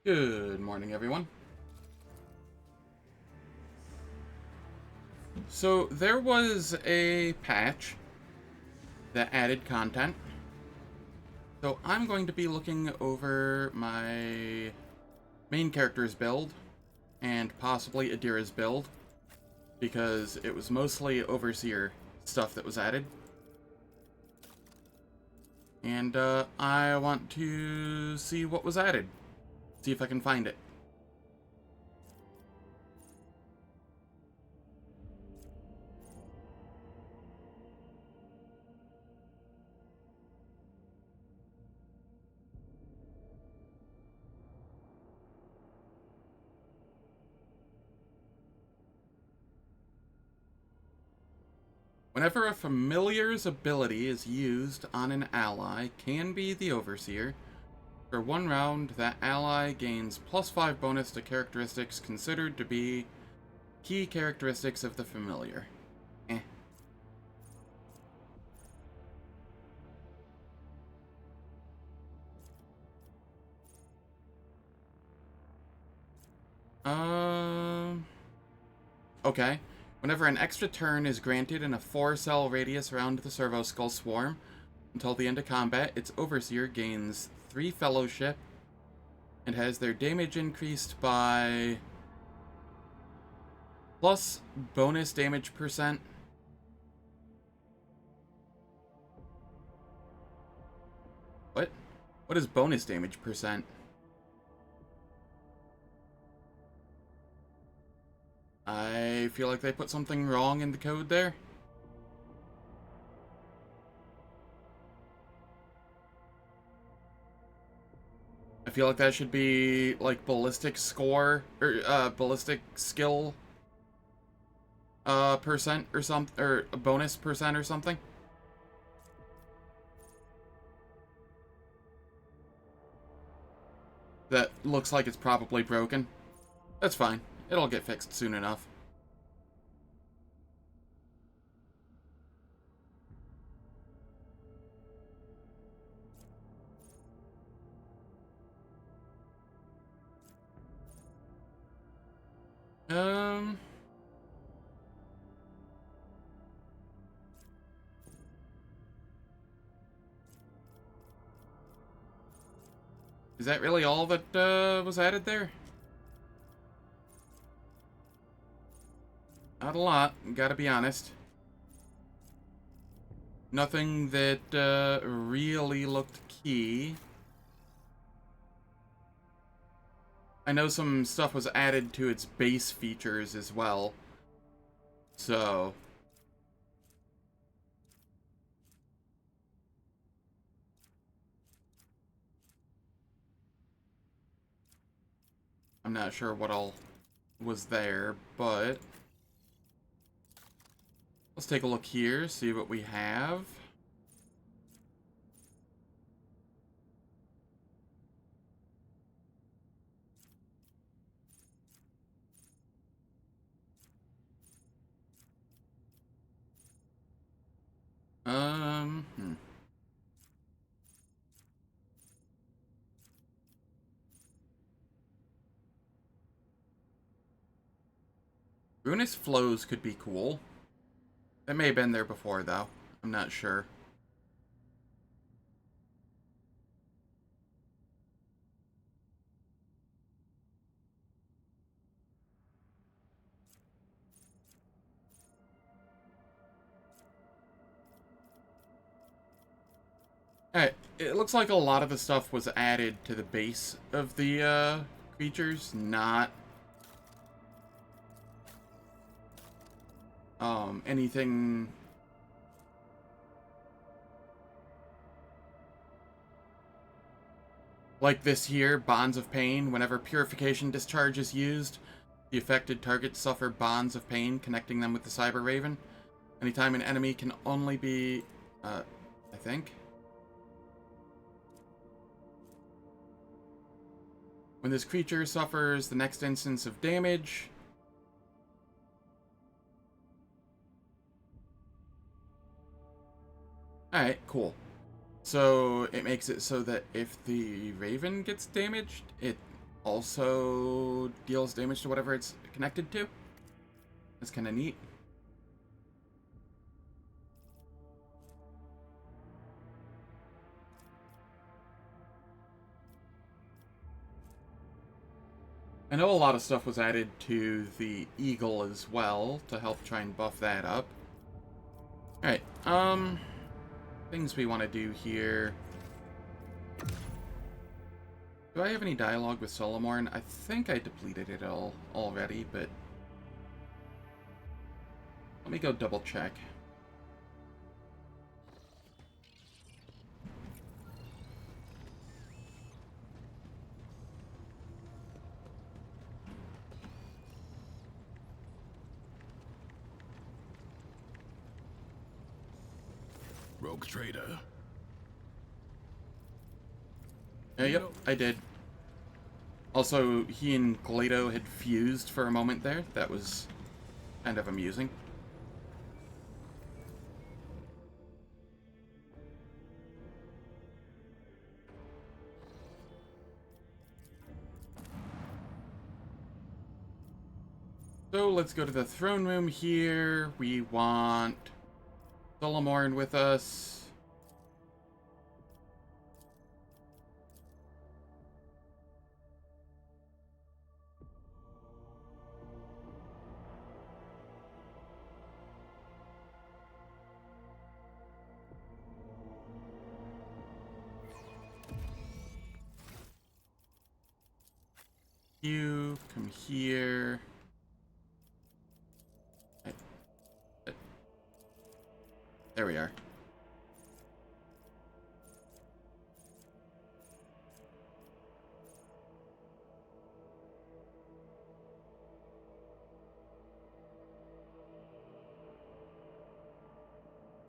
Good morning, everyone. So, there was a patch that added content. So, I'm going to be looking over my main character's build and possibly Adira's build because it was mostly Overseer stuff that was added. And I want to see what was added, see if I can find it. Whenever a familiar's ability is used on an ally, can be the Overseer. For one round, that ally gains +5 bonus to characteristics considered to be key characteristics of the familiar. Eh. Um. Okay. Whenever an extra turn is granted in a 4-cell radius around the Servo Skull Swarm, until the end of combat, its Overseer gains 3 Fellowship and has their damage increased by plus bonus damage percent. What? What is bonus damage percent? I feel like they put something wrong in the code there. I feel like that should be like ballistic score or ballistic skill percent or something, or a bonus percent or something. That looks like it's probably broken. That's fine. It'll get fixed soon enough. Um... Is that really all that was added there? Not a lot, gotta be honest. Nothing that really looked key. I know some stuff was added to its base features as well. So... I'm not sure what all was there, but... Let's take a look here, see what we have. Hmm. Runus flows could be cool. That may have been there before, though. I'm not sure. Alright, it looks like a lot of the stuff was added to the base of the creatures, not anything like this here, Bonds of Pain. Whenever Purification Discharge is used, the affected targets suffer bonds of pain connecting them with the Cyber Raven. Anytime an enemy can only be, I think. When this creature suffers the next instance of damage, alright, cool. So it makes it so that if the Raven gets damaged, it also deals damage to whatever it's connected to. That's kind of neat. I know a lot of stuff was added to the Eagle as well to help try and buff that up. Alright, things we want to do here. Do I have any dialogue with Solomorne? I think I depleted it all already, but let me go double check. Rogue trader. Yep, I did. Also, he and Glato had fused for a moment there. That was kind of amusing. So let's go to the throne room here. We want Solomorne with us. You come here. There we are.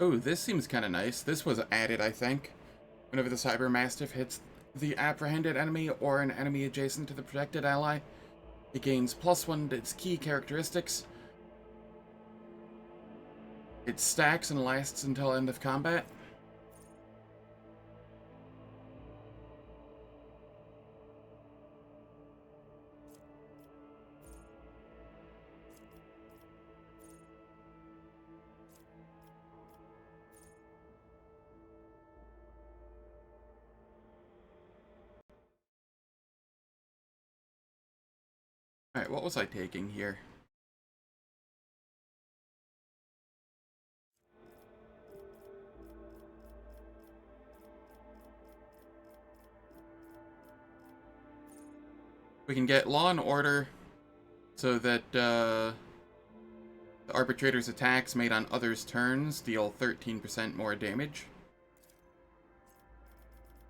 Oh, this seems kind of nice. This was added, I think. Whenever the Cyber Mastiff hits the apprehended enemy or an enemy adjacent to the protected ally, it gains +1 to its key characteristics. It stacks and lasts until end of combat. Alright, what was I taking here? We can get Law and Order so that the Arbitrator's attacks made on others' turns deal 13% more damage.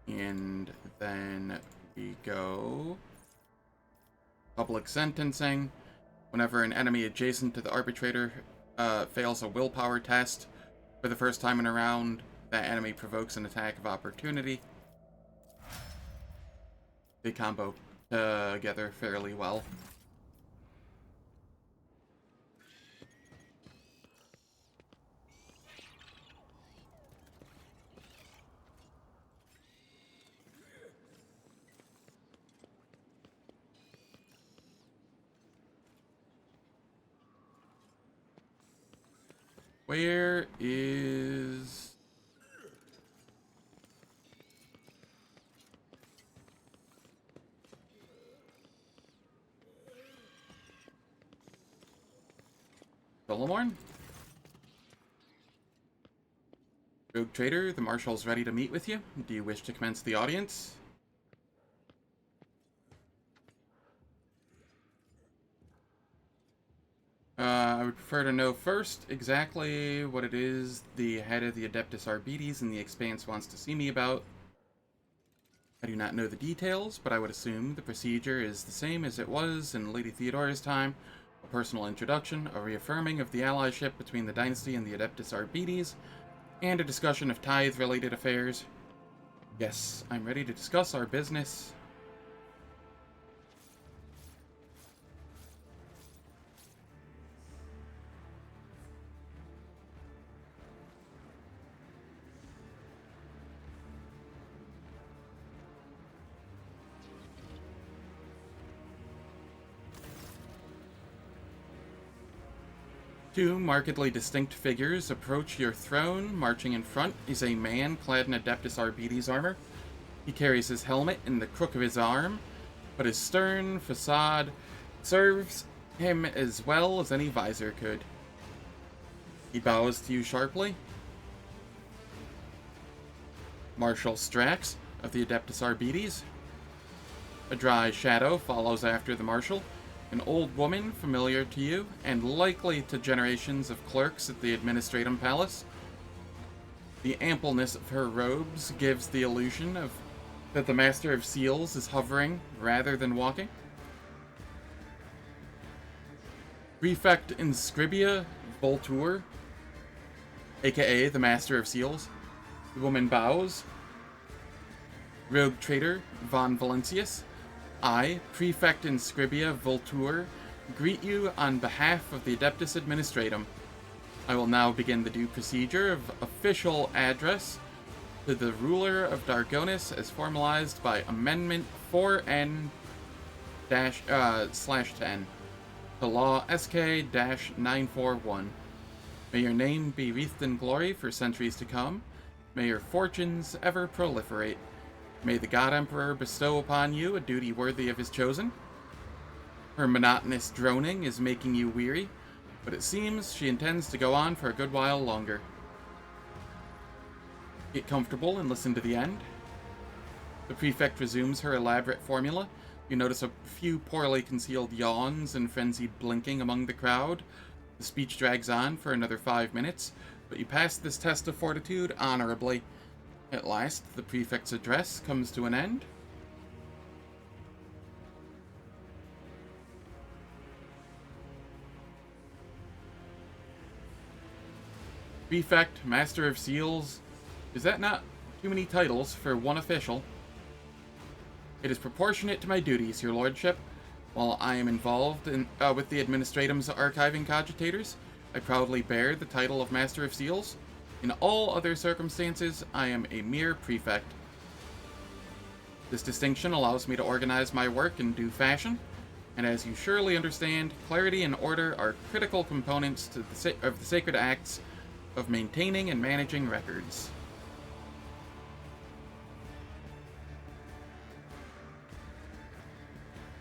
And then we go Public Sentencing. Whenever an enemy adjacent to the Arbitrator fails a willpower test for the first time in a round, that enemy provokes an attack of opportunity. They combo together fairly well. Where is... Solomorne? Rogue Trader, the Marshal's ready to meet with you. Do you wish to commence the audience? I would prefer to know first exactly what it is the head of the Adeptus Arbites in the Expanse wants to see me about. I do not know the details, but I would assume the procedure is the same as it was in Lady Theodora's time. A personal introduction, a reaffirming of the allyship between the Dynasty and the Adeptus Arbites, and a discussion of tithe-related affairs. Yes, I'm ready to discuss our business. Two markedly distinct figures approach your throne. Marching in front is a man clad in Adeptus Arbites armor. He carries his helmet in the crook of his arm, but his stern facade serves him as well as any visor could. He bows to you sharply. Marshal Strax of the Adeptus Arbites. A dry shadow follows after the Marshal, an old woman familiar to you and likely to generations of clerks at the Administratum Palace. The ampleness of her robes gives the illusion of that the Master of Seals is hovering rather than walking. Prefect Inscribia Voltur, aka the Master of Seals. The woman bows. Rogue Trader Von Valentius, I, Prefect Inscribia Voltur, greet you on behalf of the Adeptus Administratum. I will now begin the due procedure of official address to the ruler of Dargonus as formalized by Amendment 4N-/10 to Law SK-941. May your name be wreathed in glory for centuries to come. May your fortunes ever proliferate. May the God Emperor bestow upon you a duty worthy of his chosen. Her monotonous droning is making you weary, but it seems she intends to go on for a good while longer. Get comfortable and listen to the end. The prefect resumes her elaborate formula. You notice a few poorly concealed yawns and frenzied blinking among the crowd. The speech drags on for another 5 minutes, but you pass this test of fortitude honorably. At last, the prefect's address comes to an end. Prefect, Master of Seals. Is that not too many titles for one official? It is proportionate to my duties, your lordship. While I am involved with the Administratum's archiving cogitators, I proudly bear the title of Master of Seals. In all other circumstances, I am a mere prefect. This distinction allows me to organize my work in due fashion, and as you surely understand, clarity and order are critical components to of the sacred acts of maintaining and managing records.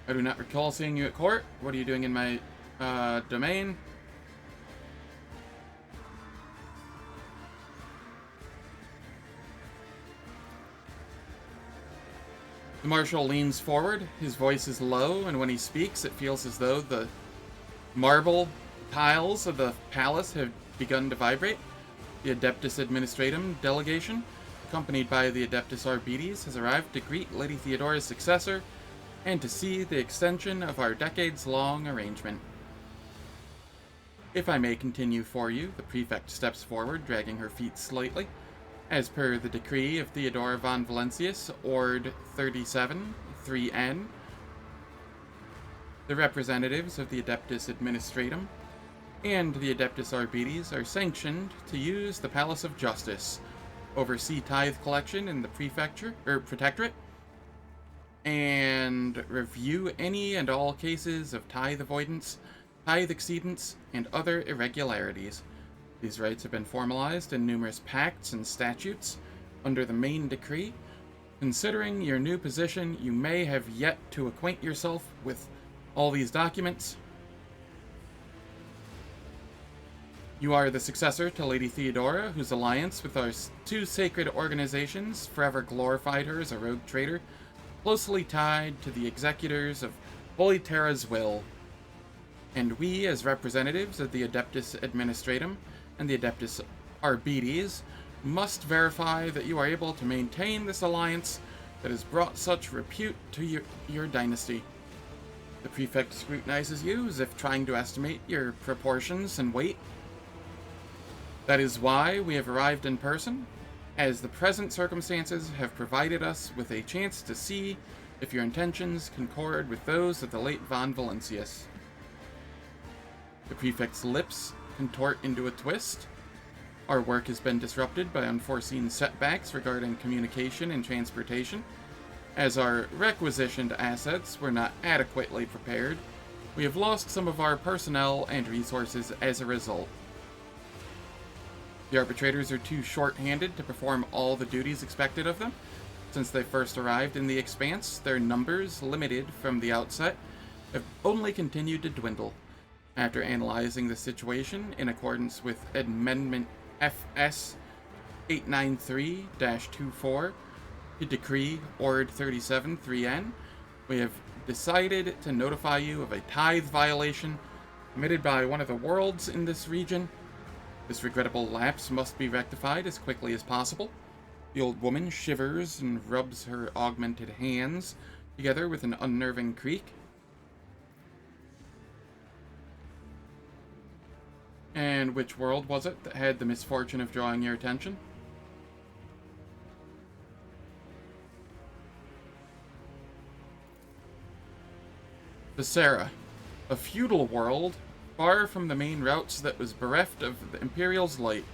I do not recall seeing you at court. What are you doing in my domain? The Marshal leans forward. His voice is low, and when he speaks, it feels as though the marble tiles of the palace have begun to vibrate. The Adeptus Administratum delegation, accompanied by the Adeptus Arbites, has arrived to greet Lady Theodora's successor and to see the extension of our decades-long arrangement. If I may continue for you, the prefect steps forward, dragging her feet slightly. As per the decree of Theodora von Valentius, Ord 37, 3N, the representatives of the Adeptus Administratum and the Adeptus Arbites are sanctioned to use the Palace of Justice, oversee tithe collection in the protectorate, and review any and all cases of tithe avoidance, tithe exceedance, and other irregularities. These rights have been formalized in numerous pacts and statutes under the main decree. Considering your new position, you may have yet to acquaint yourself with all these documents. You are the successor to Lady Theodora, whose alliance with our two sacred organizations forever glorified her as a rogue traitor, closely tied to the executors of Holy Terra's will. And we, as representatives of the Adeptus Administratum and the Adeptus Arbites, must verify that you are able to maintain this alliance that has brought such repute to your dynasty. The prefect scrutinizes you as if trying to estimate your proportions and weight. That is why we have arrived in person, as the present circumstances have provided us with a chance to see if your intentions concord with those of the late Von Valentius. The prefect's lips contort into a twist. Our work has been disrupted by unforeseen setbacks regarding communication and transportation, as our requisitioned assets were not adequately prepared We have lost some of our personnel and resources as a result. The arbitrators are too short-handed to perform all the duties expected of them. Since they first arrived in the Expanse, their numbers, limited from the outset, have only continued to dwindle. After analyzing the situation in accordance with Amendment FS 893-24 to Decree Ord 37-3N, we have decided to notify you of a tithe violation committed by one of the worlds in this region. This regrettable lapse must be rectified as quickly as possible. The old woman shivers and rubs her augmented hands together with an unnerving creak. And which world was it that had the misfortune of drawing your attention? Thassera, a feudal world, far from the main routes that was bereft of the Imperial's light,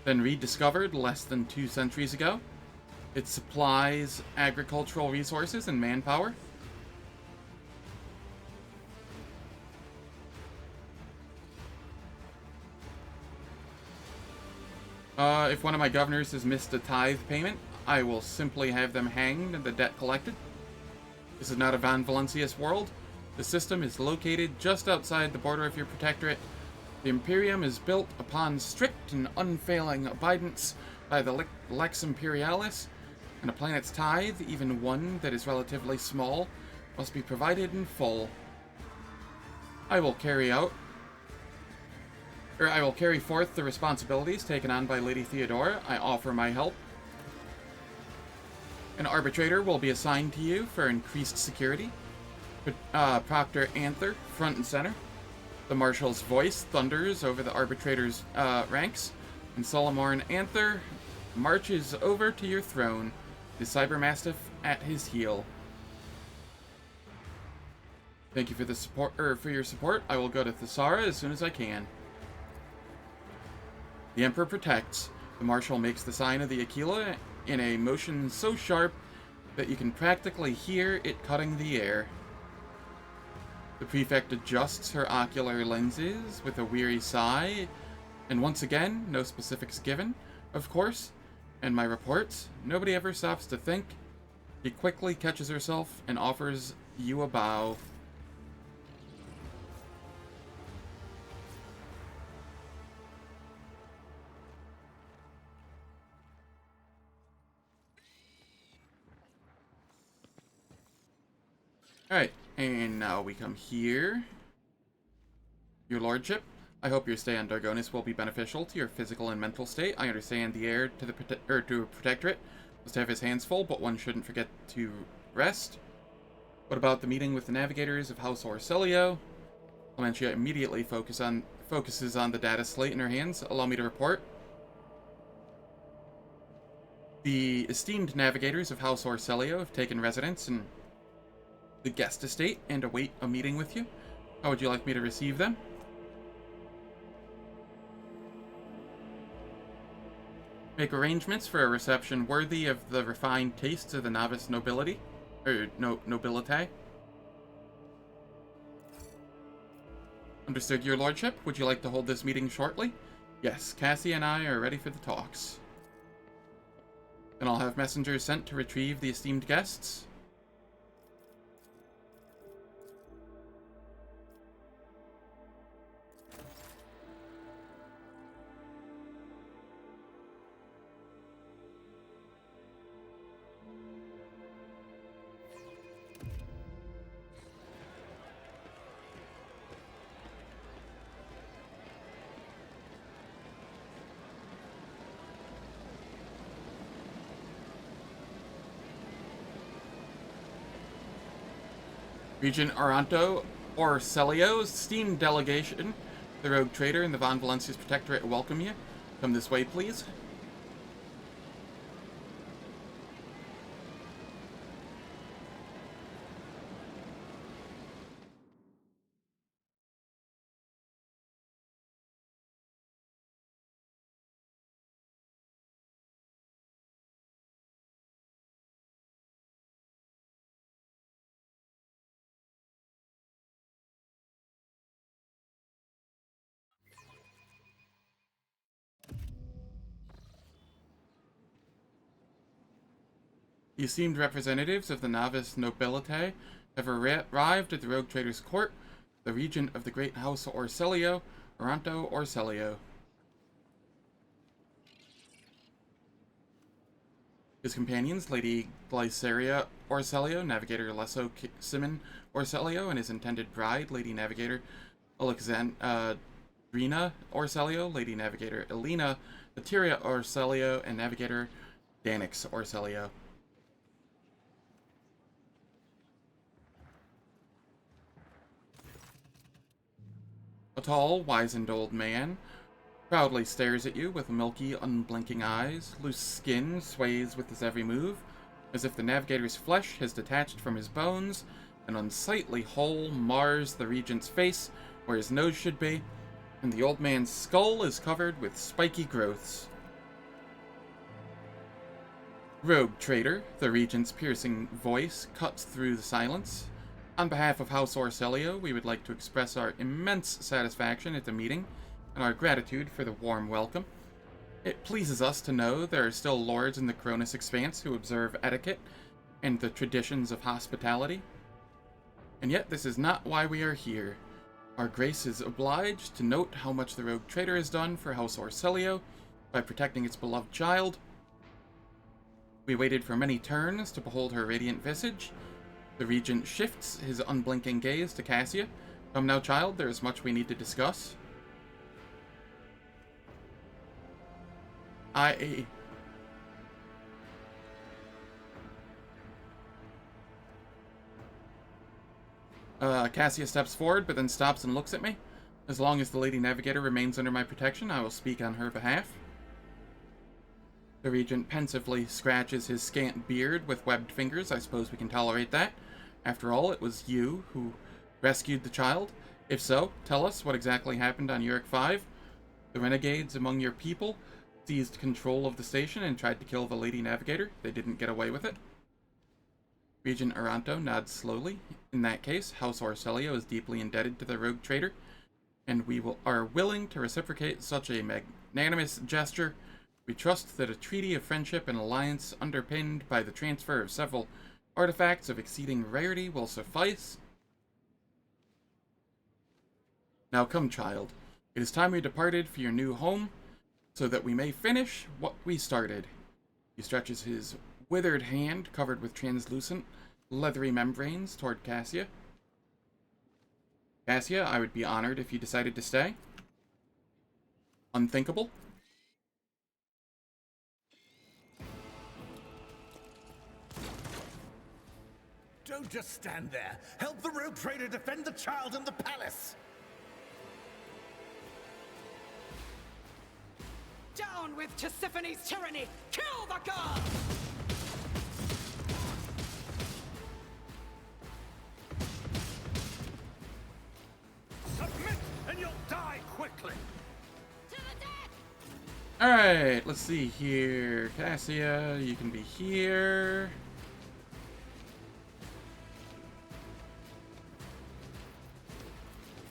then rediscovered less than 2 centuries ago. It supplies agricultural resources and manpower. If one of my governors has missed a tithe payment, I will simply have them hanged and the debt collected. This is not a Van Valencius world. The system is located just outside the border of your protectorate. The Imperium is built upon strict and unfailing abidance by the Lex Imperialis, and a planet's tithe, even one that is relatively small, must be provided in full. I will carry forth the responsibilities taken on by Lady Theodora. I offer my help. An arbitrator will be assigned to you for increased security. Proctor Anther, front and center. The Marshal's voice thunders over the arbitrator's ranks, and Solomorne Anther marches over to your throne, the Cybermastiff at his heel. Thank you for the for your support. I will go to Thassera as soon as I can. The Emperor protects. The Marshal makes the sign of the Aquila in a motion so sharp that you can practically hear it cutting the air. The Prefect adjusts her ocular lenses with a weary sigh, and once again, no specifics given, of course, and my reports, nobody ever stops to think. She quickly catches herself and offers you a bow. Alright, and now we come here. Your Lordship, I hope your stay on Dargonus will be beneficial to your physical and mental state. I understand the heir to the Protectorate must have his hands full, but one shouldn't forget to rest. What about the meeting with the navigators of House Orselio? Clementia immediately focuses on the data slate in her hands. Allow me to report. The esteemed navigators of House Orselio have taken residence in the guest estate and await a meeting with you. How would you like me to receive them? Make arrangements for a reception worthy of the refined tastes of the novice nobility, nobilitae. Understood, Your Lordship. Would you like to hold this meeting shortly? Yes, Cassie and I are ready for the talks. Then I'll have messengers sent to retrieve the esteemed guests. Regent Aaranto, Orselio's esteemed delegation, the rogue trader and the Von Valencius Protectorate welcome you. Come this way, please. The esteemed representatives of the novice nobility have arrived at the rogue trader's court, the regent of the great house Orselio, Aaranto Orselio. His companions, Lady Glyceria Orselio, Navigator Lesso Simon Orselio, and his intended bride, Lady Navigator Alexandrina Orselio, Lady Navigator Elena Materia Orselio, and Navigator Danix Orselio. A tall, wizened old man proudly stares at you with milky, unblinking eyes. Loose skin sways with his every move, as if the navigator's flesh has detached from his bones. An unsightly hole mars the regent's face where his nose should be, and the old man's skull is covered with spiky growths. Rogue trader, the regent's piercing voice cuts through the silence. On behalf of House Orselio, we would like to express our immense satisfaction at the meeting and our gratitude for the warm welcome. It pleases us to know there are still lords in the Cronus Expanse who observe etiquette and the traditions of hospitality. And yet this is not why we are here. Our grace is obliged to note how much the rogue trader has done for House Orselio by protecting its beloved child. We waited for many turns to behold her radiant visage. The regent shifts his unblinking gaze to Cassia. Come now, child, there is much we need to discuss. Cassia steps forward, but then stops and looks at me. As long as the Lady Navigator remains under my protection, I will speak on her behalf. The regent pensively scratches his scant beard with webbed fingers. I suppose we can tolerate that. After all, it was you who rescued the child. If so, tell us what exactly happened on Uric 5. The renegades among your people seized control of the station and tried to kill the Lady Navigator. They didn't get away with it. Regent Aaranto nods slowly. In that case, House Orselio is deeply indebted to the rogue trader, and we are willing to reciprocate such a magnanimous gesture. We trust that a treaty of friendship and alliance underpinned by the transfer of several artifacts of exceeding rarity will suffice. Now come, child. It is time we departed for your new home, so that we may finish what we started. He stretches his withered hand, covered with translucent, leathery membranes, toward Cassia. Cassia, I would be honored if you decided to stay. Unthinkable. Don't just stand there. Help the rogue trader defend the child in the palace. Down with Tisiphone's tyranny! Kill the girl! Submit and you'll die quickly. To the dead! Alright, let's see here. Cassia, you can be here.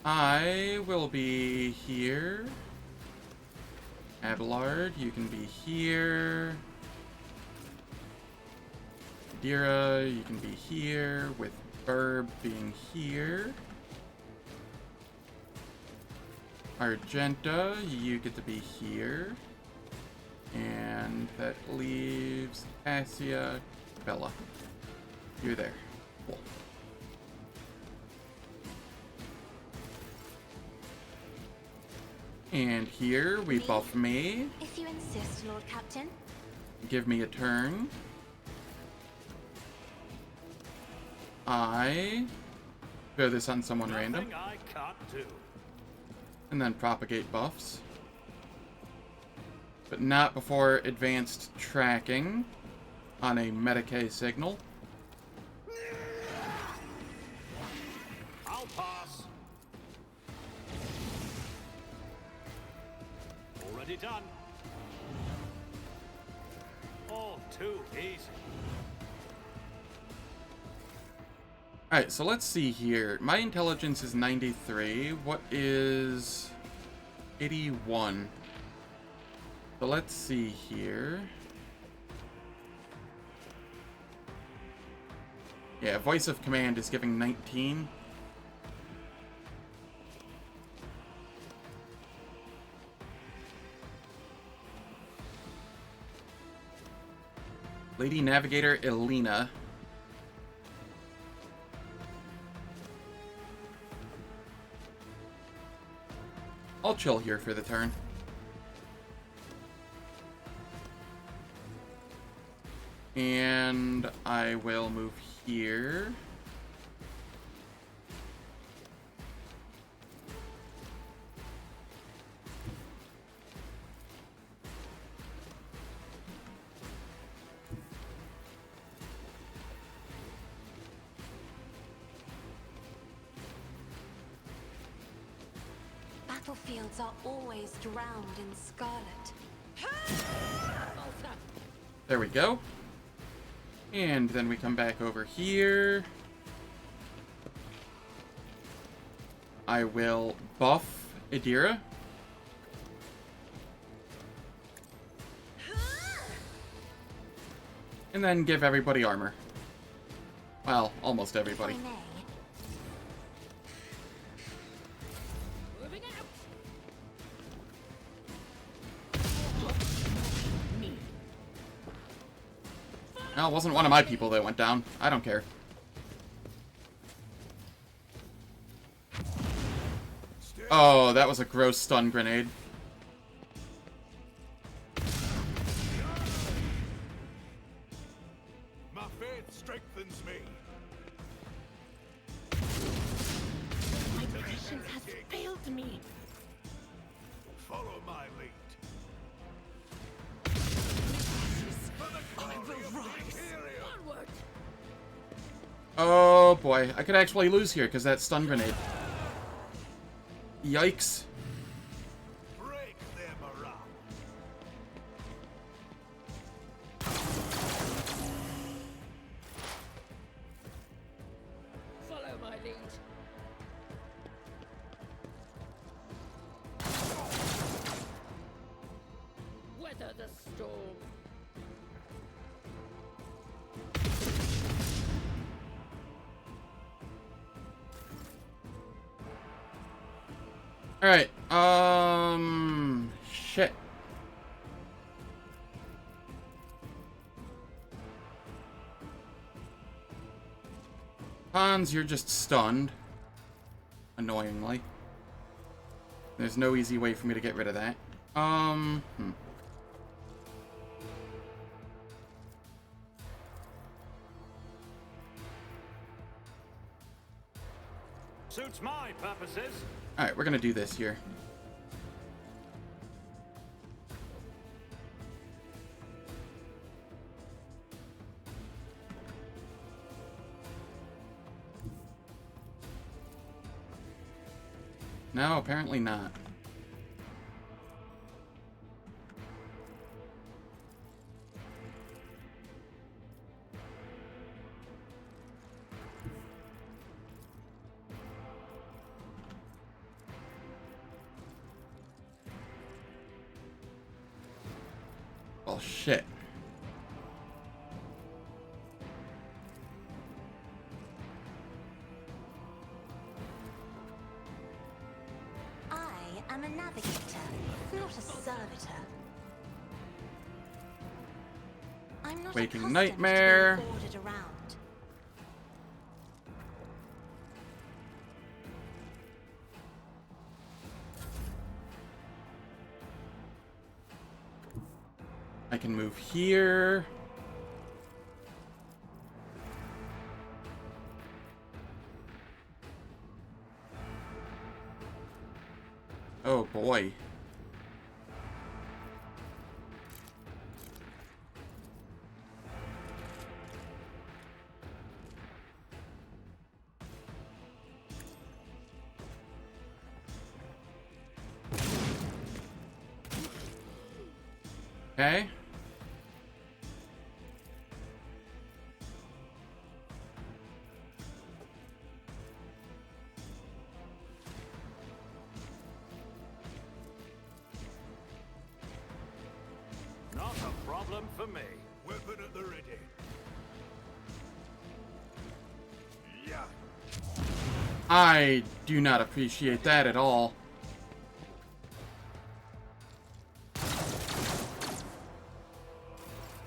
I will be here. Abelard, you can be here. Dira, you can be here, with Burb being here. Argenta, you get to be here. And that leaves Cassia, Bella. You're there. Cool. And here we buff me. If you insist, Lord Captain. Give me a turn. I throw this on someone random. Nothing I can't do. And then propagate buffs. But not before advanced tracking on a Medicae signal. I'll pass. Already done. All too easy. Alright, so let's see here. My intelligence is 93. What is 81? So let's see here. Yeah, voice of command is giving 19. Lady Navigator Elena. I'll chill here for the turn. And I will move here. Battlefields are always drowned in scarlet. There we go. And then we come back over here. I will buff Idira. And then give everybody armor. Well, almost everybody. If I may. Well, it wasn't one of my people that went down. I don't care. Oh, that was a gross stun grenade. My faith strengthens me. My patience has failed me. Follow my lead. I will rise. Onward. Oh boy, I could actually lose here because that stun grenade. Yikes. Break their morale. Follow my lead. Weather the storm. Alright, shit. Hans, you're just stunned. Annoyingly. There's no easy way for me to get rid of that. Suits my purposes. Alright, we're gonna do this here. No, apparently not. Well, shit. I am a navigator, not a servitor. I'm not Waking accustomed nightmare. to being ordered around. I can move here. Oh boy. Okay. Not a problem for me. Weapon at the ready. I do not appreciate that at all.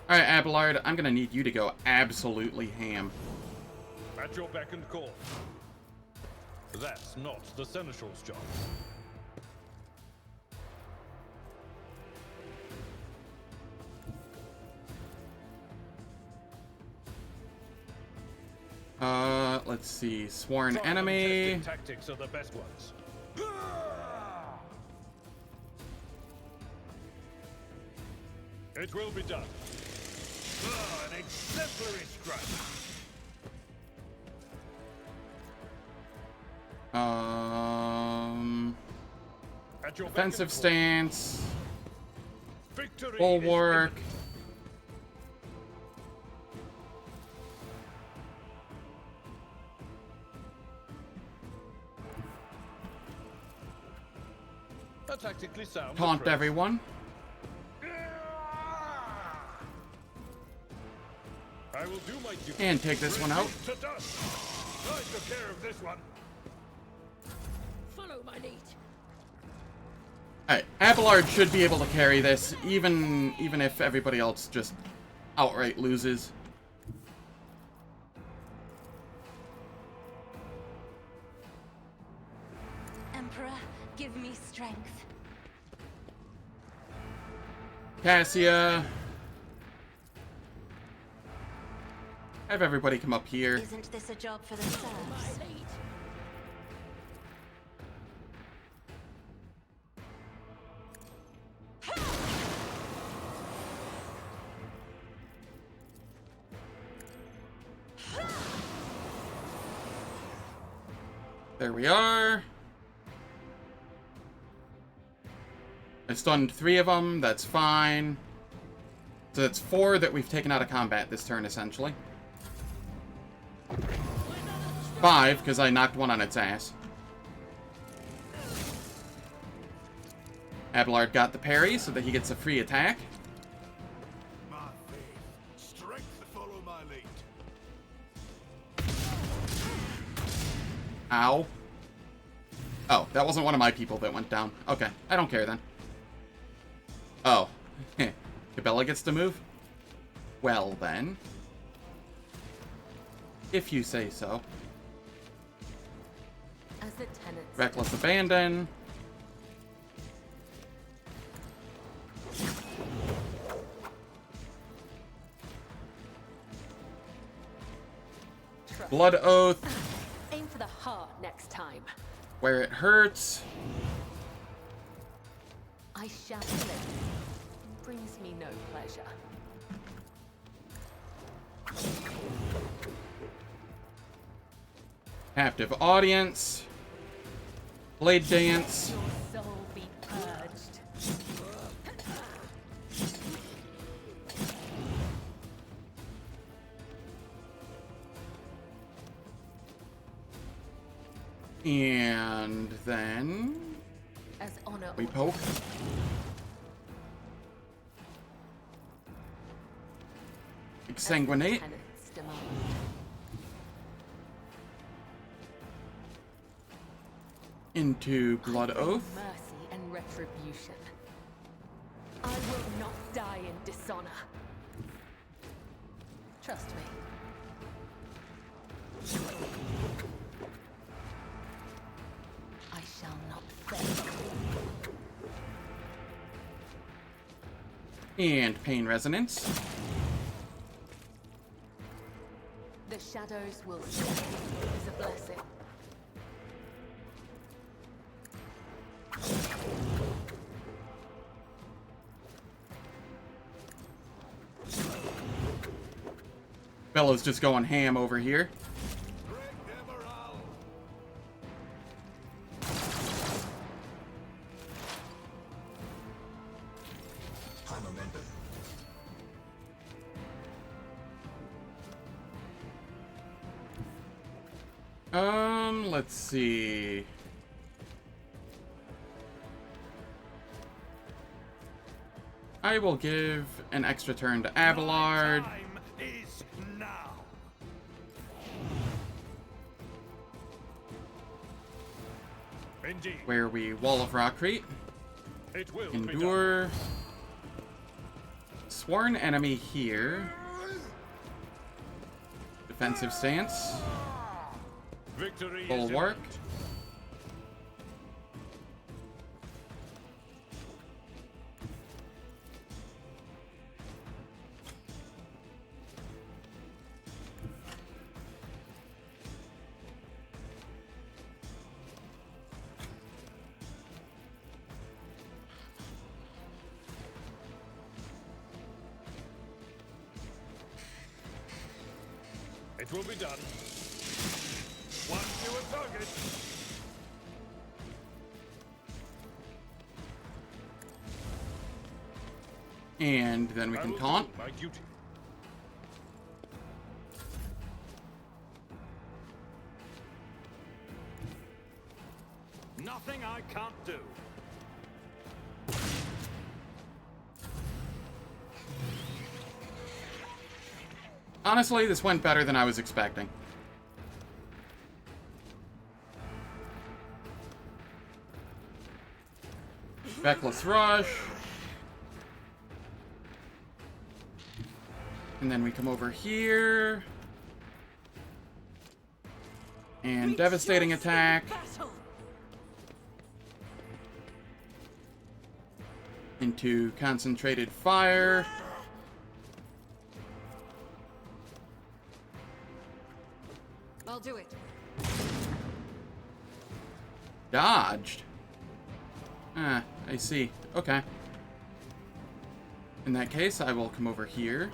Alright, Abelard, I'm gonna need you to go absolutely ham. At your beck and call. That's not the Seneschal's job. Let's see. Sworn Trial and enemy. tested tactics are the best ones. It will be done. An exemplary strike. At your beck and Defensive call. stance. Victory is Bulwark. imminent. A tactically sound Taunt approach. everyone. I will do my duty. And take this one out. To dust. I took care of this one. Follow my lead. Alright, Abelard should be able to carry this, even if everybody else just outright loses. Emperor, give me strength. Cassia. Have everybody come up here. Isn't this a job for the serfs? My lead. There we are. I stunned 3 of them. That's fine. So that's 4 that we've taken out of combat this turn, essentially. 5, because I knocked one on its ass. Abelard got the parry so that he gets a free attack. My faith, strength to follow my lead. Ow. Oh, that wasn't one of my people that went down. Okay, I don't care then. Oh. Kibellah gets to move? Well then. If you say so. As the tenants. Reckless abandon. Trust. Blood oath. Aim for the heart next time. Where it hurts. I shall live. Brings me no pleasure. Captive audience. Blade dance. Your soul be purged. And then As honor we orders. poke. Exsanguinate. Tenants demand. Into Blood Bring Oath. Mercy and retribution. I will not die in dishonor. Trust me. I shall not fail. And Pain Resonance. The shadows will stay as a blessing. Bella's just going ham over here. Break their morale. High momentum. Let's see. I will give an extra turn to Abelard. Time is now. Indeed. where we Wall of Rockcrete, It will be done. endure, sworn enemy here, defensive stance, Victory is bulwark, imminent. It will be done. One fewer target. and then we I can will taunt. do my duty. Nothing I can't do. Honestly, this went better than I was expecting. Feckless Rush. And then we come over here. And Devastating Attack. Into Concentrated Fire. I'll do it. Dodged. Ah, I see. Okay. In that case, I will come over here.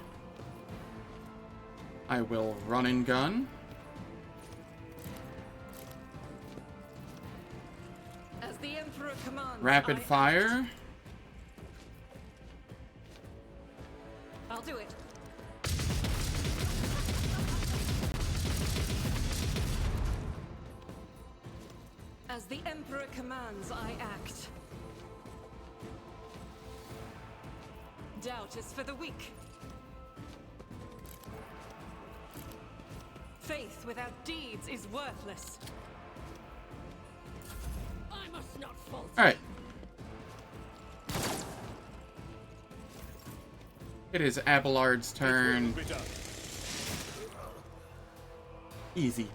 I will run and gun. As the Emperor commands. Rapid fire. I'll do it. As the Emperor commands, I act. Doubt is for the weak. Faith without deeds is worthless. I must not falter. Alright. It is Abelard's turn. It will be done. Easy.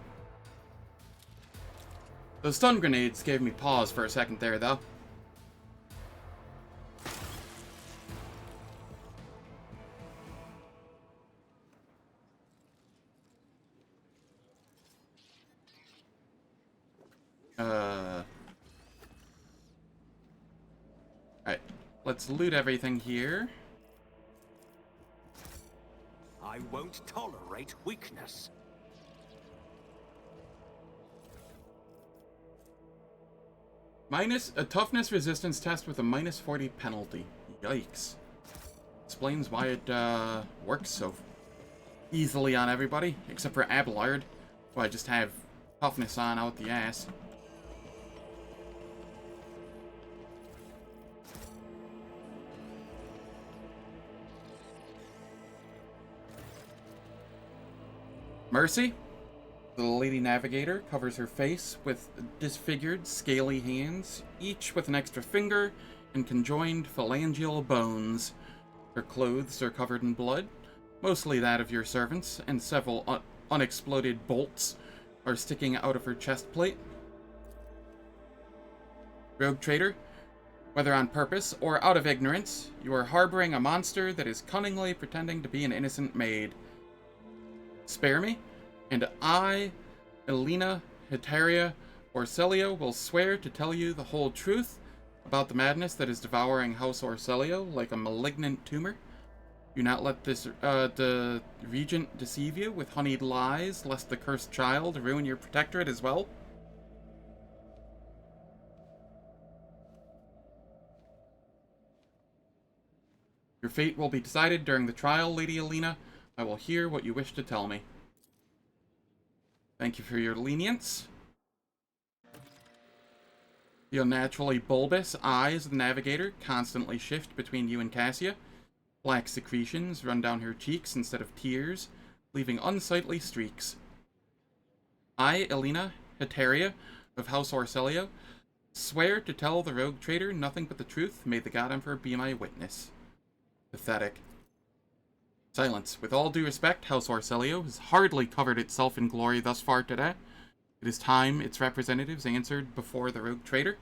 Those stun grenades gave me pause for a second there, though. Alright, let's loot everything here. I won't tolerate weakness. Minus a toughness resistance test with a minus 40 penalty. Yikes. Explains why it works so easily on everybody, except for Abelard, who I just have toughness on out the ass. Mercy, the Lady Navigator, covers her face with disfigured, scaly hands, each with an extra finger and conjoined phalangeal bones. Her clothes are covered in blood, mostly that of your servants, and several unexploded bolts are sticking out of her chest plate. Rogue Trader, whether on purpose or out of ignorance, you are harboring a monster that is cunningly pretending to be an innocent maid. Spare me, and I, Elena, Hetaria, Orselio will swear to tell you the whole truth about the madness that is devouring House Orselio like a malignant tumor. Do not let the regent deceive you with honeyed lies, lest the cursed child ruin your protectorate as well. Your fate will be decided during the trial, Lady Elena. I will hear what you wish to tell me. Thank you for your lenience. The unnaturally bulbous eyes of the Navigator constantly shift between you and Cassia. Black secretions run down her cheeks instead of tears, leaving unsightly streaks. I, Elena Hetaria of House Orselio, swear to tell the rogue traitor nothing but the truth. May the God Emperor be my witness. Pathetic. Silence. With all due respect, House Orselio has hardly covered itself in glory thus far today. It is time its representatives answered before the rogue traitor.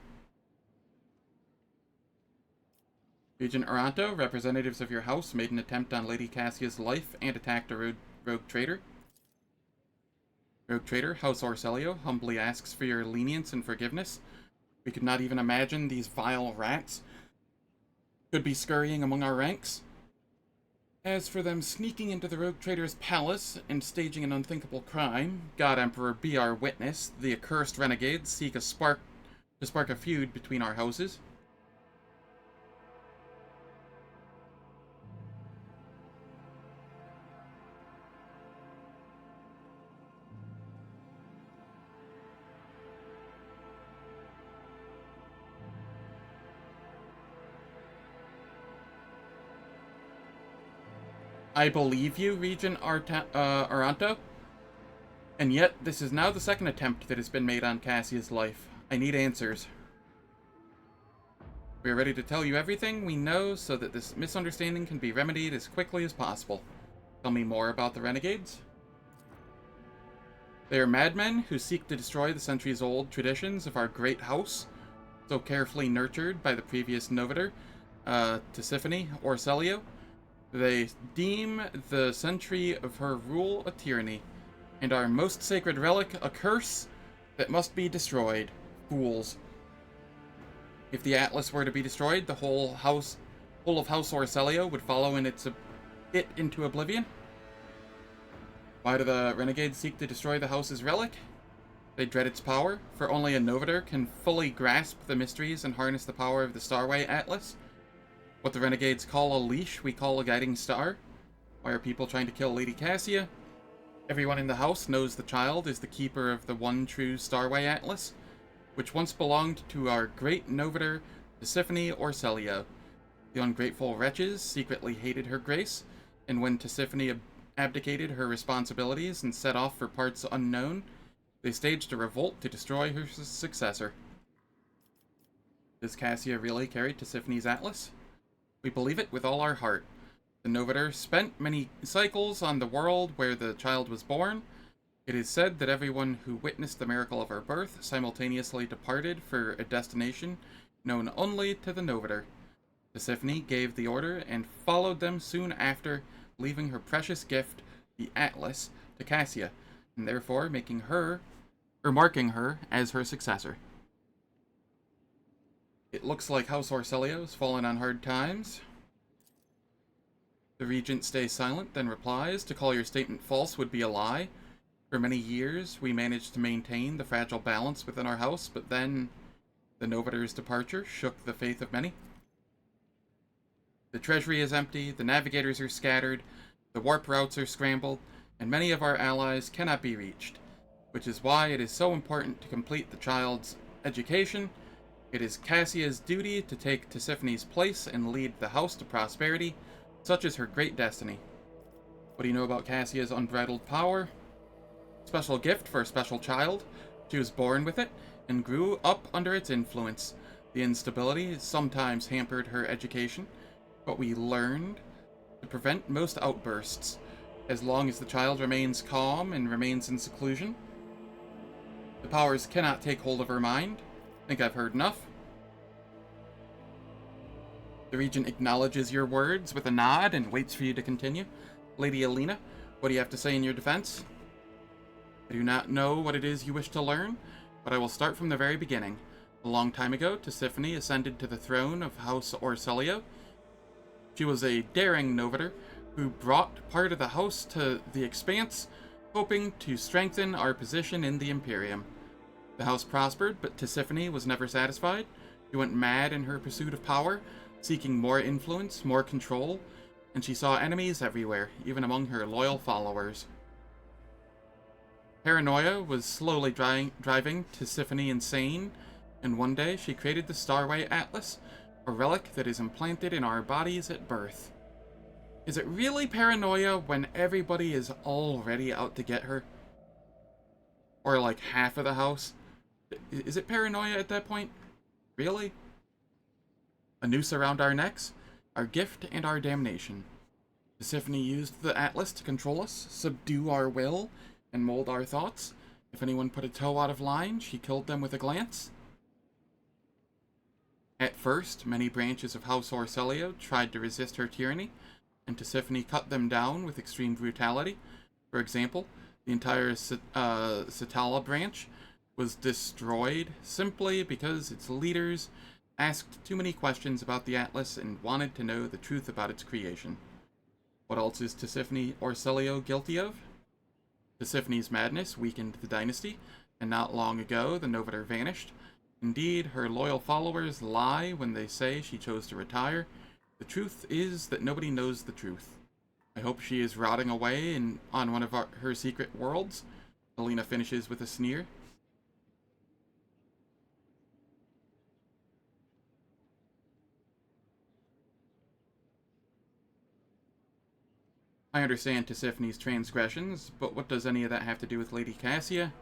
Regent Aaranto, representatives of your house made an attempt on Lady Cassia's life and attacked a rogue traitor. Rogue traitor, House Orselio, humbly asks for your lenience and forgiveness. We could not even imagine these vile rats could be scurrying among our ranks. As for them sneaking into the rogue traitor's palace and staging an unthinkable crime, God Emperor be our witness, the accursed renegades seek to spark a feud between our houses. I believe you, Regent Aaranto. And yet, this is now the second attempt that has been made on Cassia's life. I need answers. We are ready to tell you everything we know so that this misunderstanding can be remedied as quickly as possible. Tell me more about the renegades. They are madmen who seek to destroy the centuries-old traditions of our great house, so carefully nurtured by the previous Novator, Tisiphone Orselio. They deem the century of her rule a tyranny, and our most sacred relic a curse that must be destroyed. Fools. If the Atlas were to be destroyed, the whole of House Orselio would follow it into oblivion. Why do the renegades seek to destroy the house's relic? They dread its power, for only a Novator can fully grasp the mysteries and harness the power of the Starway Atlas. What the renegades call a leash, we call a guiding star. Why are people trying to kill Lady Cassia? Everyone in the house knows the child is the keeper of the one true Starway Atlas, which once belonged to our great Novator, Tisiphone Orselio. The ungrateful wretches secretly hated her grace, and when Tisiphone abdicated her responsibilities and set off for parts unknown, they staged a revolt to destroy her successor. Does Cassia really carry Tisiphone's Atlas? We believe it with all our heart. The Novator spent many cycles on the world where the child was born. It is said that everyone who witnessed the miracle of her birth simultaneously departed for a destination known only to the Novator. Tisiphone gave the order and followed them soon after, leaving her precious gift, the Atlas, to Cassia, and therefore marking her as her successor. It looks like House Orselio has fallen on hard times. The regent stays silent, then replies, to call your statement false would be a lie. For many years, we managed to maintain the fragile balance within our house, but then the Novator's departure shook the faith of many. The treasury is empty, the navigators are scattered, the warp routes are scrambled, and many of our allies cannot be reached, which is why it is so important to complete the child's education. It is Cassia's duty to take Tisiphone's place and lead the house to prosperity. Such is her great destiny. What do you know about Cassia's unbridled power? Special gift for a special child. She was born with it and grew up under its influence. The instability sometimes hampered her education, but we learned to prevent most outbursts. As long as the child remains calm and remains in seclusion, the powers cannot take hold of her mind. Think I've heard enough. The regent acknowledges your words with a nod and waits for you to continue. Lady Alina, what do you have to say in your defense? I do not know what it is you wish to learn, but I will start from the very beginning. A long time ago, Tisiphone ascended to the throne of House Orselio. She was a daring Novator who brought part of the house to the Expanse, hoping to strengthen our position in the Imperium. The house prospered, but Tisiphone was never satisfied. She went mad in her pursuit of power, seeking more influence, more control, and she saw enemies everywhere, even among her loyal followers. Paranoia was slowly driving Tisiphone insane, and one day she created the Starway Atlas, a relic that is implanted in our bodies at birth. Is it really paranoia when everybody is already out to get her? Or like half of the house? Is it paranoia at that point? Really? A noose around our necks? Our gift and our damnation. Tisiphone used the Atlas to control us, subdue our will, and mold our thoughts. If anyone put a toe out of line, she killed them with a glance. At first, many branches of House Orselio tried to resist her tyranny, and Tisiphone cut them down with extreme brutality. For example, the entire Satala branch was destroyed simply because its leaders asked too many questions about the Atlas and wanted to know the truth about its creation. What else is Tisiphone Orselio guilty of? Tisiphone's madness weakened the dynasty, and not long ago the Novator vanished. Indeed, her loyal followers lie when they say she chose to retire. The truth is that nobody knows the truth. I hope she is rotting away on one of her secret worlds. Alina finishes with a sneer. I understand Tisiphone's transgressions, but what does any of that have to do with Lady Cassia?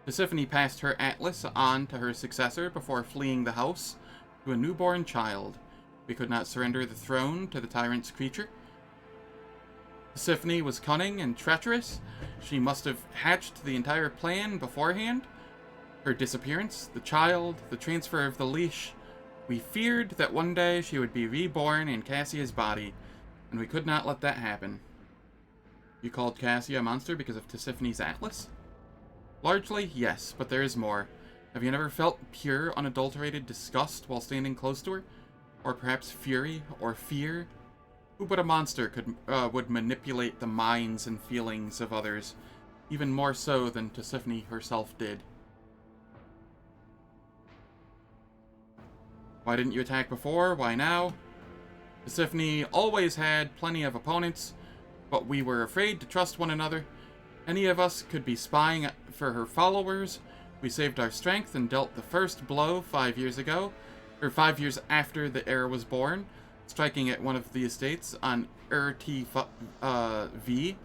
Tisiphone passed her Atlas on to her successor before fleeing the house to a newborn child. We could not surrender the throne to the tyrant's creature. Tisiphone was cunning and treacherous. She must have hatched the entire plan beforehand. Her disappearance, the child, the transfer of the leash. We feared that one day she would be reborn in Cassia's body, and we could not let that happen. You called Cassia a monster because of Tisiphone's Atlas? Largely, yes, but there is more. Have you never felt pure, unadulterated disgust while standing close to her? Or perhaps fury or fear? Who but a monster would manipulate the minds and feelings of others, even more so than Tisiphone herself did? Why didn't you attack before? Why now? Tisiphone always had plenty of opponents, but we were afraid to trust one another. Any of us could be spying for her followers. We saved our strength and dealt the first blow 5 years ago, or 5 years after the heir was born, striking at one of the estates on V.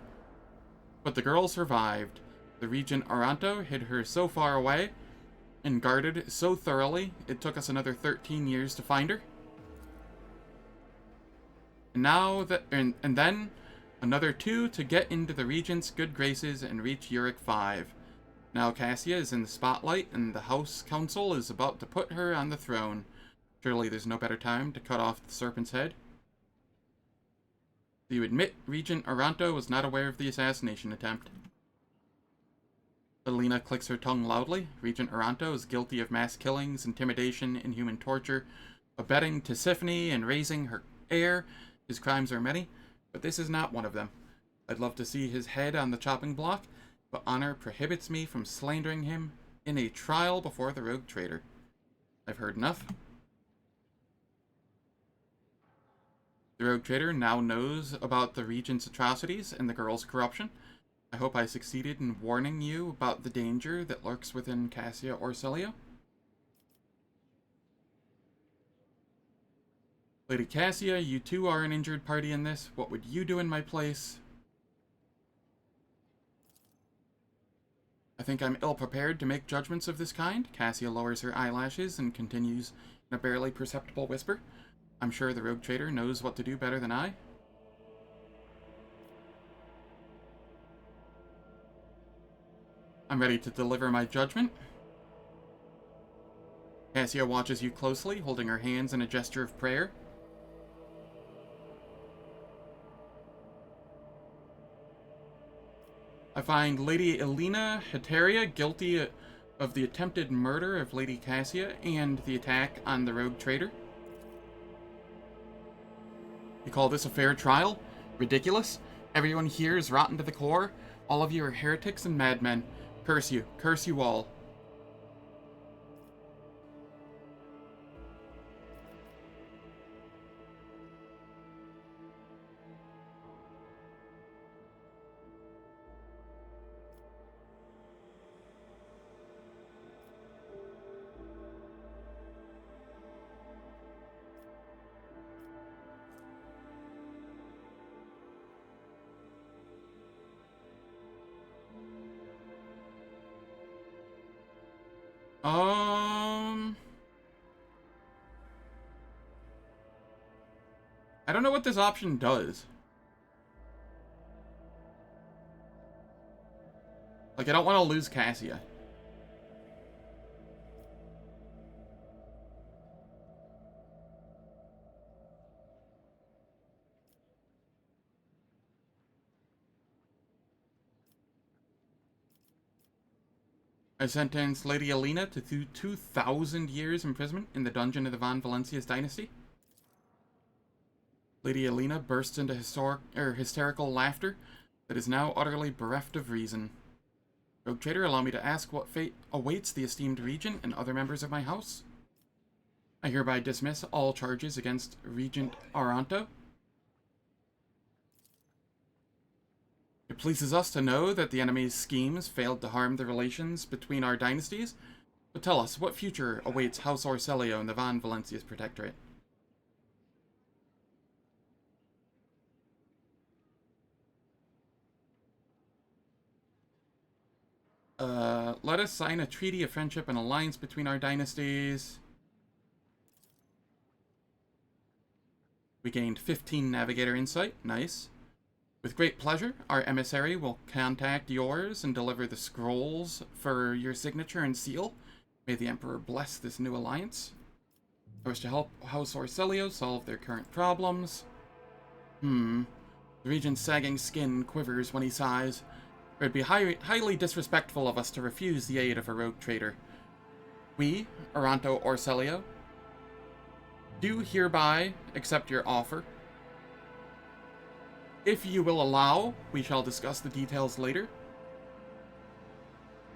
But the girl survived. The regent Aaranto hid her so far away and guarded so thoroughly it took us another 13 years to find her. And then another 2 to get into the regent's good graces and reach Uric 5. Now Cassia is in the spotlight, and the House Council is about to put her on the throne. Surely there's no better time to cut off the serpent's head. Do you admit Regent Aaranto was not aware of the assassination attempt? Alina clicks her tongue loudly. Regent Aaranto is guilty of mass killings, intimidation, inhuman torture, abetting Tisiphone and raising her heir. His crimes are many, but this is not one of them. I'd love to see his head on the chopping block, but honor prohibits me from slandering him in a trial before the rogue traitor. I've heard enough. The rogue traitor now knows about the regent's atrocities and the girl's corruption. I hope I succeeded in warning you about the danger that lurks within Cassia Orselio. Lady Cassia, you too are an injured party in this. What would you do in my place? I think I'm ill-prepared to make judgments of this kind. Cassia lowers her eyelashes and continues in a barely perceptible whisper. I'm sure the rogue traitor knows what to do better than I. I'm ready to deliver my judgment. Cassia watches you closely, holding her hands in a gesture of prayer. I find Lady Elena Heteria guilty of the attempted murder of Lady Cassia and the attack on the rogue traitor. You call this a fair trial? Ridiculous? Everyone here is rotten to the core. All of you are heretics and madmen. Curse you all. I don't know what this option does. Like, I don't want to lose Cassia. I sentenced Lady Alina to 2,000 years imprisonment in the dungeon of the Von Valencia's dynasty. Lady Alina burst into hysterical laughter that is now utterly bereft of reason. Rogue Trader, allow me to ask what fate awaits the esteemed regent and other members of my house. I hereby dismiss all charges against Regent Aaranto. It pleases us to know that the enemy's schemes failed to harm the relations between our dynasties, but tell us, what future awaits House Orselio and the Von Valencia's protectorate? Let us sign a treaty of friendship and alliance between our dynasties. We gained 15 navigator insight, nice. With great pleasure, our emissary will contact yours and deliver the scrolls for your signature and seal. May the Emperor bless this new alliance. I wish to help House Orselio solve their current problems. The regent's sagging skin quivers when he sighs. It would be highly disrespectful of us to refuse the aid of a rogue trader. We, Aaranto Orselio, do hereby accept your offer. If you will allow, we shall discuss the details later.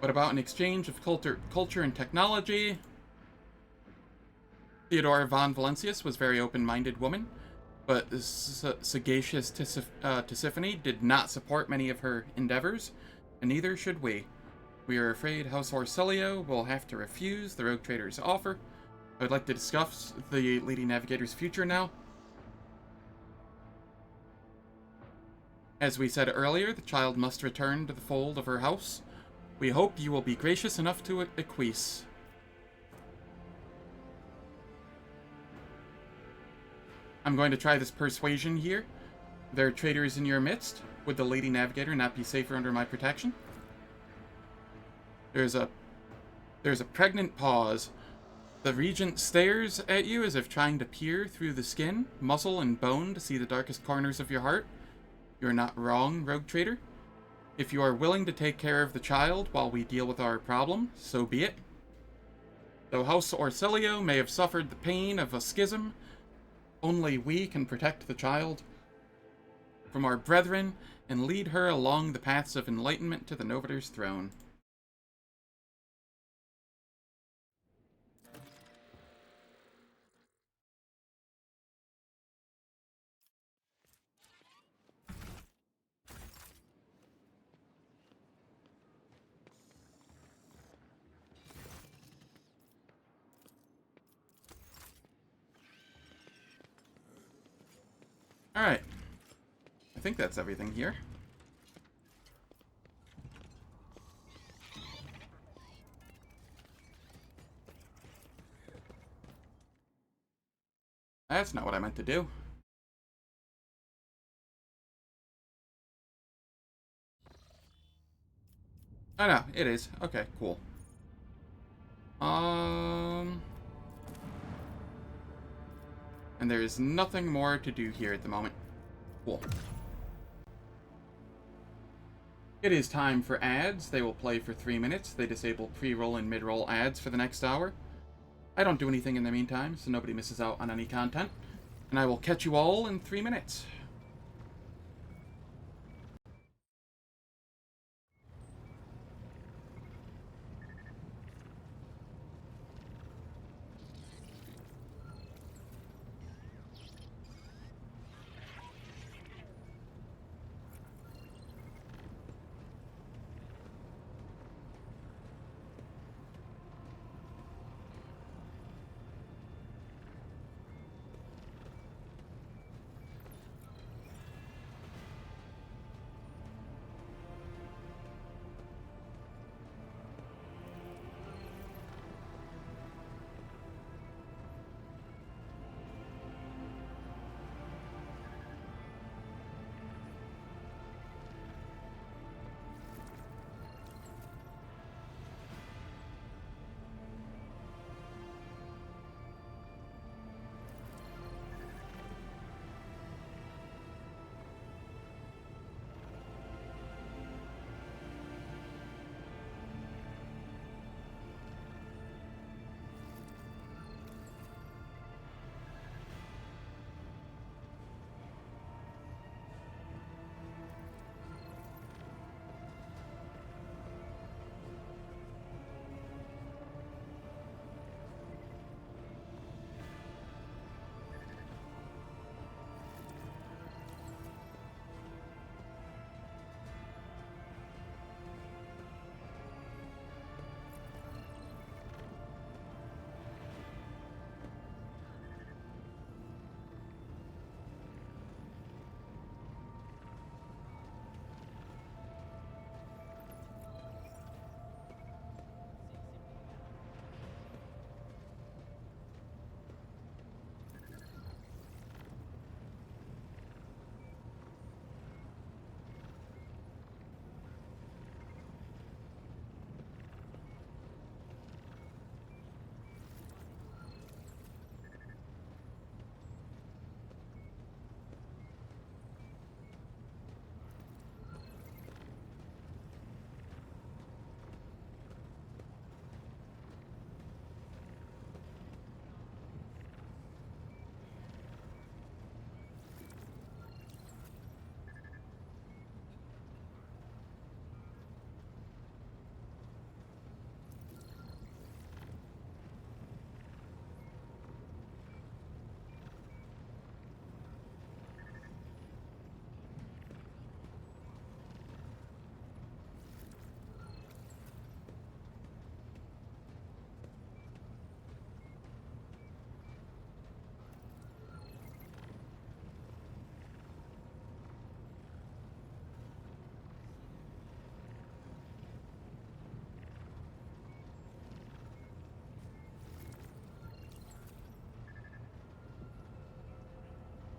What about an exchange of culture and technology? Theodora von Valencius was a very open-minded woman, but the sagacious Tisiphone did not support many of her endeavors, and neither should we. We are afraid House Orselio will have to refuse the rogue trader's offer. I would like to discuss the Lady Navigator's future now. As we said earlier, the child must return to the fold of her house. We hope you will be gracious enough to acquiesce. I'm going to try this persuasion here. There are traitors in your midst. Would the Lady Navigator not be safer under my protection? There's a pregnant pause. The Regent stares at you as if trying to peer through the skin, muscle, and bone to see the darkest corners of your heart. You are not wrong, rogue trader. If you are willing to take care of the child while we deal with our problem, so be it. Though House Orselio may have suffered the pain of a schism, only we can protect the child from our brethren and lead her along the paths of enlightenment to the Novator's throne. Alright. I think that's everything here. That's not what I meant to do. Oh no, it is. Okay, cool. And there is nothing more to do here at the moment. Cool. It is time for ads. They will play for 3 minutes. They disable pre-roll and mid-roll ads for the next hour. I don't do anything in the meantime, so nobody misses out on any content. And I will catch you all in 3 minutes.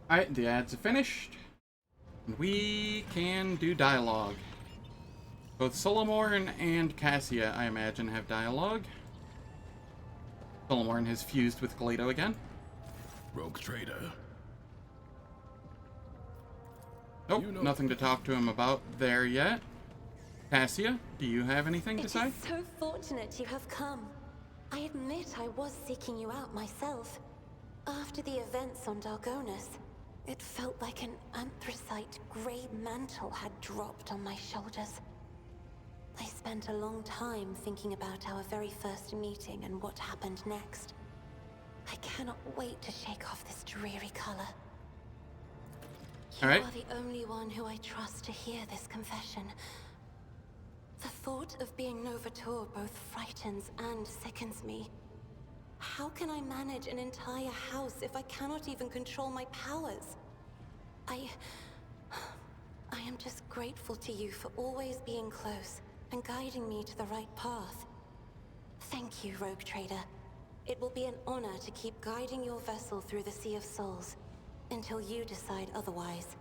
Alright, the ads are finished. And we can do dialogue. Both Solomorne and Cassia, I imagine, have dialogue. Solomorne has fused with Galedo again. Rogue trader. Nope, You know- nothing to talk to him about there yet. Cassia, do you have anything to It say? is so fortunate you have come. I admit I was seeking you out myself. After the events on Dargonus, it felt like an anthracite grey mantle had dropped on my shoulders. I spent a long time thinking about our very first meeting and what happened next. I cannot wait to shake off this dreary color. You All right. are the only one who I trust to hear this confession. The thought of being Novator both frightens and sickens me. How can I manage an entire house if I cannot even control my powers? I am just grateful to you for always being close and guiding me to the right path. Thank you, Rogue Trader. It will be an honor to keep guiding your vessel through the Sea of Souls until you decide otherwise.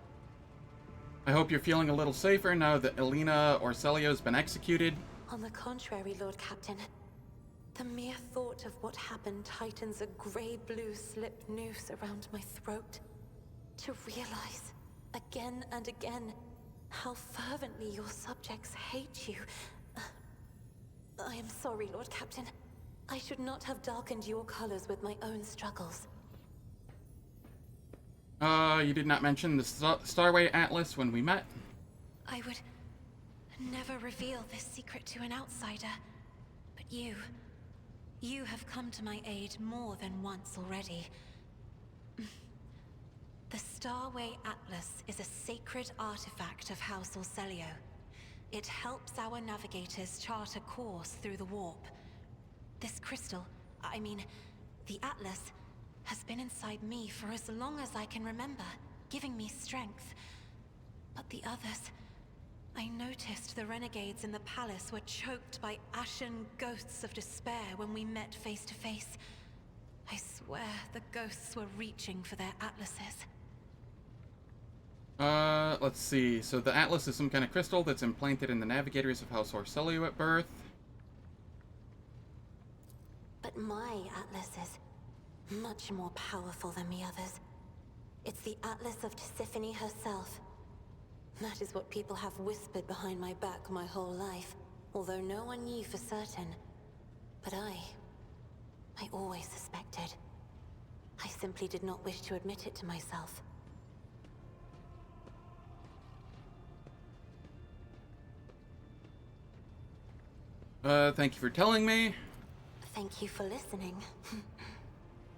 I hope you're feeling a little safer now that Elena Orselio's been executed. On the contrary, Lord Captain. The mere thought of what happened tightens a grey-blue slip noose around my throat. To realize, again and again, how fervently your subjects hate you. I am sorry, Lord Captain. I should not have darkened your colors with my own struggles. You did not mention the Starway Atlas when we met. I would never reveal this secret to an outsider. But you have come to my aid more than once already. The Starway Atlas is a sacred artifact of House Orselio. It helps our navigators chart a course through the warp. This crystal, the Atlas, has been inside me for as long as I can remember, giving me strength. But the others... I noticed the renegades in the palace were choked by ashen ghosts of despair when we met face to face. I swear the ghosts were reaching for their atlases. Let's see. So the Atlas is some kind of crystal that's implanted in the navigators of House Orselio at birth. But my Atlas is much more powerful than the others. It's the Atlas of Tisiphone herself. That is what people have whispered behind my back my whole life, although no one knew for certain. But I always suspected. I simply did not wish to admit it to myself. Thank you for telling me. Thank you for listening.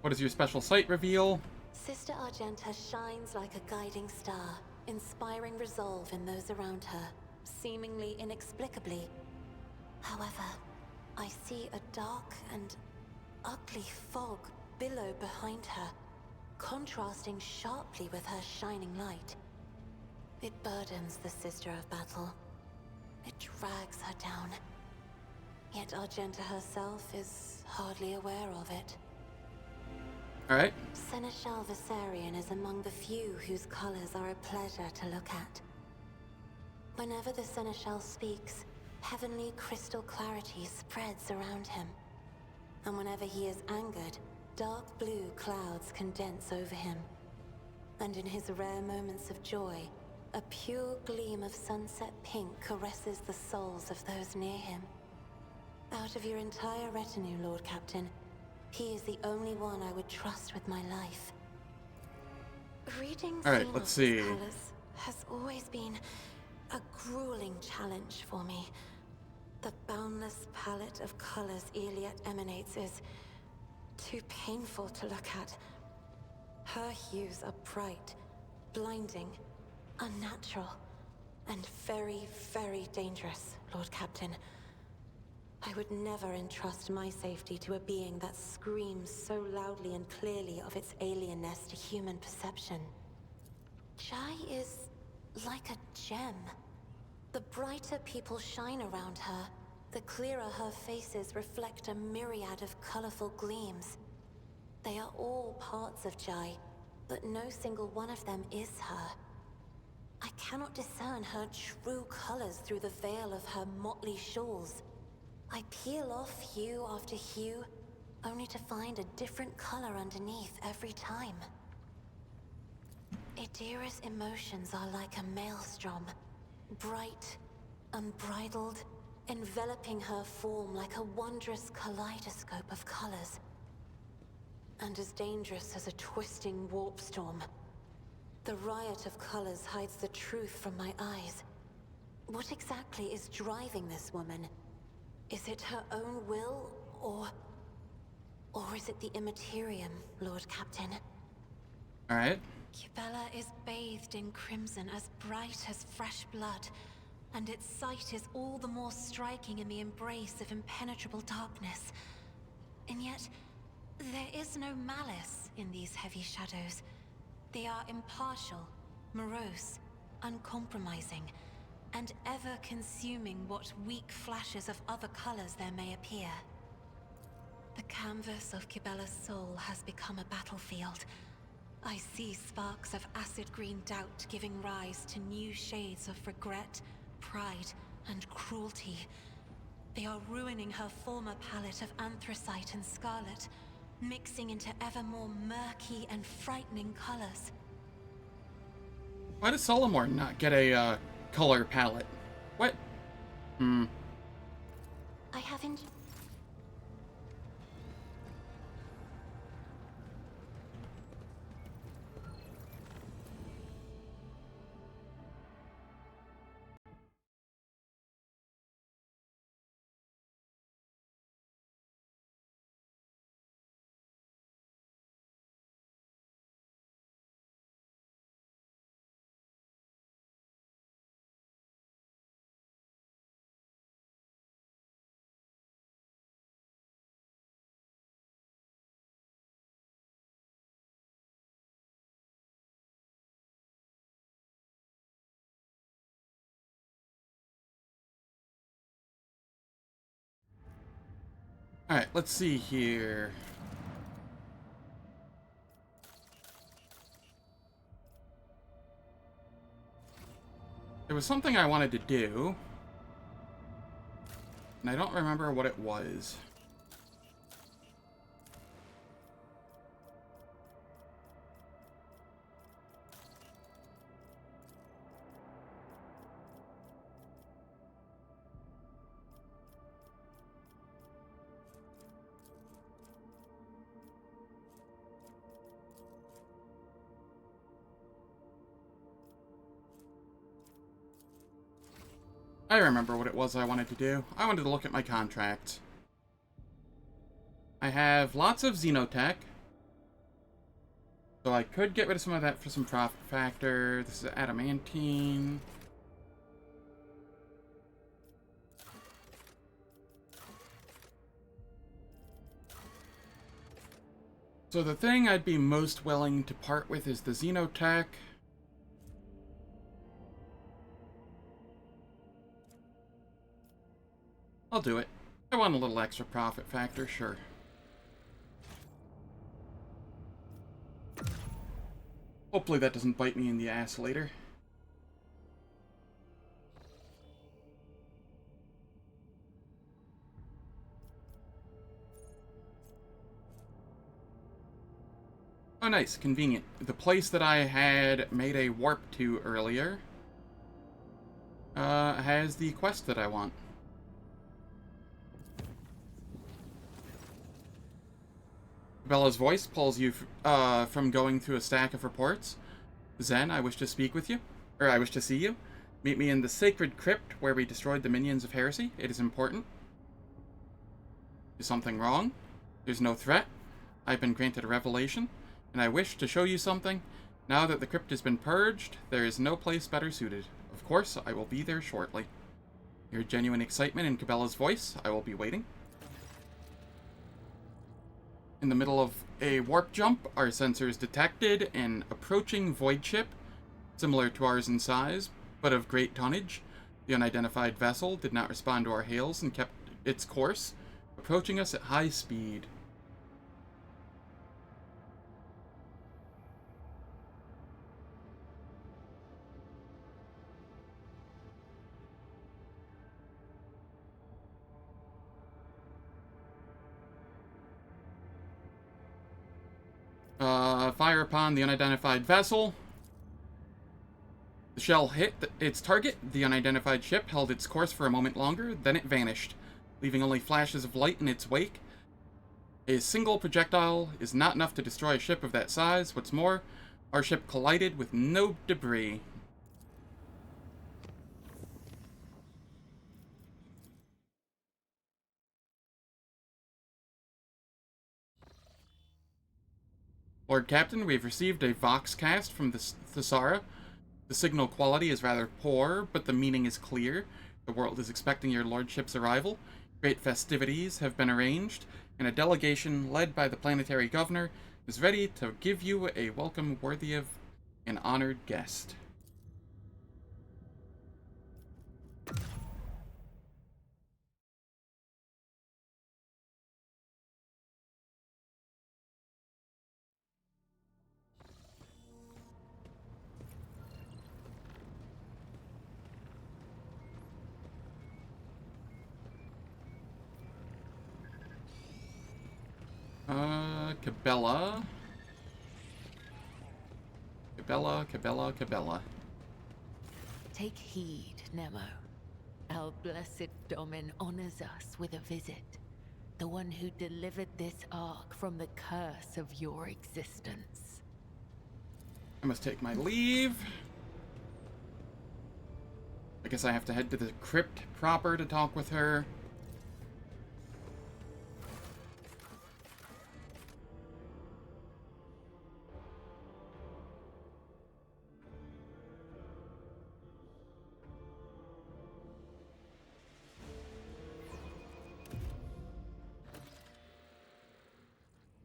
What is your special sight reveal? Sister Argenta shines like a guiding star, inspiring resolve in those around her, seemingly inexplicably. However, I see a dark and ugly fog billow behind her, contrasting sharply with her shining light. It burdens the Sister of Battle. It drags her down. Yet Argenta herself is hardly aware of it. Alright. Seneschal Viserion is among the few whose colors are a pleasure to look at. Whenever the Seneschal speaks, heavenly crystal clarity spreads around him. And whenever he is angered, dark blue clouds condense over him. And in his rare moments of joy, a pure gleam of sunset pink caresses the souls of those near him. Out of your entire retinue, Lord Captain, he is the only one I would trust with my life. Reading Alright, Xenos' let's see. colors has always been a grueling challenge for me. The boundless palette of colors Iliad emanates is too painful to look at. Her hues are bright, blinding, unnatural, and very, very dangerous, Lord Captain. I would never entrust my safety to a being that screams so loudly and clearly of its alienness to human perception. Jai is like a gem. The brighter people shine around her, the clearer her faces reflect a myriad of colorful gleams. They are all parts of Jai, but no single one of them is her. I cannot discern her true colors through the veil of her motley shawls. I peel off hue after hue, only to find a different color underneath every time. Idira's emotions are like a maelstrom, bright, unbridled, enveloping her form like a wondrous kaleidoscope of colors. And as dangerous as a twisting warp storm. The riot of colors hides the truth from my eyes. What exactly is driving this woman? Is it her own will, or is it the Immaterium, Lord Captain? Alright. Kibellah is bathed in crimson as bright as fresh blood, and its sight is all the more striking in the embrace of impenetrable darkness. And yet, there is no malice in these heavy shadows. They are impartial, morose, uncompromising, and ever consuming what weak flashes of other colors there may appear. The canvas of Kibellah's soul has become a battlefield. I see sparks of acid green doubt giving rise to new shades of regret, pride, and cruelty. They are ruining her former palette of anthracite and scarlet, mixing into ever more murky and frightening colors. Why does Solomorne not get a color palette? What? I haven't... Alright, let's see here. There was something I wanted to do, and I don't remember what it was. I remember what it was I wanted to do. I wanted to look at my contract. I have lots of Xenotech. So I could get rid of some of that for some profit factor. This is adamantine. So the thing I'd be most willing to part with is the Xenotech. I'll do it. I want a little extra profit factor, sure. Hopefully that doesn't bite me in the ass later. Oh, nice. Convenient. The place that I had made a warp to earlier has the quest that I want. Kibellah's voice pulls you from going through a stack of reports. Zen, I wish to speak with you. Or I wish to see you. Meet me in the sacred crypt where we destroyed the minions of heresy. It is important. Is something wrong? There's no threat. I've been granted a revelation, and I wish to show you something. Now that the crypt has been purged, there is no place better suited. Of course, I will be there shortly. Your genuine excitement in Kibellah's voice. I will be waiting. In the middle of a warp jump, our sensors detected an approaching void ship, similar to ours in size, but of great tonnage. The unidentified vessel did not respond to our hails and kept its course, approaching us at high speed. Fire upon the unidentified vessel. The shell hit its target. The unidentified ship held its course for a moment longer, then it vanished, leaving only flashes of light in its wake. A single projectile is not enough to destroy a ship of that size. What's more, our ship collided with no debris. Lord Captain, we've received a Voxcast from the Thassera. The signal quality is rather poor, but the meaning is clear. The world is expecting your lordship's arrival. Great festivities have been arranged, and a delegation led by the planetary governor is ready to give you a welcome worthy of an honored guest. Kibellah. Kibellah. Take heed, Nemo. Our blessed Domin honors us with a visit. The one who delivered this ark from the curse of your existence. I must take my leave. I guess I have to head to the Crypt proper to talk with her.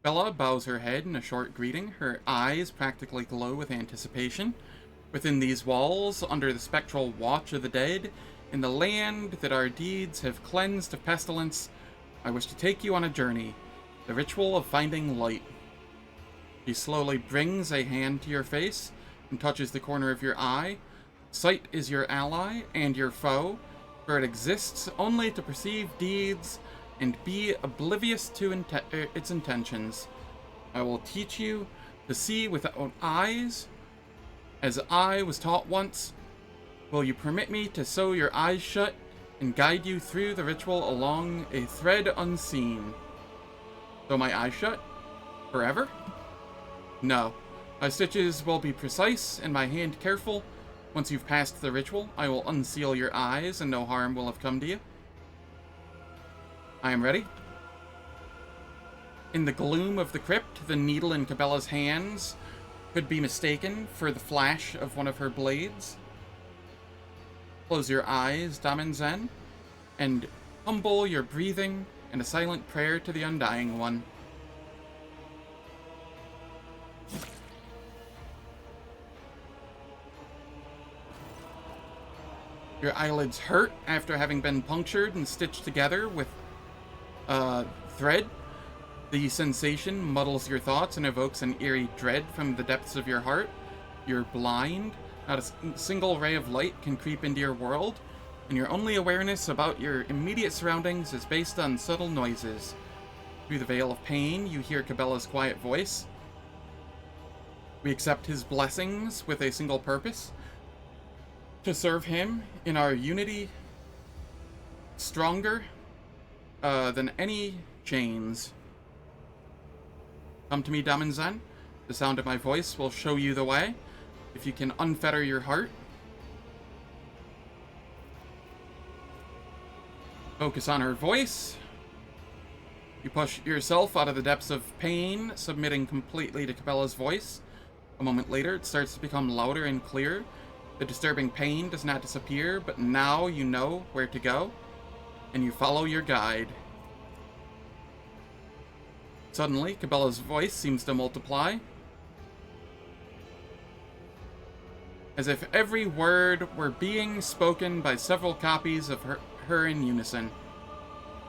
Bella bows her head in a short greeting. Her eyes practically glow with anticipation. Within these walls, under the spectral watch of the dead, in the land that our deeds have cleansed of pestilence, I wish to take you on a journey, the ritual of finding light. She slowly brings a hand to your face and touches the corner of your eye. Sight is your ally and your foe, for it exists only to perceive deeds and be oblivious to its intentions. I will teach you to see without eyes, as I was taught once. Will you permit me to sew your eyes shut and guide you through the ritual along a thread unseen? Sew my eyes shut? Forever? No. My stitches will be precise and my hand careful. Once you've passed the ritual, I will unseal your eyes and no harm will have come to you. I am ready. In the gloom of the crypt, the needle in Kibellah's hands could be mistaken for the flash of one of her blades. Close your eyes, Damen Zen, and humble your breathing in a silent prayer to the Undying One. Your eyelids hurt after having been punctured and stitched together with thread. The sensation muddles your thoughts and evokes an eerie dread from the depths of your heart. You're blind. Not a single ray of light can creep into your world, and your only awareness about your immediate surroundings is based on subtle noises. Through the veil of pain, you hear Kibellah's quiet voice. We accept his blessings with a single purpose: to serve him in our unity, stronger than any chains. Come to me, Damen Zen. The sound of my voice will show you the way. If you can unfetter your heart, focus on her voice. You push yourself out of the depths of pain, submitting completely to Kibellah's voice. A moment later, it starts to become louder and clearer. The disturbing pain does not disappear, but now you know where to go, and you follow your guide. Suddenly, Kibellah's voice seems to multiply, as if every word were being spoken by several copies of her in unison.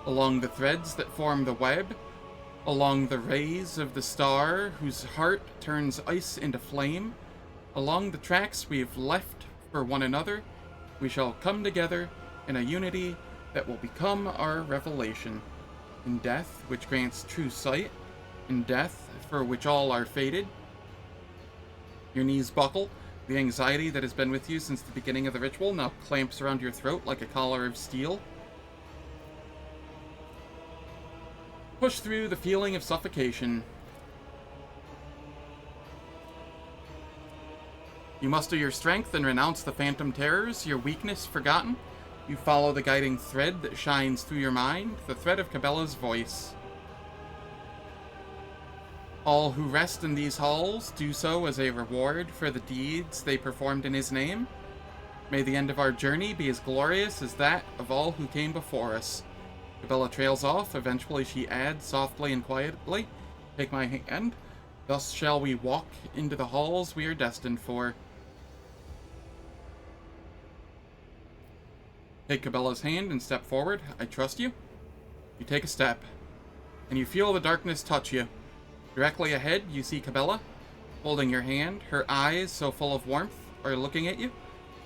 Along the threads that form the web, along the rays of the star whose heart turns ice into flame, along the tracks we've left for one another, we shall come together in a unity that will become our revelation. In death, which grants true sight, in death, for which all are fated, Your knees buckle. The anxiety that has been with you since the beginning of the ritual now clamps around your throat like a collar of steel. Push through the feeling of suffocation. You muster your strength and renounce the phantom terrors, your weakness forgotten. You follow the guiding thread that shines through your mind, the thread of Kibellah's voice. All who rest in these halls do so as a reward for the deeds they performed in his name. May the end of our journey be as glorious as that of all who came before us. Kibellah trails off. Eventually she adds, softly and quietly, "Take my hand. Thus shall we walk into the halls we are destined for." Take Kibellah's hand and step forward. I trust you. You take a step, and you feel the darkness touch you. Directly ahead, you see Kibellah, holding your hand. Her eyes, so full of warmth, are looking at you.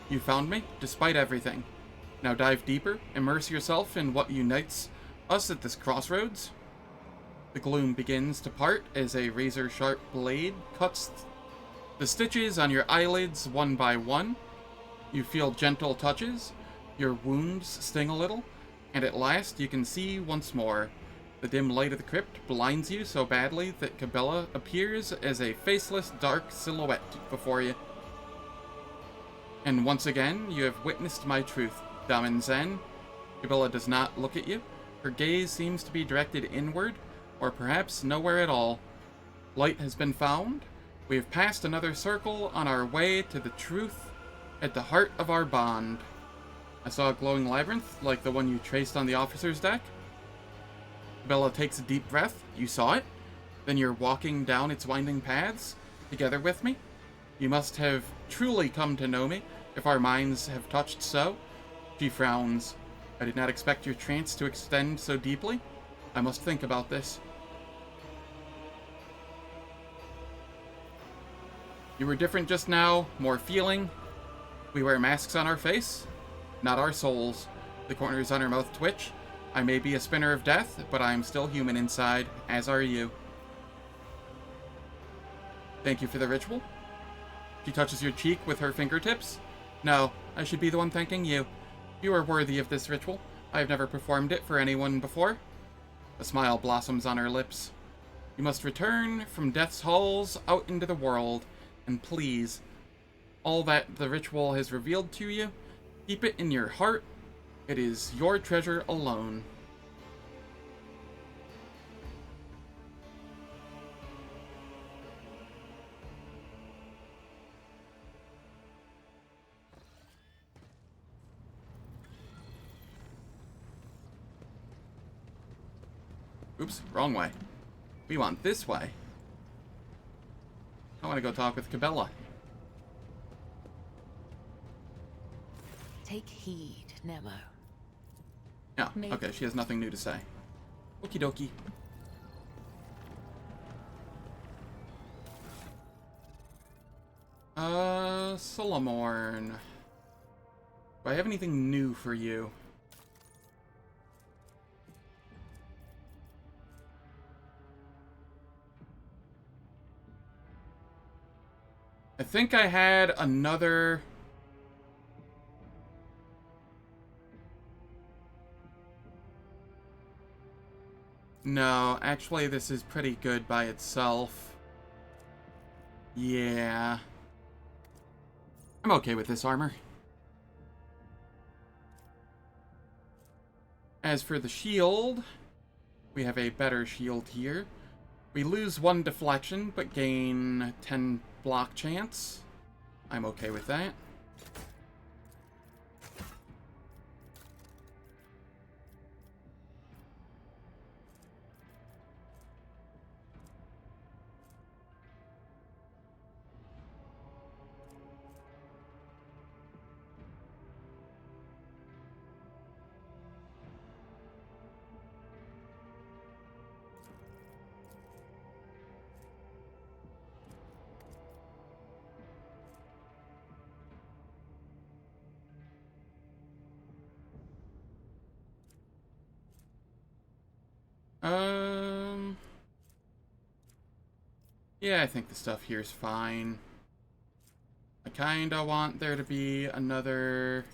You found me, despite everything. Now dive deeper. Immerse yourself in what unites us at this crossroads. The gloom begins to part as a razor-sharp blade cuts the stitches on your eyelids one by one. You feel gentle touches. Your wounds sting a little, and at last you can see once more. The dim light of the crypt blinds you so badly that Kibellah appears as a faceless, dark silhouette before you. And once again, you have witnessed my truth, Damen Zen. Kibellah does not look at you. Her gaze seems to be directed inward, or perhaps nowhere at all. Light has been found. We have passed another circle on our way to the truth at the heart of our bond. I saw a glowing labyrinth, like the one you traced on the officer's deck. Kibellah takes a deep breath. You saw it? Then you're walking down its winding paths, together with me? You must have truly come to know me, if our minds have touched so. She frowns. I did not expect your trance to extend so deeply. I must think about this. You were different just now, more feeling. We wear masks on our face, not our souls. The corners on her mouth twitch. I may be a spinner of death, but I am still human inside, as are you. Thank you for the ritual. She touches your cheek with her fingertips. No, I should be the one thanking you. You are worthy of this ritual. I have never performed it for anyone before. A smile blossoms on her lips. You must return from death's halls out into the world, and please, all that the ritual has revealed to you, keep it in your heart. It is your treasure alone. Oops, wrong way. We want this way. I want to go talk with Kibellah. Take heed, Nemo. Yeah, okay, she has nothing new to say. Okie dokie. Solomorne. Do I have anything new for you? I think I had another... No, actually this is pretty good by itself. Yeah. I'm okay with this armor. As for the shield, we have a better shield here. We lose 1 deflection, but gain 10 block chance. I'm okay with that. Yeah, I think the stuff here is fine. I kinda want there to be another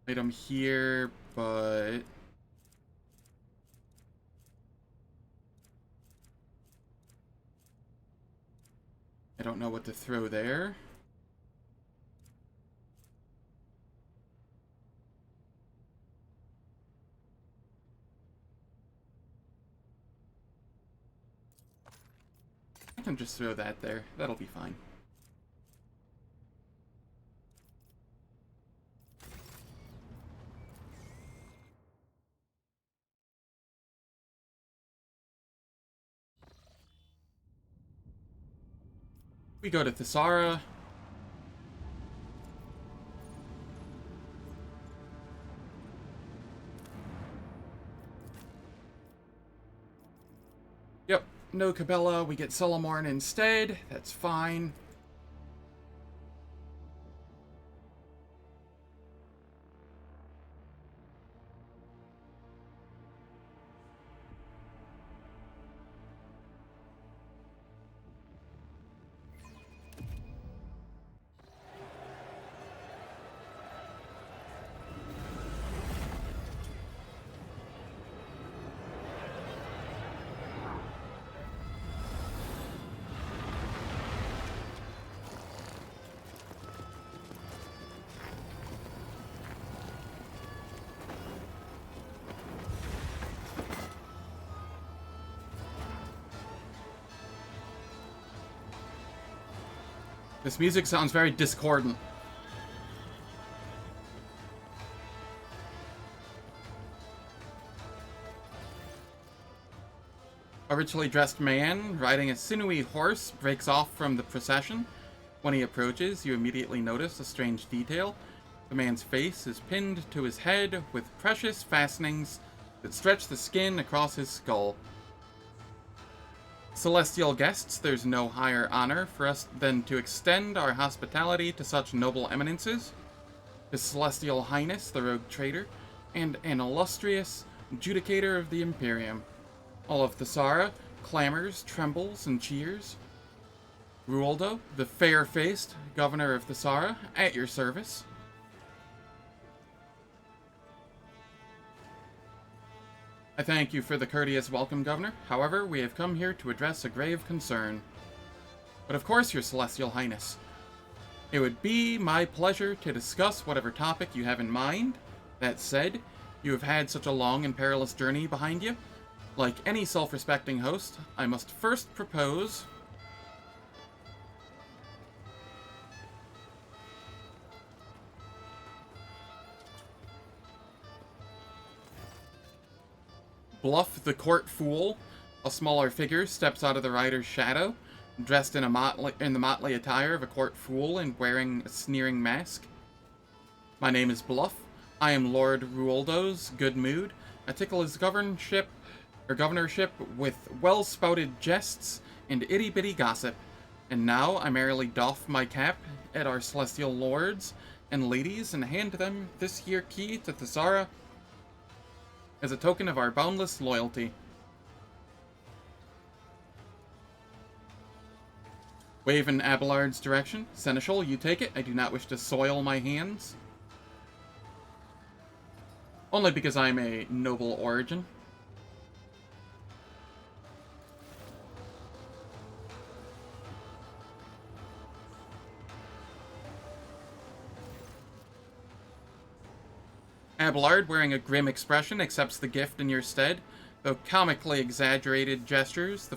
item here, but I don't know what to throw there. I can just throw that there. That'll be fine. We go to Thassera. Yep, no Kibellah. We get Solomorne instead. That's fine. This music sounds very discordant. A richly dressed man riding a sinewy horse breaks off from the procession. When he approaches, you immediately notice a strange detail. The man's face is pinned to his head with precious fastenings that stretch the skin across his skull. Celestial guests, there's no higher honor for us than to extend our hospitality to such noble eminences. His Celestial Highness, the Rogue Trader, and an illustrious judicator of the Imperium. All of Thassera clamors, trembles, and cheers. Ruoldo, the fair-faced governor of Thassera, at your service. I thank you for the courteous welcome, Governor. However, we have come here to address a grave concern. But of course, your Celestial Highness. It would be my pleasure to discuss whatever topic you have in mind. That said, you have had such a long and perilous journey behind you. Like any self-respecting host, I must first propose... Bluff the court fool. A smaller figure steps out of the rider's shadow, dressed in the motley attire of a court fool and wearing a sneering mask. My name is Bluff. I am Lord Ruoldo's good mood. I tickle his governorship with well-spouted jests and itty-bitty gossip. And now I merrily doff my cap at our celestial lords and ladies and hand them this here key to Thassera as a token of our boundless loyalty. Wave in Abelard's direction. Seneschal, you take it. I do not wish to soil my hands. Only because I'm a noble origin. Abelard, wearing a grim expression, accepts the gift in your stead, though comically exaggerated gestures,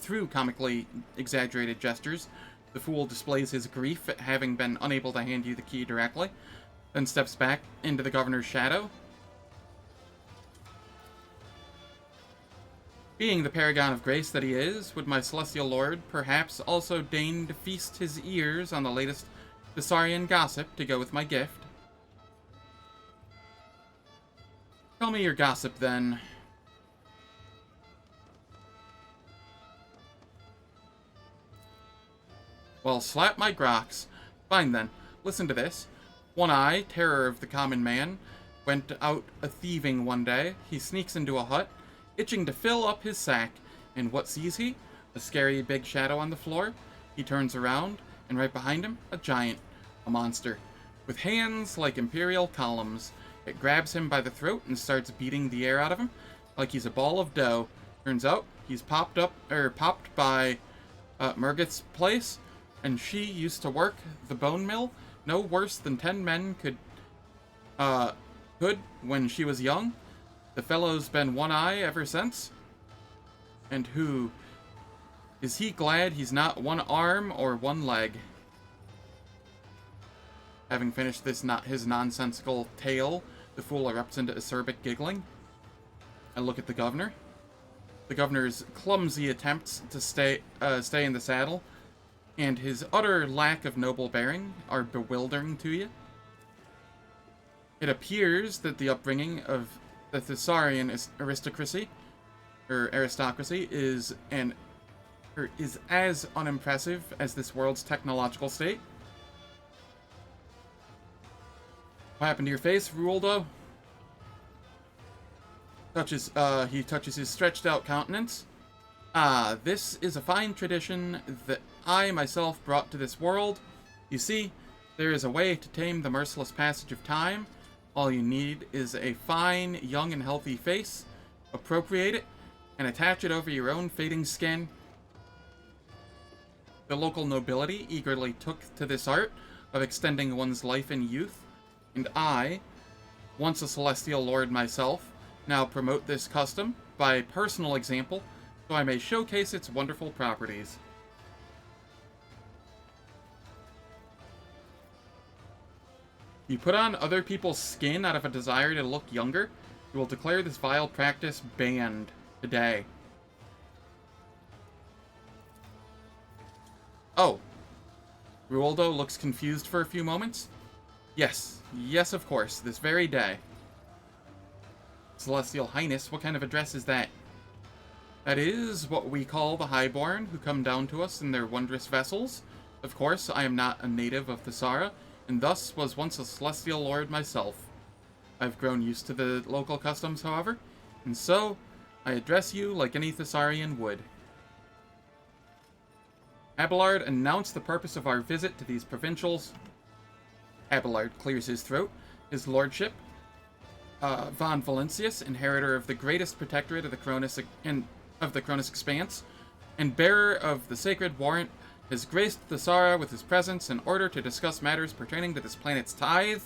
through comically exaggerated gestures, the fool displays his grief at having been unable to hand you the key directly, then steps back into the governor's shadow. Being the paragon of grace that he is, would my celestial lord perhaps also deign to feast his ears on the latest Thassarian gossip to go with my gift? Tell me your gossip, then. Well, slap my grox. Fine, then. Listen to this. One Eye, terror of the common man, went out a-thieving one day. He sneaks into a hut, itching to fill up his sack, and what sees he? a scary big shadow on the floor. He turns around, and right behind him, a giant, a monster, with hands like imperial columns. It grabs him by the throat and starts beating the air out of him like he's a ball of dough. Turns out he's popped by Murgith's place, and she used to work the bone mill no worse than 10 men could when she was young. The fellow's been one eye ever since. And who is he glad he's not one arm or one leg? Having finished his nonsensical tale, the fool erupts into acerbic giggling. I look at the governor. The governor's clumsy attempts to stay in the saddle and his utter lack of noble bearing are bewildering to you. It appears that the upbringing of the Thassarian aristocracy is as unimpressive as this world's technological state. What happened to your face, Ruoldo? He touches his stretched out countenance. Ah, this is a fine tradition that I myself brought to this world. You see, there is a way to tame the merciless passage of time. All you need is a fine, young and healthy face. Appropriate it, and attach it over your own fading skin. The local nobility eagerly took to this art of extending one's life in youth, and I, once a celestial lord myself, now promote this custom by personal example, so I may showcase its wonderful properties. You put on other people's skin out of a desire to look younger, you will declare this vile practice banned today. Oh. Ruoldo looks confused for a few moments. Yes, of course, this very day. Celestial Highness, what kind of address is that? That is what we call the Highborn, who come down to us in their wondrous vessels. Of course, I am not a native of Thassera, and thus was once a celestial lord myself. I've grown used to the local customs, however, and so I address you like any Thassarian would. Abelard announced the purpose of our visit to these provincials. Abelard clears his throat. His lordship, Von Valentius, inheritor of the greatest protectorate of the Cronus Expanse, and bearer of the sacred warrant, has graced Thassera with his presence in order to discuss matters pertaining to this planet's tithe.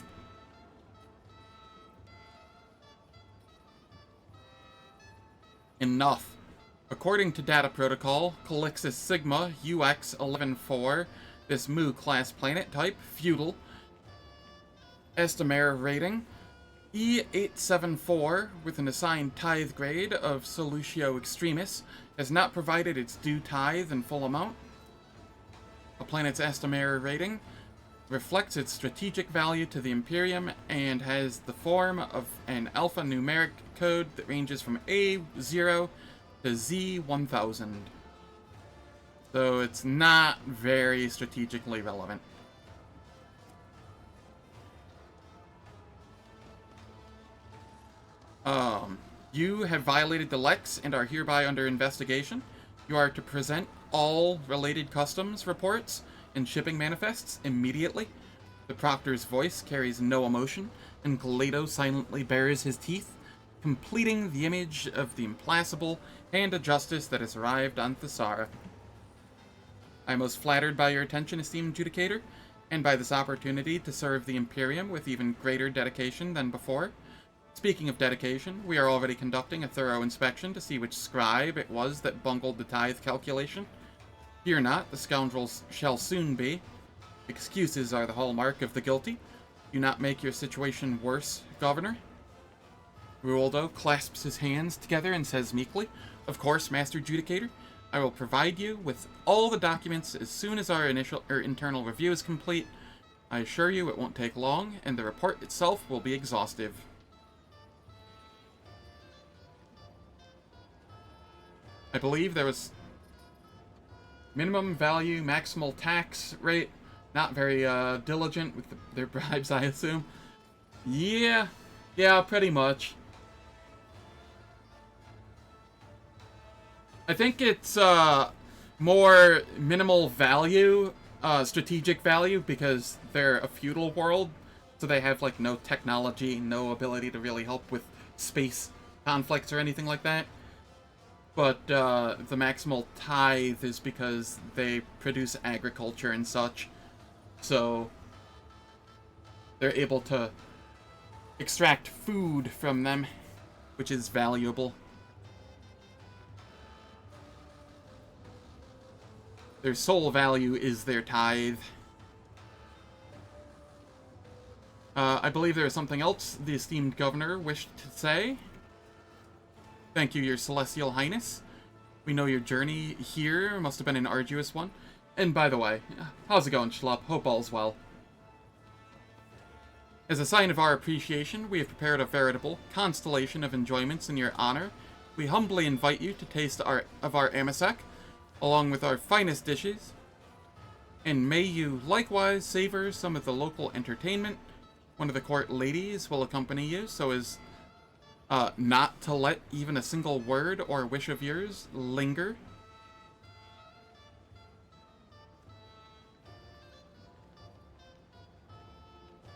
Enough. According to data protocol, Calixis Sigma UX 11-4, this Mu-class planet type, feudal, estimare rating, E874, with an assigned tithe grade of Solutio Extremis, has not provided its due tithe in full amount. A planet's estimare rating reflects its strategic value to the Imperium and has the form of an alphanumeric code that ranges from A0 to Z1000. So it's not very strategically relevant. You have violated the Lex and are hereby under investigation. You are to present all related customs reports and shipping manifests immediately. The Proctor's voice carries no emotion, and Kaledo silently bares his teeth, completing the image of the implacable hand of justice that has arrived on Thassera. I am most flattered by your attention, esteemed Judicator, and by this opportunity to serve the Imperium with even greater dedication than before. Speaking of dedication, we are already conducting a thorough inspection to see which scribe it was that bungled the tithe calculation. Fear not, the scoundrels shall soon be. Excuses are the hallmark of the guilty. Do not make your situation worse, Governor. Ruoldo clasps his hands together and says meekly, "Of course, Master Judicator. I will provide you with all the documents as soon as our internal review is complete. I assure you it won't take long, and the report itself will be exhaustive." I believe there was minimum value, maximal tax rate. Not very diligent with their bribes, I assume. Yeah, pretty much. I think it's more minimal value, strategic value, because they're a feudal world, so they have, like, no technology, no ability to really help with space conflicts or anything like that. But the maximal tithe is because they produce agriculture and such, so they're able to extract food from them, which is valuable. Their sole value is their tithe. I believe there is something else the esteemed governor wished to say. Thank you, your celestial highness. We know your journey here must have been an arduous one. And by the way, how's it going, Schlup? Hope all's well. As a sign of our appreciation, we have prepared a veritable constellation of enjoyments in your honor. We humbly invite you to taste our amasek, along with our finest dishes. And may you likewise savor some of the local entertainment. One of the court ladies will accompany you, so as not to let even a single word or wish of yours linger.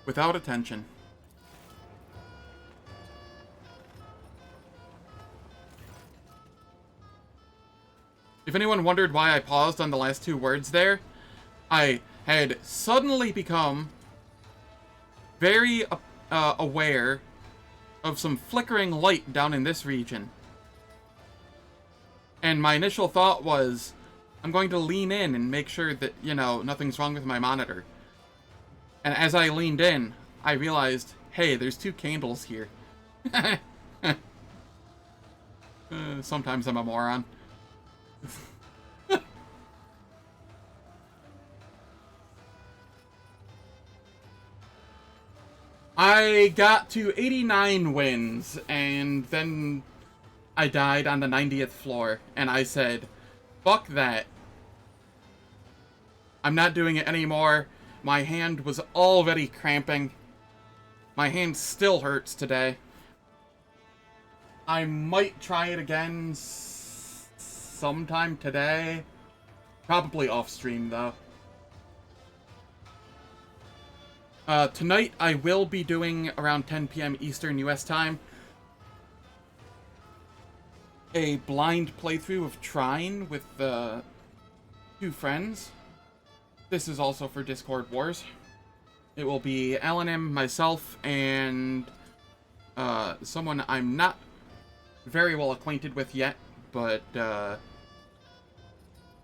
Without attention. If anyone wondered why I paused on the last two words there, I had suddenly become very aware of some flickering light down in this region. And my initial thought was, I'm going to lean in and make sure that, you know, nothing's wrong with my monitor. And as I leaned in, I realized, hey, there's two candles here. Sometimes I'm a moron. I got to 89 wins, and then I died on the 90th floor, and I said, fuck that. I'm not doing it anymore. My hand was already cramping. My hand still hurts today. I might try it again sometime today. Probably off stream, though. Tonight, I will be doing, around 10 p.m. Eastern US time, a blind playthrough of Trine with two friends. This is also for Discord Wars. It will be Alanim, myself, and someone I'm not very well acquainted with yet, but,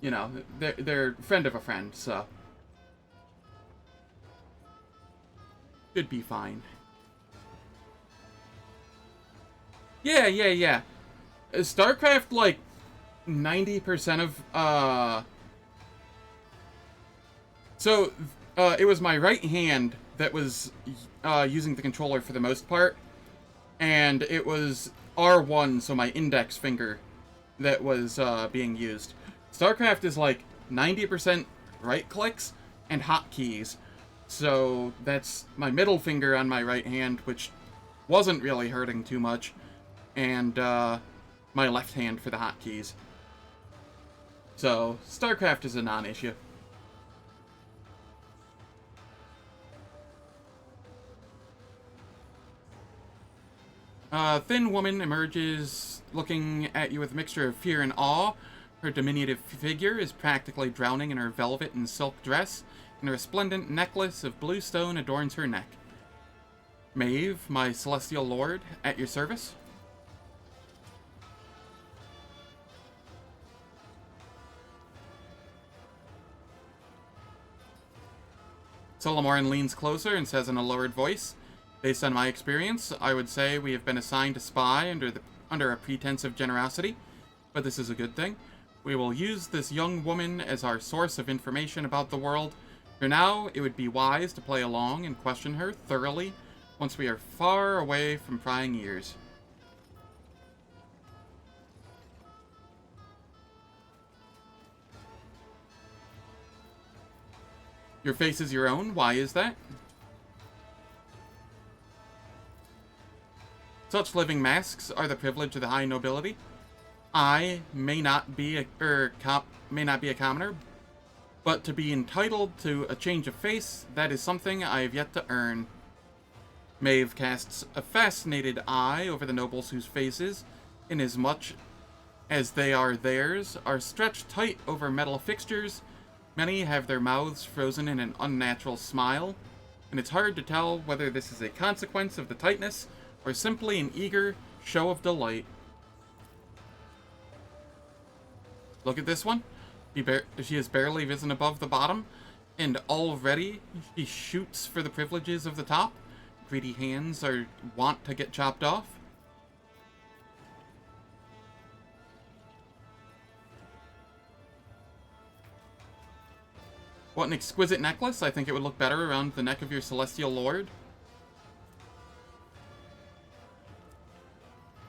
you know, they're a friend of a friend, so should be fine. Yeah. StarCraft, like, 90% of, So, it was my right hand that was using the controller for the most part, and it was R1, so my index finger, that was being used. StarCraft is like 90% right clicks and hotkeys, so that's my middle finger on my right hand, which wasn't really hurting too much, and my left hand for the hotkeys. So, StarCraft is a non-issue. A thin woman emerges, looking at you with a mixture of fear and awe. Her diminutive figure is practically drowning in her velvet and silk dress, and a resplendent necklace of blue stone adorns her neck. Maeve, my celestial lord, at your service. Solomorne leans closer and says in a lowered voice, based on my experience, I would say we have been assigned to spy under a pretense of generosity, but this is a good thing. We will use this young woman as our source of information about the world. For now, it would be wise to play along and question her thoroughly once we are far away from prying ears. Your face is your own. Why is that? Such living masks are the privilege of the high nobility. I may not be a commoner, but to be entitled to a change of face, that is something I have yet to earn. Maeve casts a fascinated eye over the nobles whose faces, inasmuch as they are theirs, are stretched tight over metal fixtures. Many have their mouths frozen in an unnatural smile, and it's hard to tell whether this is a consequence of the tightness or simply an eager show of delight. Look at this one. She has barely risen above the bottom, and already she shoots for the privileges of the top. Greedy hands are wont to get chopped off. What an exquisite necklace. I think it would look better around the neck of your celestial lord.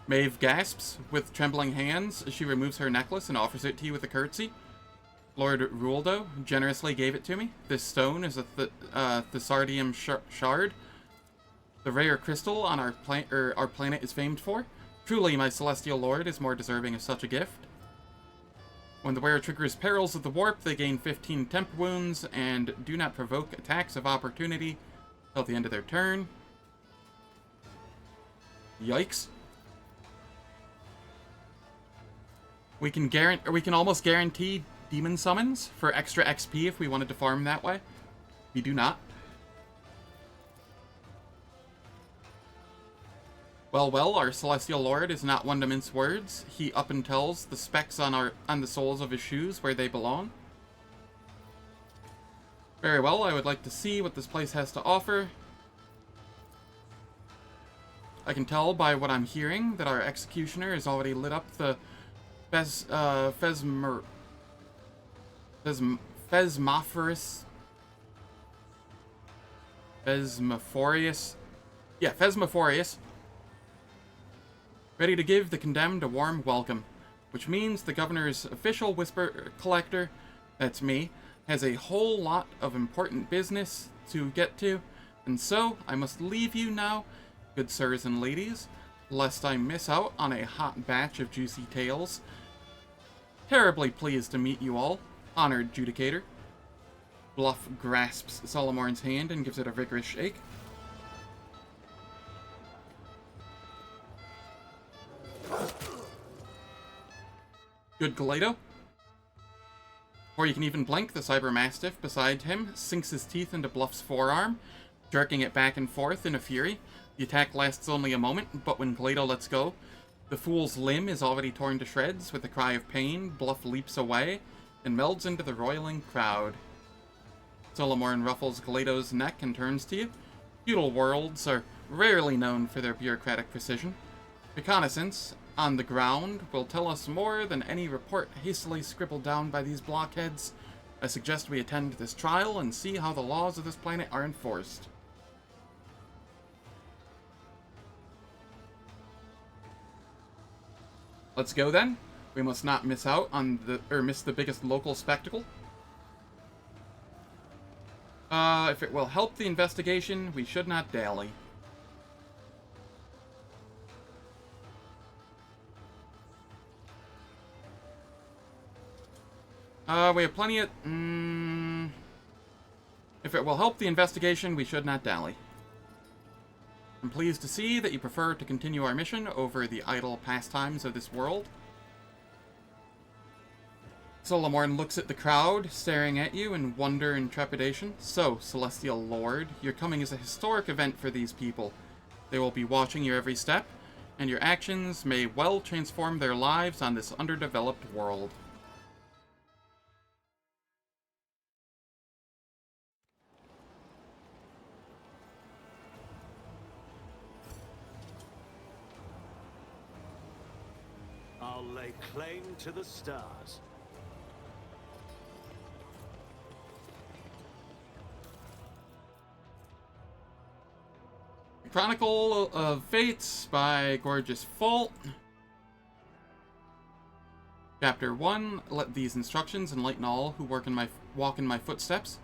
Maeve gasps with trembling hands as she removes her necklace and offers it to you with a curtsy. Lord Rualdo generously gave it to me. This stone is a Thessarium shard, the rare crystal on our planet is famed for. Truly, my celestial lord is more deserving of such a gift. When the wearer triggers perils of the warp, they gain 15 temp wounds and do not provoke attacks of opportunity till the end of their turn. Yikes. We can almost guarantee demon summons for extra XP if we wanted to farm that way. We do not. Well, our celestial lord is not one to mince words. He up and tells the specks on the soles of his shoes where they belong. Very well, I would like to see what this place has to offer. I can tell by what I'm hearing that our executioner has already lit up the Phesmophorus ready to give the condemned a warm welcome, which means the governor's official whisper collector, that's me, has a whole lot of important business to get to, and so I must leave you now, good sirs and ladies, lest I miss out on a hot batch of juicy tales. Terribly pleased to meet you all, honored judicator. Bluff grasps Solomorne's hand and gives it a vigorous shake. Good Galado. Before you can even blink, the Cyber Mastiff beside him sinks his teeth into Bluff's forearm, jerking it back and forth in a fury. The attack lasts only a moment, but when Galado lets go, the fool's limb is already torn to shreds. With a cry of pain, Bluff leaps away and melds into the roiling crowd. Solomorne ruffles Galado's neck and turns to you. Feudal worlds are rarely known for their bureaucratic precision. Reconnaissance on the ground will tell us more than any report hastily scribbled down by these blockheads. I suggest we attend this trial and see how the laws of this planet are enforced. Let's go then. We must not miss out on miss the biggest local spectacle. If it will help the investigation, we should not dally. We have plenty of... If it will help the investigation, we should not dally. I'm pleased to see that you prefer to continue our mission over the idle pastimes of this world. Solomorne looks at the crowd, staring at you in wonder and trepidation. So, Celestial Lord, your coming is a historic event for these people. They will be watching your every step, and your actions may well transform their lives on this underdeveloped world. I'll lay claim to the stars. Chronicle of Fates by Gorgeous Fault. Chapter 1. Let these instructions enlighten all who walk in my footsteps.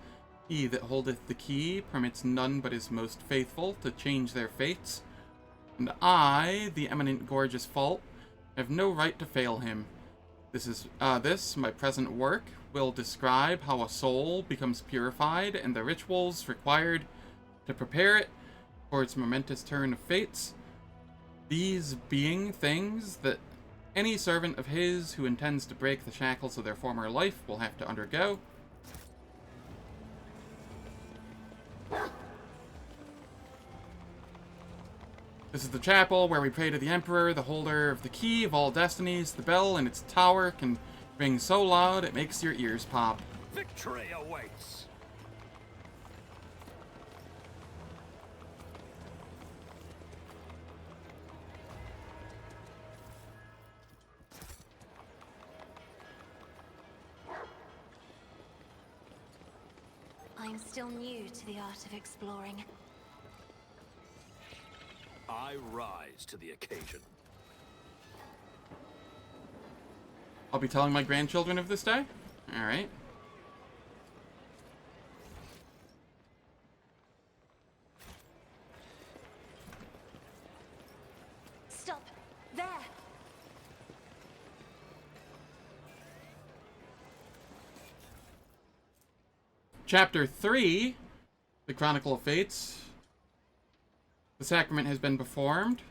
He that holdeth the key permits none but his most faithful to change their fates. And I, the eminent Gorgeous Fault, I have no right to fail him. This, my present work, will describe how a soul becomes purified and the rituals required to prepare it for its momentous turn of fates. These being things that any servant of his who intends to break the shackles of their former life will have to undergo. This is the chapel where we pray to the Emperor, the holder of the key of all destinies. The bell in its tower can ring so loud it makes your ears pop. Victory awaits! I'm still new to the art of exploring. I rise to the occasion. I'll be telling my grandchildren of this day? Alright. Stop! There! Chapter 3, The Chronicle of Fates. The sacrament has been performed.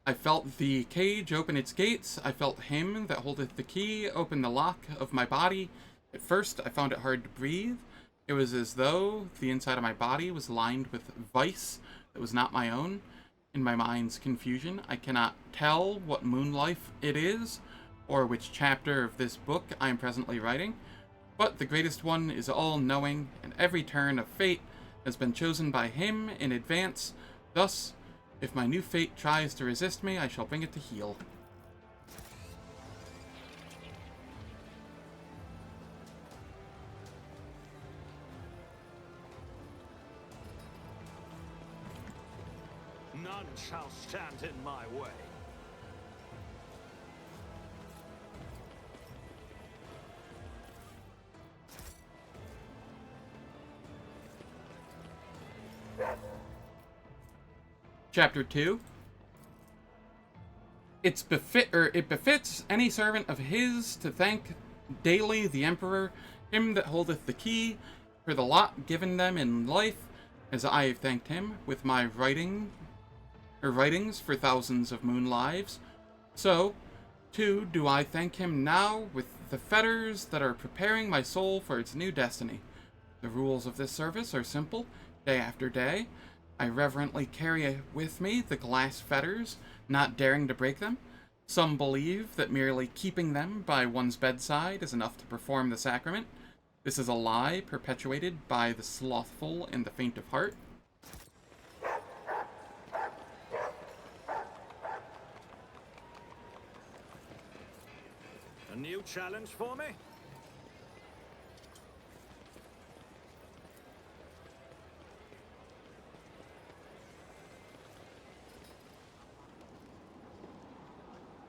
I felt the cage open its gates. I felt him that holdeth the key open the lock of my body. At first, I found it hard to breathe. It was as though the inside of my body was lined with vice that was not my own. In my mind's confusion, I cannot tell what moon life it is, or which chapter of this book I am presently writing. But the greatest one is all-knowing, and every turn of fate has been chosen by him in advance. Thus, if my new fate tries to resist me, I shall bring it to heel. None shall stand in my way. Chapter 2. It befits any servant of his to thank daily the Emperor, him that holdeth the key, for the lot given them in life, as I have thanked him with my writings for thousands of moon lives. So, too, do I thank him now with the fetters that are preparing my soul for its new destiny. The rules of this service are simple. Day after day, I reverently carry with me the glass fetters, not daring to break them. Some believe that merely keeping them by one's bedside is enough to perform the sacrament. This is a lie perpetuated by the slothful and the faint of heart. A new challenge for me?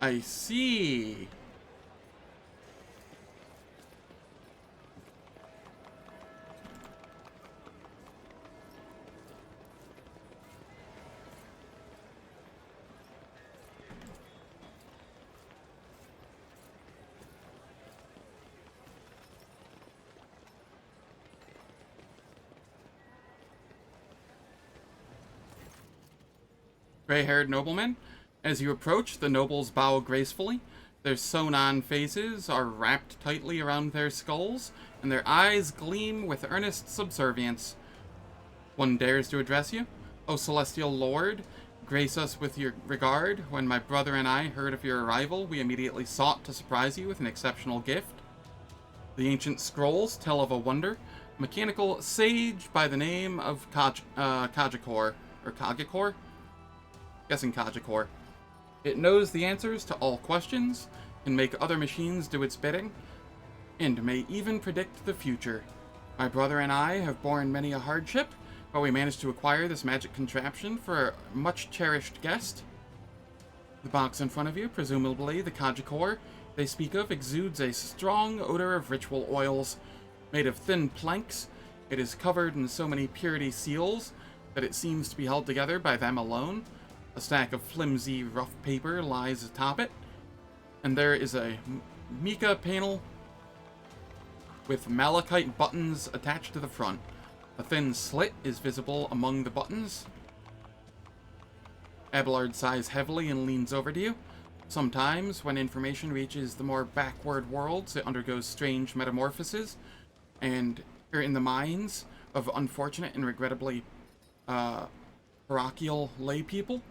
I see. Gray-haired nobleman. As you approach, the nobles bow gracefully. Their sewn-on faces are wrapped tightly around their skulls, and their eyes gleam with earnest subservience. One dares to address you. O celestial lord, grace us with your regard. When my brother and I heard of your arrival, we immediately sought to surprise you with an exceptional gift. The ancient scrolls tell of a wonder, a mechanical sage by the name of Kagikor, or Kagikor? Guessing Kagikor. It knows the answers to all questions, can make other machines do its bidding, and may even predict the future. My brother and I have borne many a hardship, but we managed to acquire this magic contraption for a much-cherished guest. The box in front of you, presumably the Kagikor they speak of, exudes a strong odor of ritual oils. Made of thin planks, it is covered in so many purity seals that it seems to be held together by them alone. A stack of flimsy, rough paper lies atop it, and there is a mica panel with malachite buttons attached to the front. A thin slit is visible among the buttons. Abelard sighs heavily and leans over to you. Sometimes, when information reaches the more backward worlds, it undergoes strange metamorphoses, and are in the minds of unfortunate and regrettably parochial lay people.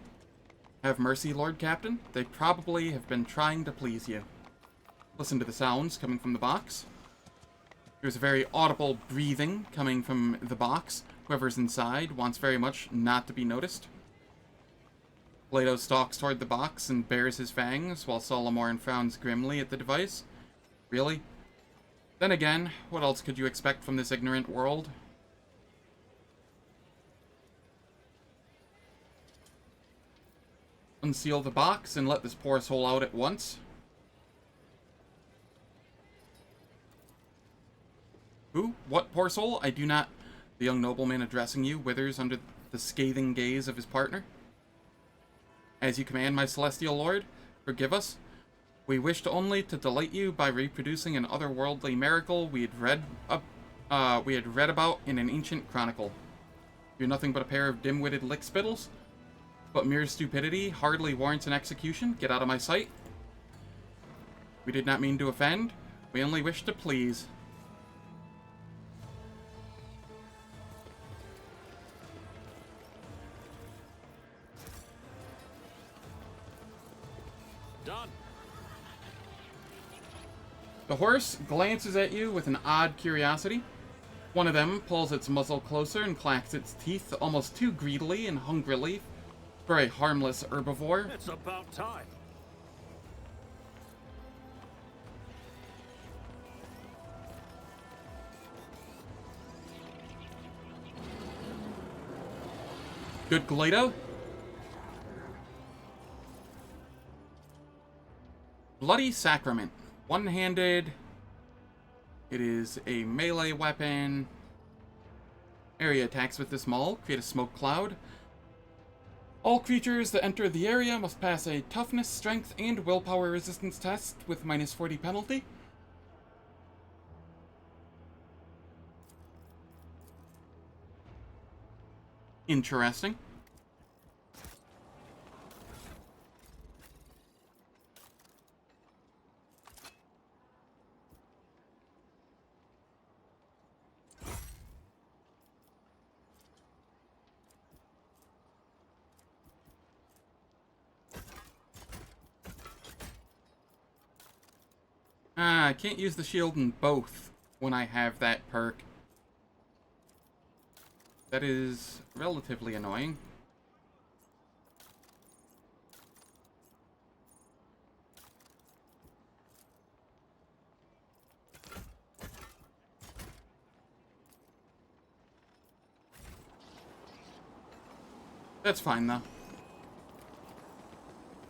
Have mercy, Lord Captain. They probably have been trying to please you. Listen to the sounds coming from the box. There's a very audible breathing coming from the box. Whoever's inside wants very much not to be noticed. Plato stalks toward the box and bares his fangs, while Solomorne frowns grimly at the device. Really? Then again, what else could you expect from this ignorant world? Unseal the box and let this poor soul out at once. Who? What poor soul? I do not... The young nobleman addressing you withers under the scathing gaze of his partner. As you command, my celestial lord, forgive us. We wished only to delight you by reproducing an otherworldly miracle we had read about in an ancient chronicle. You're nothing but a pair of dim-witted lickspittles, but mere stupidity hardly warrants an execution. Get out of my sight. We did not mean to offend. We only wished to please. Done. The horse glances at you with an odd curiosity. One of them pulls its muzzle closer and clacks its teeth almost too greedily and hungrily for a harmless herbivore. It's about time. Good Glato. Bloody Sacrament. One-handed. It is a melee weapon. Area attacks with this maul create a smoke cloud. All creatures that enter the area must pass a toughness, strength, and willpower resistance test with -40 penalty. Interesting. I can't use the shield in both when I have that perk. That is relatively annoying. That's fine, though.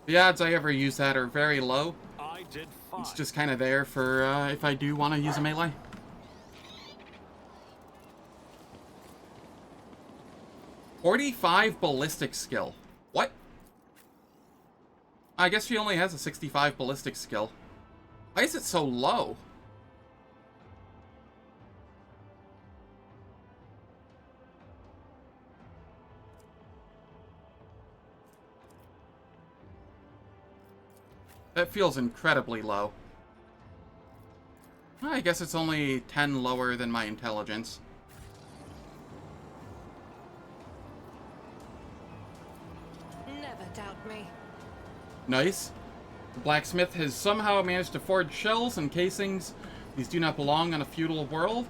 The odds I ever use that are very low. I did fine. It's just kind of there for if I do want to use a melee. .45 ballistic skill. What? I guess she only has a 65 ballistic skill. Why is it so low? That feels incredibly low. I guess it's only 10 lower than my intelligence. Never doubt me. Nice. The blacksmith has somehow managed to forge shells and casings. These do not belong on a feudal world,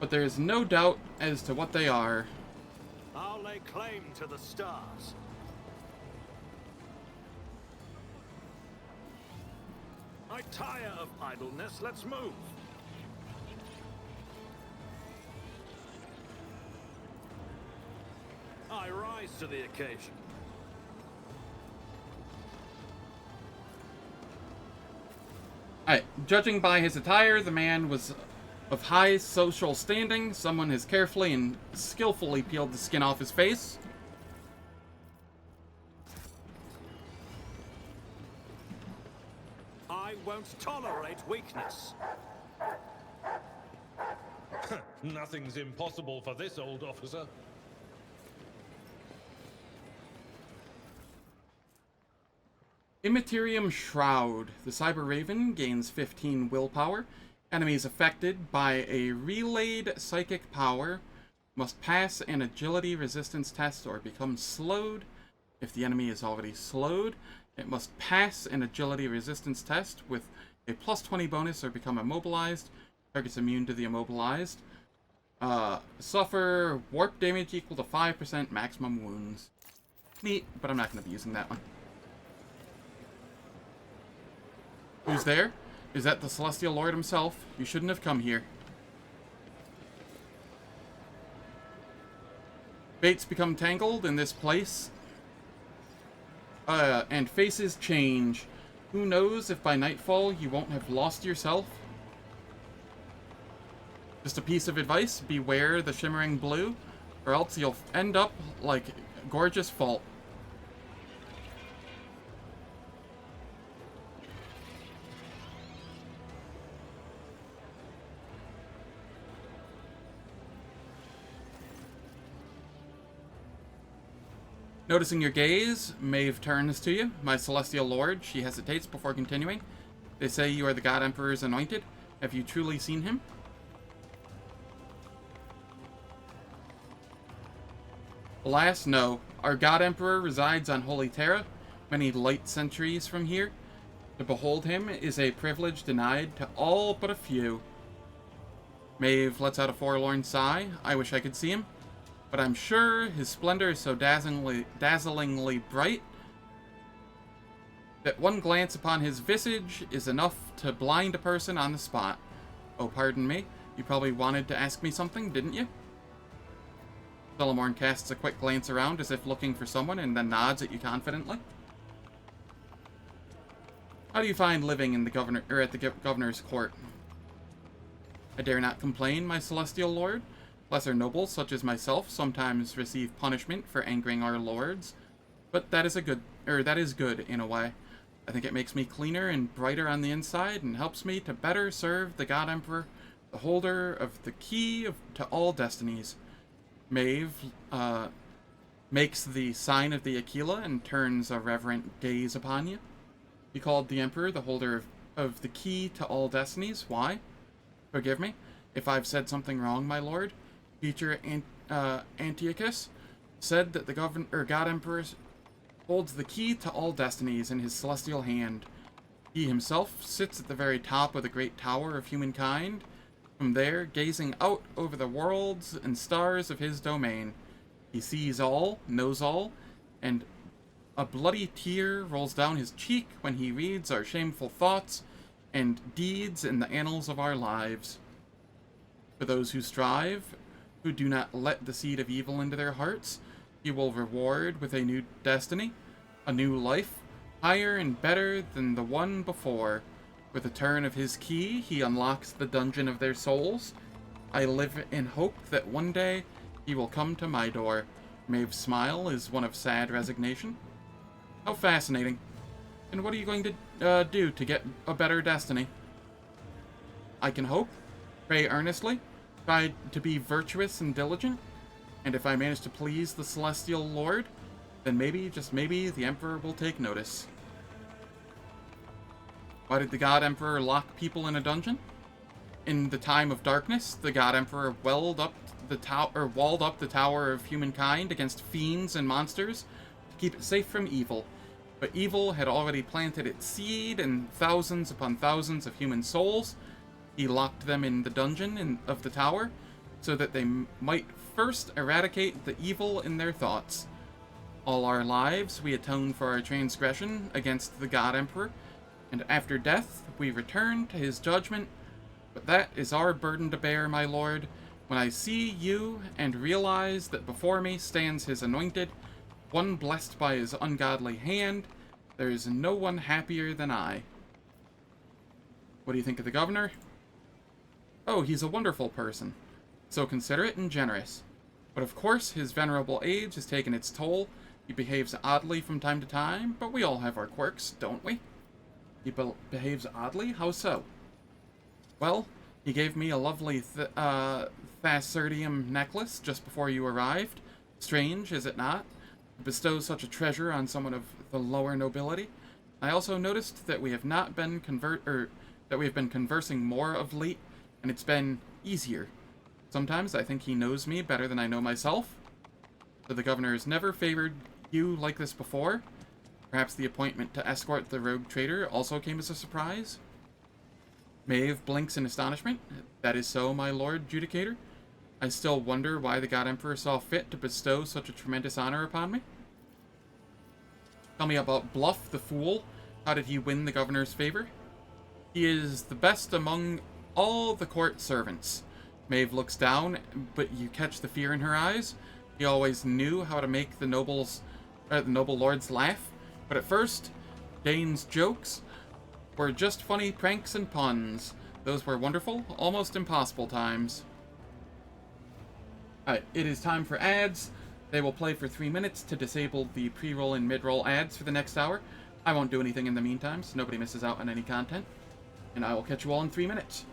but there is no doubt as to what they are. I'll lay claim to the stars. I tire of idleness. Let's move. I rise to the occasion. Alright, judging by his attire, the man was of high social standing. Someone has carefully and skillfully peeled the skin off his face. I won't tolerate weakness. Nothing's impossible for this old officer. Immaterium Shroud. The Cyber Raven gains 15 willpower. Enemies affected by a relayed psychic power must pass an agility resistance test or become slowed. If the enemy is already slowed, it must pass an agility resistance test with a plus 20 bonus or become immobilized. Target's immune to the immobilized. Suffer warp damage equal to 5% maximum wounds. Neat, but I'm not going to be using that one. Who's there? Is that the Celestial Lord himself? You shouldn't have come here. Fates become tangled in this place. And faces change. Who knows if by nightfall you won't have lost yourself? Just a piece of advice, beware the shimmering blue, or else you'll end up like Gorgeous Fault. Noticing your gaze, Maeve turns to you. My Celestial Lord, she hesitates before continuing. They say you are the God Emperor's anointed. Have you truly seen him? Alas, no. Our God Emperor resides on Holy Terra, many light centuries from here. To behold him is a privilege denied to all but a few. Maeve lets out a forlorn sigh. I wish I could see him. But I'm sure his splendor is so dazzlingly bright that one glance upon his visage is enough to blind a person on the spot. Oh, pardon me. You probably wanted to ask me something, didn't you? Solomorne casts a quick glance around as if looking for someone and then nods at you confidently. How do you find living in the at the governor's court? I dare not complain, my Celestial Lord. Lesser nobles, such as myself, sometimes receive punishment for angering our lords, but that is good in a way. I think it makes me cleaner and brighter on the inside and helps me to better serve the God Emperor, the holder of the key to all destinies. Maeve makes the sign of the Aquila and turns a reverent gaze upon you. You called the Emperor the holder of the key to all destinies. Why? Forgive me if I've said something wrong, my lord. Future Antiochus said that the God Emperor holds the key to all destinies in his celestial hand. He himself sits at the very top of the great tower of humankind. From there, gazing out over the worlds and stars of his domain, he sees all, knows all, and a bloody tear rolls down his cheek when he reads our shameful thoughts and deeds in the annals of our lives. For those who strive, who do not let the seed of evil into their hearts, he will reward with a new destiny, a new life, higher and better than the one before. With a turn of his key, he unlocks the dungeon of their souls. I live in hope that one day he will come to my door. Maeve's smile is one of sad resignation. How fascinating. And what are you going to do to get a better destiny? I can hope, pray earnestly, try to be virtuous and diligent, and if I manage to please the Celestial Lord, then maybe, just maybe, the Emperor will take notice. Why did the God Emperor lock people in a dungeon? In the time of darkness, the God Emperor walled up the tower of humankind against fiends and monsters to keep it safe from evil. But evil had already planted its seed in thousands upon thousands of human souls. He locked them in the dungeon of the tower so that they might first eradicate the evil in their thoughts. All our lives we atone for our transgression against the God Emperor, and after death we return to his judgment. But that is our burden to bear, my lord. When I see you and realize that before me stands his anointed, one blessed by his ungodly hand, there is no one happier than I. What do you think of the governor? Oh, he's a wonderful person. So considerate and generous. But of course, his venerable age has taken its toll. He behaves oddly from time to time, but we all have our quirks, don't we? He behaves oddly? How so? Well, he gave me a lovely Thasserium necklace just before you arrived. Strange, is it not? To bestow such a treasure on someone of the lower nobility. I also noticed that we have not been that we have been conversing more of late, and it's been easier. Sometimes I think he knows me better than I know myself. So the governor has never favored you like this before. Perhaps the appointment to escort the rogue trader also came as a surprise? Maeve blinks in astonishment. That is so, my lord Judicator. I still wonder why the God Emperor saw fit to bestow such a tremendous honor upon me. Tell me about Bluff, the fool. How did he win the governor's favor? He is the best among all the court servants. Maeve looks down, but you catch the fear in her eyes. He always knew how to make the noble lords laugh. But at first, Dane's jokes were just funny pranks and puns. Those were wonderful, almost impossible times. Alright, it is time for ads. They will play for 3 minutes to disable the pre-roll and mid-roll ads for the next hour. I won't do anything in the meantime, so nobody misses out on any content. And I will catch you all in 3 minutes.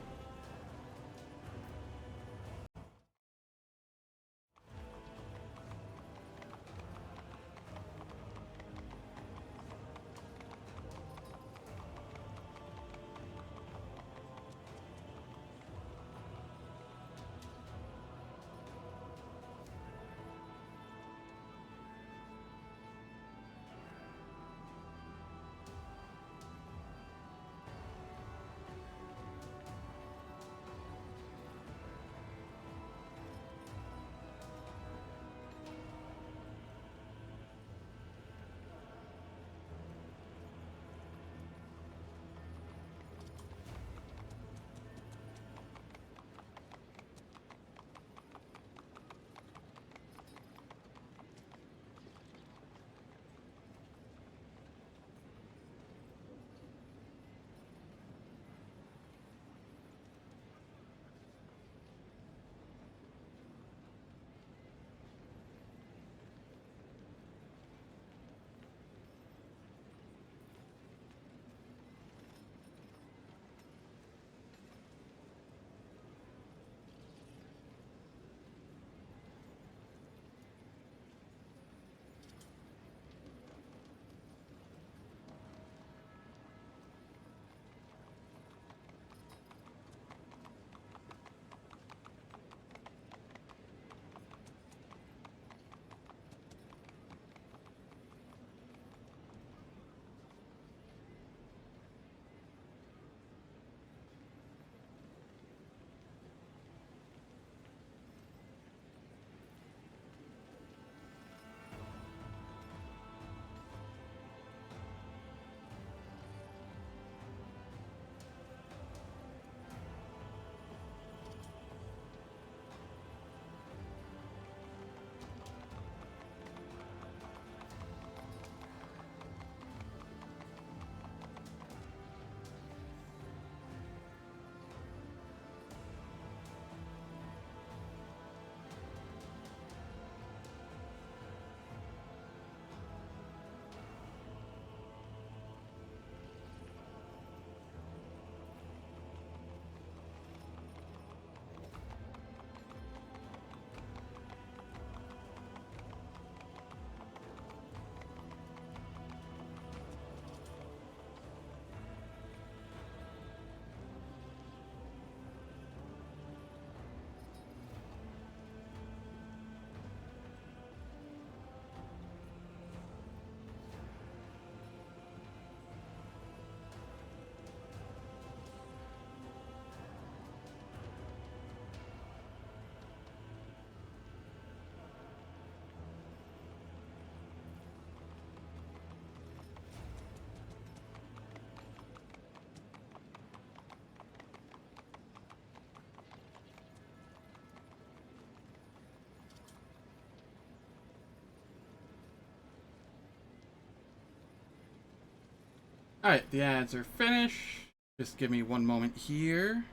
Alright, the ads are finished. Just give me one moment here.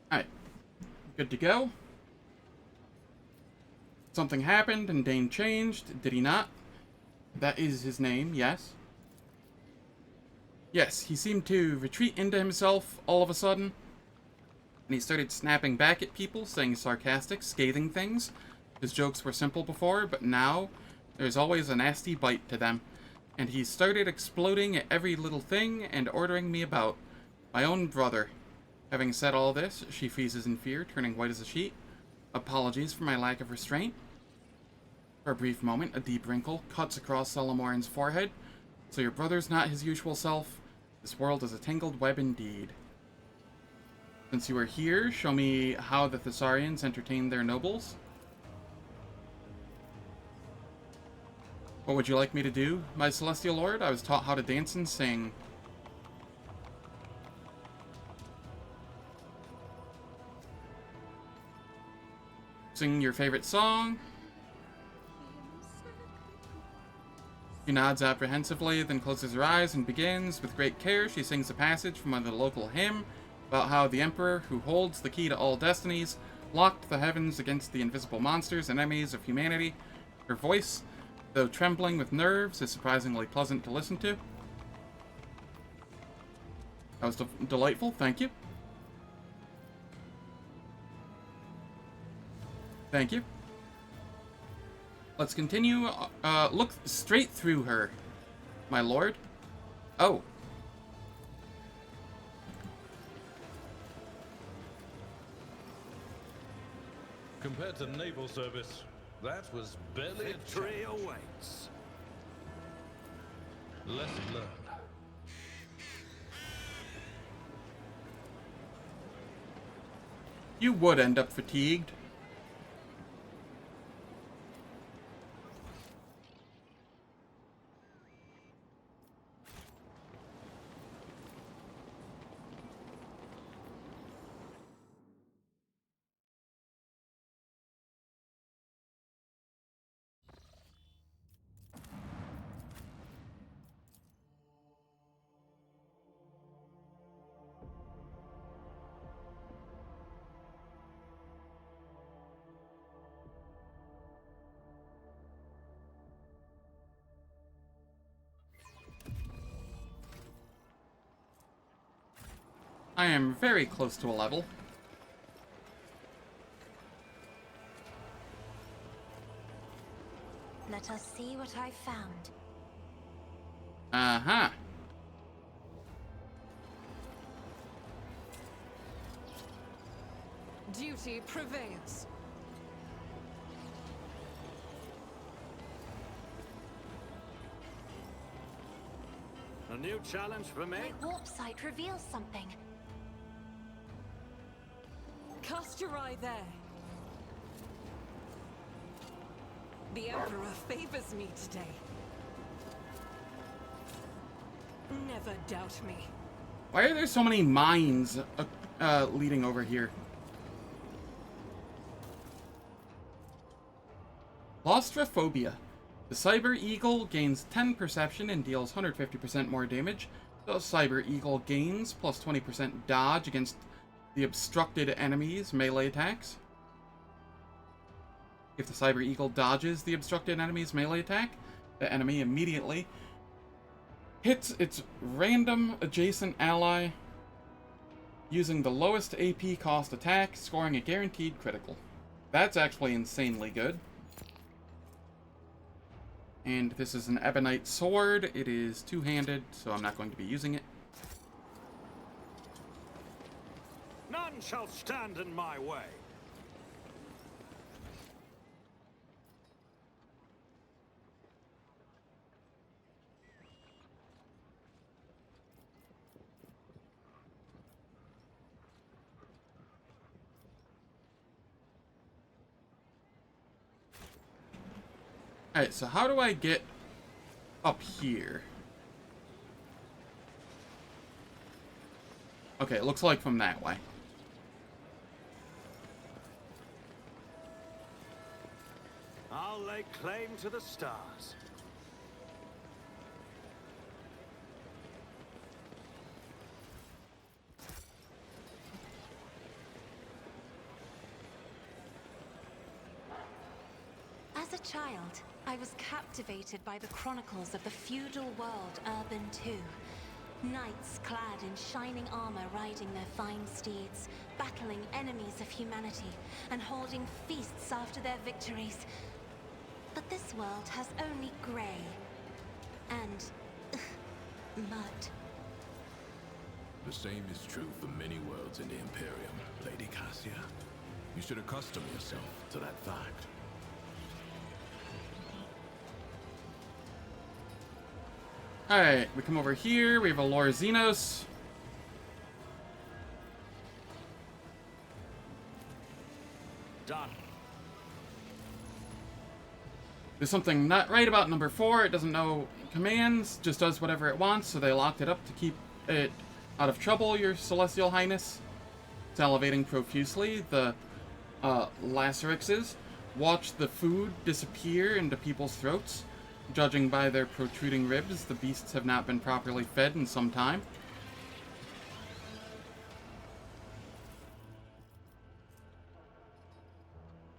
Alright, good to go. Something happened and Dane changed, did he not? That is his name, yes. Yes, he seemed to retreat into himself all of a sudden, and he started snapping back at people, saying sarcastic, scathing things. His jokes were simple before, but now there's always a nasty bite to them, and he started exploding at every little thing and ordering me about. My own brother. Having said all this, she freezes in fear, turning white as a sheet. Apologies for my lack of restraint. For a brief moment, a deep wrinkle cuts across Solomorne's forehead. So your brother's not his usual self? This world is a tangled web indeed. Since you are here, show me how the Thassarians entertain their nobles. What would you like me to do, my celestial lord? I was taught how to dance and sing. Sing your favorite song. She nods apprehensively, then closes her eyes and begins. With great care, she sings a passage from a local hymn about how the Emperor, who holds the key to all destinies, locked the heavens against the invisible monsters and enemies of humanity. Her voice, though trembling with nerves, is surprisingly pleasant to listen to. That was delightful, thank you. Thank you. Let's continue. Look straight through her, my lord. Oh. Compared to naval service, that was barely a Victory challenge. awaits. Lesson learned. You would end up fatigued. I am very close to a level. Let us see what I found. Uh-huh. Duty prevails. A new challenge for me? My warp sight reveals something. Cast your eye there. The Emperor favors me today. Never doubt me. Why are there so many mines leading over here? Claustrophobia. The Cyber Eagle gains 10 perception and deals 150% more damage. The Cyber Eagle gains plus 20% dodge against the obstructed enemy's melee attacks. If the Cyber Eagle dodges the obstructed enemy's melee attack, the enemy immediately hits its random adjacent ally using the lowest AP cost attack, scoring a guaranteed critical. That's actually insanely good. And this is an ebonite sword. It is two-handed, so I'm not going to be using it. None shall stand in my way. Alright, so how do I get up here? Okay, it looks like from that way. I'll lay claim to the stars. a child, I was captivated by the chronicles of the feudal world Urban II. Knights clad in shining armor riding their fine steeds, battling enemies of humanity, and holding feasts after their victories. But this world has only gray and mud. The same is true for many worlds in the Imperium, Lady Cassia. You should accustom yourself to that fact. Alright, we come over here. We have a Lord Xenos. Done. There's something not right about number 4. It doesn't know commands, just does whatever it wants, so they locked it up to keep it out of trouble, Your Celestial Highness. Salivating profusely. The Lacerixes watch the food disappear into people's throats. Judging by their protruding ribs, the beasts have not been properly fed in some time.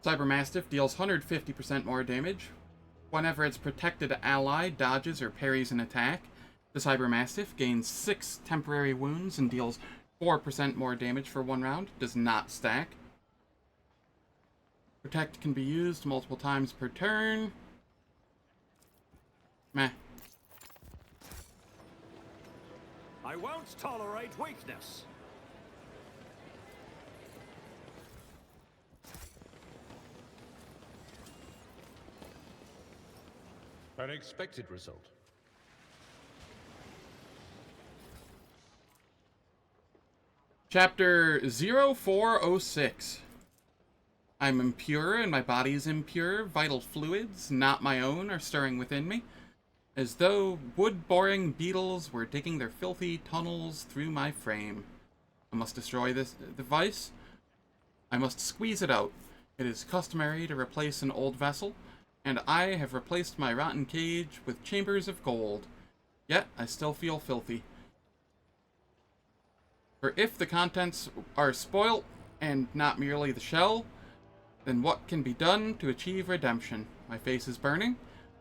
Cybermastiff deals 150% more damage. Whenever its protected ally dodges or parries an attack, the Cybermastiff gains 6 temporary wounds and deals 4% more damage for 1 round. Does not stack. Protect can be used multiple times per turn. Meh. I won't tolerate weakness. An expected result. Chapter 0406. I'm impure and my body is impure. Vital fluids, not my own, are stirring within me, as though wood-boring beetles were digging their filthy tunnels through my frame. I must destroy this device. I must squeeze it out. It is customary to replace an old vessel, and I have replaced my rotten cage with chambers of gold. Yet I still feel filthy. For if the contents are spoilt, and not merely the shell, then what can be done to achieve redemption? My face is burning.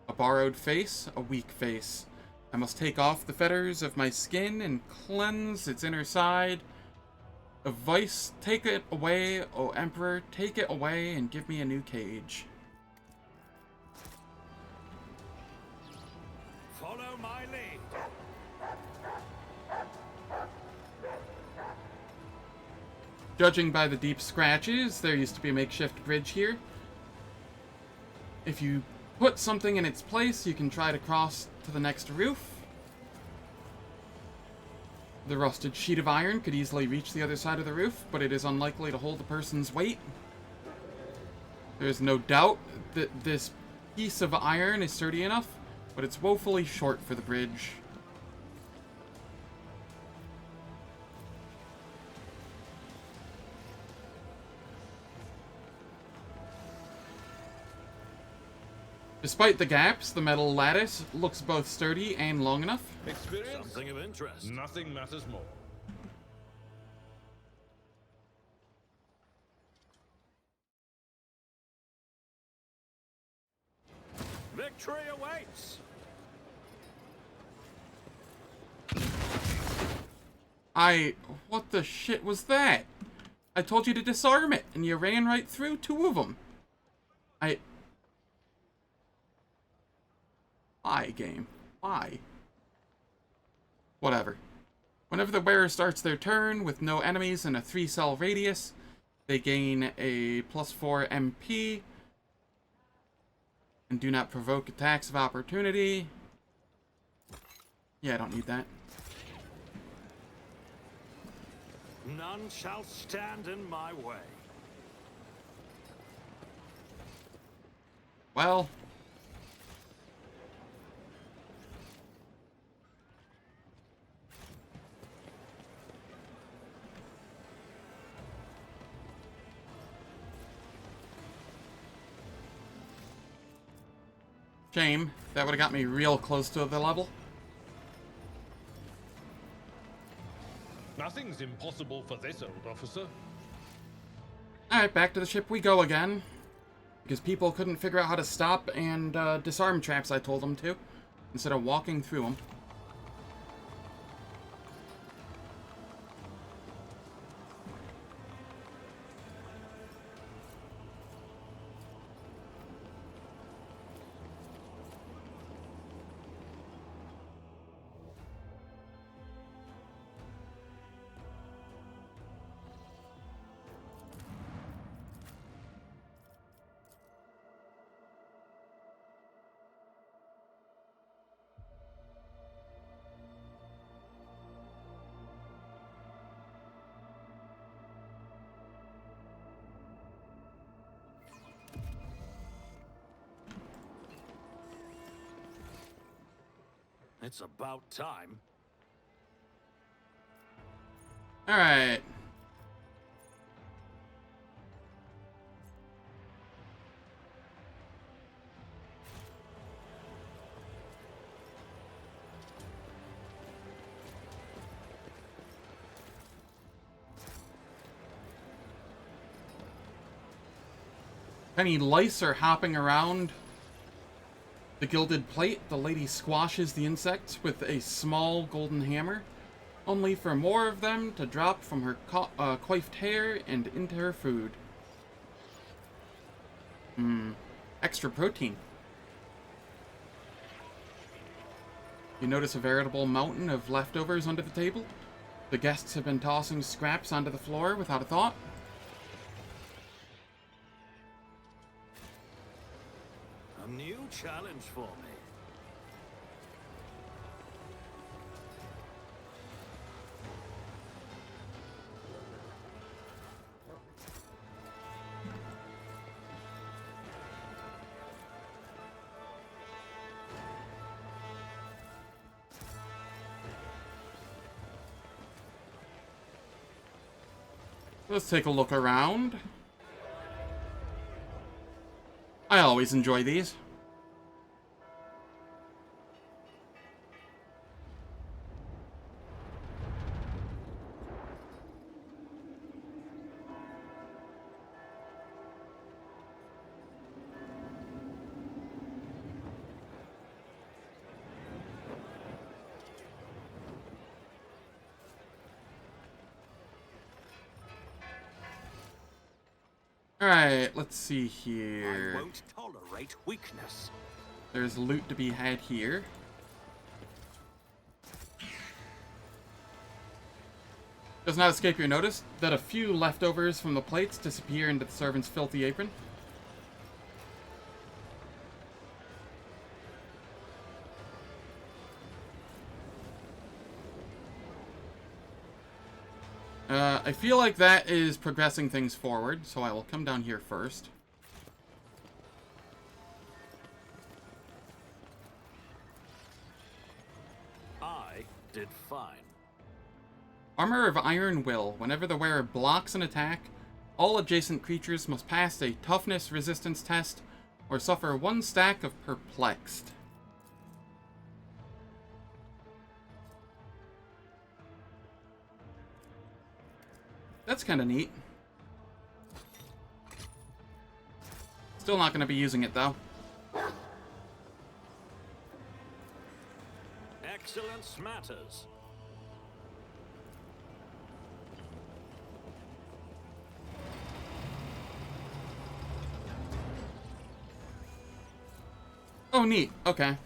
A borrowed face, a weak face. I must take off the fetters of my skin and cleanse its inner side. A vice, take it away, O Emperor, take it away and give me a new cage. Follow my lead. Judging by the deep scratches, there used to be a makeshift bridge here. If you put something in its place, you can try to cross to the next roof. The rusted sheet of iron could easily reach the other side of the roof, but it is unlikely to hold the person's weight. There is no doubt that this piece of iron is sturdy enough, but it's woefully short for the bridge. Despite the gaps, the metal lattice looks both sturdy and long enough. Experience? Something of interest. Nothing matters more. Victory awaits. What the shit was that? I told you to disarm it, and you ran right through 2 of them. Why, game? Why? Whatever. Whenever the wearer starts their turn with no enemies in a 3-cell radius, they gain a +4 MP and do not provoke attacks of opportunity. Yeah, I don't need that. None shall stand in my way. Well, shame. That would have got me real close to the level. Nothing's impossible for this old officer. Alright, back to the ship we go again. Because people couldn't figure out how to stop and disarm traps I told them to, instead of walking through them. It's about time. Alright. Any lice are hopping around the gilded plate. The lady squashes the insects with a small golden hammer, only for more of them to drop from her coiffed hair and into her food. Extra protein. You notice a veritable mountain of leftovers under the table. The guests have been tossing scraps onto the floor without a thought. A new challenge for me. Let's take a look around. I always enjoy these. Alright, let's see here. I won't tolerate weakness. There's loot to be had here. Does not escape your notice that a few leftovers from the plates disappear into the servant's filthy apron. I feel like that is progressing things forward, so I will come down here first. I did fine. Armor of Iron Will. Whenever the wearer blocks an attack, all adjacent creatures must pass a toughness resistance test or suffer 1 stack of Perplexed. That's kind of neat. Still not going to be using it, though. Excellence matters. Oh, neat. Okay.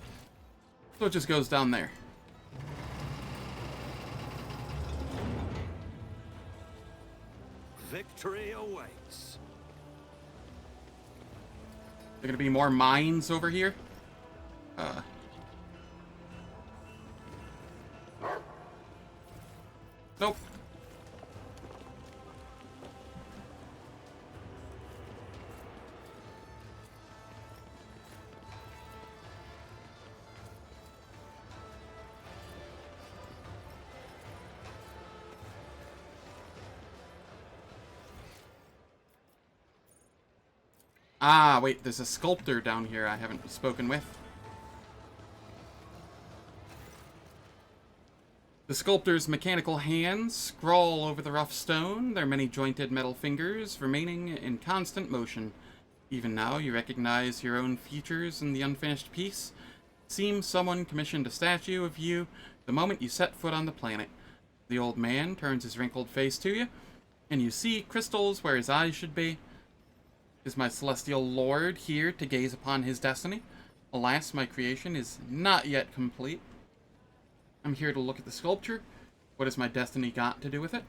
So it just goes down there. Victory awaits. There gonna be more mines over here? Nope. Ah, wait, there's a sculptor down here I haven't spoken with. The sculptor's mechanical hands scrawl over the rough stone, their many jointed metal fingers remaining in constant motion. Even now, you recognize your own features in the unfinished piece. Seems someone commissioned a statue of you the moment you set foot on the planet. The old man turns his wrinkled face to you, and you see crystals where his eyes should be. Is my celestial lord here to gaze upon his destiny? Alas, my creation is not yet complete. I'm here to look at the sculpture. What has my destiny got to do with it?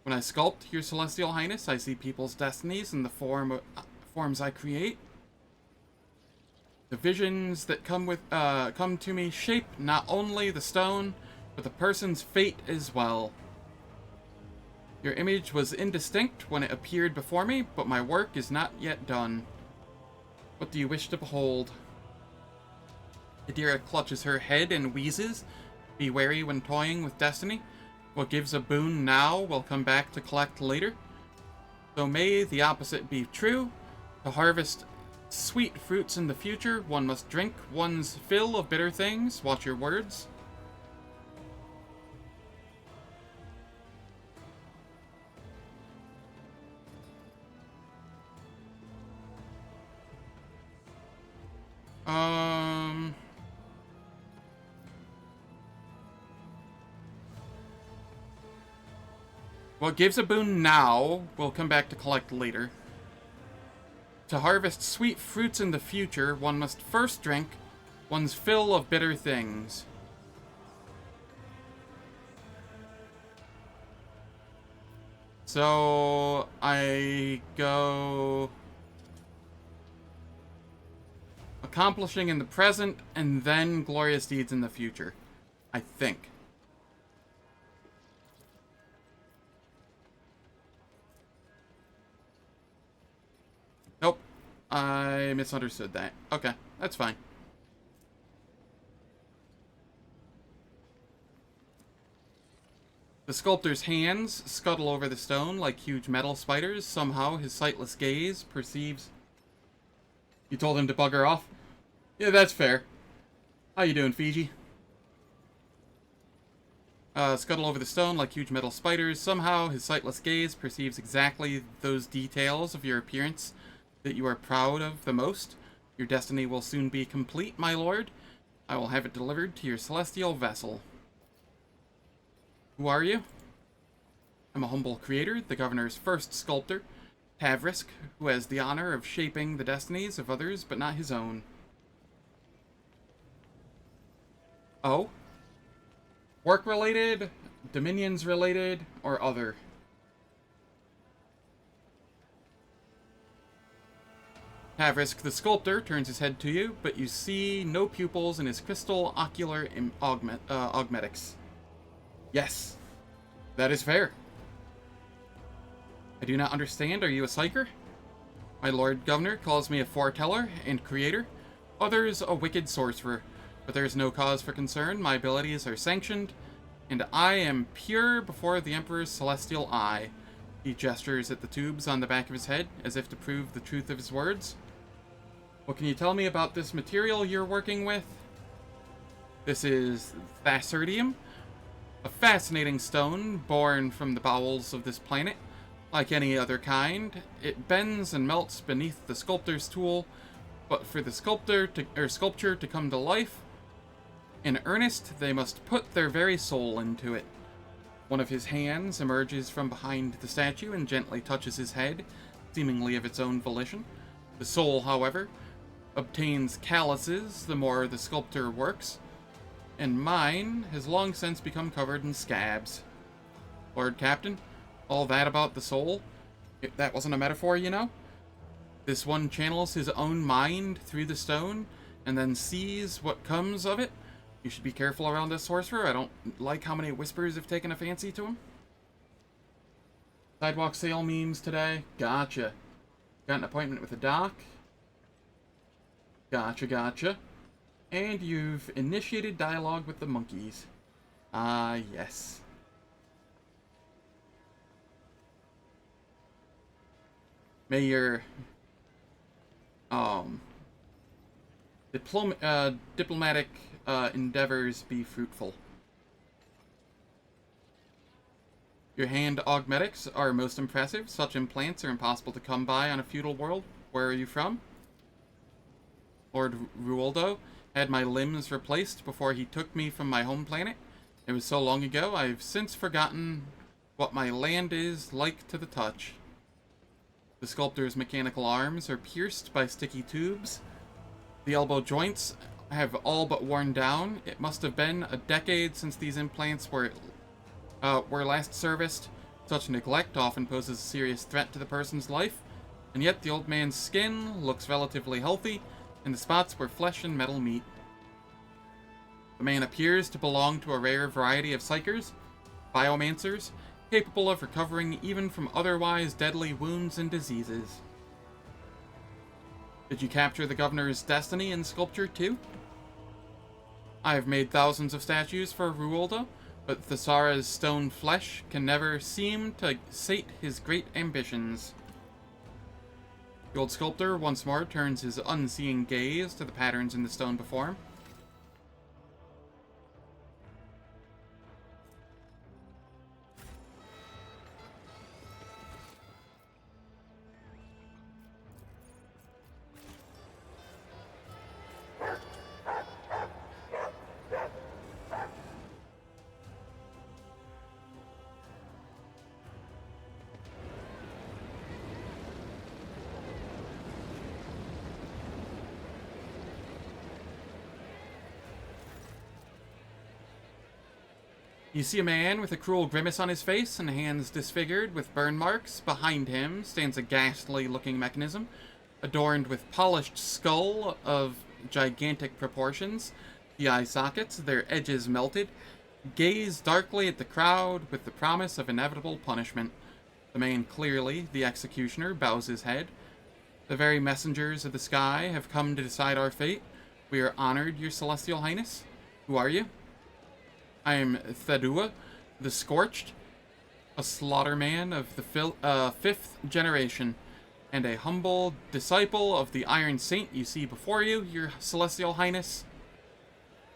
When I sculpt, your celestial highness, I see people's destinies in the forms I create. The visions that come to me shape not only the stone, but the person's fate as well. Your image was indistinct when it appeared before me, but my work is not yet done. What do you wish to behold? Adira clutches her head and wheezes. Be wary when toying with destiny. What gives a boon now will come back to collect later. So may the opposite be true. To harvest sweet fruits in the future, one must drink one's fill of bitter things. Watch your words. What gives a boon now will come back to collect later. To harvest sweet fruits in the future, one must first drink one's fill of bitter things. So I go accomplishing in the present and then glorious deeds in the future, I think. Nope. I misunderstood that. Okay, that's fine. The sculptor's hands scuttle over the stone like huge metal spiders. Somehow his sightless gaze perceives... You told him to bugger off? Yeah, that's fair. How you doing, Fiji? Scuttle over the stone like huge metal spiders. Somehow his sightless gaze perceives exactly those details of your appearance that you are proud of the most. Your destiny will soon be complete, my lord. I will have it delivered to your celestial vessel. Who are you? I'm a humble creator, the governor's first sculptor, Tavrisk, who has the honor of shaping the destinies of others, but not his own. Oh? Work-related, Dominions-related, or other? Tavrisk the sculptor turns his head to you, but you see no pupils in his crystal ocular augmetics. Yes, that is fair. I do not understand. Are you a psyker? My lord governor calls me a foreteller and creator. Others a wicked sorcerer. But there is no cause for concern. My abilities are sanctioned, and I am pure before the Emperor's celestial eye. He gestures at the tubes on the back of his head, as if to prove the truth of his words. What can you tell me about this material you're working with? This is Thassera, a fascinating stone born from the bowels of this planet. Like any other kind, it bends and melts beneath the sculptor's tool, but for the sculpture to come to life, in earnest, they must put their very soul into it. One of his hands emerges from behind the statue and gently touches his head, seemingly of its own volition. The soul, however, obtains calluses the more the sculptor works, and mine has long since become covered in scabs. Lord Captain, all that about the soul? That wasn't a metaphor, you know? This one channels his own mind through the stone, and then sees what comes of it. You should be careful around this sorcerer. I don't like how many whispers have taken a fancy to him. Sidewalk sale memes today. Gotcha. Got an appointment with a doc. Gotcha, gotcha. And you've initiated dialogue with the monkeys. Ah, yes. May your diplomatic endeavors be fruitful. Your hand augmetics are most impressive. Such implants are impossible to come by on a feudal world. Where are you from? Lord Ruoldo had my limbs replaced before he took me from my home planet. It was so long ago, I've since forgotten what my land is like to the touch. The sculptor's mechanical arms are pierced by sticky tubes. The elbow joints have all but worn down. It must have been a decade since these implants were last serviced. Such neglect often poses a serious threat to the person's life, and yet the old man's skin looks relatively healthy, and the spots were flesh and metal meat. The man appears to belong to a rare variety of psychers, biomancers, capable of recovering even from otherwise deadly wounds and diseases. Did you capture the governor's destiny in sculpture too? I have made thousands of statues for Ruoldo, but Thassera's stone flesh can never seem to sate his great ambitions. The old sculptor once more turns his unseeing gaze to the patterns in the stone before him. You see a man with a cruel grimace on his face and hands disfigured with burn marks. Behind him stands a ghastly-looking mechanism, adorned with polished skull of gigantic proportions. The eye sockets, their edges melted, gaze darkly at the crowd with the promise of inevitable punishment. The man, clearly the executioner, bows his head. The very messengers of the sky have come to decide our fate. We are honored, your celestial highness. Who are you? I am Thedua, the Scorched, a slaughterman of the 5th generation, and a humble disciple of the Iron Saint you see before you, your celestial highness.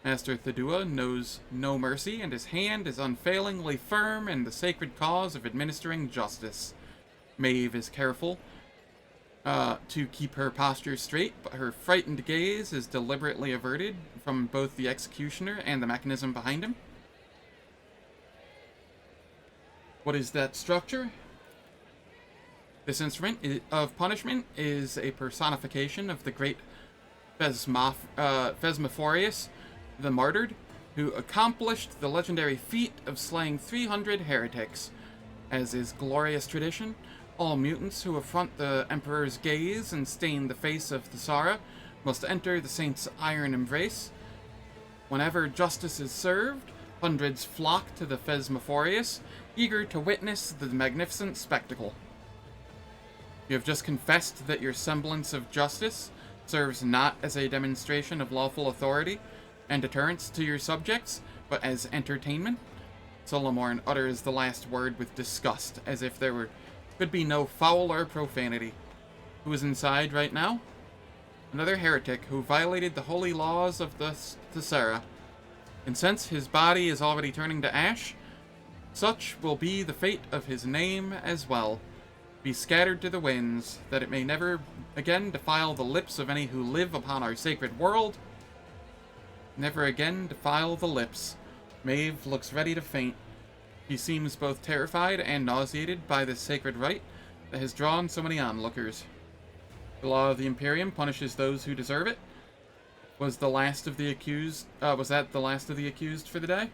Master Thedua knows no mercy, and his hand is unfailingly firm in the sacred cause of administering justice. Maeve is careful to keep her posture straight, but her frightened gaze is deliberately averted from both the executioner and the mechanism behind him. What is that structure? This instrument of punishment is a personification of the great Thesmophorius, the martyred, who accomplished the legendary feat of slaying 300 heretics. As is glorious tradition, all mutants who affront the Emperor's gaze and stain the face of Thassera must enter the Saint's iron embrace. Whenever justice is served, hundreds flock to the Thesmophorius, eager to witness the magnificent spectacle. You have just confessed that your semblance of justice serves not as a demonstration of lawful authority and deterrence to your subjects, but as entertainment. Solomorne utters the last word with disgust, as if there could be no fouler profanity. Who is inside right now? Another heretic who violated the holy laws of the Thassera. And since his body is already turning to ash, such will be the fate of his name as well. Be scattered to the winds, that it may never again defile the lips of any who live upon our sacred world. Never again defile the lips. Maeve looks ready to faint. He seems both terrified and nauseated by this sacred rite that has drawn so many onlookers. The law of the Imperium punishes those who deserve it. Was the last of the accused? Was that the last of the accused for the day?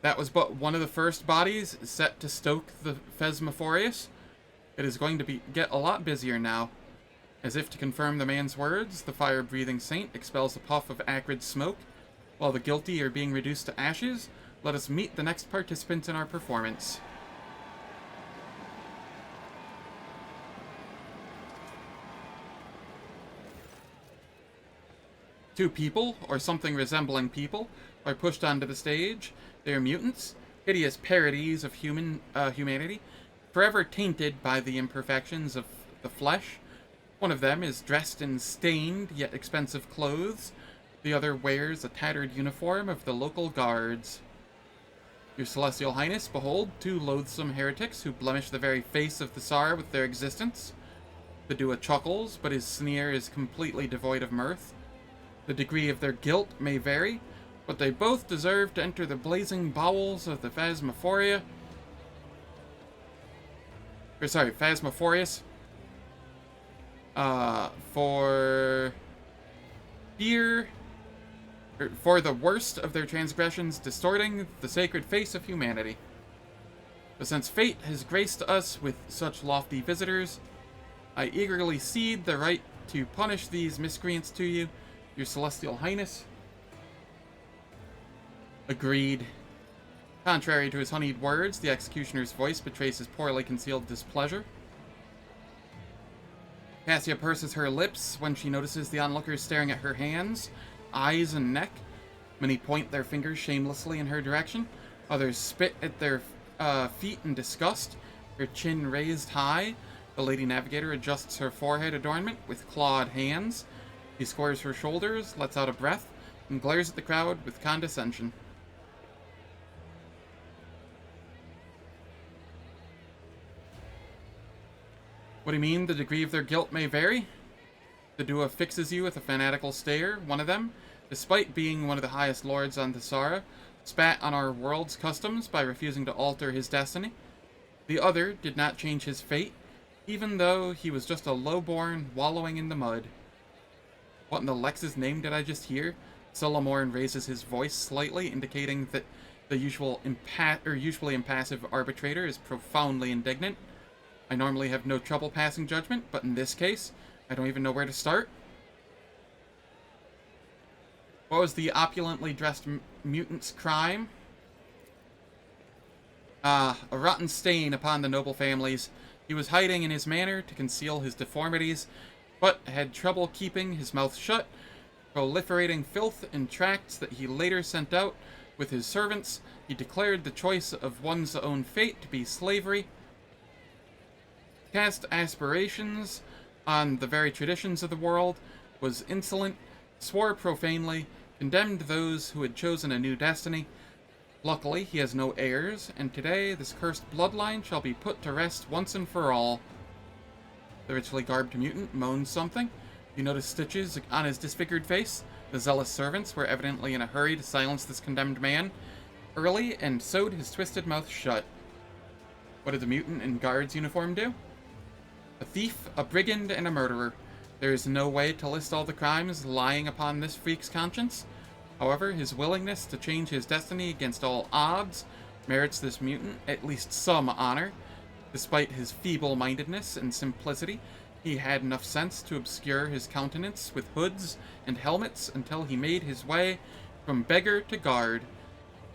That was but one of the first bodies set to stoke the Thesmophorius. It is going to get a lot busier now. As if to confirm the man's words, the fire-breathing saint expels a puff of acrid smoke. While the guilty are being reduced to ashes, let us meet the next participants in our performance. Two people, or something resembling people, are pushed onto the stage. They are mutants, hideous parodies of humanity, forever tainted by the imperfections of the flesh. One of them is dressed in stained yet expensive clothes. The other wears a tattered uniform of the local guards. Your Celestial Highness, behold, two loathsome heretics who blemish the very face of Thassera with their existence. The Dua chuckles, but his sneer is completely devoid of mirth. The degree of their guilt may vary, but they both deserve to enter the blazing bowels of the Phasmophorius. For fear, for the worst of their transgressions distorting the sacred face of humanity. But since fate has graced us with such lofty visitors, I eagerly cede the right to punish these miscreants to you, your Celestial Highness. Agreed. Contrary to his honeyed words, the executioner's voice betrays his poorly concealed displeasure. Cassia purses her lips when she notices the onlookers staring at her hands, eyes, and neck. Many point their fingers shamelessly in her direction. Others spit at their feet in disgust, her chin raised high. The Lady Navigator adjusts her forehead adornment with clawed hands. She squares her shoulders, lets out a breath, and glares at the crowd with condescension. What do you mean, the degree of their guilt may vary? The Dua fixes you with a fanatical stare. One of them, despite being one of the highest lords on Thassera, spat on our world's customs by refusing to alter his destiny. The other did not change his fate, even though he was just a lowborn wallowing in the mud. What in the Lex's name did I just hear? Solomorne raises his voice slightly, indicating that the usually impassive arbitrator is profoundly indignant. I normally have no trouble passing judgment, but in this case, I don't even know where to start. What was the opulently dressed mutant's crime? A rotten stain upon the noble families. He was hiding in his manor to conceal his deformities, but had trouble keeping his mouth shut, proliferating filth in tracts that he later sent out with his servants. He declared the choice of one's own fate to be slavery, cast aspirations on the very traditions of the world, was insolent, swore profanely, condemned those who had chosen a new destiny. Luckily, he has no heirs, and today this cursed bloodline shall be put to rest once and for all. The richly garbed mutant moans something. You notice stitches on his disfigured face. The zealous servants were evidently in a hurry to silence this condemned man early and sewed his twisted mouth shut. What did the mutant in guard's uniform do? A thief, a brigand, and a murderer. There is no way to list all the crimes lying upon this freak's conscience. However, his willingness to change his destiny against all odds merits this mutant at least some honor. Despite his feeble-mindedness and simplicity, he had enough sense to obscure his countenance with hoods and helmets until he made his way from beggar to guard.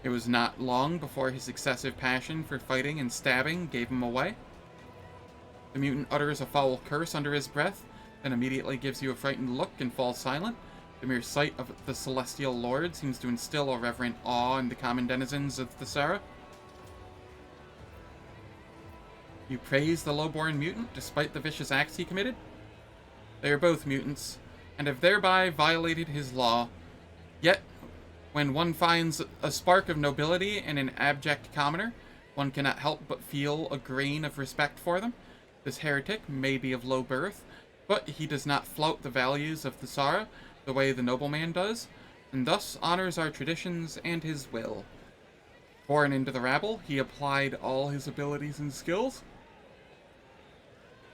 It was not long before his excessive passion for fighting and stabbing gave him away. The mutant utters a foul curse under his breath, then immediately gives you a frightened look and falls silent. The mere sight of the Celestial Lord seems to instill a reverent awe in the common denizens of Thassera. You praise the lowborn mutant despite the vicious acts he committed? They are both mutants, and have thereby violated his law. Yet, when one finds a spark of nobility in an abject commoner, one cannot help but feel a grain of respect for them. This heretic may be of low birth, but he does not flout the values of Thassera the way the nobleman does, and thus honors our traditions and his will. Born into the rabble, he applied all his abilities and skills,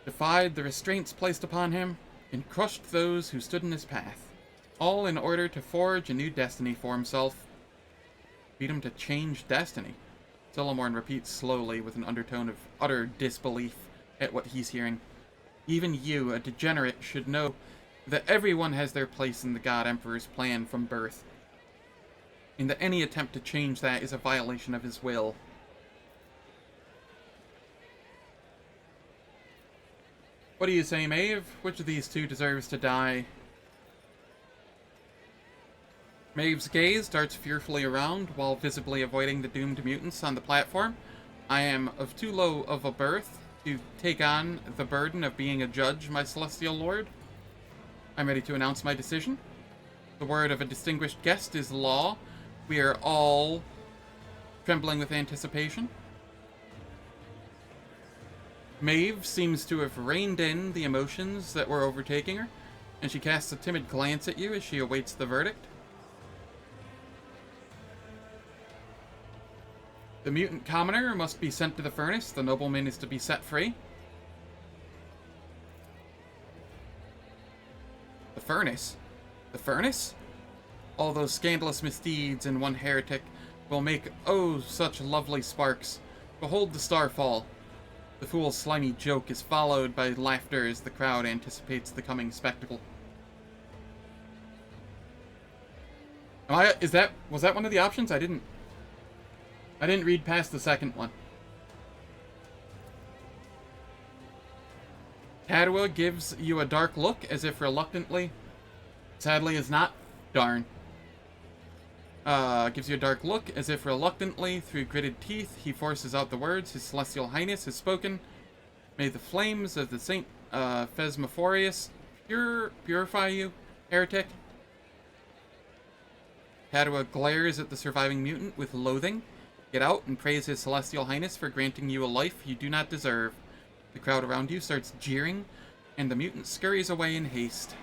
defied the restraints placed upon him, and crushed those who stood in his path, all in order to forge a new destiny for himself. Beat him to change destiny. Solomorne repeats slowly with an undertone of utter disbelief at what he's hearing. Even you, a degenerate, should know that everyone has their place in the God Emperor's plan from birth, and that any attempt to change that is a violation of his will. What do you say, Maeve? Which of these two deserves to die? Maeve's gaze darts fearfully around while visibly avoiding the doomed mutants on the platform. I am of too low of a birth to take on the burden of being a judge, my Celestial Lord. I'm ready to announce my decision. The word of a distinguished guest is law. We are all trembling with anticipation. Maeve seems to have reined in the emotions that were overtaking her, and she casts a timid glance at you as she awaits the verdict. The mutant commoner must be sent to the furnace. The nobleman is to be set free. The furnace? The furnace? All those scandalous misdeeds in one heretic will make, oh, such lovely sparks. Behold the star fall. The fool's slimy joke is followed by laughter as the crowd anticipates the coming spectacle. Was that one of the options? I didn't read past the second one. Padua gives you a dark look, as if reluctantly. Sadly is not. Darn. Gives you a dark look, as if reluctantly, through gritted teeth, he forces out the words, His Celestial Highness has spoken. May the flames of the Saint Phasmophorius purify you, heretic. Padua glares at the surviving mutant with loathing. Get out and praise His Celestial Highness for granting you a life you do not deserve. The crowd around you starts jeering, and the mutant scurries away in haste.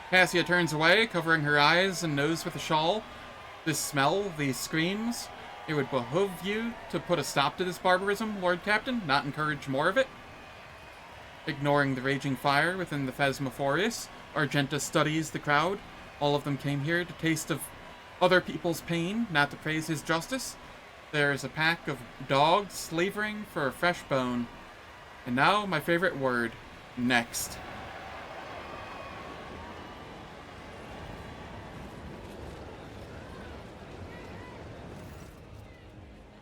Cassia turns away, covering her eyes and nose with a shawl. This smell, these screams, it would behoove you to put a stop to this barbarism, Lord Captain, not encourage more of it. Ignoring the raging fire within the Phasmophorius, Argenta studies the crowd. All of them came here to taste of other people's pain, not to praise his justice. There is a pack of dogs slavering for a fresh bone. And now, my favorite word, next.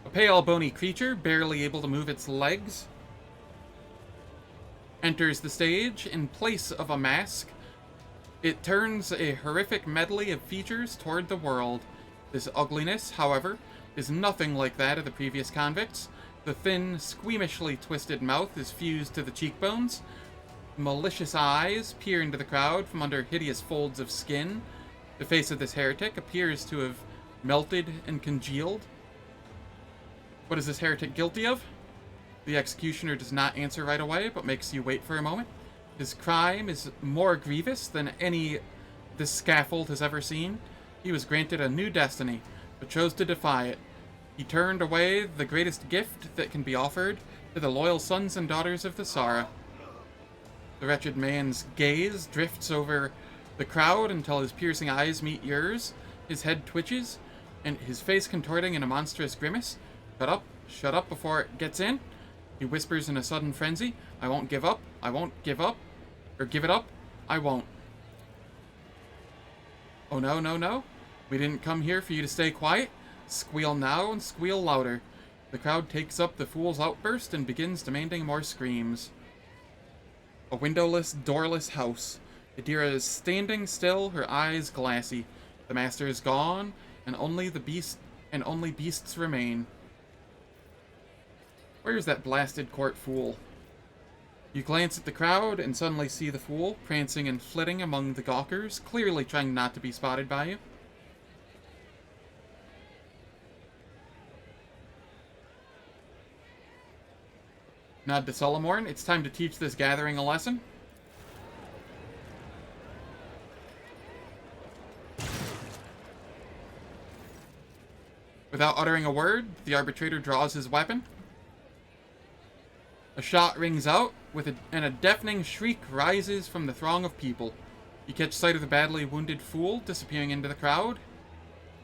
A pale, bony creature, barely able to move its legs, enters the stage in place of a mask. It turns a horrific medley of features toward the world. This ugliness, however, is nothing like that of the previous convicts. The thin, squeamishly twisted mouth is fused to the cheekbones. Malicious eyes peer into the crowd from under hideous folds of skin. The face of this heretic appears to have melted and congealed. What is this heretic guilty of? The executioner does not answer right away, but makes you wait for a moment. His crime is more grievous than any this scaffold has ever seen. He was granted a new destiny, but chose to defy it. He turned away the greatest gift that can be offered to the loyal sons and daughters of Thassera. The wretched man's gaze drifts over the crowd until his piercing eyes meet yours. His head twitches, and his face contorting in a monstrous grimace. Shut up before it gets in. He whispers in a sudden frenzy, I won't give up, I won't give up, or give it up, I won't. Oh no, no, no. We didn't come here for you to stay quiet. Squeal now and squeal louder. The crowd takes up the fool's outburst and begins demanding more screams. A windowless, doorless house. Adira is standing still, her eyes glassy. The master is gone, and only beasts remain. Where's that blasted court fool? You glance at the crowd and suddenly see the fool prancing and flitting among the gawkers, clearly trying not to be spotted by you. Nod to Solomorne. It's time to teach this gathering a lesson. Without uttering a word, the arbitrator draws his weapon. A shot rings out, and a deafening shriek rises from the throng of people. You catch sight of the badly wounded fool disappearing into the crowd.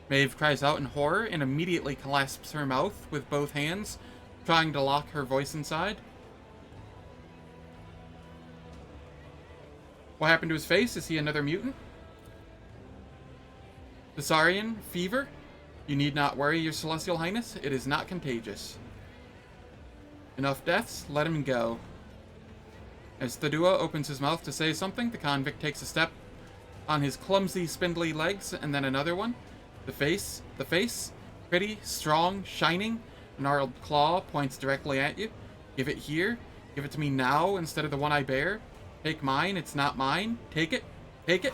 Maeve cries out in horror and immediately clasps her mouth with both hands, trying to lock her voice inside. What happened to his face? Is he another mutant? Thassarian fever? You need not worry, Your Celestial Highness. It is not contagious. Enough deaths, let him go. As the duo opens his mouth to say something, the convict takes a step on his clumsy, spindly legs, and then another one. The face, pretty, strong, shining, gnarled claw points directly at you. Give it here. Give it to me now instead of the one I bear. Take mine, it's not mine. Take it. Take it.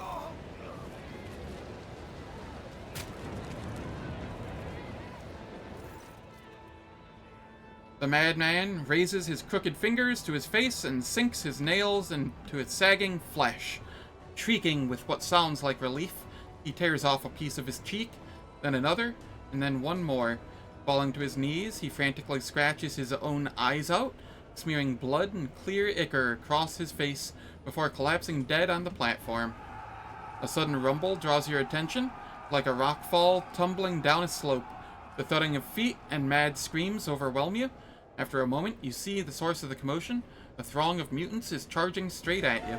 The madman raises his crooked fingers to his face and sinks his nails into its sagging flesh. Shrieking with what sounds like relief, he tears off a piece of his cheek, then another, and then one more. Falling to his knees, he frantically scratches his own eyes out, smearing blood and clear ichor across his face before collapsing dead on the platform. A sudden rumble draws your attention, like a rock fall tumbling down a slope. The thudding of feet and mad screams overwhelm you. After a moment, you see the source of the commotion. A throng of mutants is charging straight at you.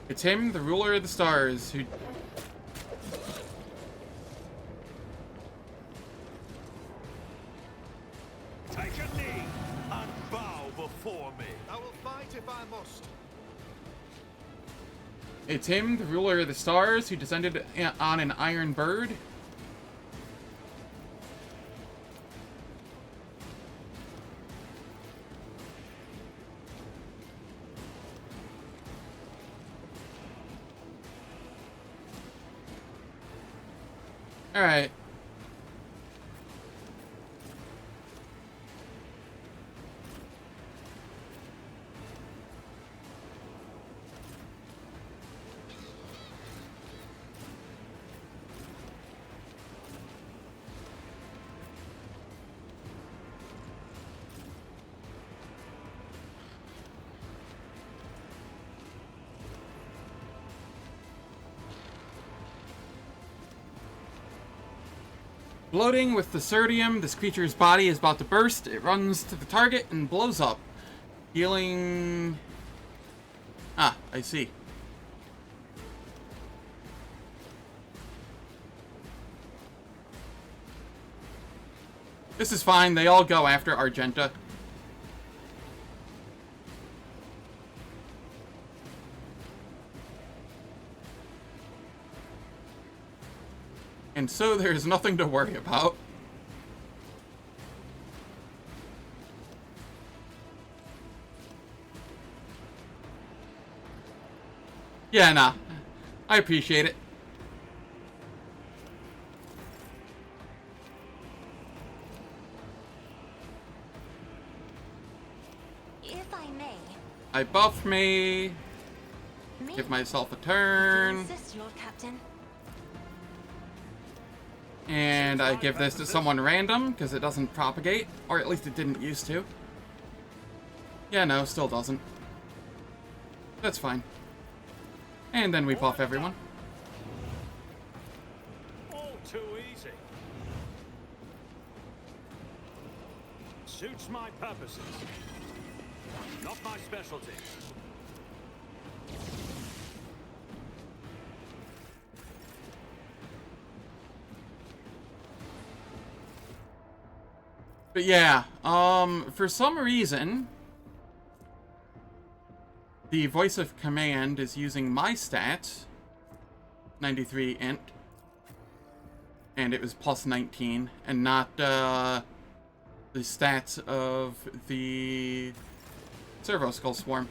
It's him, the ruler of the stars, who... Take a knee and bow before me. I will fight if I must. It's him, the ruler of the stars, who descended on an iron bird. Alright. Bloating with the sodium, this creature's body is about to burst. It runs to the target and blows up. Healing... Ah, I see. This is fine. They all go after Argenta. And so there's nothing to worry about. Yeah, nah. I appreciate it. If I may. I buff me. Give myself a turn. Insist, Lord Captain. And I give this to someone random, because it doesn't propagate. Or at least it didn't used to. Yeah, no, still doesn't. That's fine. And then we buff everyone. All too easy. Suits my purposes. Not my specialty. But yeah, for some reason, the voice of command is using my stats, 93 int, and it was plus 19, and not the stats of the Servo Skull Swarm.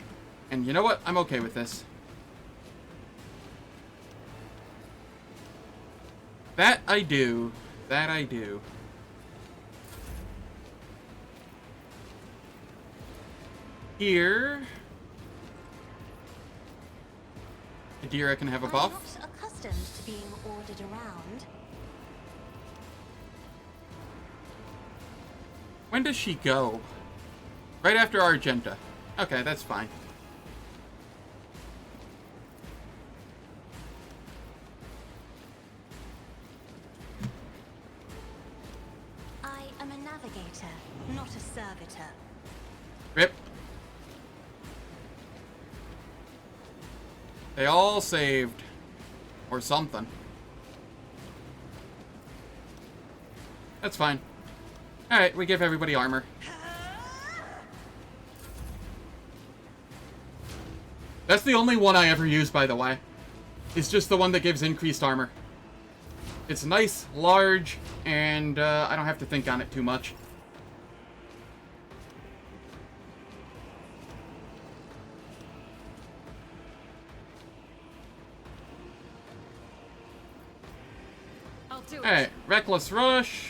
And you know what? I'm okay with this. That I do. That I do. Here, Adira can have a buff. I'm not accustomed to being ordered around. When does she go? Right after Argenta. Okay, that's fine. I am a navigator, not a servitor. Rip. They all saved. Or something. That's fine. Alright, we give everybody armor. That's the only one I ever use, by the way. It's just the one that gives increased armor. It's nice, large, and I don't have to think on it too much. I'll do it. Alright, Reckless Rush.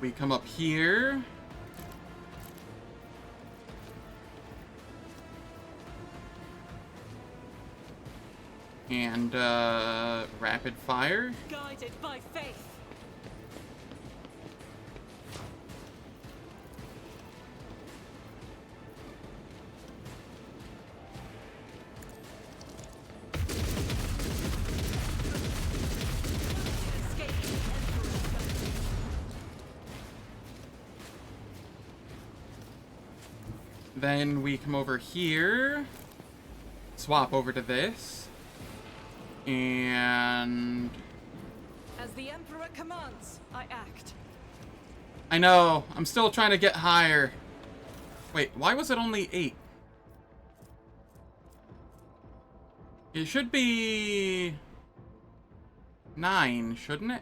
We come up here. And, rapid fire. Guided by faith. Then we come over here. Swap over to this. And As the Emperor commands, I act. I know, I'm still trying to get higher. Wait, why was it only 8? It should be 9, shouldn't it?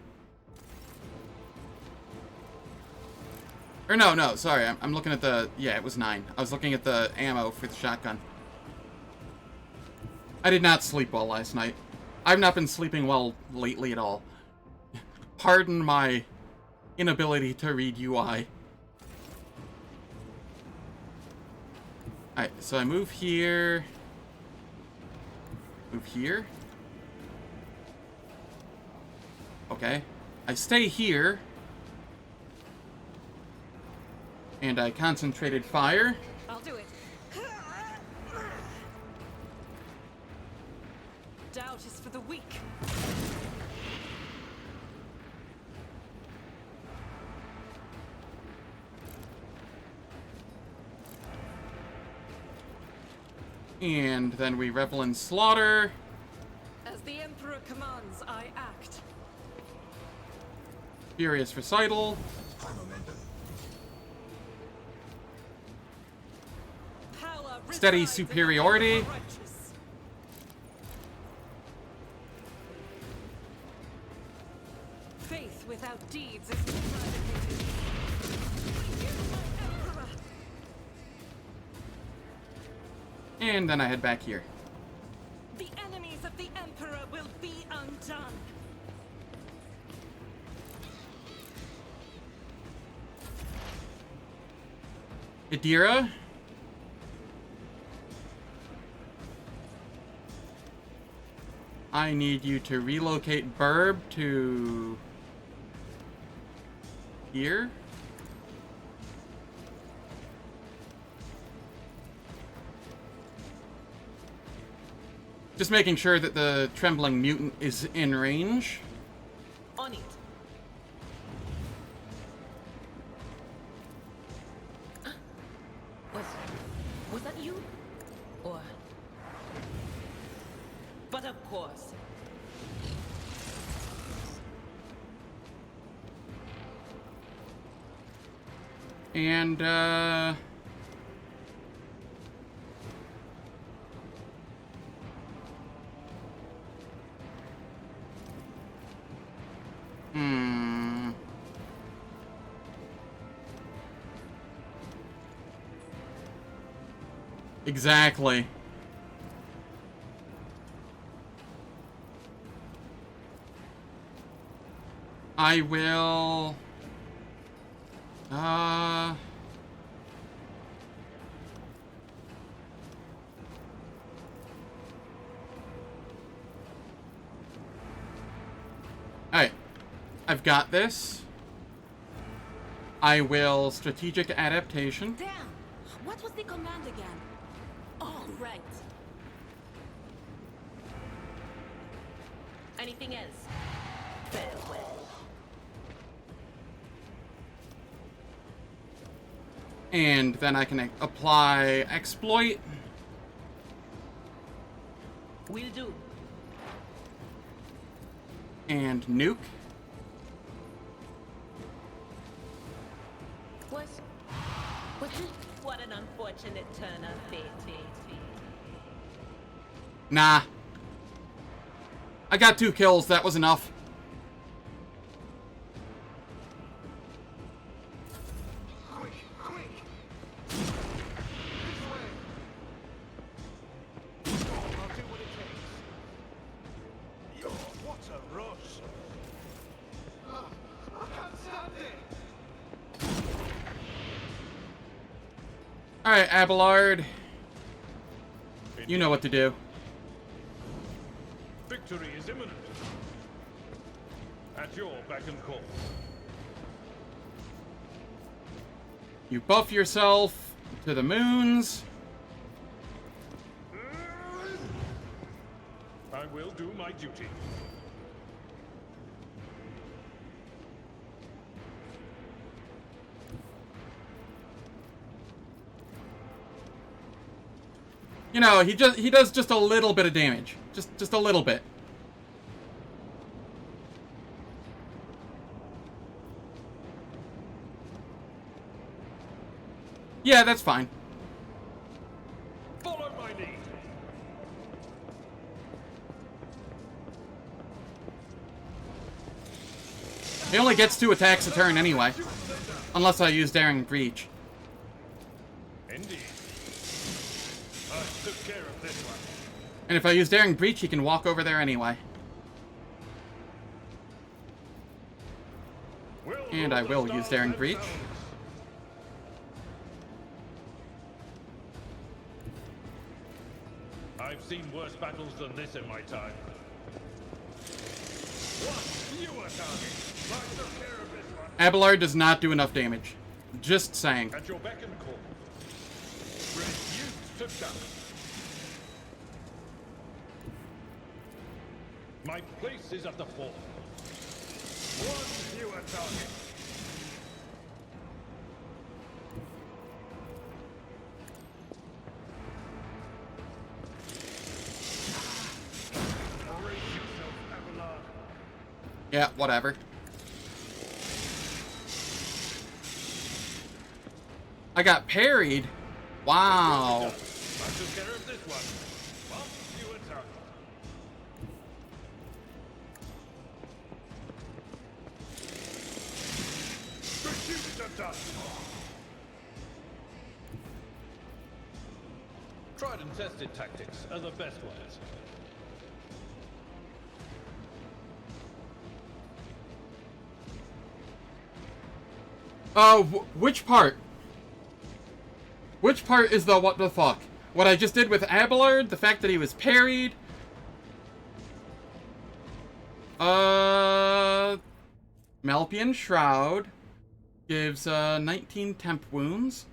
Or no, sorry, I'm looking at the... Yeah, it was 9. I was looking at the ammo for the shotgun. I did not sleep well last night. I've not been sleeping well lately at all. Pardon my inability to read UI. Alright, so I move here. Move here. Okay. I stay here. And I concentrated fire. I'll do it. Doubt is for the weak. And then we revel in slaughter. As the Emperor commands, I act. Furious recital. Power Steady resides in the superiority. hand of the righteous. Faith without deeds is never vindicated. You, my Emperor! And then I head back here. The enemies of the Emperor will be undone. Adira. I need you to relocate Burb to here. Just making sure that the trembling mutant is in range. On it. Was that you? Or... But of course. And, Exactly. I will... Alright. I've got this. I will strategic adaptation. Damn! What was the command again? All right. Anything else? Farewell. And then I can apply exploit. Will do. And nuke. What an unfortunate turn of fate. Nah. I got 2 kills, that was enough. Quick, quick! I'll do what it takes. Yo, what a rush! I can't stand it! Alright, Abelard. You know what to do. Victory is imminent. At your beck and call. You buff yourself to the moons. I will do my duty. You know, he does just a little bit of damage. Just a little bit. Yeah, that's fine. Follow my lead. He only gets 2 attacks a turn anyway. Unless I use Daring Breach. Indeed. I took care of this one. And if I use Daring Breach, he can walk over there anyway. And I will use Daring Breach. I've seen worse battles than this in my time. What? You are target. I took care of this one. Abelard does not do enough damage. Just saying. At your beck and call. Refuse to die. My place is at the fore. One fewer target. Brace yourself, Abelard. Yeah, whatever. I got parried. Wow. I took care of this one. One fewer target. Pursuit of dust. Tried and tested tactics are the best ones. Which part? Which part is the what the fuck? What I just did with Abelard? The fact that he was parried? Malpian Shroud gives 19 temp wounds,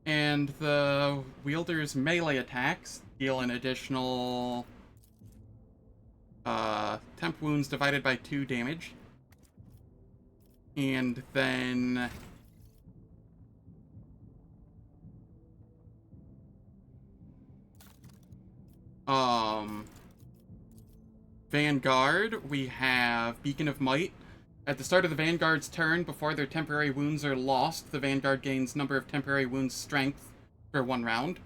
and the wielder's melee attacks deal an additional temp wounds divided by 2 damage. And then Vanguard, we have Beacon of Might. At the start of the Vanguard's turn, before their temporary wounds are lost, the Vanguard gains number of temporary wounds strength for 1 round.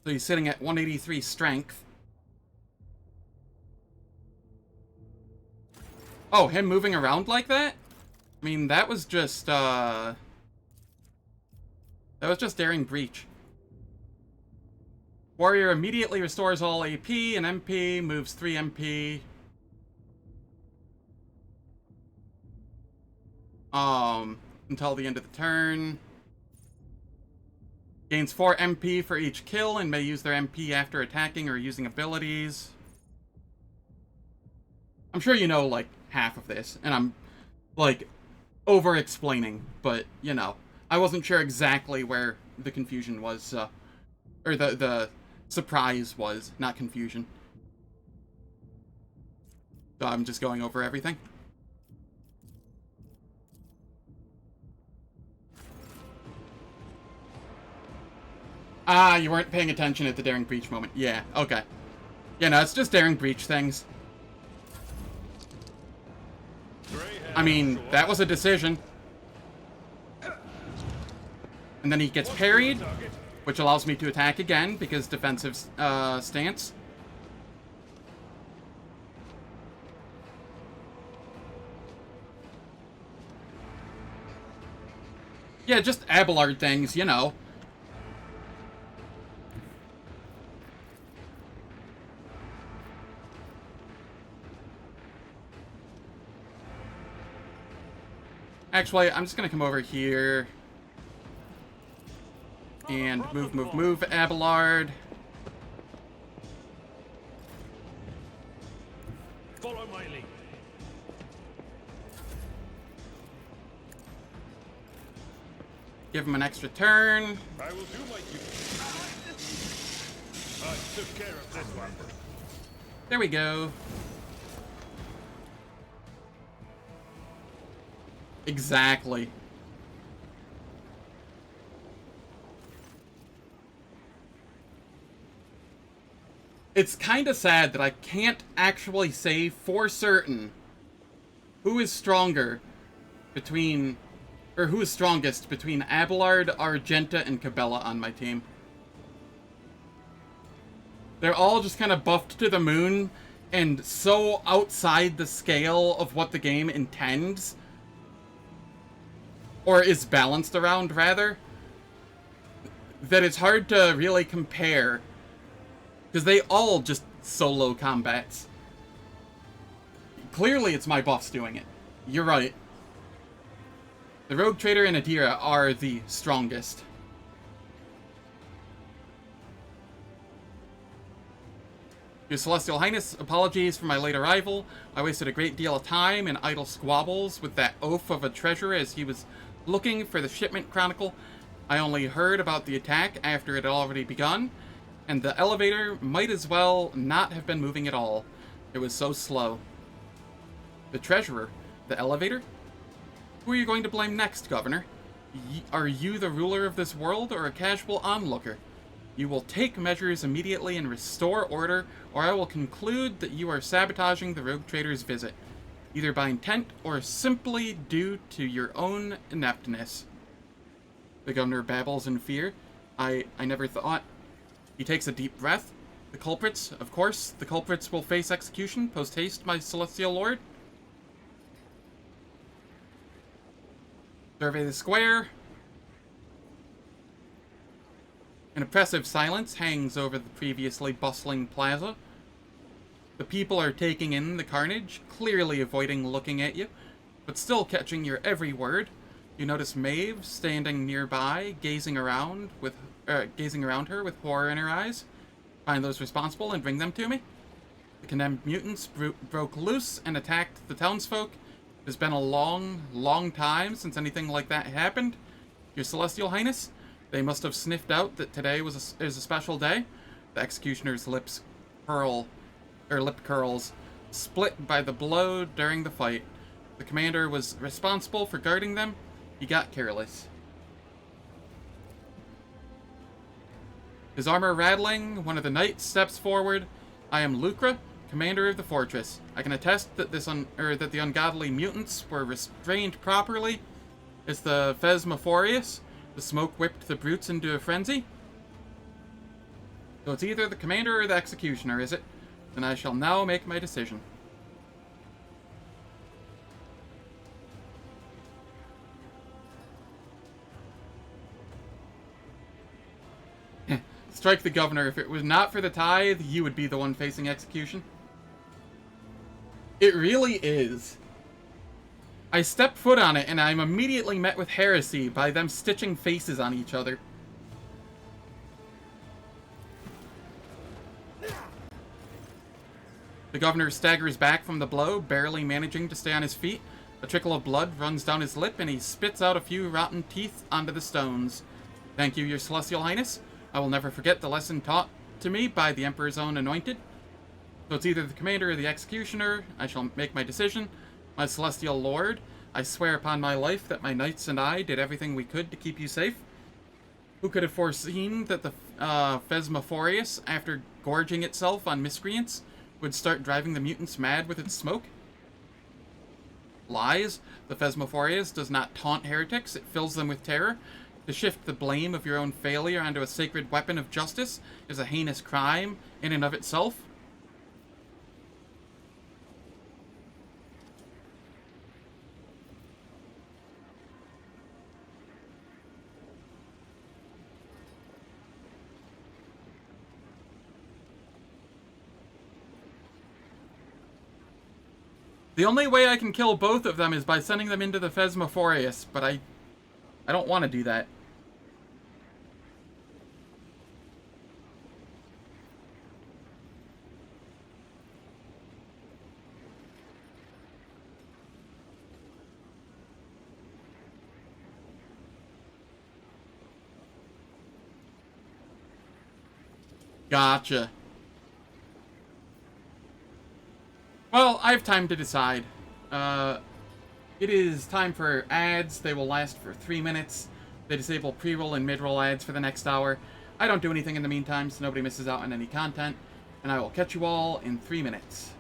So he's sitting at 183 strength. Oh, him moving around like that? I mean, that was just Daring Breach. Warrior immediately restores all AP and MP, moves 3 MP. Until the end of the turn. Gains 4 MP for each kill and may use their MP after attacking or using abilities. I'm sure you know, like, half of this, and I'm, like, over-explaining, but, you know, I wasn't sure exactly where the confusion was, or the surprise was, not confusion. So I'm just going over everything. Ah, you weren't paying attention at the Daring Breach moment. Yeah, okay. Yeah, no, it's just daring breach things. I mean, that was a decision. And then he gets parried, which allows me to attack again because defensive stance. Yeah, just Abelard things, you know. Actually, I'm just gonna come over here and move, Abelard. Follow my lead. Give him an extra turn. I will do my duty. I took care of this one. There we go. Exactly. It's kind of sad that I can't actually say for certain who is stronger between, or who is strongest between Abelard, Argenta, and Kibellah on my team. They're all just kind of buffed to the moon and so outside the scale of what the game intends, or is balanced around, rather, that it's hard to really compare. Because they all just solo combats. Clearly it's my buffs doing it. You're right. The Rogue Trader and Adira are the strongest. Your Celestial Highness, apologies for my late arrival. I wasted a great deal of time in idle squabbles with that oaf of a treasurer as he was looking for the shipment chronicle. I only heard about the attack after it had already begun, and the elevator might as well not have been moving at all. It was so slow. The treasurer? The elevator? Who are you going to blame next, Governor? Are you the ruler of this world or a casual onlooker? You will take measures immediately and restore order, or I will conclude that you are sabotaging the Rogue Trader's visit, either by intent or simply due to your own ineptness. The governor babbles in fear. I never thought. He takes a deep breath. The culprits, of course, the culprits will face execution post-haste, my celestial lord. Survey the square. An oppressive silence hangs over the previously bustling plaza. The people are taking in the carnage, clearly avoiding looking at you, but still catching your every word. You notice Maeve standing nearby, gazing around her with horror in her eyes. Find those responsible and bring them to me. The condemned mutants broke loose and attacked the townsfolk. It has been a long, long time since anything like that happened. Your Celestial Highness, they must have sniffed out that today is a special day. The executioner's lip curls, split by the blow during the fight. The commander was responsible for guarding them. He got careless. His armor rattling, one of the knights steps forward. I am Lucra, commander of the fortress. I can attest that that the ungodly mutants were restrained properly. Is the Phasmophorius? The smoke whipped the brutes into a frenzy? So it's either the commander or the executioner, is it? Then I shall now make my decision. Strike the governor. If it was not for the tithe, you would be the one facing execution. It really is. I step foot on it, and I'm immediately met with heresy by them stitching faces on each other. The governor staggers back from the blow, barely managing to stay on his feet. A trickle of blood runs down his lip, and he spits out a few rotten teeth onto the stones. Thank you, your Celestial Highness. I will never forget the lesson taught to me by the Emperor's own anointed. So it's either the commander or the executioner. I shall make my decision. My Celestial Lord, I swear upon my life that my knights and I did everything we could to keep you safe. Who could have foreseen that the Phasmophorius, after gorging itself on miscreants, would start driving the mutants mad with its smoke? Lies. The Phasmophorius does not taunt heretics, it fills them with terror. To shift the blame of your own failure onto a sacred weapon of justice is a heinous crime in and of itself. The only way I can kill both of them is by sending them into the Phasmophorius, but I don't want to do that. Gotcha. Well, I have time to decide. It is time for ads. They will last for 3 minutes. They disable pre-roll and mid-roll ads for the next hour. I don't do anything in the meantime, so nobody misses out on any content. And I will catch you all in 3 minutes.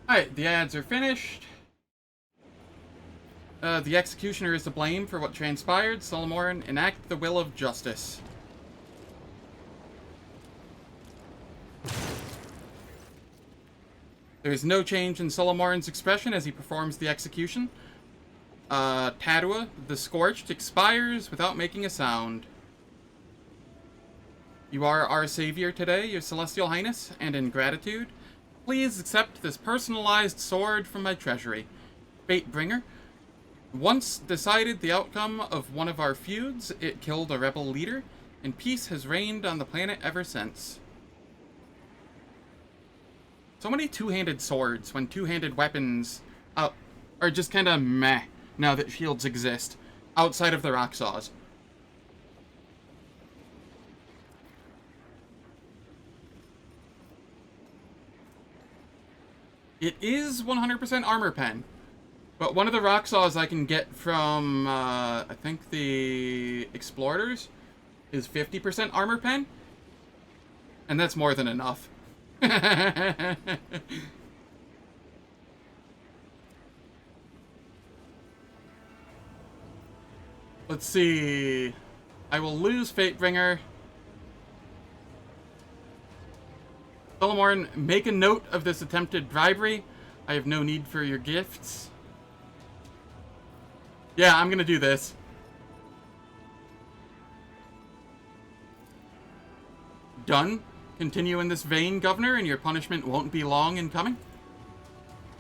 Alright, the ads are finished. The executioner is to blame for what transpired. Solomorne, enact the will of justice. There is no change in Solomorne's expression as he performs the execution. Tadua, the Scorched, expires without making a sound. You are our savior today, your celestial highness, and in gratitude, Please accept this personalized sword from my treasury. Fatebringer. Once decided the outcome of one of our feuds, it killed a rebel leader, and peace has reigned on the planet ever since. So many two-handed swords when two-handed weapons are just kind of meh now that shields exist, outside of the rock saws. It is 100% armor pen, but one of the rock saws I can get from, I think the Explorers is 50% armor pen, and that's more than enough. Let's see. I will lose Fatebringer. Solomorne, make a note of this attempted bribery. I have no need for your gifts. Yeah, I'm gonna do this. Done. Continue in this vein, Governor, and your punishment won't be long in coming.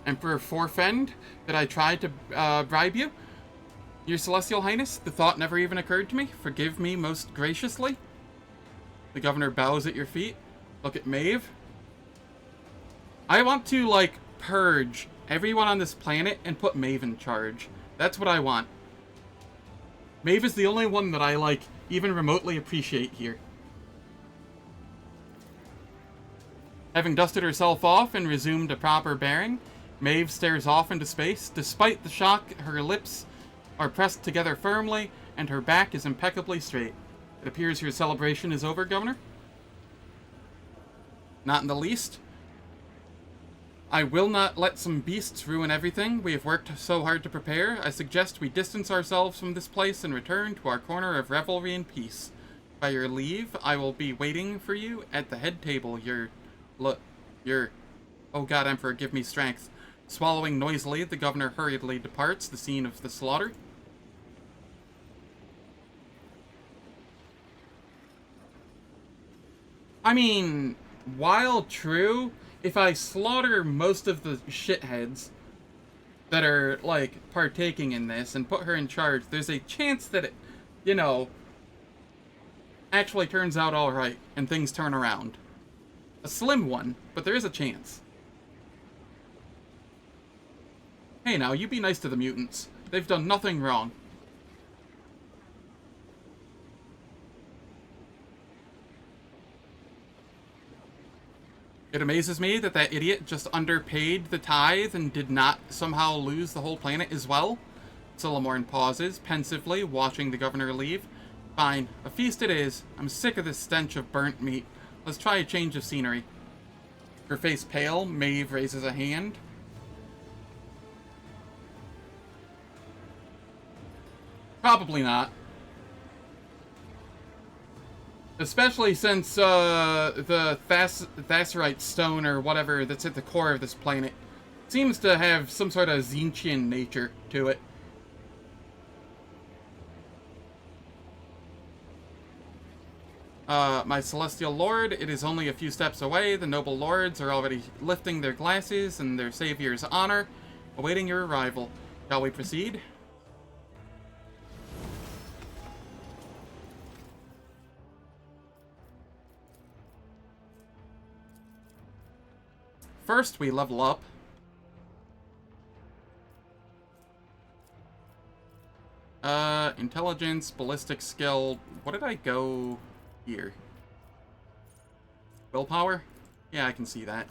Emperor Forfend, that I tried to bribe you? Your Celestial Highness, the thought never even occurred to me. Forgive me most graciously. The Governor bows at your feet. Look at Maeve. I want to, like, purge everyone on this planet and put Maeve in charge. That's what I want. Maeve is the only one that I, like, even remotely appreciate here. Having dusted herself off and resumed a proper bearing, Maeve stares off into space. Despite the shock, her lips are pressed together firmly, and her back is impeccably straight. It appears your celebration is over, Governor. Not in the least. I will not let some beasts ruin everything we have worked so hard to prepare. I suggest we distance ourselves from this place and return to our corner of revelry and peace. By your leave, I will be waiting for you at the head table. Oh God, Emperor, give me strength. Swallowing noisily, the Governor hurriedly departs the scene of the slaughter. I mean, while true, if I slaughter most of the shitheads that are, like, partaking in this and put her in charge, there's a chance that it, you know, actually turns out alright and things turn around. A slim one, but there is a chance. Hey now, you be nice to the mutants. They've done nothing wrong. It amazes me that that idiot just underpaid the tithe and did not somehow lose the whole planet as well. Solomorne pauses, pensively, watching the Governor leave. Fine, a feast it is. I'm sick of this stench of burnt meat. Let's try a change of scenery. Her face pale, Maeve raises a hand. Probably not. Especially since the Thasserite stone or whatever that's at the core of this planet seems to have some sort of Tzeentchian nature to it. My Celestial Lord, it is only a few steps away. The noble lords are already lifting their glasses in their savior's honor, awaiting your arrival. Shall we proceed? First, we level up. Intelligence, ballistic skill. What did I go here? Willpower? Yeah, I can see that.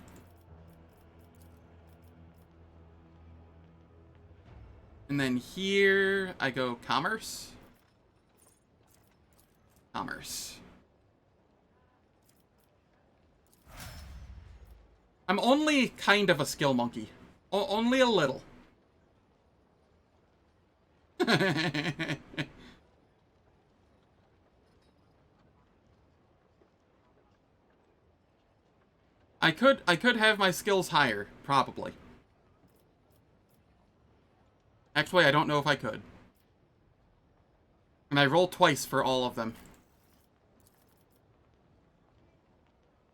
And then here, I go commerce. Commerce. I'm only kind of a skill monkey. Only a little. I could have my skills higher, probably. Actually, I don't know if I could. And I roll twice for all of them.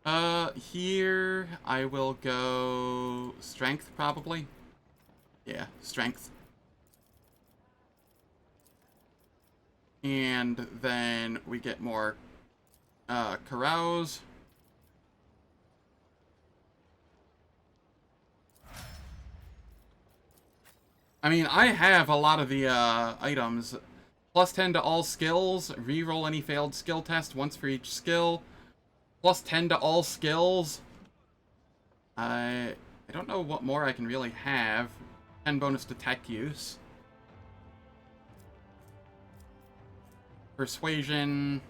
Here I will go strength, probably. Yeah, strength. And then we get more, carouse. I mean, I have a lot of the, items. Plus 10 to all skills, reroll any failed skill test once for each skill. Plus 10 to all skills. I don't know what more I can really have. 10 bonus to tech use. Persuasion.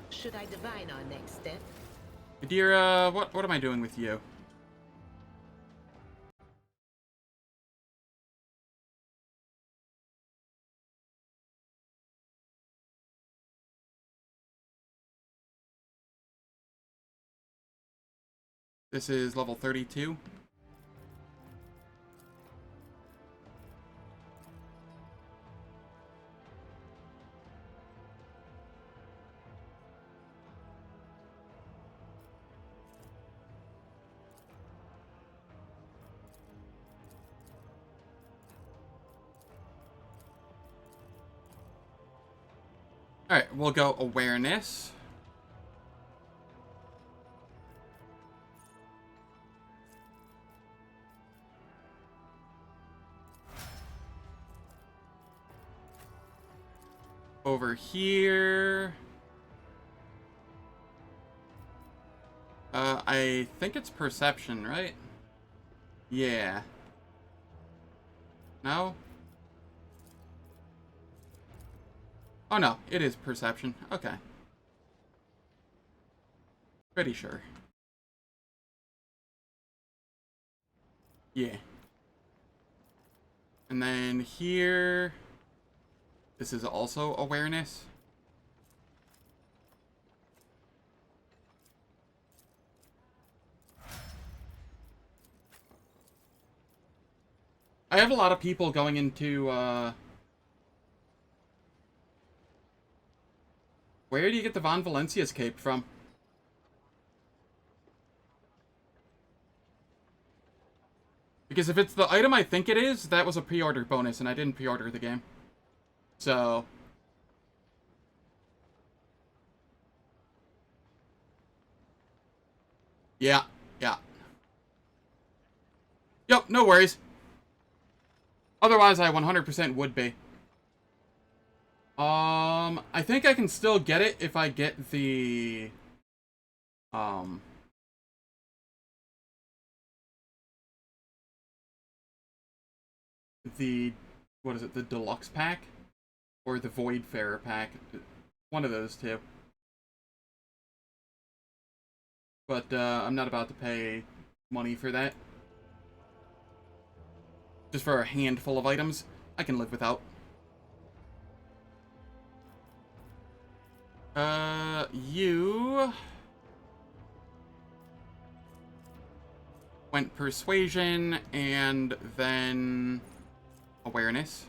Should I divine our next step? Adira, what am I doing with you? This is level 32. Alright, we'll go awareness. Over here. I think it's perception, right? Yeah. No? Oh no, it is perception. Okay. Pretty sure. Yeah. And then here... This is also awareness. I have a lot of people going into, Where do you get the Von Valencia's cape from? Because if it's the item I think it is, that was a pre-order bonus, and I didn't pre-order the game. So... Yeah, yeah. Yep, no worries. Otherwise, I 100% would be. I think I can still get it if I get the... What is it? The deluxe pack? Or the Voidfarer pack? One of those two. But, I'm not about to pay money for that. Just for a handful of items, I can live without. You... went persuasion, and then... awareness.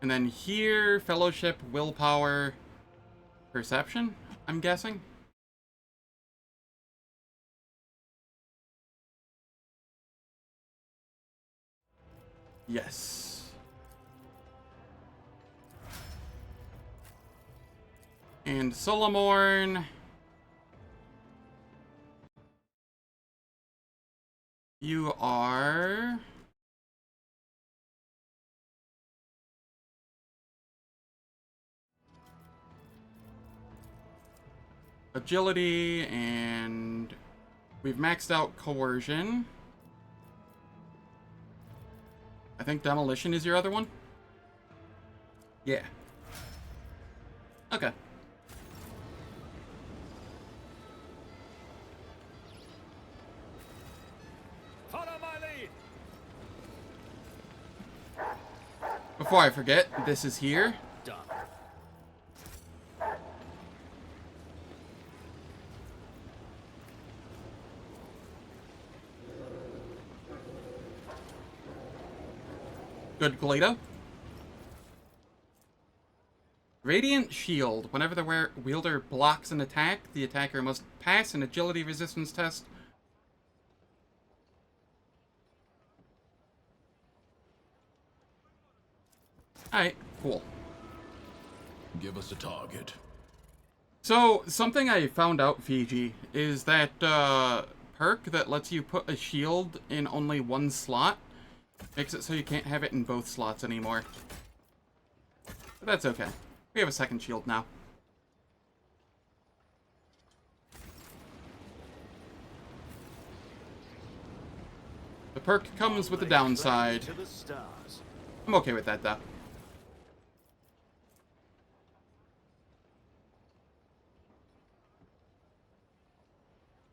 And then here, fellowship, willpower, perception, I'm guessing. Yes. And Solomorne. You are... agility, and we've maxed out coercion. I think demolition is your other one? Yeah. Okay. Follow my lead. Before I forget, this is here. Done. Good, Glado. Radiant Shield. Whenever the wielder blocks an attack, the attacker must pass an agility resistance test. Alright, cool. Give us a target. So, something I found out, Fiji, is that perk that lets you put a shield in only one slot makes it so you can't have it in both slots anymore. But that's okay. We have a second shield now. The perk comes with a downside. I'm okay with that, though.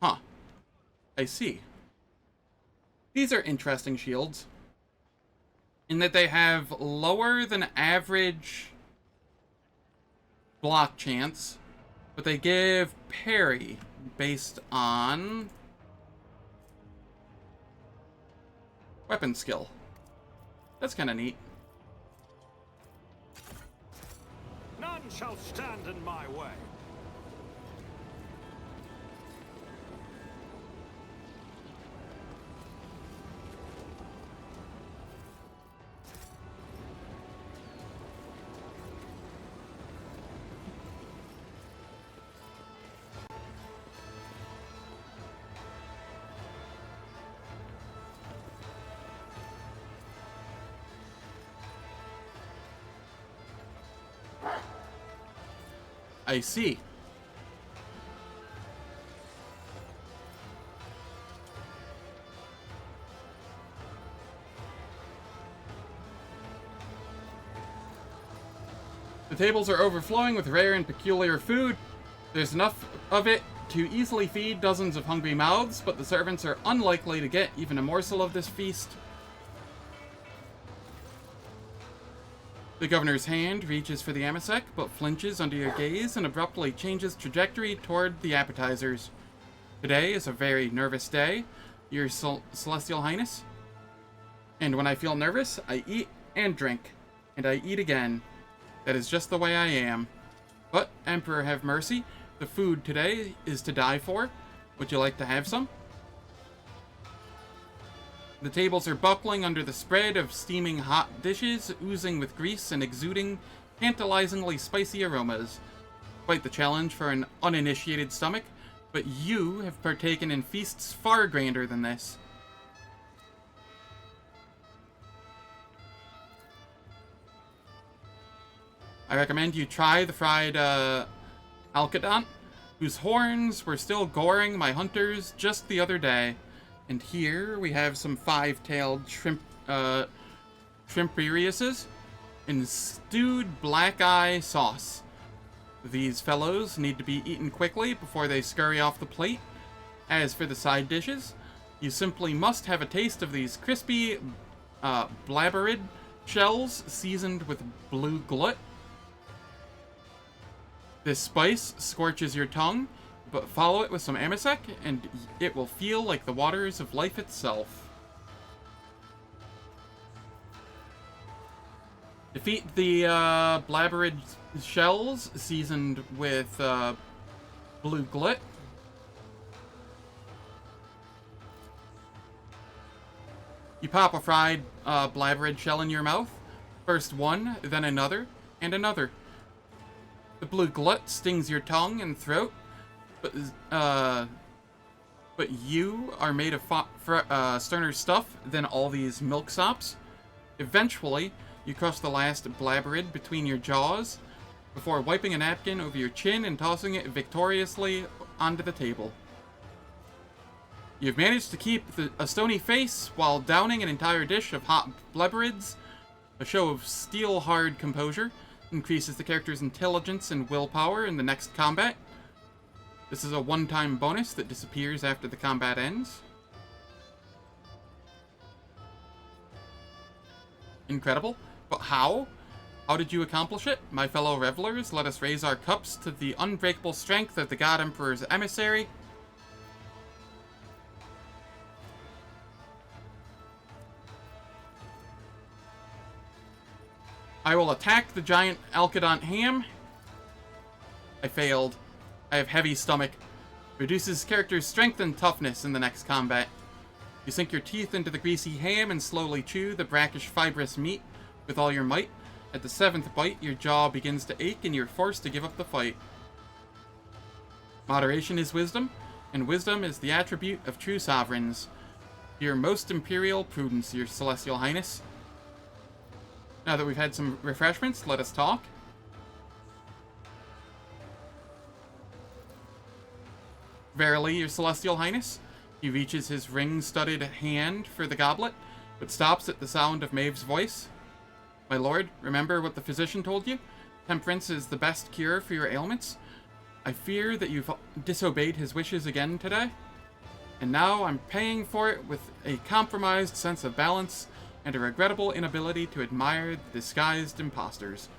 Huh. I see. These are interesting shields, in that they have lower than average block chance, but they give parry based on weapon skill. That's kind of neat. None shall stand in my way. I see. The tables are overflowing with rare and peculiar food. There's enough of it to easily feed dozens of hungry mouths, but the servants are unlikely to get even a morsel of this feast. The governor's hand reaches for the amasec, but flinches under your gaze and abruptly changes trajectory toward the appetizers. Today is a very nervous day, your celestial highness. And when I feel nervous, I eat and drink, and I eat again. That is just the way I am. But, Emperor have mercy, the food today is to die for. Would you like to have some? The tables are buckling under the spread of steaming hot dishes, oozing with grease and exuding tantalizingly spicy aromas. Quite the challenge for an uninitiated stomach, but you have partaken in feasts far grander than this. I recommend you try the fried alcadont, whose horns were still goring my hunters just the other day. And here we have some five-tailed shrimpieriuses in stewed black eye sauce. These fellows need to be eaten quickly before they scurry off the plate. As for the side dishes, you simply must have a taste of these crispy blabberid shells seasoned with blue glut. This spice scorches your tongue, but follow it with some amasec, and it will feel like the waters of life itself. Defeat the blabberid shells, seasoned with blue glut. You pop a fried blabberid shell in your mouth. First one, then another, and another. The blue glut stings your tongue and throat, but you are made of sterner stuff than all these milksops. Eventually, you crush the last blabberid between your jaws before wiping a napkin over your chin and tossing it victoriously onto the table. You've managed to keep a stony face while downing an entire dish of hot blabberids. A show of steel-hard composure increases the character's intelligence and willpower in the next combat. This is a one-time bonus that disappears after the combat ends. Incredible. But how? How did you accomplish it? My fellow revelers, let us raise our cups to the unbreakable strength of the God Emperor's emissary. I will attack the giant Alcadont ham. I failed. I have heavy stomach. Reduces character's strength and toughness in the next combat. You sink your teeth into the greasy ham and slowly chew the brackish, fibrous meat with all your might. At the 7th bite, your jaw begins to ache and you're forced to give up the fight. Moderation is wisdom, and wisdom is the attribute of true sovereigns. Your most imperial prudence, your celestial highness. Now that we've had some refreshments, let us talk. Verily, your celestial highness. He reaches his ring-studded hand for the goblet, but stops at the sound of Maeve's voice. My lord, remember what the physician told you? Temperance is the best cure for your ailments. I fear that you've disobeyed his wishes again today. And now I'm paying for it with a compromised sense of balance and a regrettable inability to admire the disguised imposters.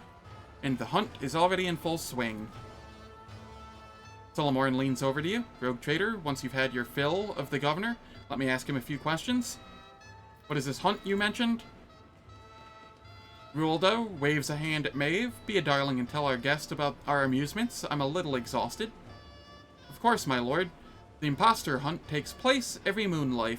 And the hunt is already in full swing. Solomorne leans over to you. Rogue trader, once you've had your fill of the governor, let me ask him a few questions. What is this hunt you mentioned? Rualdo waves a hand at Maeve. Be a darling and tell our guest about our amusements. I'm a little exhausted. Of course, my lord. The imposter hunt takes place every moonlight.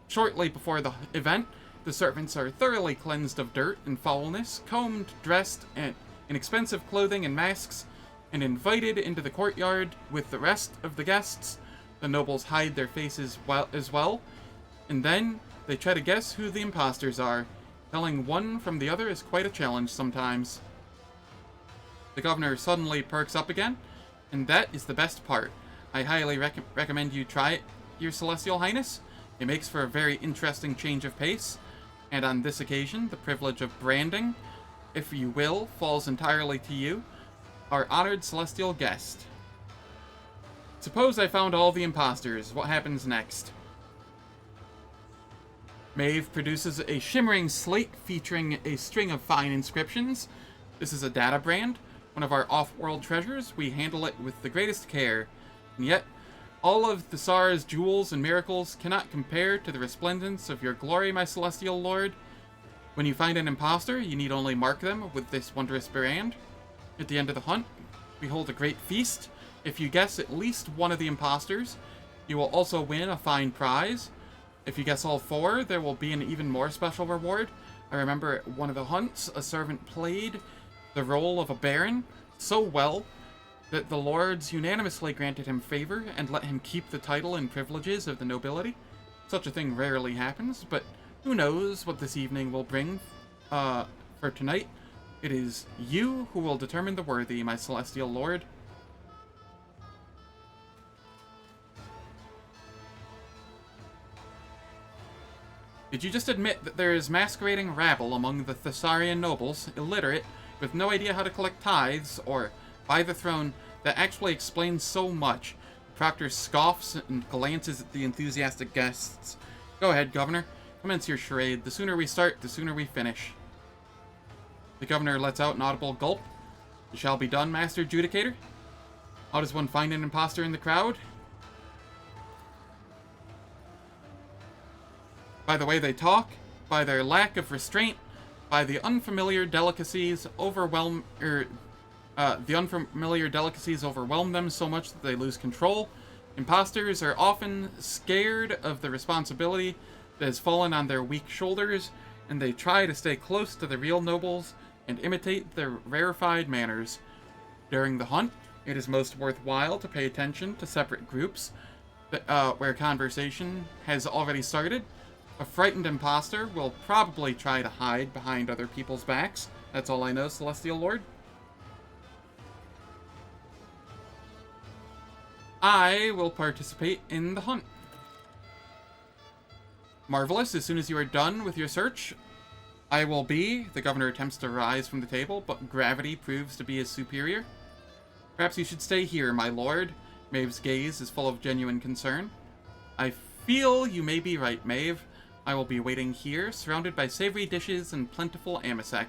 Shortly before the event, the servants are thoroughly cleansed of dirt and foulness, combed, dressed in expensive clothing and masks, and invited into the courtyard with the rest of the guests. The nobles hide their faces as well, and then they try to guess who the imposters are. Telling one from the other is quite a challenge sometimes. The governor suddenly perks up again, and that is the best part. I highly recommend you try it, your celestial highness. It makes for a very interesting change of pace, and on this occasion, the privilege of branding, if you will, falls entirely to you, our honored celestial guest. Suppose I found all the imposters. What happens next? Maeve produces a shimmering slate featuring a string of fine inscriptions. This is a data brand, one of our off-world treasures. We handle it with the greatest care, and yet all of Thassera's jewels and miracles cannot compare to the resplendence of your glory, my celestial lord. When you find an imposter, you need only mark them with this wondrous brand. At the end of the hunt, we hold a great feast. If you guess at least one of the imposters, you will also win a fine prize. If you guess all 4, there will be an even more special reward. I remember at one of the hunts, a servant played the role of a baron so well that the lords unanimously granted him favor and let him keep the title and privileges of the nobility. Such a thing rarely happens, but who knows what this evening will bring for tonight. It is you who will determine the worthy, my celestial lord. Did you just admit that there is masquerading rabble among the Thassarian nobles, illiterate, with no idea how to collect tithes, or, by the throne, that actually explains so much? The proctor scoffs and glances at the enthusiastic guests. Go ahead, governor. Commence your charade. The sooner we start, the sooner we finish. The governor lets out an audible gulp. It shall be done, master adjudicator. How does one find an imposter in the crowd? By the way they talk, by their lack of restraint, by the unfamiliar delicacies overwhelm them so much that they lose control. Imposters are often scared of the responsibility that has fallen on their weak shoulders, and they try to stay close to the real nobles and imitate their rarefied manners. During the hunt, it is most worthwhile to pay attention to separate groups where conversation has already started. A frightened imposter will probably try to hide behind other people's backs. That's all I know, Celestial Lord. I will participate in the hunt. Marvelous. As soon as you are done with your search, I will be... The governor attempts to rise from the table, but gravity proves to be his superior. Perhaps you should stay here, my lord. Maeve's gaze is full of genuine concern. I feel you may be right, Maeve. I will be waiting here, surrounded by savory dishes and plentiful amasec.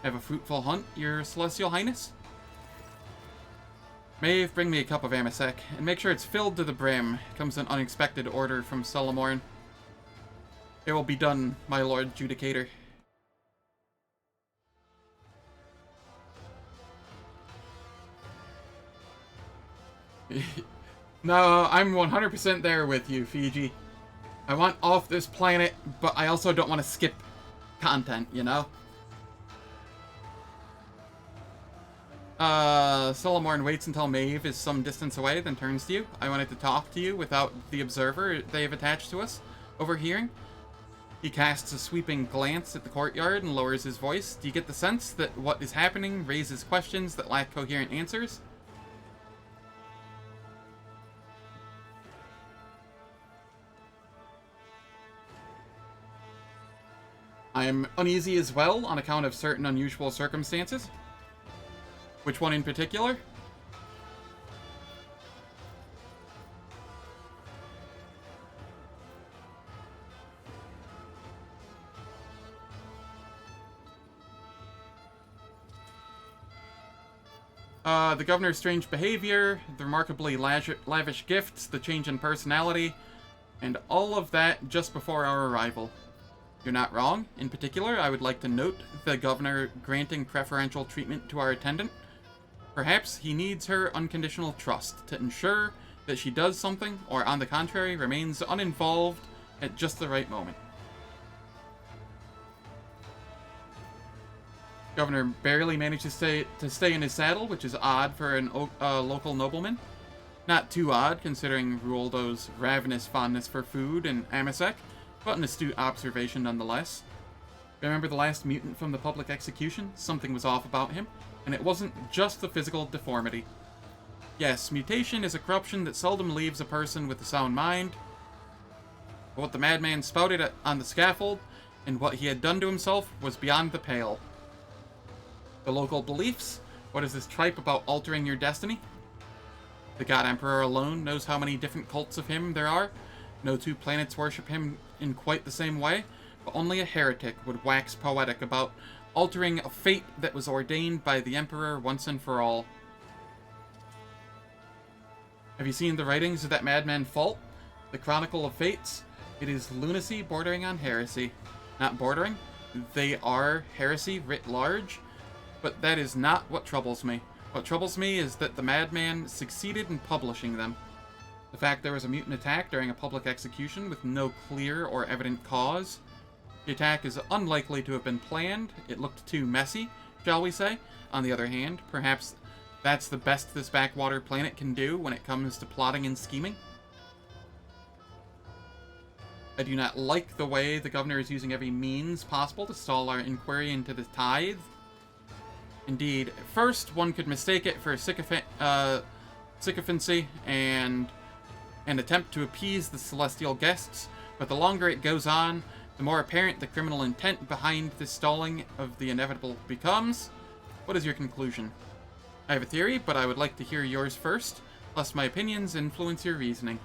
Have a fruitful hunt, your celestial highness? Maeve, bring me a cup of amasec, and make sure it's filled to the brim. Comes an unexpected order from Solomorne. It will be done, my lord judicator. No, I'm 100% there with you, Fiji. I want off this planet, but I also don't want to skip content, you know? Solomorne waits until Maeve is some distance away, then turns to you. I wanted to talk to you without the observer they have attached to us, overhearing. He casts a sweeping glance at the courtyard and lowers his voice. Do you get the sense that what is happening raises questions that lack coherent answers? I am uneasy as well on account of certain unusual circumstances. Which one in particular? The governor's strange behavior, the remarkably lavish gifts, the change in personality, and all of that just before our arrival. You're not wrong. In particular, I would like to note the governor granting preferential treatment to our attendant. Perhaps he needs her unconditional trust to ensure that she does something, or on the contrary, remains uninvolved at just the right moment. Governor barely managed to stay in his saddle, which is odd for an local nobleman. Not too odd, considering Ruoldo's ravenous fondness for food and Amasek, but an astute observation nonetheless. Remember the last mutant from the public execution? Something was off about him, and it wasn't just the physical deformity. Yes, mutation is a corruption that seldom leaves a person with a sound mind. But what the madman spouted on the scaffold, and what he had done to himself, was beyond the pale. The local beliefs? What is this tripe about altering your destiny? The God Emperor alone knows how many different cults of him there are. No two planets worship him in quite the same way, but only a heretic would wax poetic about altering a fate that was ordained by the Emperor once and for all. Have you seen the writings of that madman Fault? The Chronicle of Fates? It is lunacy bordering on heresy. Not bordering. They are heresy writ large. But that is not what troubles me. What troubles me is that the madman succeeded in publishing them. The fact there was a mutant attack during a public execution with no clear or evident cause. The attack is unlikely to have been planned. It looked too messy, shall we say. On the other hand, perhaps that's the best this backwater planet can do when it comes to plotting and scheming. I do not like the way the governor is using every means possible to stall our inquiry into the tithe. Indeed, at first one could mistake it for sycophancy and an attempt to appease the celestial guests, but the longer it goes on, the more apparent the criminal intent behind this stalling of the inevitable becomes. What is your conclusion? I have a theory, but I would like to hear yours first, lest my opinions influence your reasoning.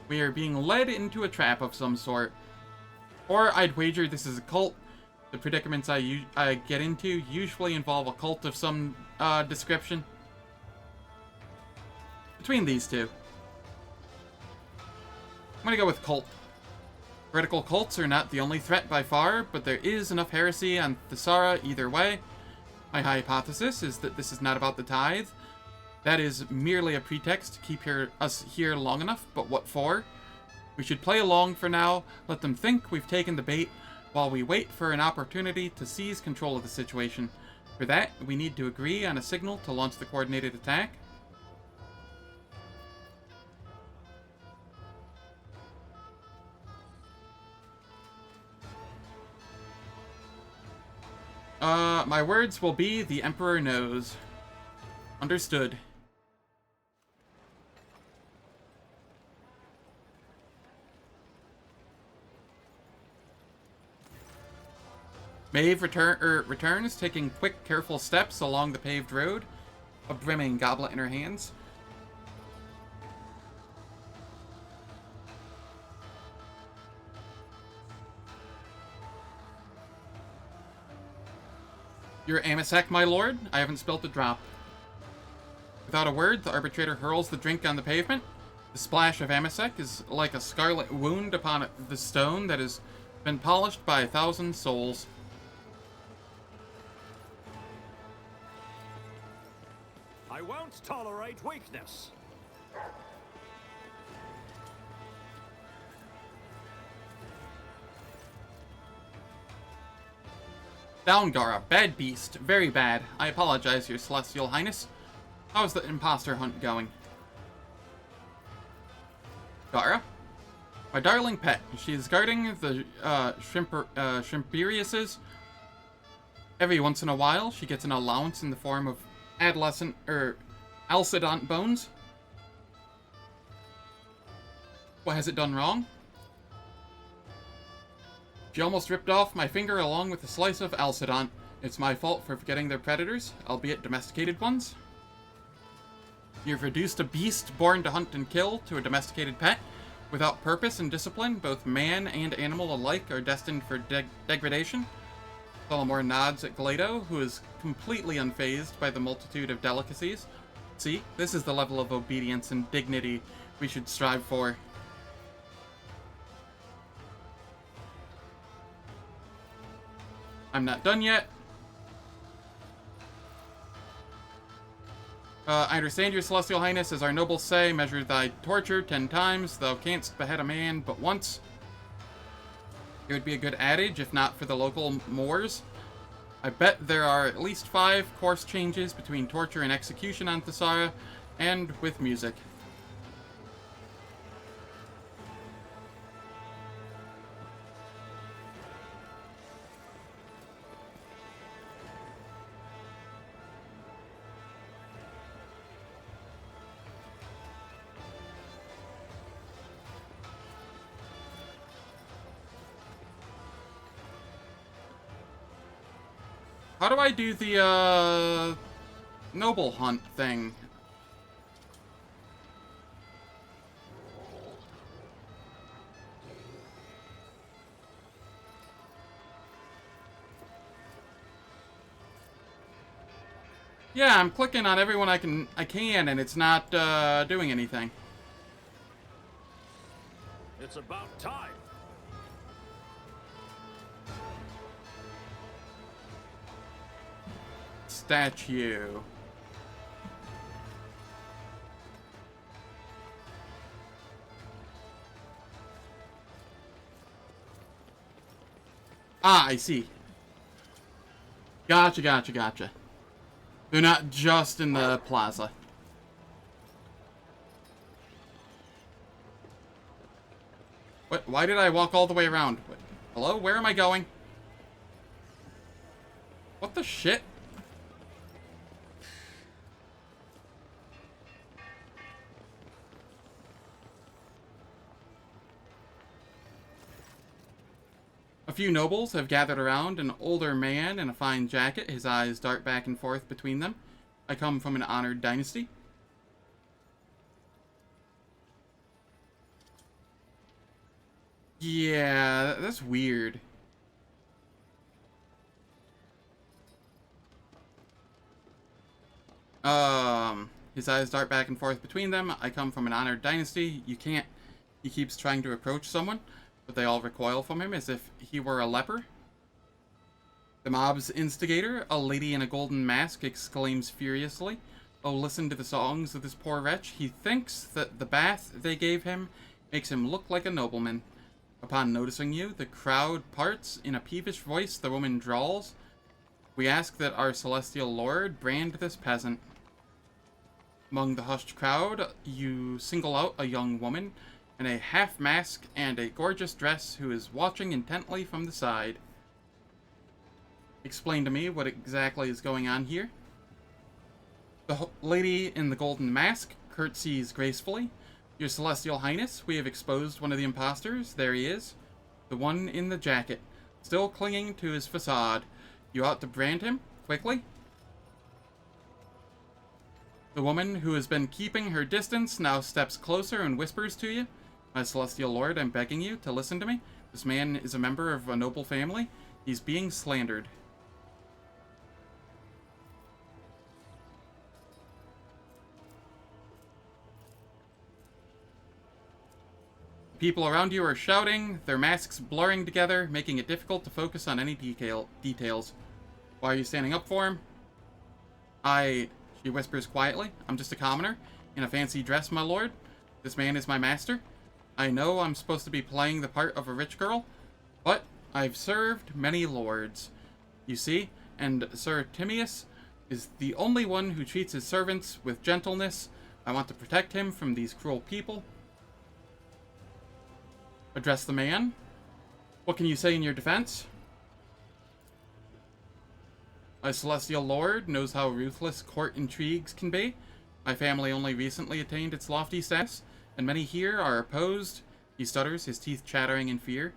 We are being led into a trap of some sort. Or I'd wager this is a cult. The predicaments I get into usually involve a cult of some description. Between these two, I'm gonna go with cult. Heretical cults are not the only threat by far, but there is enough heresy on Thassera either way. My hypothesis is that this is not about the tithe. That is merely a pretext to keep us here long enough, but what for? We should play along for now, let them think we've taken the bait, while we wait for an opportunity to seize control of the situation. For that, we need to agree on a signal to launch the coordinated attack. My words will be, the Emperor knows. Understood. Maeve returns, taking quick, careful steps along the paved road, a brimming goblet in her hands. Your Amasek, my lord? I haven't spilt a drop. Without a word, the arbitrator hurls the drink on the pavement. The splash of Amasek is like a scarlet wound upon the stone that has been polished by 1,000 souls. I won't tolerate weakness. Downgara, bad beast, very bad. I apologize, your celestial highness. How's the imposter hunt going? Gara? My darling pet. She is guarding the Shrimperiuses. Every once in a while, she gets an allowance in the form of adolescent, Alcidont bones. What has it done wrong? She almost ripped off my finger along with a slice of Alcidont. It's my fault for forgetting their predators, albeit domesticated ones. You've reduced a beast born to hunt and kill to a domesticated pet. Without purpose and discipline, both man and animal alike are destined for degradation. Solomorne nods at Glado, who is completely unfazed by the multitude of delicacies. See, this is the level of obedience and dignity we should strive for. I'm not done yet. I understand your celestial highness, as our nobles say, measure thy torture 10 times, thou canst behead a man but once. It would be a good adage, if not for the local Moors. I bet there are at least 5 course changes between torture and execution on Thassera, and with music. How do I do the, noble hunt thing? Yeah, I'm clicking on everyone I can, and it's not, doing anything. It's about time. Statue. Ah, I see. Gotcha, gotcha, gotcha. They're not just in the plaza. What? Why did I walk all the way around? What? Hello? Where am I going? What the shit? A few nobles have gathered around an older man in a fine jacket. His eyes dart back and forth between them. I come from an honored dynasty. Yeah, that's weird. His eyes dart back and forth between them. I come from an honored dynasty. You can't... He keeps trying to approach someone, but they all recoil from him as if he were a leper. The mob's instigator, a lady in a golden mask, exclaims furiously, "Oh, listen to the songs of this poor wretch. He thinks that the bath they gave him makes him look like a nobleman." Upon noticing you, the crowd parts. In a peevish voice, the woman drawls, "We ask that our celestial lord brand this peasant." Among the hushed crowd, you single out a young woman in a half mask and a gorgeous dress who is watching intently from the side. Explain to me what exactly is going on here. The lady in the golden mask curtsies gracefully. "Your celestial highness, we have exposed one of the imposters. There he is. The one in the jacket, still clinging to his facade. You ought to brand him, quickly." The woman, who has been keeping her distance, now steps closer and whispers to you, "My celestial lord, I'm begging you to listen to me. This man is a member of a noble family. He's being slandered." People around you are shouting, their masks blurring together, making it difficult to focus on any details. Why are you standing up for him? She whispers quietly, I'm just a commoner, in a fancy dress, my lord. This man is my master. I know I'm supposed to be playing the part of a rich girl, but I've served many lords, you see, and Sir Timius is the only one who treats his servants with gentleness. I want to protect him from these cruel people. Address the man. What can you say in your defense? A celestial lord knows how ruthless court intrigues can be. My family only recently attained its lofty status, and many here are opposed. He stutters, his teeth chattering in fear.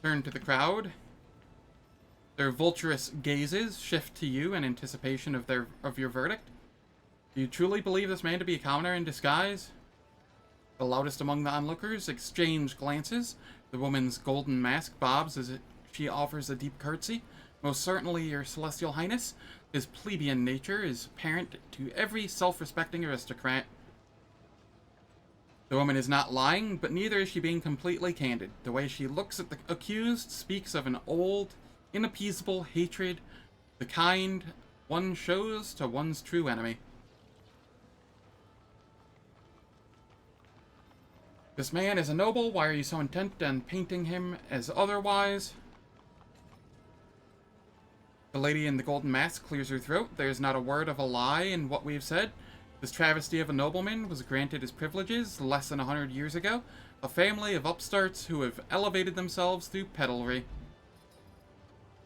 Turn to the crowd. Their vulturous gazes shift to you in anticipation of your verdict. Do you truly believe this man to be a commoner in disguise? The loudest among the onlookers exchange glances. The woman's golden mask bobs as she offers a deep curtsy. Most certainly, your celestial highness. His plebeian nature is apparent to every self-respecting aristocrat. The woman is not lying, but neither is she being completely candid. The way she looks at the accused speaks of an old, inappeasable hatred, the kind one shows to one's true enemy. This man is a noble. Why are you so intent on painting him as otherwise? The lady in the golden mask clears her throat. There is not a word of a lie in what we've said. This travesty of a nobleman was granted his privileges less than 100 years ago. A family of upstarts who have elevated themselves through pedalry.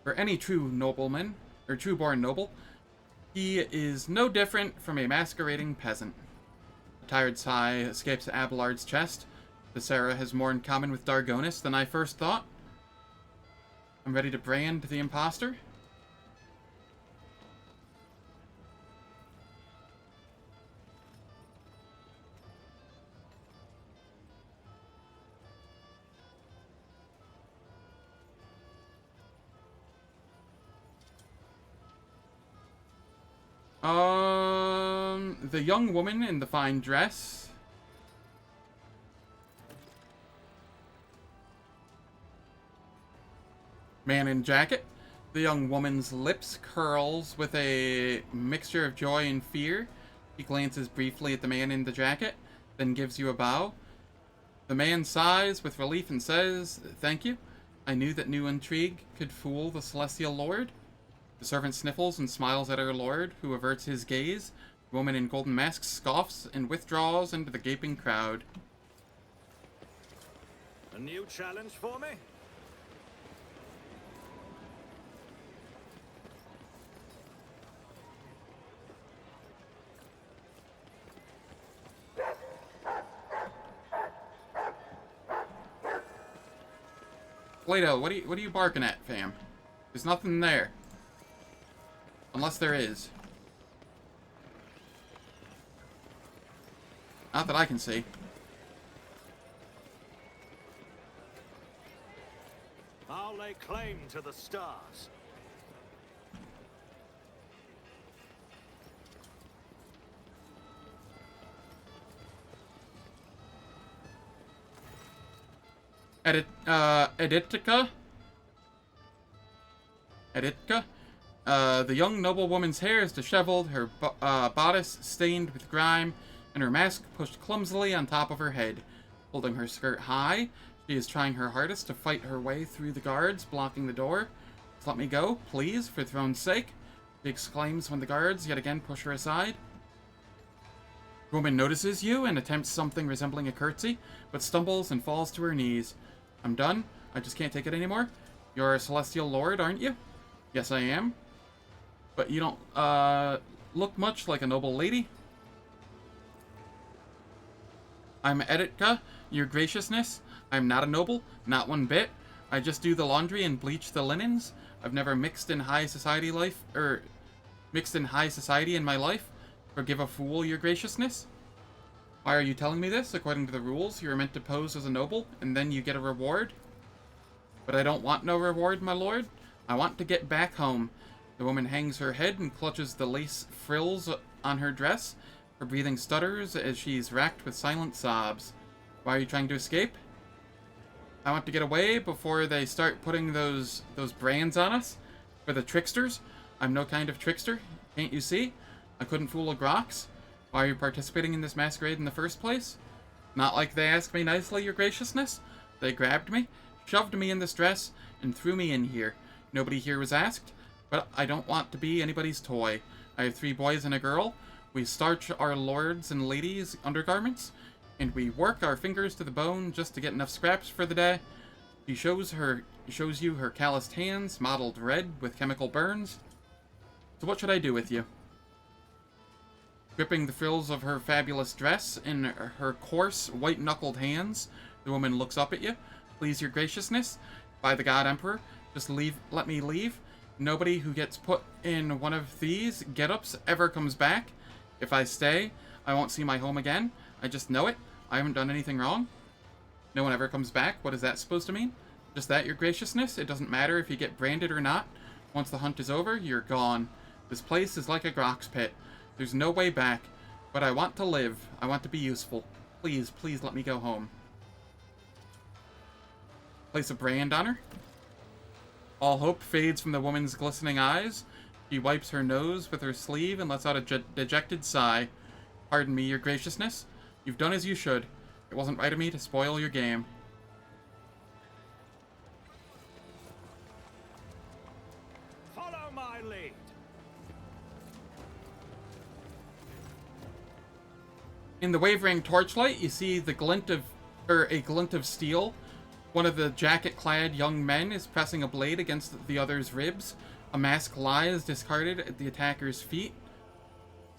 For any true nobleman, or true-born noble, he is no different from a masquerading peasant. A tired sigh escapes Abelard's chest. Thassera has more in common with Dargonus than I first thought. I'm ready to brand the imposter. The young woman in the fine dress. Man in jacket. The young woman's lips curls with a mixture of joy and fear. He glances briefly at the man in the jacket, then gives you a bow. The man sighs with relief and says, "Thank you. I knew that new intrigue could fool the celestial lord." The servant sniffles and smiles at her lord, who averts his gaze. The woman in golden mask scoffs and withdraws into the gaping crowd. A new challenge for me? Plato, what are you barking at, fam? There's nothing there. Unless there is. Not that I can see. I'll lay claim to the stars. Editka? The young noblewoman's hair is disheveled, her bodice stained with grime, and her mask pushed clumsily on top of her head. Holding her skirt high, she is trying her hardest to fight her way through the guards blocking the door. "Just let me go, please, for throne's sake," she exclaims when the guards yet again push her aside. The woman notices you and attempts something resembling a curtsy, but stumbles and falls to her knees. "I'm done. I just can't take it anymore. You're a celestial lord, aren't you?" "Yes, I am." "But you don't, look much like a noble lady." "I'm Editka, your graciousness. I'm not a noble, not one bit. I just do the laundry and bleach the linens. I've never mixed in high society in my life. Forgive a fool, your graciousness." "Why are you telling me this? According to the rules, you are meant to pose as a noble, and then you get a reward." "But I don't want no reward, my lord. I want to get back home." The woman hangs her head and clutches the lace frills on her dress. Her breathing stutters as she's racked with silent sobs. Why are you trying to escape? I want to get away before they start putting those brands on us. For the tricksters. I'm no kind of trickster. Can't you see? I couldn't fool a Grox. Why are you participating in this masquerade in the first place? Not like they asked me nicely, your graciousness. They grabbed me, shoved me in this dress, and threw me in here. Nobody here was asked, but I don't want to be anybody's toy. I have 3 boys and a girl. We starch our lords and ladies' undergarments, and we work our fingers to the bone just to get enough scraps for the day. She shows you her calloused hands, mottled red with chemical burns. So what should I do with you? Gripping the frills of her fabulous dress in her coarse, white-knuckled hands, the woman looks up at you. Please, your graciousness, by the God Emperor, just let me leave. Nobody who gets put in one of these get-ups ever comes back. If I stay, I won't see my home again. I just know it. I haven't done anything wrong. No one ever comes back. What is that supposed to mean? Just that, your graciousness? It doesn't matter if you get branded or not. Once the hunt is over, you're gone. This place is like a Grox pit. There's no way back. But I want to live. I want to be useful. Please, please let me go home. Place a brand on her. All hope fades from the woman's glistening eyes. She wipes her nose with her sleeve and lets out a dejected sigh. Pardon me, your graciousness. You've done as you should. It wasn't right of me to spoil your game. Follow my lead. In the wavering torchlight, you see a glint of steel. One of the jacket-clad young men is pressing a blade against the other's ribs. A mask lies discarded at the attacker's feet.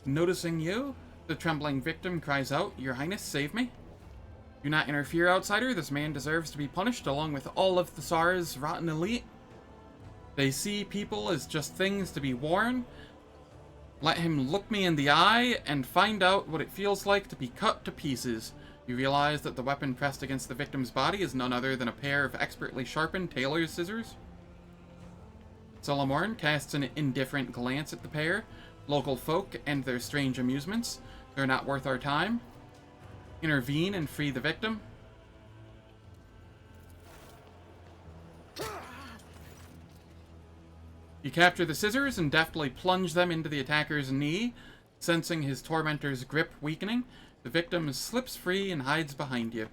Noticing you, the trembling victim cries out, "Your Highness, save me." Do not interfere, outsider. This man deserves to be punished along with all of Thassera's rotten elite. They see people as just things to be worn. Let him look me in the eye and find out what it feels like to be cut to pieces. You realize that the weapon pressed against the victim's body is none other than a pair of expertly sharpened tailor's scissors. Solomorne casts an indifferent glance at the pair. Local folk and their strange amusements. They're not worth our time. Intervene and free the victim. You capture the scissors and deftly plunge them into the attacker's knee. Sensing his tormentor's grip weakening, the victim slips free and hides behind you.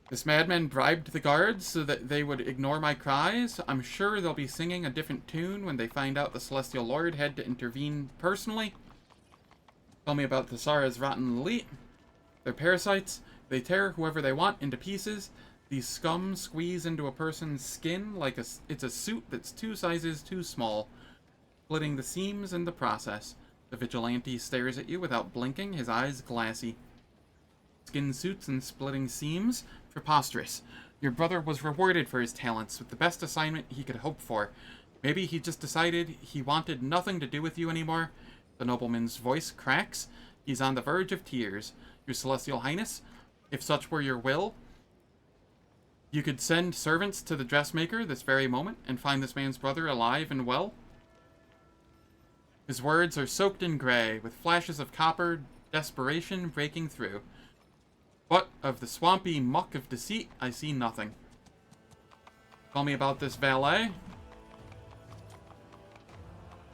This madman bribed the guards so that they would ignore my cries. I'm sure they'll be singing a different tune when they find out the Celestial Lord had to intervene personally. Tell me about Thassera's rotten elite. They're parasites. They tear whoever they want into pieces. These scum squeeze into a person's skin like it's a suit that's 2 sizes too small, splitting the seams in the process. The vigilante stares at you without blinking, his eyes glassy. Skin suits and splitting seams? Preposterous. Your brother was rewarded for his talents with the best assignment he could hope for. Maybe he just decided he wanted nothing to do with you anymore. The nobleman's voice cracks. He's on the verge of tears. Your Celestial Highness, if such were your will, you could send servants to the dressmaker this very moment and find this man's brother alive and well. His words are soaked in gray, with flashes of copper desperation breaking through. But of the swampy muck of deceit, I see nothing. Tell me about this valet.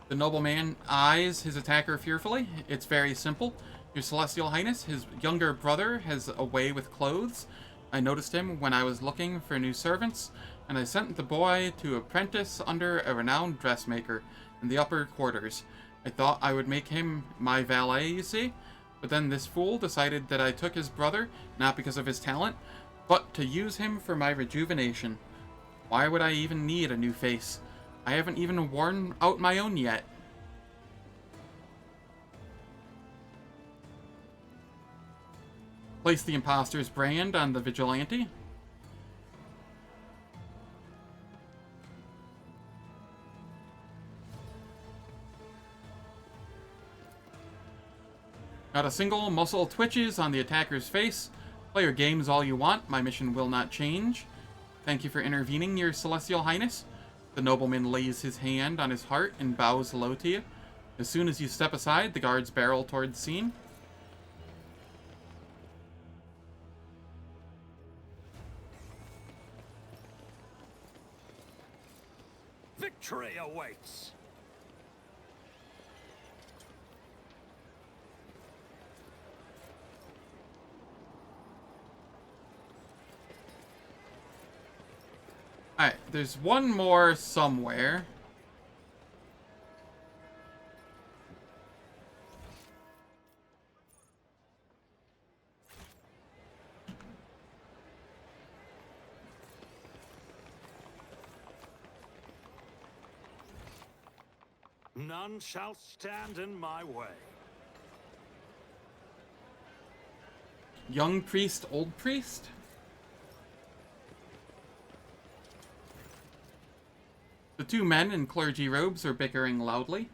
The nobleman eyes his attacker fearfully. It's very simple. Your Celestial Highness, his younger brother has a way with clothes. I noticed him when I was looking for new servants, and I sent the boy to apprentice under a renowned dressmaker in the upper quarters. I thought I would make him my valet, you see? But then this fool decided that I took his brother, not because of his talent, but to use him for my rejuvenation. Why would I even need a new face? I haven't even worn out my own yet. Place the imposter's brand on the vigilante. Not a single muscle twitches on the attacker's face. Play your games all you want. My mission will not change. Thank you for intervening, your Celestial Highness. The nobleman lays his hand on his heart and bows low to you. As soon as you step aside, the guards barrel toward the scene. Victory awaits! Alright, there's one more somewhere. None shall stand in my way. Young priest, old priest? The two men in clergy robes are bickering loudly.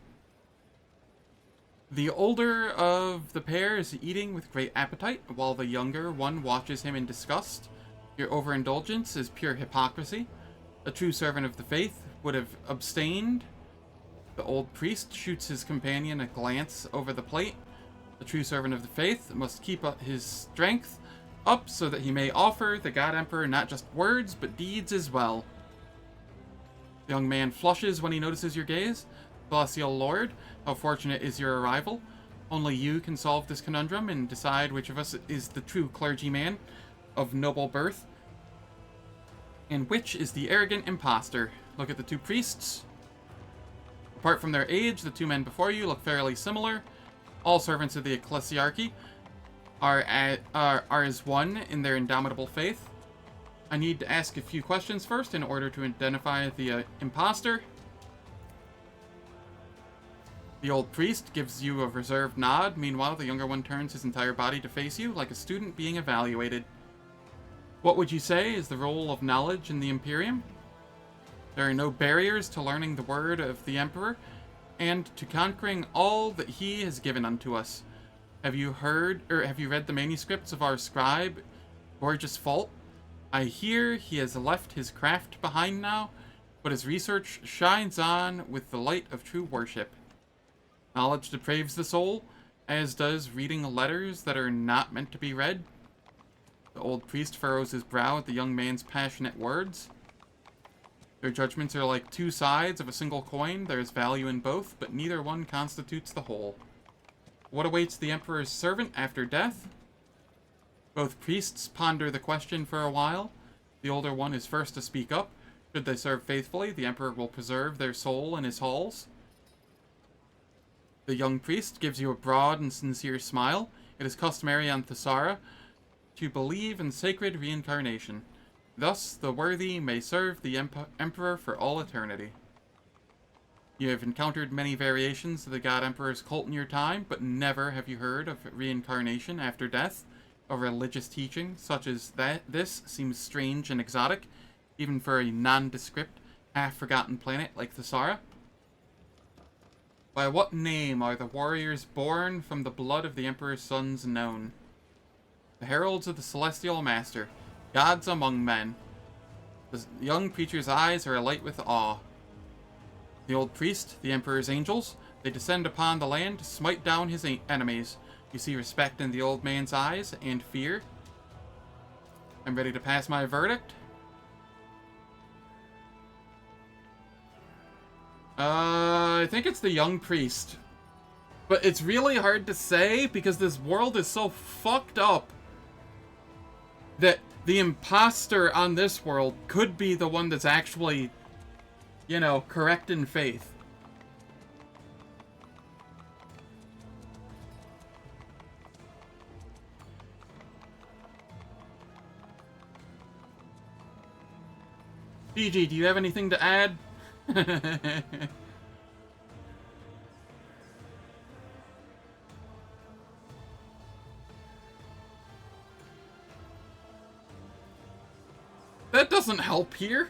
The older of the pair is eating with great appetite, while the younger one watches him in disgust. Your overindulgence is pure hypocrisy. A true servant of the faith would have abstained. The old priest shoots his companion a glance over the plate. The true servant of the faith must keep up his strength up so that he may offer the God Emperor not just words, but deeds as well. The young man flushes when he notices your gaze. Celestial Lord, how fortunate is your arrival. Only you can solve this conundrum and decide which of us is the true clergyman of noble birth, and which is the arrogant impostor. Look at the two priests. Apart from their age, the two men before you look fairly similar. All servants of the ecclesiarchy are as one in their indomitable faith. I need to ask a few questions first in order to identify the imposter. The old priest gives you a reserved nod. Meanwhile, the younger one turns his entire body to face you, like a student being evaluated. What would you say is the role of knowledge in the Imperium? There are no barriers to learning the word of the Emperor, and to conquering all that he has given unto us. Have you read the manuscripts of our scribe, Gorgeous Fault? I hear he has left his craft behind now, but his research shines on with the light of true worship. Knowledge depraves the soul, as does reading letters that are not meant to be read. The old priest furrows his brow at the young man's passionate words. Their judgments are like two sides of a single coin. There is value in both, but neither one constitutes the whole. What awaits the Emperor's servant after death? Both priests ponder the question for a while. The older one is first to speak up. Should they serve faithfully, the Emperor will preserve their soul in his halls. The young priest gives you a broad and sincere smile. It is customary on Thassera to believe in sacred reincarnation. Thus, the worthy may serve the Emperor for all eternity. You have encountered many variations of the God Emperor's cult in your time, but never have you heard of reincarnation after death. A religious teaching such as this seems strange and exotic, even for a nondescript, half-forgotten planet like Thassera. By what name are the warriors born from the blood of the Emperor's sons known? The heralds of the Celestial Master, gods among men. The young preacher's eyes are alight with awe. The old priest, the Emperor's angels, they descend upon the land to smite down his enemies. You see respect in the old man's eyes, and fear. I'm ready to pass my verdict. I think it's the young priest. But it's really hard to say, because this world is so fucked up that the imposter on this world could be the one that's actually, you know, correct in faith. GG, do you have anything to add? That doesn't help here.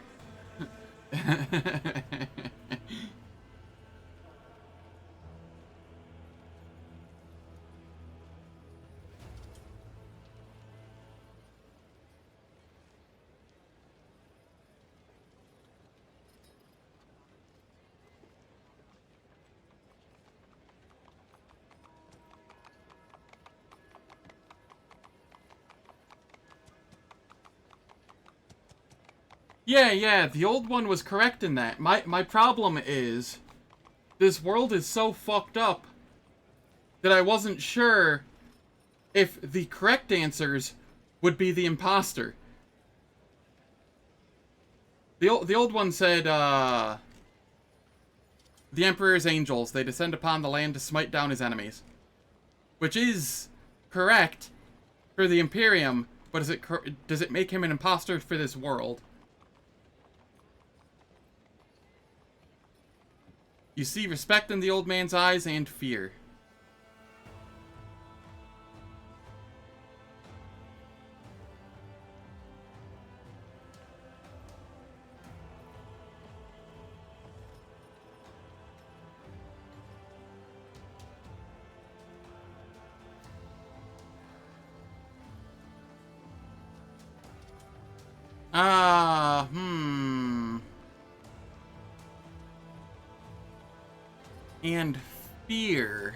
Yeah, the old one was correct in that. My problem is, this world is so fucked up that I wasn't sure if the correct answers would be the imposter. The old one said, the Emperor's angels, they descend upon the land to smite down his enemies. Which is correct for the Imperium, but does it make him an imposter for this world? You see respect in the old man's eyes and fear. And fear.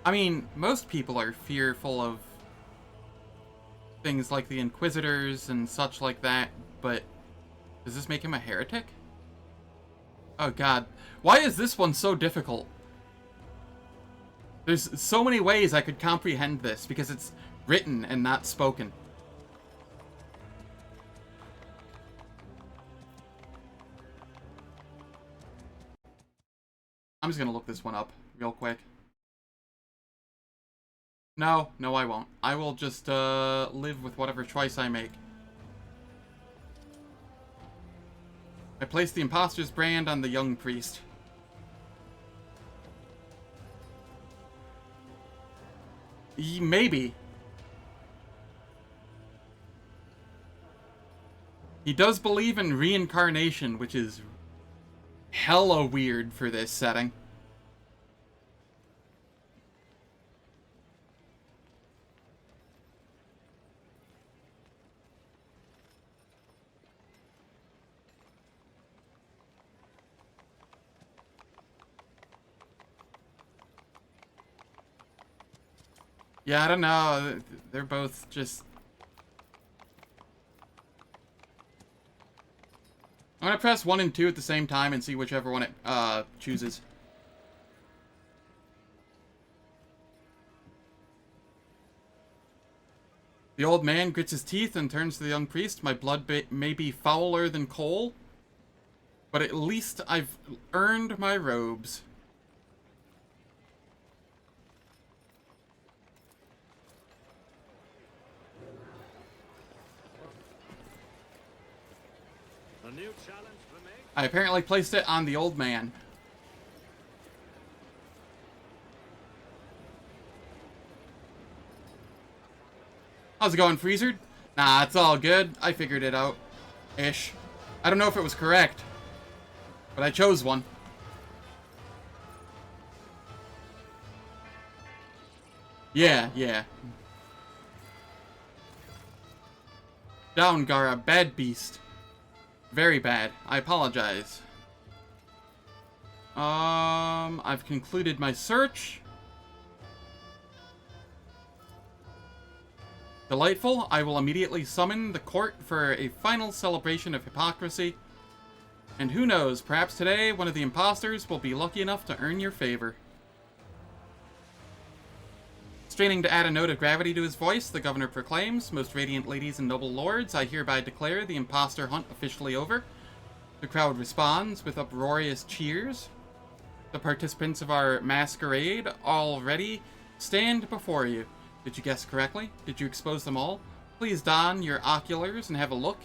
I mean, most people are fearful of things like the Inquisitors and such like that, but does this make him a heretic? Oh god. Why is this one so difficult? There's so many ways I could comprehend this, because it's written and not spoken. I'm just gonna look this one up real quick. No, I won't. I will just live with whatever choice I make. I placed the imposter's brand on the young priest. Maybe. He does believe in reincarnation, which is hella weird for this setting. Yeah, I don't know. They're both just... I'm gonna press 1 and 2 at the same time and see whichever one it chooses. The old man grits his teeth and turns to the young priest. My blood may be fouler than coal, but at least I've earned my robes. A new challenge for me? I apparently placed it on the old man. How's it going, Freezer? Nah, it's all good. I figured it out. Ish. I don't know if it was correct, but I chose one. Yeah. Down, Gara. Bad beast. Very bad. I apologize. I've concluded my search. Delightful. I will immediately summon the court for a final celebration of hypocrisy. And who knows, perhaps today one of the imposters will be lucky enough to earn your favor. Straining to add a note of gravity to his voice, the governor proclaims, "Most radiant ladies and noble lords, I hereby declare the imposter hunt officially over." The crowd responds with uproarious cheers. The participants of our masquerade already stand before you. Did you guess correctly? Did you expose them all? Please don your oculars and have a look.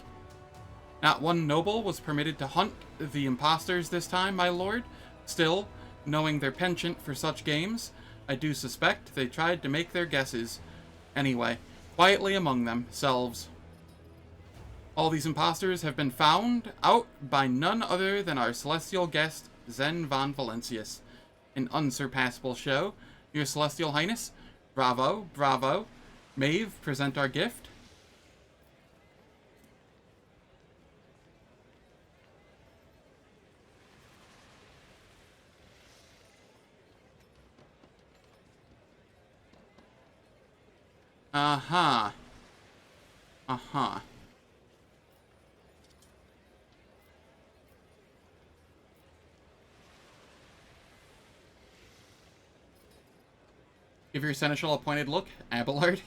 Not one noble was permitted to hunt the imposters this time, my lord. Still, knowing their penchant for such games, I do suspect they tried to make their guesses. Anyway, quietly among themselves. All these imposters have been found out by none other than our celestial guest, Zen von Valentius. An unsurpassable show. Your Celestial Highness, bravo, bravo. Maeve, present our gift. Uh-huh. Give your seneschal a pointed look, Abelard.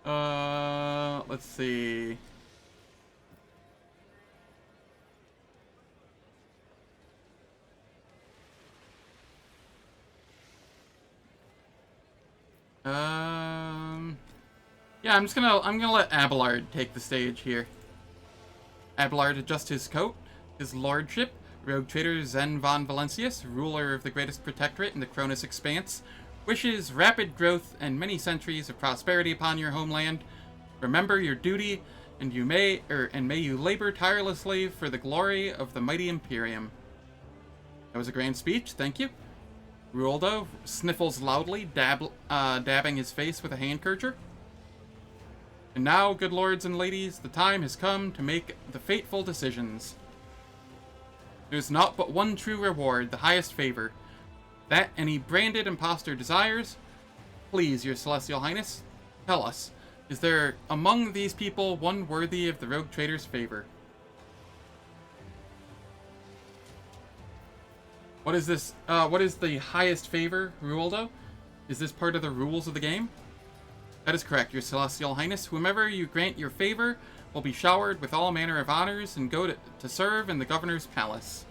Let's see. Yeah, I'm gonna let Abelard take the stage here. Abelard adjusts his coat. His lordship, rogue trader Zen von Valencius, ruler of the greatest protectorate in the Cronus Expanse, wishes rapid growth and many centuries of prosperity upon your homeland. Remember your duty, and may you labor tirelessly for the glory of the mighty Imperium. That was a grand speech, thank you. Ruoldo sniffles loudly, dabbing his face with a handkercher. And now, good lords and ladies, the time has come to make the fateful decisions. There's naught but one true reward, the highest favor. That any branded impostor desires. Please, your celestial highness, tell us, is there among these people one worthy of the rogue trader's favor? What is this? What is the highest favor, Ruoldo? Is this part of the rules of the game? That is correct, your celestial highness. Whomever you grant your favor will be showered with all manner of honors and go to serve in the governor's palace.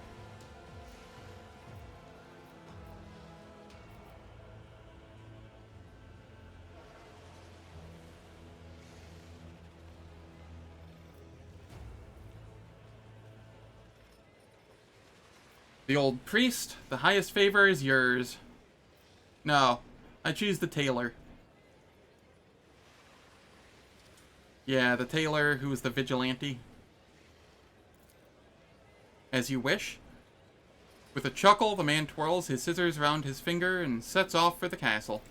The old priest, the highest favor is yours. No, I choose the tailor. Yeah, the tailor who is the vigilante. As you wish. With a chuckle, the man twirls his scissors around his finger and sets off for the castle.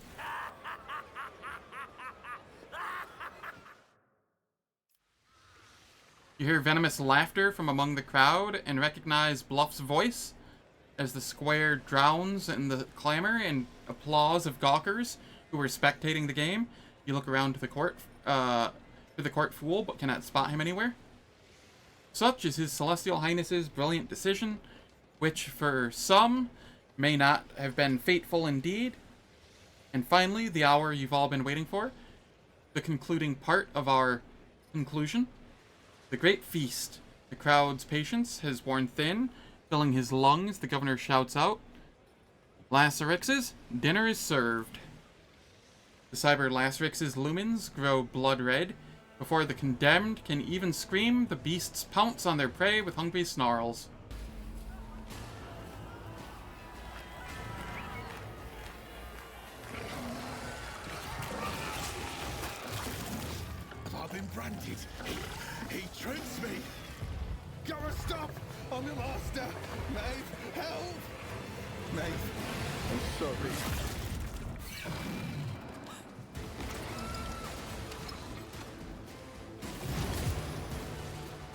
You hear venomous laughter from among the crowd and recognize Bluff's voice as the square drowns in the clamor and applause of gawkers who are spectating the game. You look around to the court fool, but cannot spot him anywhere. Such is his celestial highness's brilliant decision, which for some may not have been fateful indeed. And finally, the hour you've all been waiting for, the concluding part of our conclusion, the great feast. The crowd's patience has worn thin, filling his lungs. The governor shouts out, "Lacerix's dinner is served." The cyber Lacerix's lumens grow blood red. Before the condemned can even scream, the beasts pounce on their prey with hungry snarls. I've been branded. He tricks me. Gotta stop! I'm your master. Maeve, help! Maeve, I'm sorry.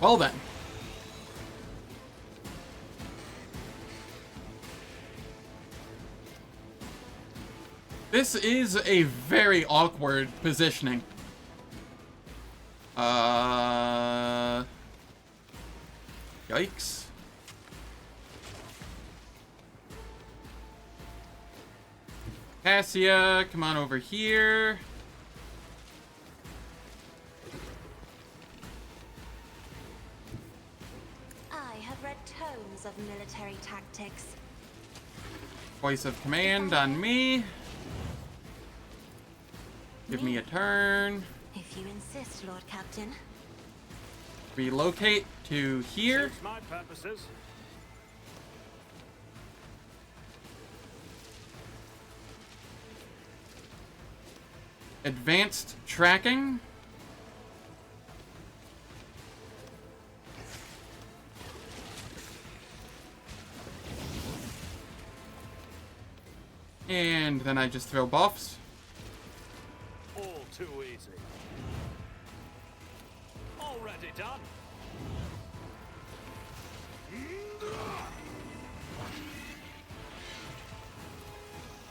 Well then. This is a very awkward positioning. Yikes. Cassia, come on over here. I have read tomes of military tactics. Voice of command on me. Give me a turn. If you insist, Lord Captain. Relocate to here. Suits my purposes. Advanced tracking. And then I just throw buffs. All too easy. Already done.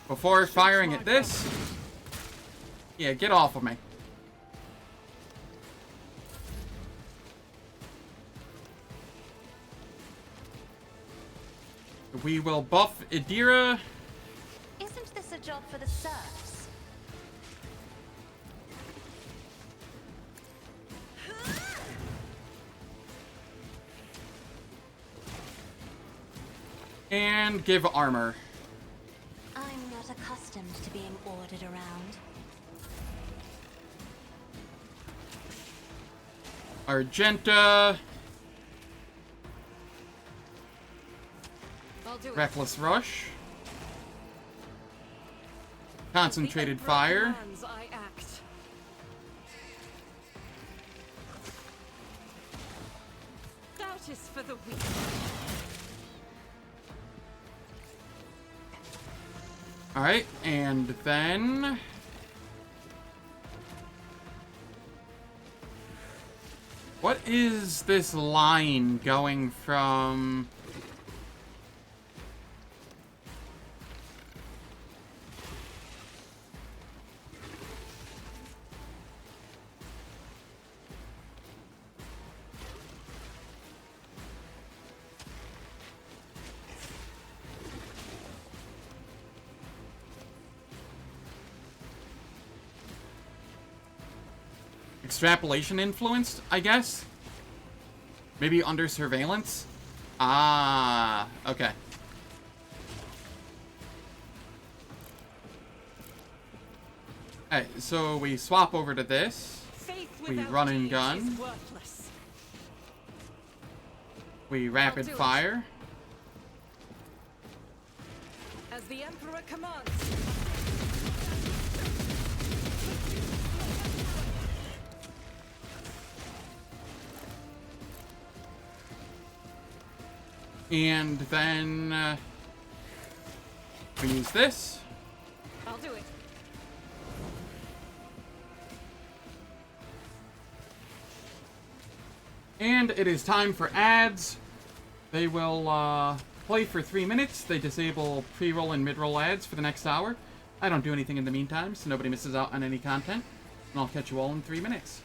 Before firing at this. Yeah, get off of me. We will buff Idira. Isn't this this a job for the serfs? And give armor. I'm not accustomed to being ordered around. Argenta. I'll do it. Reckless Rush. Concentrated Fire. Commands, I act. That is for the weak. Alright, and then... what is this line going from... extrapolation influenced, I guess? Maybe under surveillance? Ah, okay. Alright, so we swap over to this. We run and gun. We rapid fire. As the Emperor commands. And then we use this. I'll do it. And it is time for ads. They will play for 3 minutes. They disable pre-roll and mid-roll ads for the next hour. I don't do anything in the meantime, so nobody misses out on any content. And I'll catch you all in 3 minutes.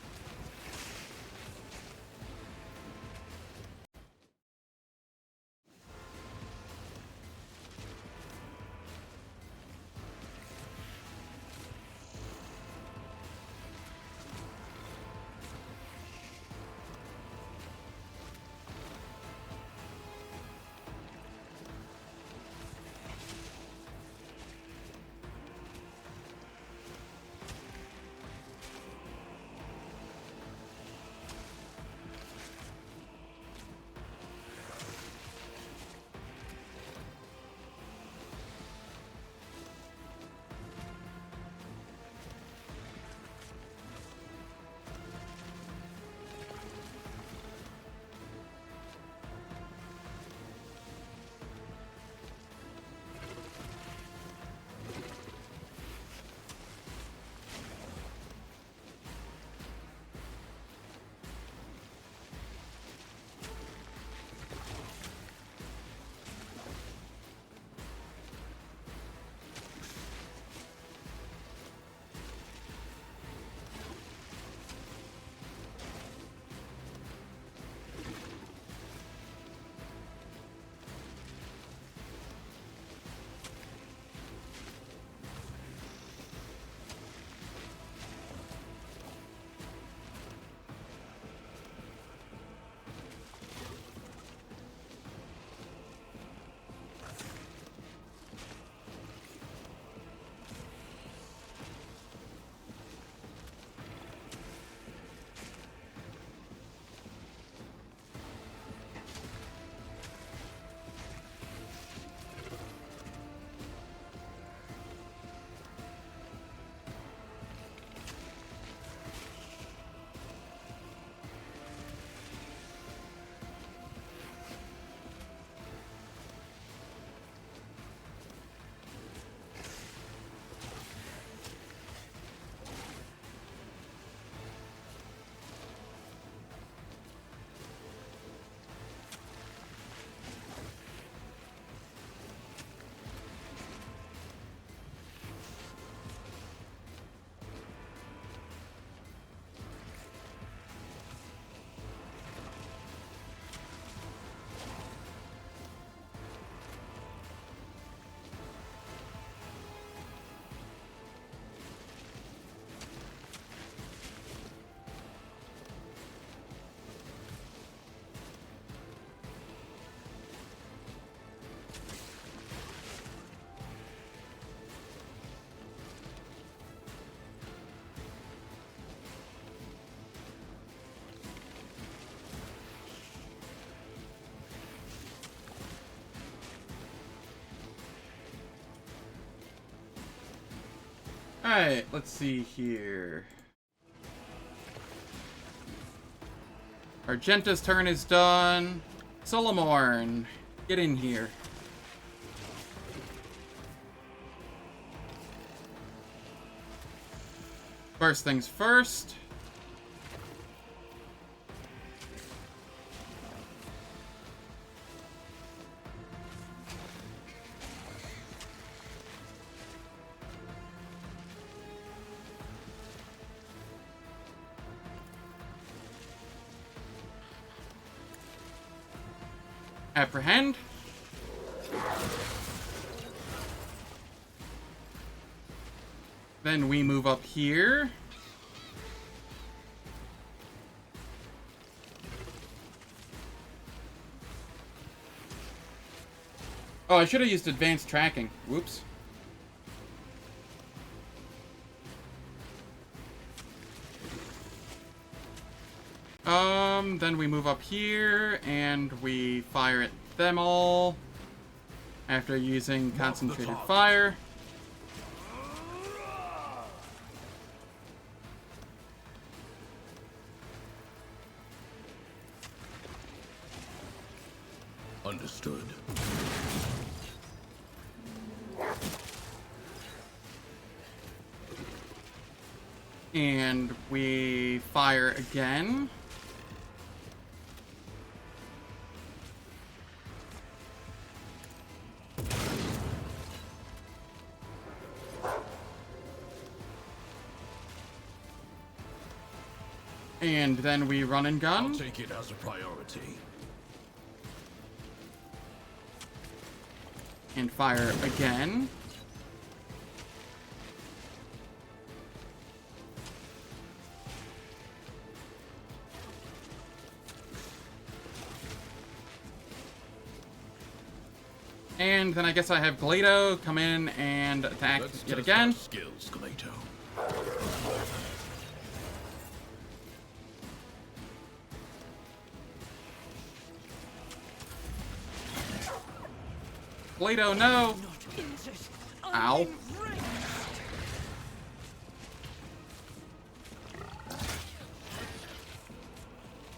Alright, let's see here. Argenta's turn is done. Solomorne, get in here. First things first. Apprehend. Then we move up here. Oh, I should have used advanced tracking. Whoops. Then we move up here, and we fire at them all after using concentrated fire. Understood. And we fire again. And then we run and gun. I'll take it as a priority. And fire again. And then I guess I have Glado come in and attack yet again. Skills, Glado. Glado, no! Ow.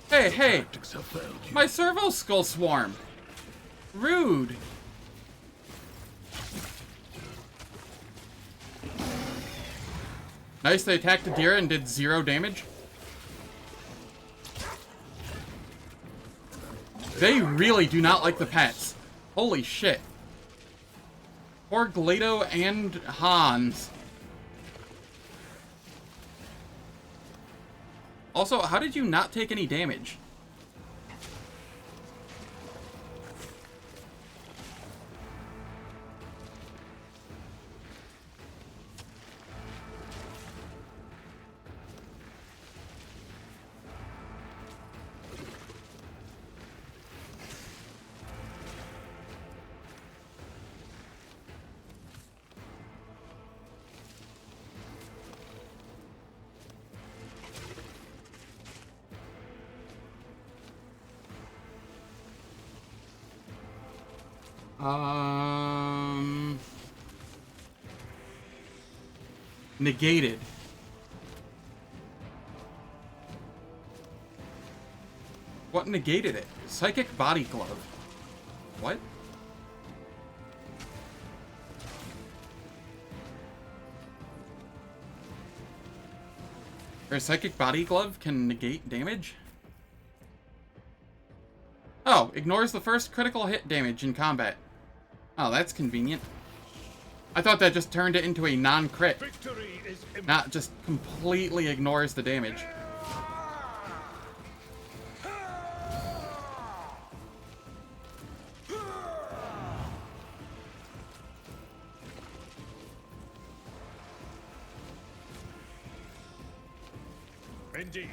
Hey, hey! My servo skull swarm! Rude! Nice, they attacked Adira and did 0 damage. They really do not like the pets. Holy shit. Poor Glado and Hans. Also, how did you not take any damage? Negated. What negated it? Psychic body glove. What? Or psychic body glove can negate damage? Oh, ignores the first critical hit damage in combat. Oh, that's convenient. I thought that just turned it into a non-crit. Not just completely ignores the damage. Indeed.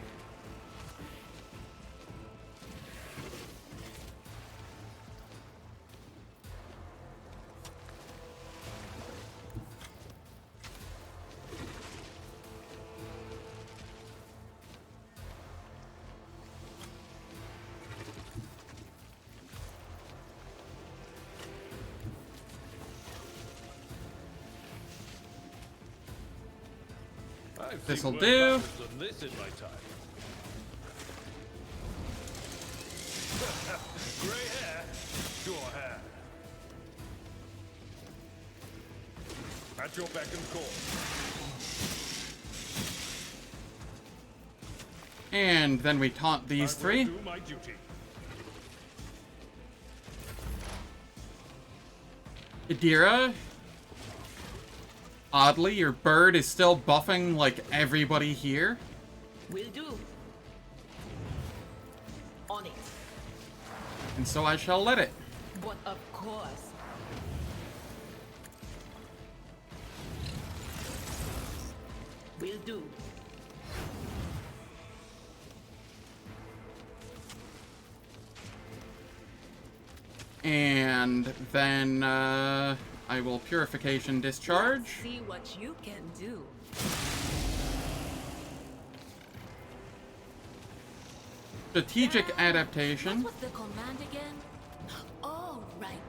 I've This'll seen do. worse battles than this in my time. Grey hair, sure hair. At your beck and call. And then we taunt these I will three. do my duty. Idira. Oddly, your bird is still buffing like everybody here. Will do. On it. And so I shall let it. But of course. Will do. And then I will Purification Discharge. See what you can do. Strategic Adaptation. What was the command again? Oh, right.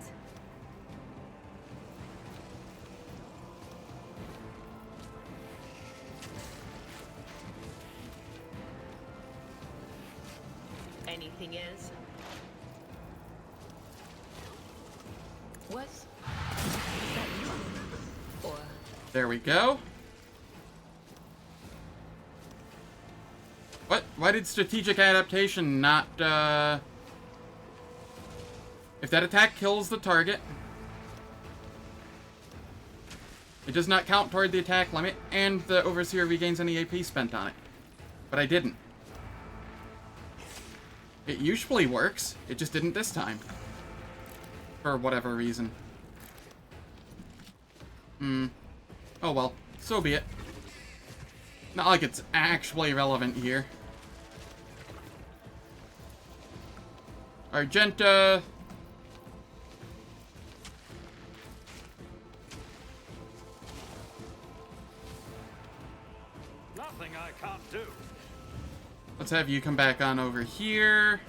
Anything else? What? Is that you? Or There we go. What? Why did Strategic Adaptation not, If that attack kills the target, it does not count toward the attack limit, and the Overseer regains any AP spent on it. But I didn't. It usually works, it just didn't this time. For whatever reason. Oh well, so be it. Not like it's actually relevant here. Argenta. Nothing I can't do. Let's have you come back on over here.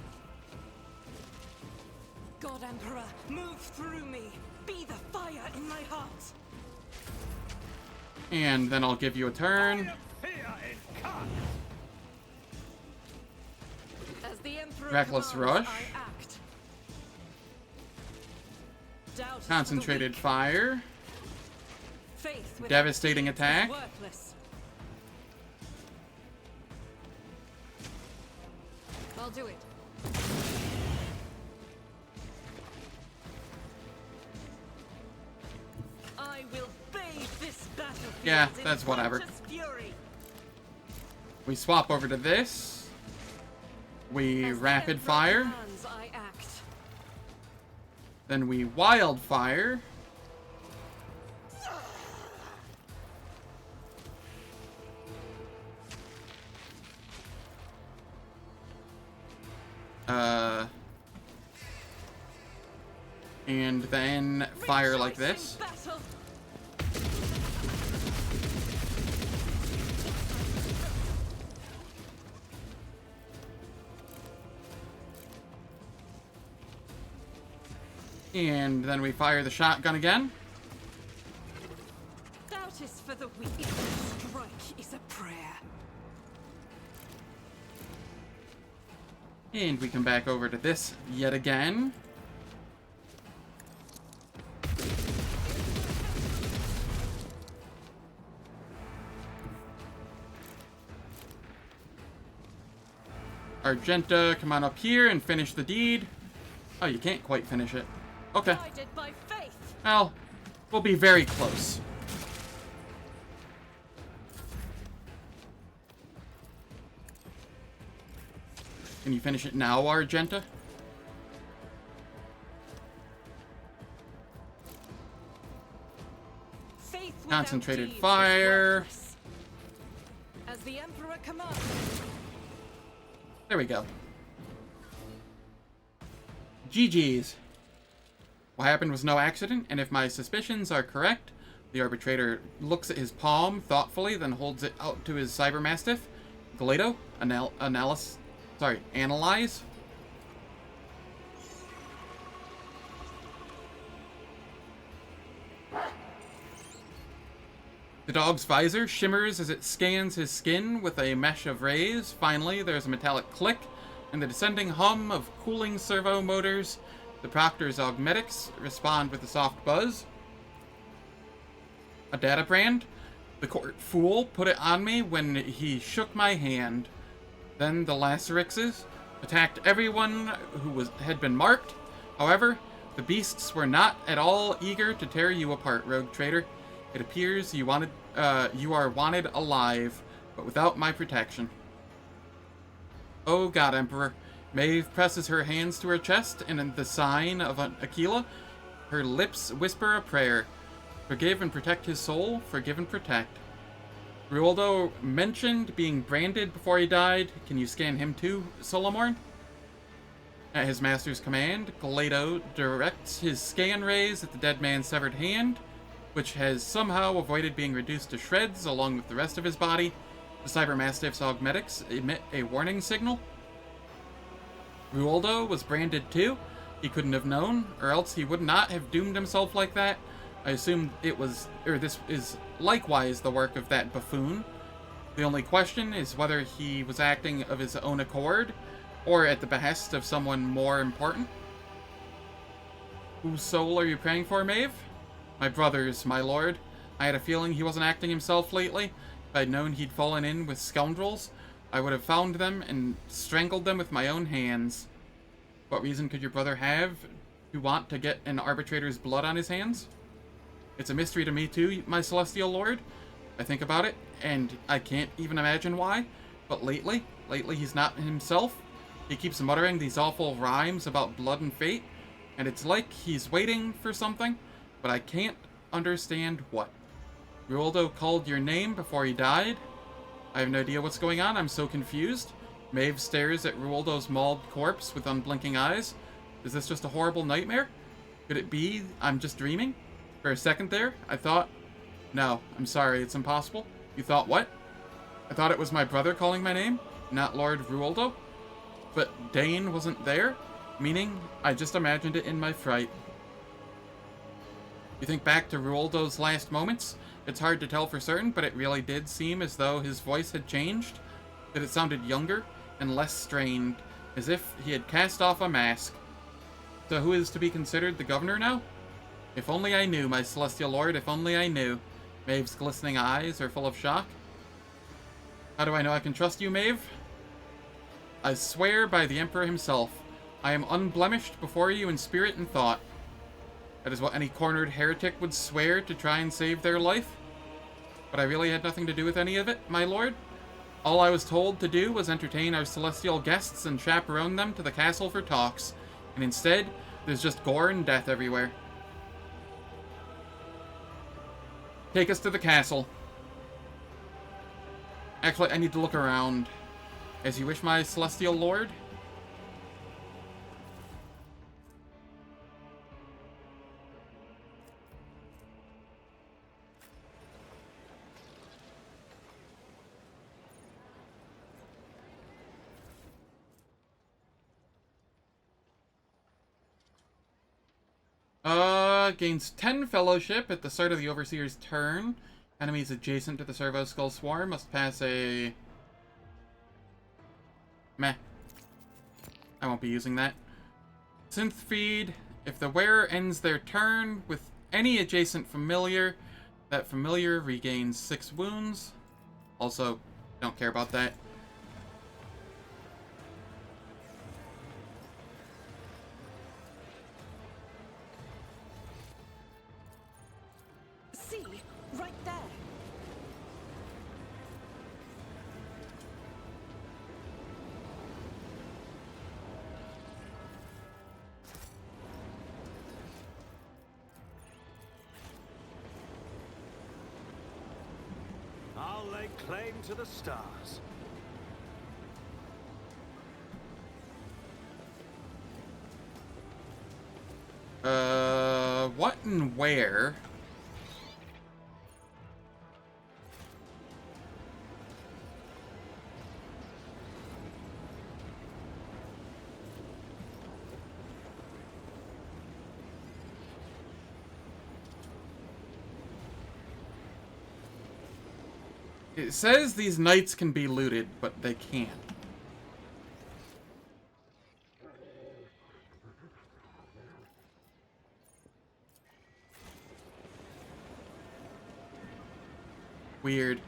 God Emperor, move through me. Be the fire in my heart. And then I'll give you a turn. Here incarnate. As the Emperor Reckless commands, Rush. I act. Doubt is for the Concentrated weak. Fire. Faith without Devastating deeds is attack. worthless. I'll do it. I will bathe this battlefield Yeah, in that's whatever. righteous fury. We swap over to this. We As the Rapid Emperor Fire. commands, I act. Then we Wildfire. And then fire like Rejoice this. in battle. And then we fire the shotgun again. Doubt is for the weak. Strike is a prayer. And we come back over to this yet again. Argenta, come on up here and finish the deed. Oh, you can't quite finish it. Okay. Guided by faith. Well, we'll be very close. Can you finish it now, Argenta? Faith without Concentrated deeds is fire. worthless. As the Emperor commands. There we go. GG's. What happened was no accident, and if my suspicions are correct, the arbitrator looks at his palm thoughtfully, then holds it out to his cybermastiff. Galedo, analyze. The dog's visor shimmers as it scans his skin with a mesh of rays. Finally, there's a metallic click and the descending hum of cooling servo motors. The Proctor's augmetics respond with a soft buzz. A data brand? The court fool put it on me when he shook my hand. Then the Lacerixes attacked everyone who had been marked. However, the beasts were not at all eager to tear you apart, rogue trader. It appears you are wanted alive, but without my protection. Oh God, Emperor. Maeve presses her hands to her chest, and in the sign of an Aquila, her lips whisper a prayer. Forgive and protect his soul, forgive and protect. Ruoldo mentioned being branded before he died. Can you scan him too, Solomorne? At his master's command, Galado directs his scan rays at the dead man's severed hand, which has somehow avoided being reduced to shreds along with the rest of his body. The Cybermastiff's augmetics emit a warning signal. Ruoldo was branded too. He couldn't have known, or else he would not have doomed himself like that. I assume this is likewise the work of that buffoon. The only question is whether he was acting of his own accord, or at the behest of someone more important. Whose soul are you praying for, Maeve? My brother's, my lord. I had a feeling he wasn't acting himself lately. If I'd known he'd fallen in with scoundrels, I would have found them and strangled them with my own hands. What reason could your brother have to want to get an arbitrator's blood on his hands? It's a mystery to me too, my celestial lord. I think about it, and I can't even imagine why. But lately he's not himself. He keeps muttering these awful rhymes about blood and fate, and it's like he's waiting for something, but I can't understand what. Ruoldo called your name before he died. I have no idea what's going on. I'm so confused. Maeve stares at Ruoldo's mauled corpse with unblinking eyes. Is this just a horrible nightmare? Could it be I'm just dreaming? For a second there, I thought... No, I'm sorry, it's impossible. You thought what? I thought it was my brother calling my name, not Lord Ruoldo. But Dane wasn't there, meaning I just imagined it in my fright. You think back to Ruoldo's last moments? It's hard to tell for certain, but it really did seem as though his voice had changed, that it sounded younger and less strained, as if he had cast off a mask. So who is to be considered the governor now? If only I knew, my celestial lord, if only I knew. Maeve's glistening eyes are full of shock. How do I know I can trust you, Maeve? I swear by the Emperor himself, I am unblemished before you in spirit and thought. That is what any cornered heretic would swear to try and save their life. But I really had nothing to do with any of it, my lord. All I was told to do was entertain our celestial guests and chaperone them to the castle for talks. And instead, there's just gore and death everywhere. Take us to the castle. Actually, I need to look around. As you wish, my celestial lord. Gains 10 fellowship at the start of the Overseer's turn. Enemies adjacent to the Servo Skull Swarm must pass a... Meh. I won't be using that. Synth feed. If the wearer ends their turn with any adjacent familiar, that familiar regains 6 wounds. Also, don't care about that. See, right there. I'll lay claim to the stars. What and where? It says these knights can be looted, but they can't. Weird.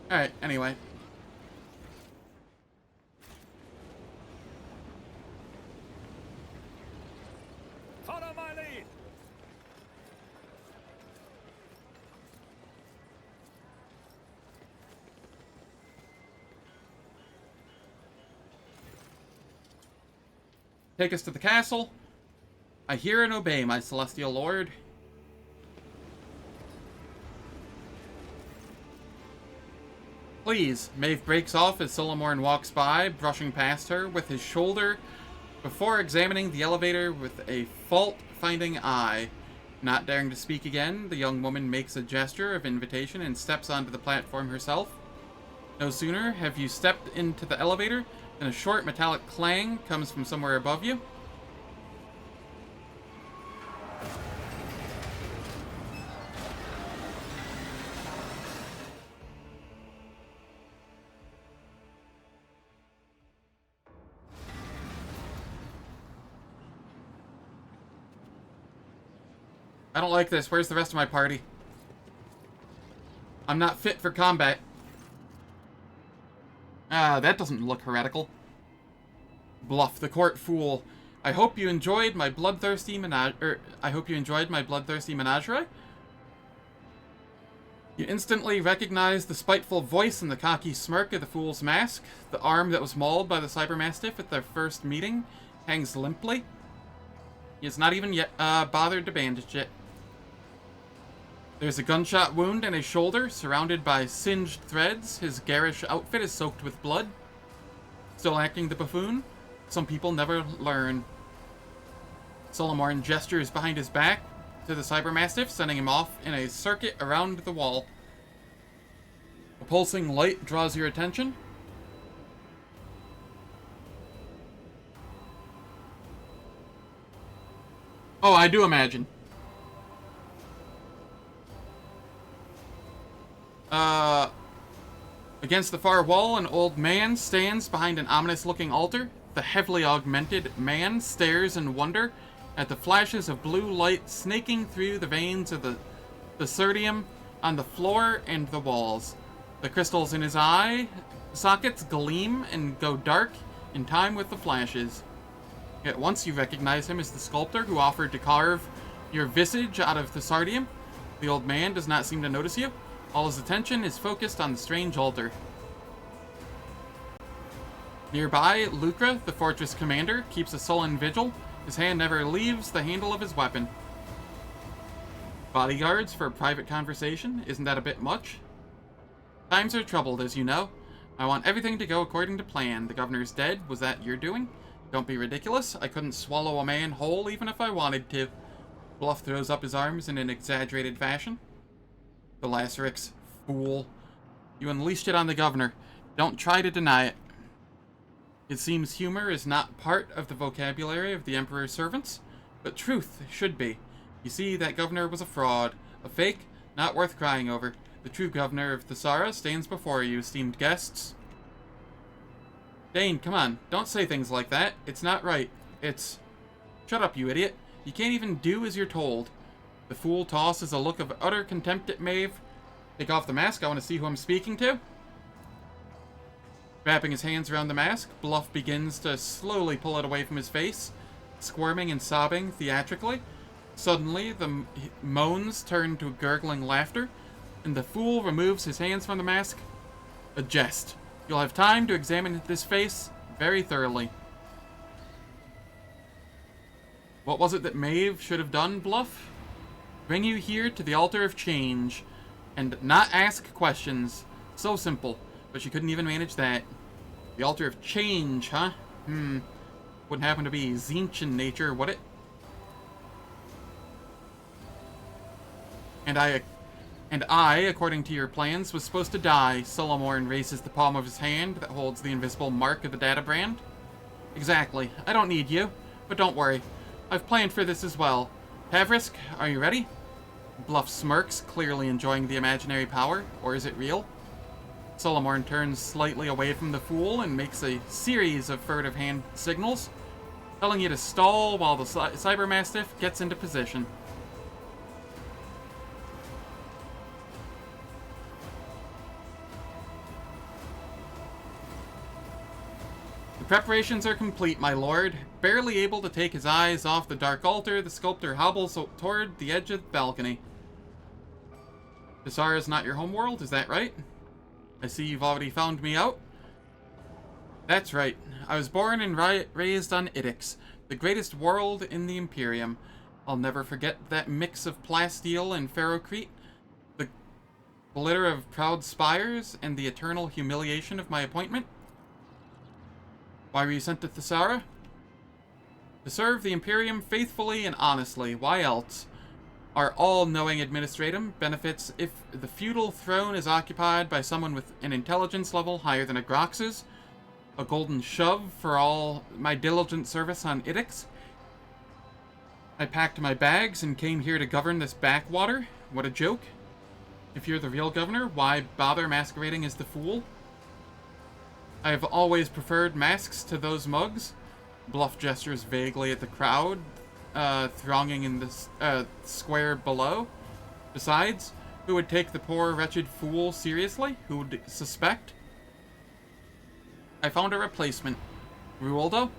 Alright, anyway. Follow my lead! Take us to the castle. I hear and obey, my celestial lord. Please, Maeve breaks off as Solomorne walks by, brushing past her with his shoulder before examining the elevator with a fault-finding eye. Not daring to speak again, the young woman makes a gesture of invitation and steps onto the platform herself. No sooner have you stepped into the elevator than a short metallic clang comes from somewhere above you. I don't like this. Where's the rest of my party? I'm not fit for combat. Ah, that doesn't look heretical. Bluff the court fool. I hope you enjoyed my bloodthirsty menagerie. You instantly recognize the spiteful voice and the cocky smirk of the fool's mask. The arm that was mauled by the cybermastiff at their first meeting hangs limply. He has not even yet bothered to bandage it. There's a gunshot wound in his shoulder, surrounded by singed threads. His garish outfit is soaked with blood. Still acting the buffoon? Some people never learn. Solomorne gestures behind his back to the cybermastiff, sending him off in a circuit around the wall. A pulsing light draws your attention. Oh, I do imagine. Against the far wall, an old man stands behind an ominous-looking altar. The heavily augmented man stares in wonder at the flashes of blue light snaking through the veins of the Thasserium on the floor and the walls. The crystals in his eye sockets gleam and go dark in time with the flashes. At once you recognize him as the sculptor who offered to carve your visage out of Thasserium. The old man does not seem to notice you. All his attention is focused on the strange altar. Nearby, Lucra, the fortress commander, keeps a sullen vigil. His hand never leaves the handle of his weapon. Bodyguards for a private conversation? Isn't that a bit much? Times are troubled, as you know. I want everything to go according to plan. The governor's dead. Was that your doing? Don't be ridiculous. I couldn't swallow a man whole even if I wanted to. Bluff throws up his arms in an exaggerated fashion. The Lacerix, fool. You unleashed it on the governor. Don't try to deny it. It seems humor is not part of the vocabulary of the Emperor's servants, but truth should be. You see, that governor was a fraud. A fake, not worth crying over. The true governor of Thassera stands before you, esteemed guests. Dane, come on. Don't say things like that. It's not right. It's... Shut up, you idiot. You can't even do as you're told. The fool tosses a look of utter contempt at Maeve. Take off the mask. I want to see who I'm speaking to. Wrapping his hands around the mask, Bluff begins to slowly pull it away from his face, squirming and sobbing theatrically. Suddenly, the moans turn to gurgling laughter, and the fool removes his hands from the mask. A jest. You'll have time to examine this face very thoroughly. What was it that Maeve should have done, Bluff? Bring you here to the altar of change, and not ask questions. So simple, but she couldn't even manage that. The altar of change, huh? Wouldn't happen to be Zinch in nature, would it? And I, according to your plans, was supposed to die. Solomorne raises the palm of his hand that holds the invisible mark of the data brand. Exactly. I don't need you, but don't worry. I've planned for this as well. Pavrisk, are you ready? Bluff smirks, clearly enjoying the imaginary power. Or is it real? Solomorne turns slightly away from the fool and makes a series of furtive hand signals, telling you to stall while the Cybermastiff gets into position. The preparations are complete, my lord. Barely able to take his eyes off the dark altar, the sculptor hobbles toward the edge of the balcony. Thassera is not your homeworld, is that right? I see you've already found me out. That's right. I was born and raised on Iddix, the greatest world in the Imperium. I'll never forget that mix of plasteel and ferrocrete, the glitter of proud spires, and the eternal humiliation of my appointment. Why were you sent to Thassera? To serve the Imperium faithfully and honestly. Why else? Our all-knowing administratum benefits if the feudal throne is occupied by someone with an intelligence level higher than a Grox's. A golden shove for all my diligent service on Iddix. I packed my bags and came here to govern this backwater. What a joke. If you're the real governor, why bother masquerading as the fool? I have always preferred masks to those mugs. Bluff gestures vaguely at the crowd, thronging in the square below. Besides, who would take the poor, wretched fool seriously? Who would suspect? I found a replacement. Ruoldo?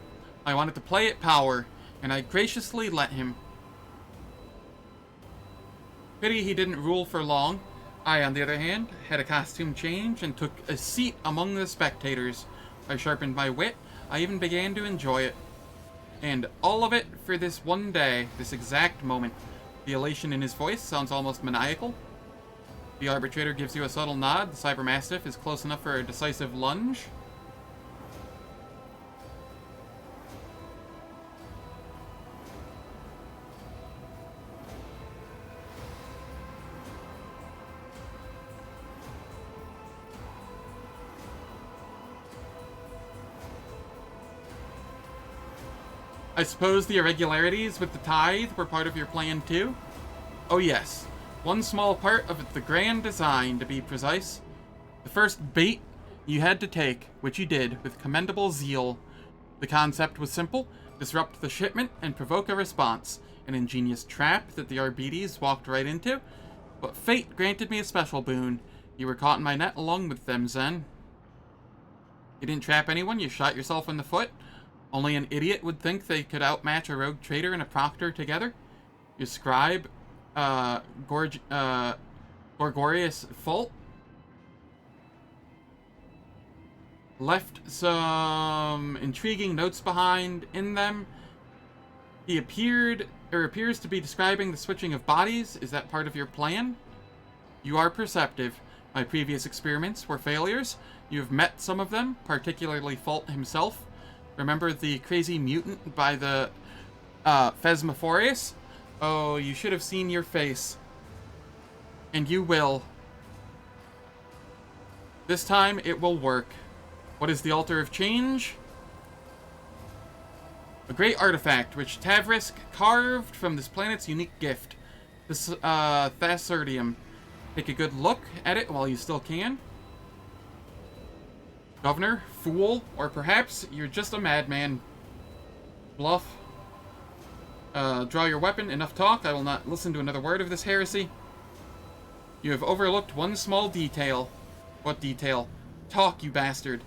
I wanted to play at power, and I graciously let him. Pity he didn't rule for long. I, on the other hand, had a costume change and took a seat among the spectators. I sharpened my wit. I even began to enjoy it. And all of it for this one day, this exact moment. The elation in his voice sounds almost maniacal. The arbitrator gives you a subtle nod. The Cybermastiff is close enough for a decisive lunge. I suppose the irregularities with the tithe were part of your plan too? Oh yes, one small part of the grand design, to be precise. The first bait you had to take, which you did with commendable zeal. The concept was simple: disrupt the shipment and provoke a response. An ingenious trap that the Arbites walked right into. But fate granted me a special boon. You were caught in my net along with them, Zen. You didn't trap anyone, you shot yourself in the foot. Only an idiot would think they could outmatch a rogue trader and a proctor together. Your scribe, Gorgorius Fault, left some intriguing notes behind in them. He appears to be describing the switching of bodies. Is that part of your plan? You are perceptive. My previous experiments were failures. You have met some of them, particularly Fault himself. Remember the crazy mutant by the Phasmophorius? Oh, you should have seen your face. And you will. This time it will work. What is the Altar of Change? A great artifact which Tavrisk carved from this planet's unique gift. This Thasserium. Take a good look at it while you still can. Governor, fool, or perhaps you're just a madman. Bluff. Draw your weapon. Enough talk. I will not listen to another word of this heresy. You have overlooked one small detail. What detail? Talk, you bastard.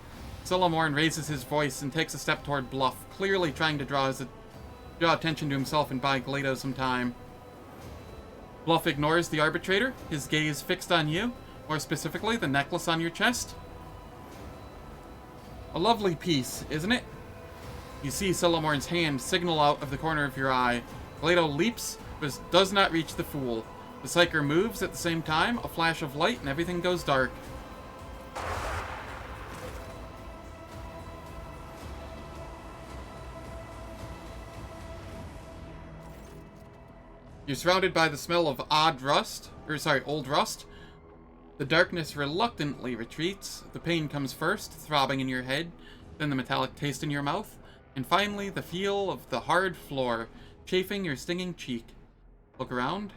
Solomorne raises his voice and takes a step toward Bluff, clearly trying to draw attention to himself and buy Glado some time. Bluff ignores the arbitrator, his gaze fixed on you, more specifically the necklace on your chest. A lovely piece, isn't it? You see Solomorne's hand signal out of the corner of your eye. Glado leaps, but does not reach the fool. The Psyker moves at the same time, a flash of light, and everything goes dark. You're surrounded by the smell of old rust. The darkness reluctantly retreats. The pain comes first, throbbing in your head, then the metallic taste in your mouth, and finally the feel of the hard floor, chafing your stinging cheek. Look around.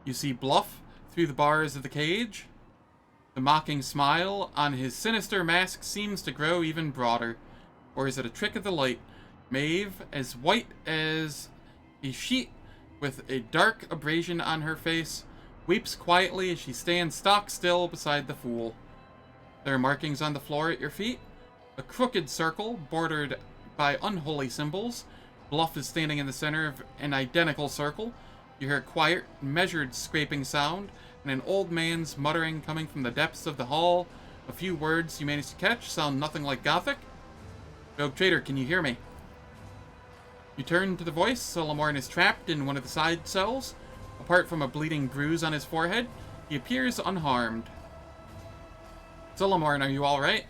You see Bluff through the bars of the cage. The mocking smile on his sinister mask seems to grow even broader. Or is it a trick of the light? Maeve, as white as a sheet with a dark abrasion on her face, weeps quietly as she stands stock still beside the fool. There are markings on the floor at your feet. A crooked circle bordered by unholy symbols. Bluff is standing in the center of an identical circle. You hear a quiet, measured scraping sound, and an old man's muttering coming from the depths of the hall. A few words you manage to catch sound nothing like Gothic. Rogue Trader, can you hear me? You turn to the voice. Solomorne is trapped in one of the side cells. Apart from a bleeding bruise on his forehead, he appears unharmed. Solomorne, are you alright?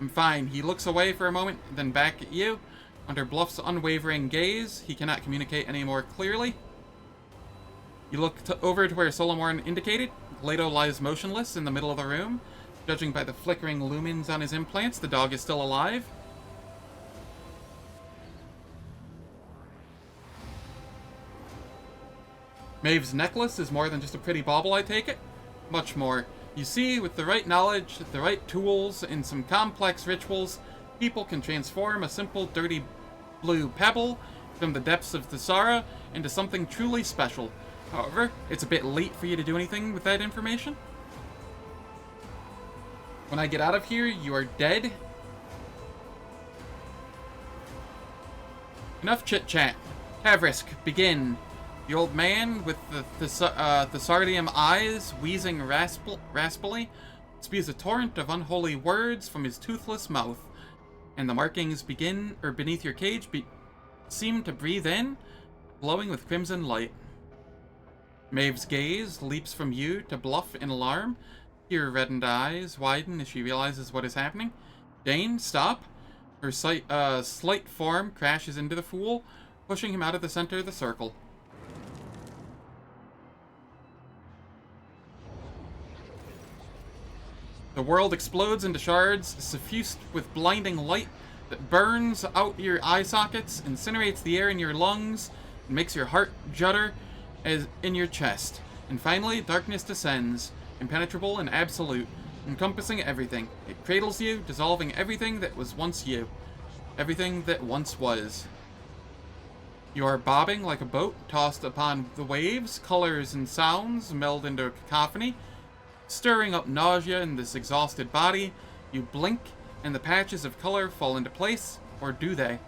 I'm fine. He looks away for a moment, then back at you. Under Bluff's unwavering gaze, he cannot communicate any more clearly. You look over to where Solomorne indicated. Leto lies motionless in the middle of the room. Judging by the flickering lumens on his implants, the dog is still alive. Maeve's necklace is more than just a pretty bauble, I take it. Much more. You see, with the right knowledge, the right tools, and some complex rituals, people can transform a simple, dirty blue pebble from the depths of Thassera into something truly special. However, it's a bit late for you to do anything with that information. When I get out of here, you are dead. Enough chit-chat. Tavrisk, begin. The old man with the Thessardium eyes, wheezing raspily, spews a torrent of unholy words from his toothless mouth, and the markings beneath your cage seem to breathe in, glowing with crimson light. Maeve's gaze leaps from you to Bluff in alarm. Her reddened eyes widen as she realizes what is happening. Dane, stop! Her slight form crashes into the fool, pushing him out of the center of the circle. The world explodes into shards, suffused with blinding light that burns out your eye sockets, incinerates the air in your lungs, and makes your heart judder as in your chest. And finally, darkness descends, impenetrable and absolute, encompassing everything. It cradles you, dissolving everything that was once you. Everything that once was. You are bobbing like a boat tossed upon the waves. Colors and sounds meld into a cacophony, stirring up nausea in this exhausted body. You blink, and the patches of color fall into place, or do they?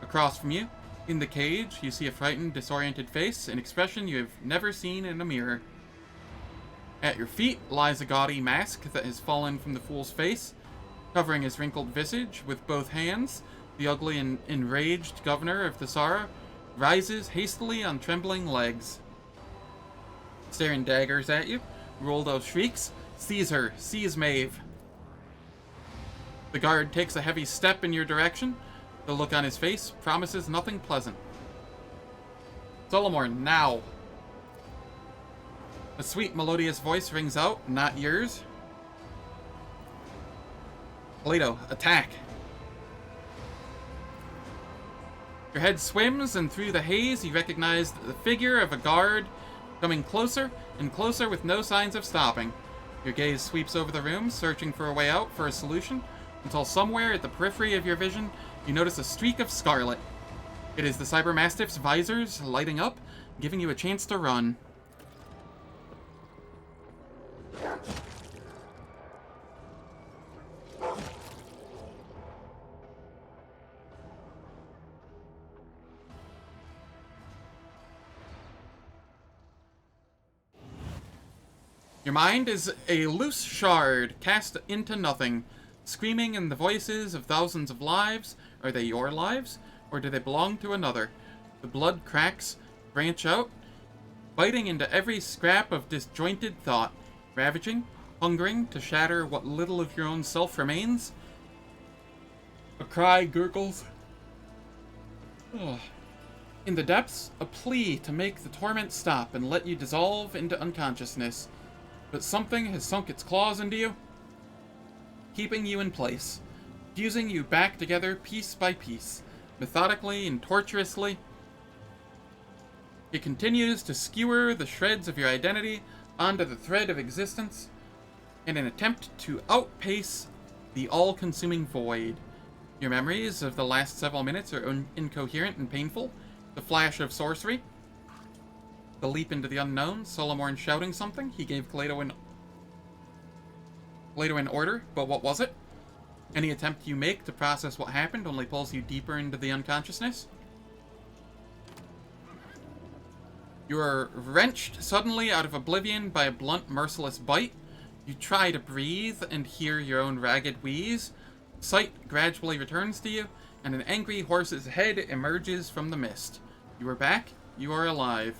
Across from you, in the cage, you see a frightened, disoriented face, an expression you have never seen in a mirror. At your feet lies a gaudy mask that has fallen from the fool's face, covering his wrinkled visage with both hands. The ugly and enraged governor of Thassera rises hastily on trembling legs. Staring daggers at you, Roldo shrieks, "Seize her! Seize Maeve!" The guard takes a heavy step in your direction. The look on his face promises nothing pleasant. Solomorne, now! A sweet, melodious voice rings out, not yours. Leto, attack! Your head swims, and through the haze you recognize the figure of a guard coming closer and closer with no signs of stopping. Your gaze sweeps over the room, searching for a way out, for a solution, until somewhere at the periphery of your vision, you notice a streak of scarlet. It is the Cybermastiff's visors lighting up, giving you a chance to run. Your mind is a loose shard cast into nothing, screaming in the voices of thousands of lives. Are they your lives, or do they belong to another? The blood cracks branch out, biting into every scrap of disjointed thought, ravaging, hungering to shatter what little of your own self remains. A cry gurgles. In the depths, a plea to make the torment stop and let you dissolve into unconsciousness. But something has sunk its claws into you, keeping you in place, fusing you back together piece by piece, methodically and tortuously. It continues to skewer the shreds of your identity onto the thread of existence in an attempt to outpace the all-consuming void. Your memories of the last several minutes are incoherent and painful. The flash of sorcery, the leap into the unknown, Solomorne shouting something. He gave Kibellah an order, but what was it? Any attempt you make to process what happened only pulls you deeper into the unconsciousness. You are wrenched suddenly out of oblivion by a blunt, merciless bite. You try to breathe and hear your own ragged wheeze. Sight gradually returns to you, and an angry horse's head emerges from the mist. You are back. You are alive.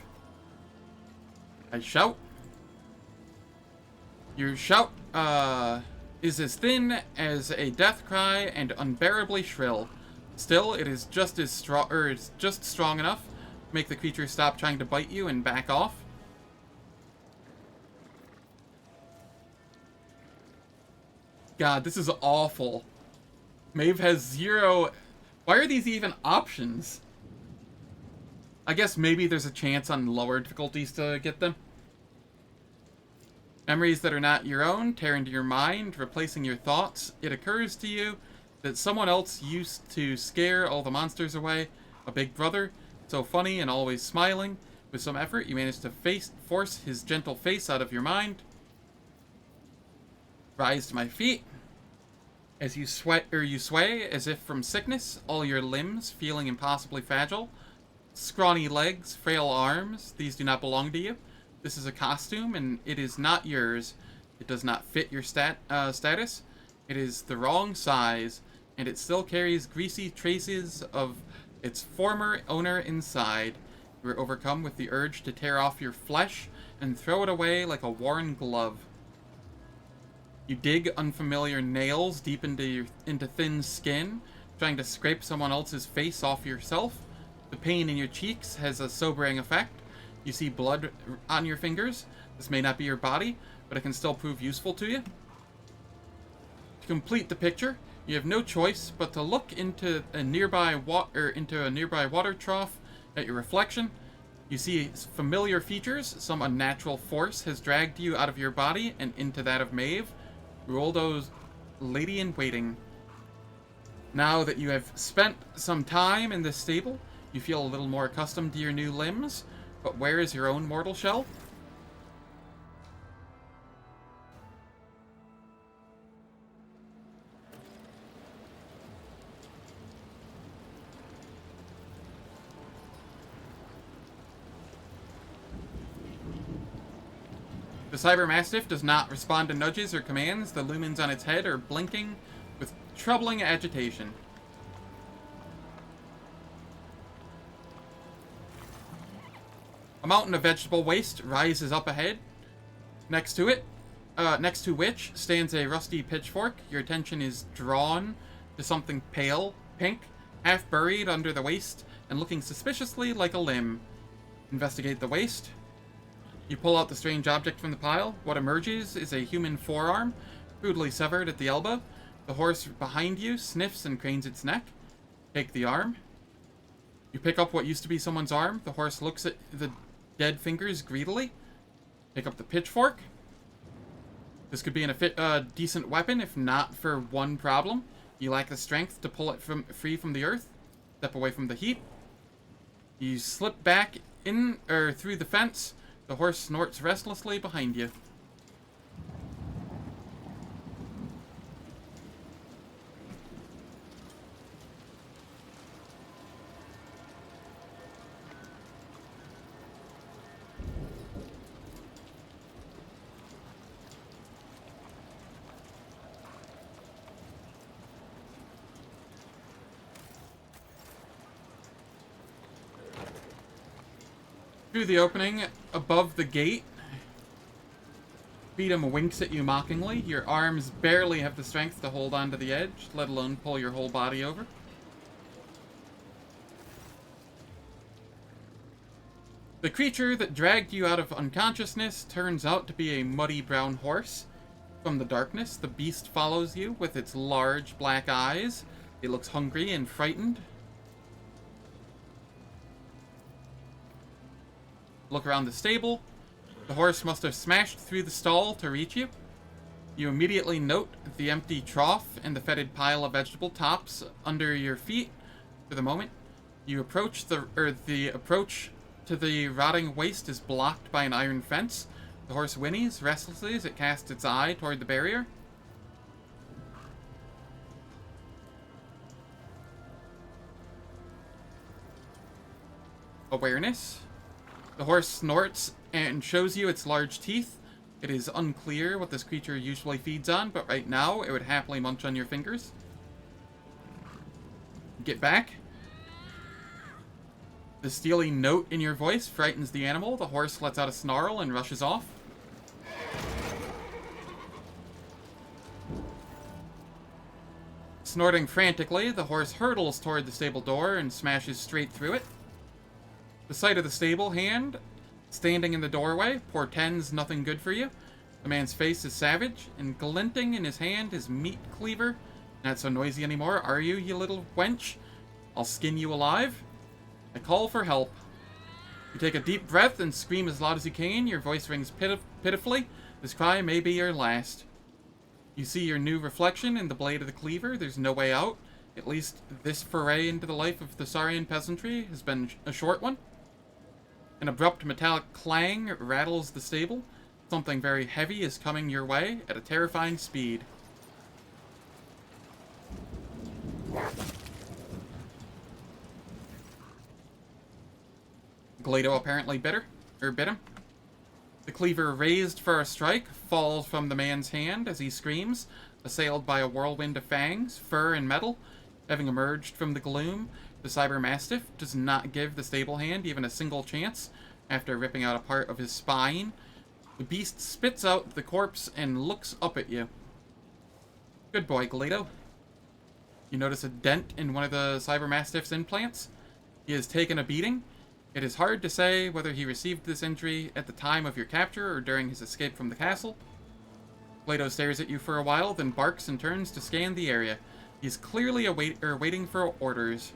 I shout. Your shout, is as thin as a death cry and unbearably shrill. Still, it is just as strong, it's just strong enough to make the creature stop trying to bite you and back off. God, this is awful. Maeve has 0... Why are these even options? I guess maybe there's a chance on lower difficulties to get them. Memories that are not your own tear into your mind, replacing your thoughts. It occurs to you that someone else used to scare all the monsters away. A big brother, so funny and always smiling. With some effort, you manage to force his gentle face out of your mind. Rise to my feet. As you sway as if from sickness, all your limbs feeling impossibly fragile. Scrawny legs, frail arms, these do not belong to you. This is a costume, and it is not yours. It does not fit your status. It is the wrong size, and it still carries greasy traces of its former owner inside. You are overcome with the urge to tear off your flesh and throw it away like a worn glove. You dig unfamiliar nails deep into thin skin, trying to scrape someone else's face off yourself. The pain in your cheeks has a sobering effect. You see blood on your fingers. This may not be your body, but it can still prove useful to you. To complete the picture, you have no choice but to look into a nearby water trough at your reflection. You see familiar features. Some unnatural force has dragged you out of your body and into that of Maeve. Roldo's lady-in-waiting. Now that you have spent some time in this stable, you feel a little more accustomed to your new limbs. But where is your own mortal shell? The Cyber Mastiff does not respond to nudges or commands. The lumens on its head are blinking with troubling agitation. A mountain of vegetable waste rises up ahead. Next to which stands a rusty pitchfork. Your attention is drawn to something pale, pink, half buried under the waste, and looking suspiciously like a limb. Investigate the waste. You pull out the strange object from the pile. What emerges is a human forearm, crudely severed at the elbow. The horse behind you sniffs and cranes its neck. Take the arm. You pick up what used to be someone's arm. The horse looks at the dead fingers greedily. Pick up the pitchfork. This could be a decent weapon, if not for one problem. You lack the strength to pull it free from the earth. Step away from the heat. You slip back through the fence. The horse snorts restlessly behind you. Through the opening above the gate, Beatum winks at you mockingly. Your arms barely have the strength to hold onto the edge, let alone pull your whole body over. The creature that dragged you out of unconsciousness turns out to be a muddy brown horse. From the darkness, the beast follows you with its large black eyes. It looks hungry and frightened. Look around the stable. The horse must have smashed through the stall to reach you. You immediately note the empty trough and the fetid pile of vegetable tops under your feet. For the moment, you approach the approach to the rotting waste is blocked by an iron fence. The horse whinnies restlessly as it casts its eye toward the barrier. Awareness. The horse snorts and shows you its large teeth. It is unclear what this creature usually feeds on, but right now it would happily munch on your fingers. Get back. The steely note in your voice frightens the animal. The horse lets out a snarl and rushes off. Snorting frantically, the horse hurtles toward the stable door and smashes straight through it. The sight of the stable hand standing in the doorway portends nothing good for you. The man's face is savage, and glinting in his hand is meat cleaver. Not so noisy anymore, are you, you little wench? I'll skin you alive. I call for help. You take a deep breath and scream as loud as you can. Your voice rings pitifully. This cry may be your last. You see your new reflection in the blade of the cleaver. There's no way out. At least this foray into the life of the Thessarian peasantry has been a short one. An abrupt metallic clang rattles the stable. Something very heavy is coming your way at a terrifying speed. Glado apparently bit him. The cleaver raised for a strike falls from the man's hand as he screams, assailed by a whirlwind of fangs, fur, and metal. Having emerged from the gloom, the Cyber Mastiff does not give the stable hand even a single chance. After ripping out a part of his spine, the beast spits out the corpse and looks up at you. Good boy, Glado. You notice a dent in one of the Cyber Mastiff's implants. He has taken a beating. It is hard to say whether he received this injury at the time of your capture or during his escape from the castle. Glado stares at you for a while, then barks and turns to scan the area. He is clearly waiting for orders.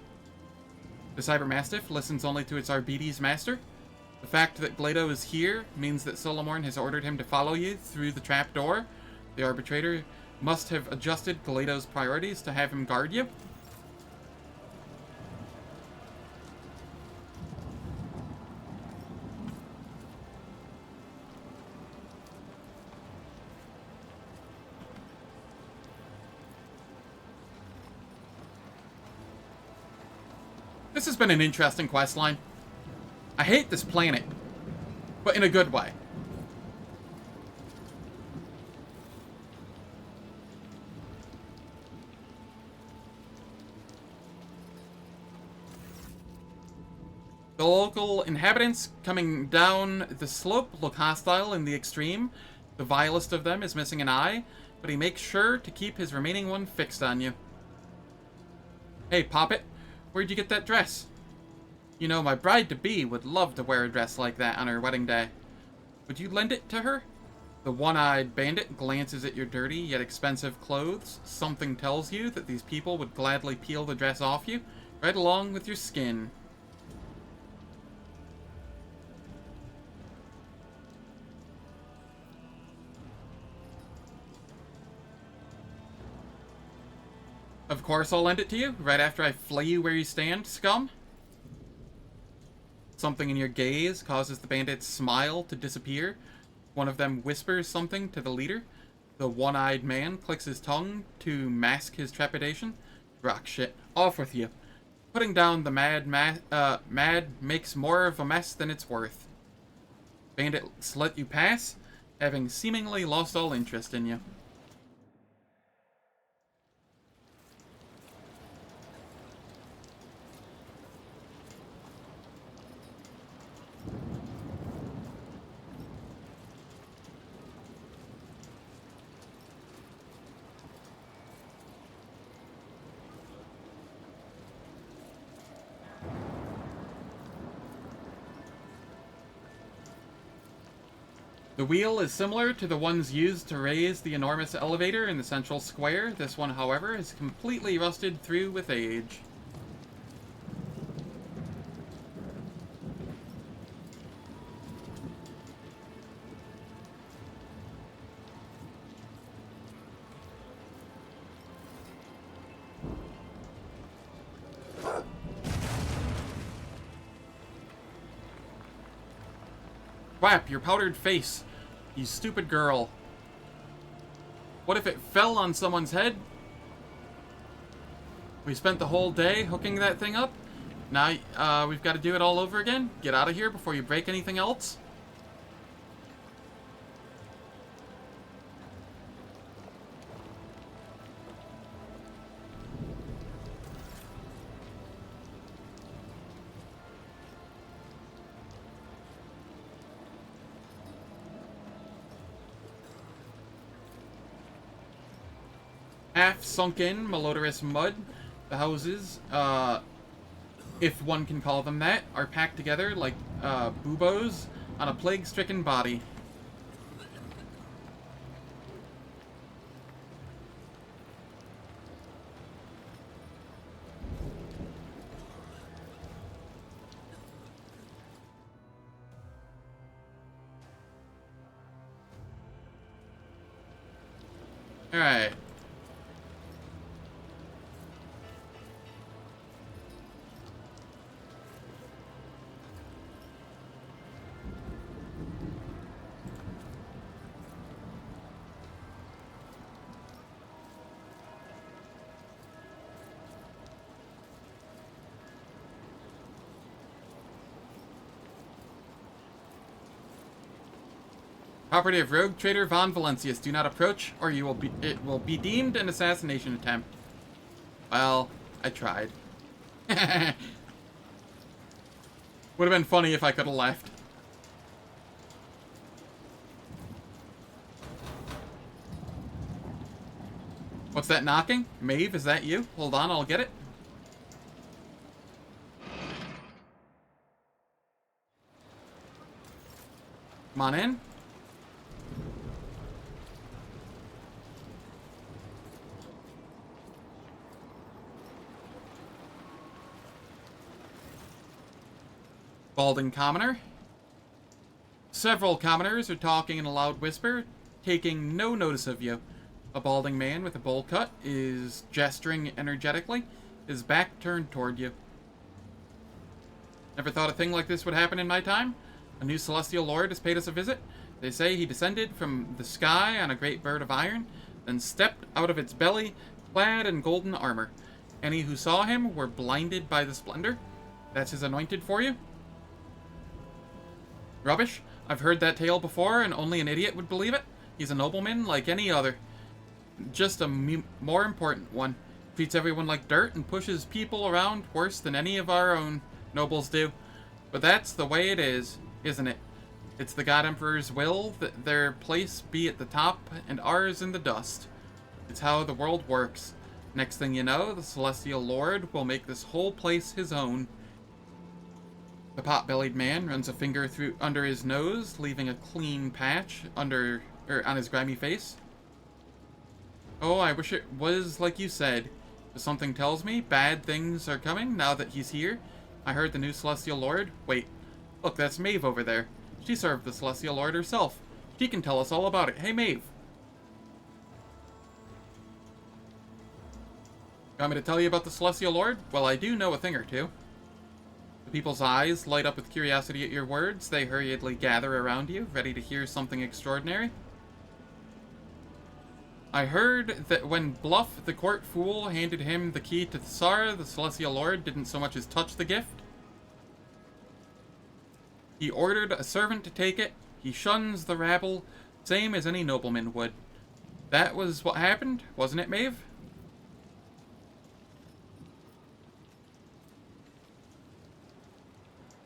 The Cyber Mastiff listens only to its Arbites master. The fact that Glado is here means that Solomorne has ordered him to follow you through the trapdoor. The arbitrator must have adjusted Glado's priorities to have him guard you. This has been an interesting questline. I hate this planet, but in a good way. The local inhabitants coming down the slope look hostile in the extreme. The vilest of them is missing an eye, but he makes sure to keep his remaining one fixed on you. Hey, Poppet, where'd you get that dress? You know, my bride-to-be would love to wear a dress like that on her wedding day. Would you lend it to her? The one-eyed bandit glances at your dirty yet expensive clothes. Something tells you that these people would gladly peel the dress off you, right along with your skin. Of course I'll lend it to you, right after I flay you where you stand, scum. Something in your gaze causes the bandit's smile to disappear. One of them whispers something to the leader. The one-eyed man clicks his tongue to mask his trepidation. Rock shit. Off with you. Putting down the mad makes more of a mess than it's worth. Bandits let you pass, having seemingly lost all interest in you. The wheel is similar to the ones used to raise the enormous elevator in the central square. This one, however, is completely rusted through with age. Whap, your powdered face. You stupid girl. What if it fell on someone's head? We spent the whole day hooking that thing up. Now, we've got to do it all over again? Get out of here before you break anything else? Half-sunken, malodorous mud. The houses, if one can call them that, are packed together like buboes on a plague-stricken body. Alright. Property of Rogue Trader Von Valencius. Do not approach, or it will be deemed an assassination attempt. Well, I tried. Would have been funny if I could have left. What's that knocking? Maeve, is that you? Hold on, I'll get it. Come on in. Balding commoner. Several commoners are talking in a loud whisper, taking no notice of you. A balding man with a bowl cut is gesturing energetically, his back turned toward you. Never thought a thing like this would happen in my time? A new celestial lord has paid us a visit. They say he descended from the sky on a great bird of iron, then stepped out of its belly, clad in golden armor. Any who saw him were blinded by the splendor. That's his anointed for you? Rubbish. I've heard that tale before, and only an idiot would believe it. He's a nobleman like any other. Just a more important one. Treats everyone like dirt and pushes people around worse than any of our own nobles do. But that's the way it is, isn't it? It's the God Emperor's will that their place be at the top and ours in the dust. It's how the world works. Next thing you know, the Celestial Lord will make this whole place his own. The pot-bellied man runs a finger through under his nose, leaving a clean patch on his grimy face. Oh, I wish it was like you said. But something tells me bad things are coming now that he's here. I heard the new Celestial Lord. Wait, look, that's Maeve over there. She served the Celestial Lord herself. She can tell us all about it. Hey, Maeve. Want me to tell you about the Celestial Lord? Well, I do know a thing or two. The people's eyes light up with curiosity at your words. They hurriedly gather around you, ready to hear something extraordinary. I heard that when Bluff, the court fool, handed him the key to Thassera, the Celestial Lord didn't so much as touch the gift. He ordered a servant to take it. He shuns the rabble, same as any nobleman would. That was what happened, wasn't it, Maeve?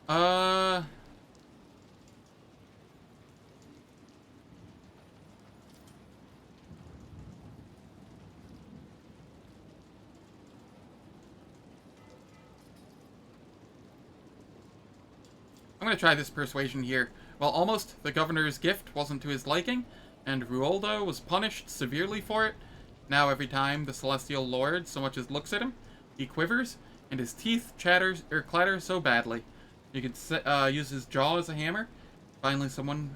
I'm gonna try this persuasion here. Well, almost the governor's gift wasn't to his liking, and Ruoldo was punished severely for it. Now every time the Celestial Lord so much as looks at him, he quivers, and his teeth clatter so badly. You could use his jaw as a hammer. Finally, someone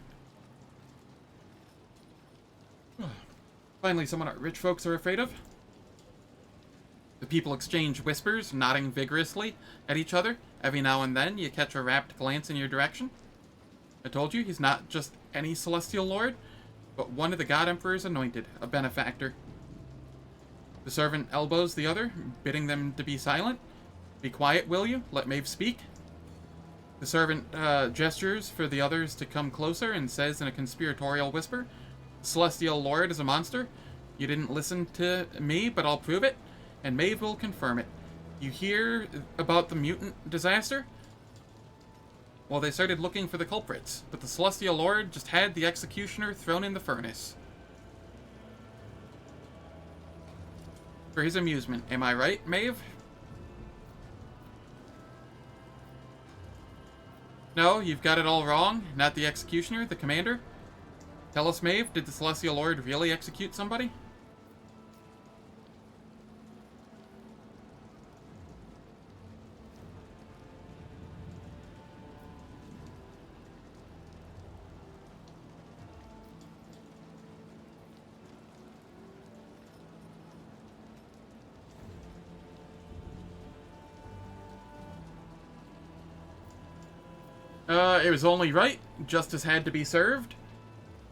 rich folks are afraid of. The people exchange whispers, nodding vigorously at each other. Every now and then, you catch a rapt glance in your direction. I told you, he's not just any celestial lord, but one of the God Emperor's anointed, a benefactor. The servant elbows the other, bidding them to be silent. Be quiet, will you? Let Maeve speak. The servant gestures for the others to come closer and says in a conspiratorial whisper, the celestial lord is a monster. You didn't listen to me, but I'll prove it, and Maeve will confirm it. You hear about the mutant disaster? Well, they started looking for the culprits, but the celestial lord just had the executioner thrown in the furnace. For his amusement, am I right, Maeve? No, you've got it all wrong. Not the executioner, the commander. Tell us, Maeve, did the celestial lord really execute somebody? It was only right. Justice had to be served.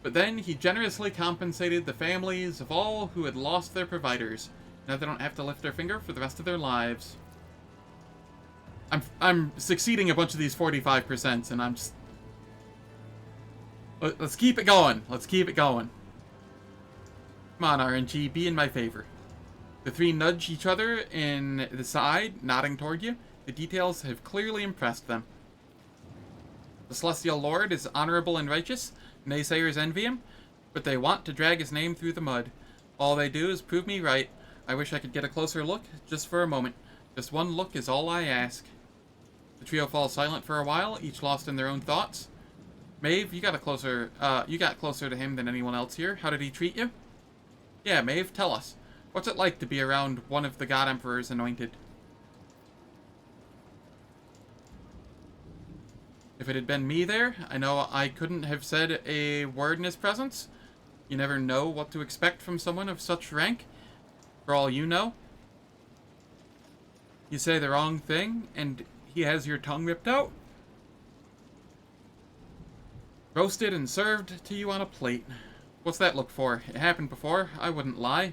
But then he generously compensated the families of all who had lost their providers. Now they don't have to lift their finger for the rest of their lives. I'm succeeding a bunch of these 45%, and I'm just... Let's keep it going. Let's keep it going. Come on, RNG, be in my favor. The three nudge each other in the side, nodding toward you. The details have clearly impressed them. The Celestial Lord is honorable and righteous. Naysayers envy him, but they want to drag his name through the mud. All they do is prove me right. I wish I could get a closer look, just for a moment. Just one look is all I ask. The trio falls silent for a while, each lost in their own thoughts. Maeve, you got closer to him than anyone else here. How did he treat you? Yeah, Maeve, tell us. What's it like to be around one of the God Emperor's anointed? If it had been me there, I know I couldn't have said a word in his presence. You never know what to expect from someone of such rank. For all you know. You say the wrong thing, and he has your tongue ripped out. Roasted and served to you on a plate. What's that look for? It happened before. I wouldn't lie.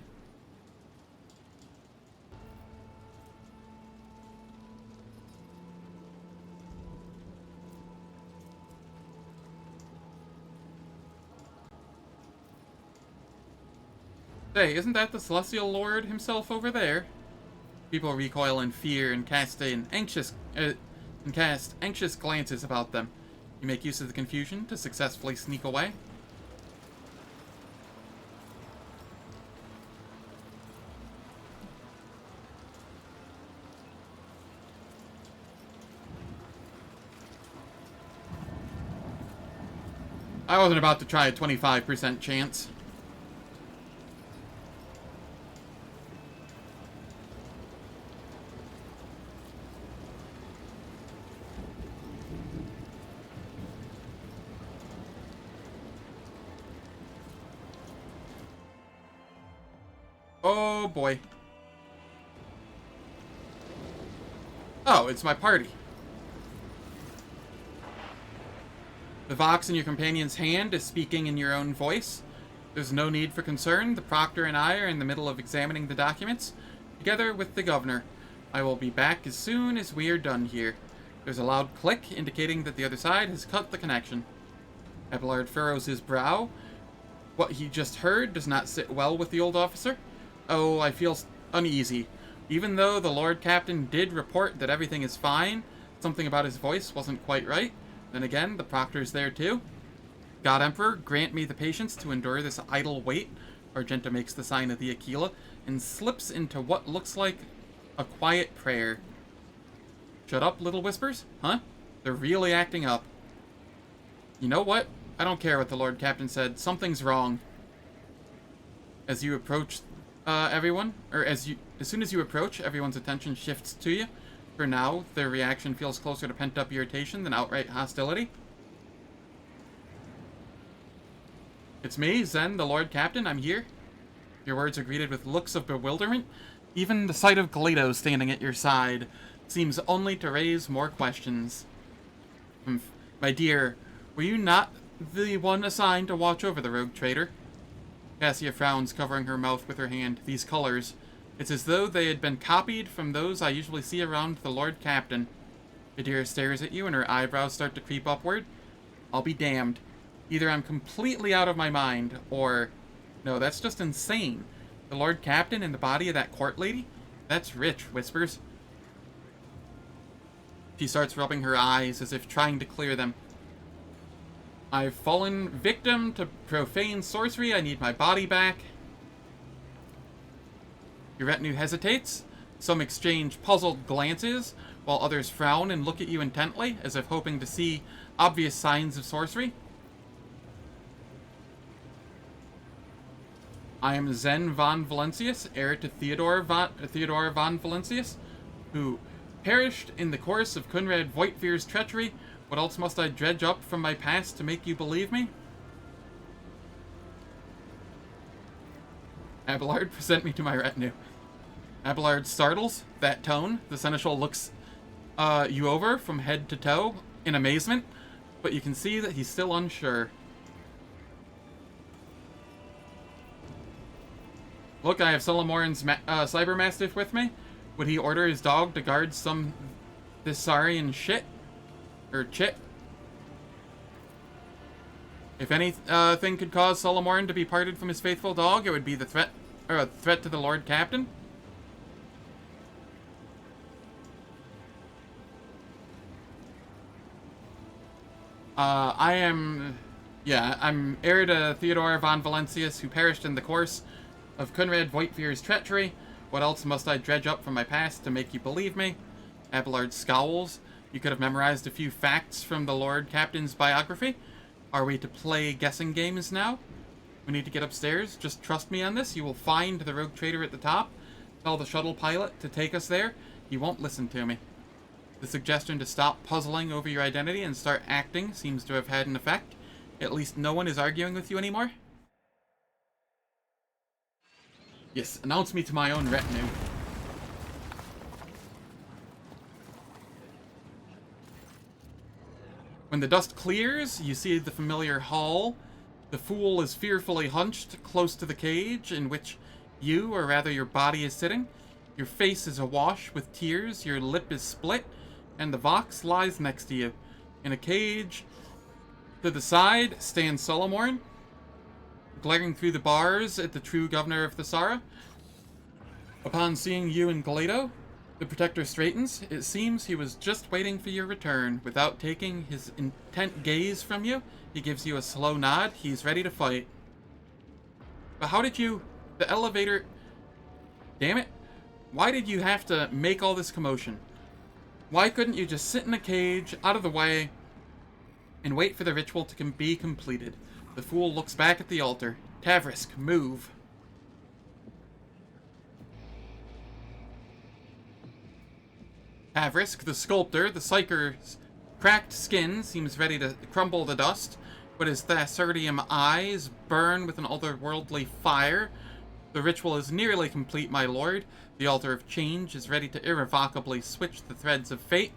Say, isn't that the Celestial Lord himself over there? People recoil in fear and cast anxious glances about them. You make use of the confusion to successfully sneak away. I wasn't about to try a 25% chance. Oh boy. Oh, it's my party. The Vox in your companion's hand is speaking in your own voice. There's no need for concern. The Proctor and I are in the middle of examining the documents, together with the Governor. I will be back as soon as we are done here. There's a loud click, indicating that the other side has cut the connection. Abelard furrows his brow. What he just heard does not sit well with the old officer. Oh, I feel uneasy. Even though the Lord Captain did report that everything is fine, something about his voice wasn't quite right. Then again, the Proctor's there too. God Emperor, grant me the patience to endure this idle wait. Argenta makes the sign of the Aquila and slips into what looks like a quiet prayer. Shut up, little whispers? Huh? They're really acting up. You know what? I don't care what the Lord Captain said. Something's wrong. As you approach as soon as you approach, everyone's attention shifts to you. For now, their reaction feels closer to pent-up irritation than outright hostility. It's me, Zen, the Lord Captain. I'm here. Your words are greeted with looks of bewilderment. Even the sight of Galeto standing at your side seems only to raise more questions. My dear, Were you not the one assigned to watch over the rogue trader? Cassia frowns, covering her mouth with her hand. These colors. It's as though they had been copied from those I usually see around the Lord Captain. Adira stares at you and her eyebrows start to creep upward. I'll be damned. Either I'm completely out of my mind, or... No, that's just insane. The Lord Captain in the body of that court lady? That's rich, whispers. She starts rubbing her eyes as if trying to clear them. I've fallen victim to profane sorcery. I need my body back. Your retinue hesitates. Some exchange puzzled glances, while others frown and look at you intently, as if hoping to see obvious signs of sorcery. I am Zen von Valentius, heir to Theodore von Valentius, who perished in the course of Conrad Voigtvir's treachery. What else must I dredge up from my past to make you believe me? Abelard, present me to my retinue. Abelard startles. That tone. The seneschal looks you over from head to toe in amazement, but you can see that he's still unsure. Look, I have Solomorne's cyber mastiff with me. Would he order his dog to guard some Thassarian shit? Or chit? If anything could cause Solomorne to be parted from his faithful dog, it would be the threat to the Lord Captain. I'm heir to Theodore von Valentius, who perished in the course of Conrad Voigtvir's treachery. What else must I dredge up from my past to make you believe me? Abelard scowls. You could have memorized a few facts from the Lord Captain's biography. Are we to play guessing games now? We need to get upstairs. Just trust me on this. You will find the rogue trader at the top. Tell the shuttle pilot to take us there. He won't listen to me. The suggestion to stop puzzling over your identity and start acting seems to have had an effect. At least no one is arguing with you anymore. Yes, announce me to my own retinue. When the dust clears, you see the familiar hall. The fool is fearfully hunched close to the cage in which you, or rather your body, is sitting. Your face is awash with tears, your lip is split, and the Vox lies next to you. In a cage to the side stands Solomorne, glaring through the bars at the true governor of Thassera. Upon seeing you and Galado, the Protector straightens. It seems he was just waiting for your return. Without taking his intent gaze from you, he gives you a slow nod. He's ready to fight. But how did you... The elevator... Damn it. Why did you have to make all this commotion? Why couldn't you just sit in a cage, out of the way, and wait for the ritual to be completed? The fool looks back at the altar. Tavrisk, move. Tavrisk, the sculptor, the psyker's cracked skin seems ready to crumble to dust, but his Thasserium eyes burn with an otherworldly fire. The ritual is nearly complete, my lord. The altar of change is ready to irrevocably switch the threads of fate.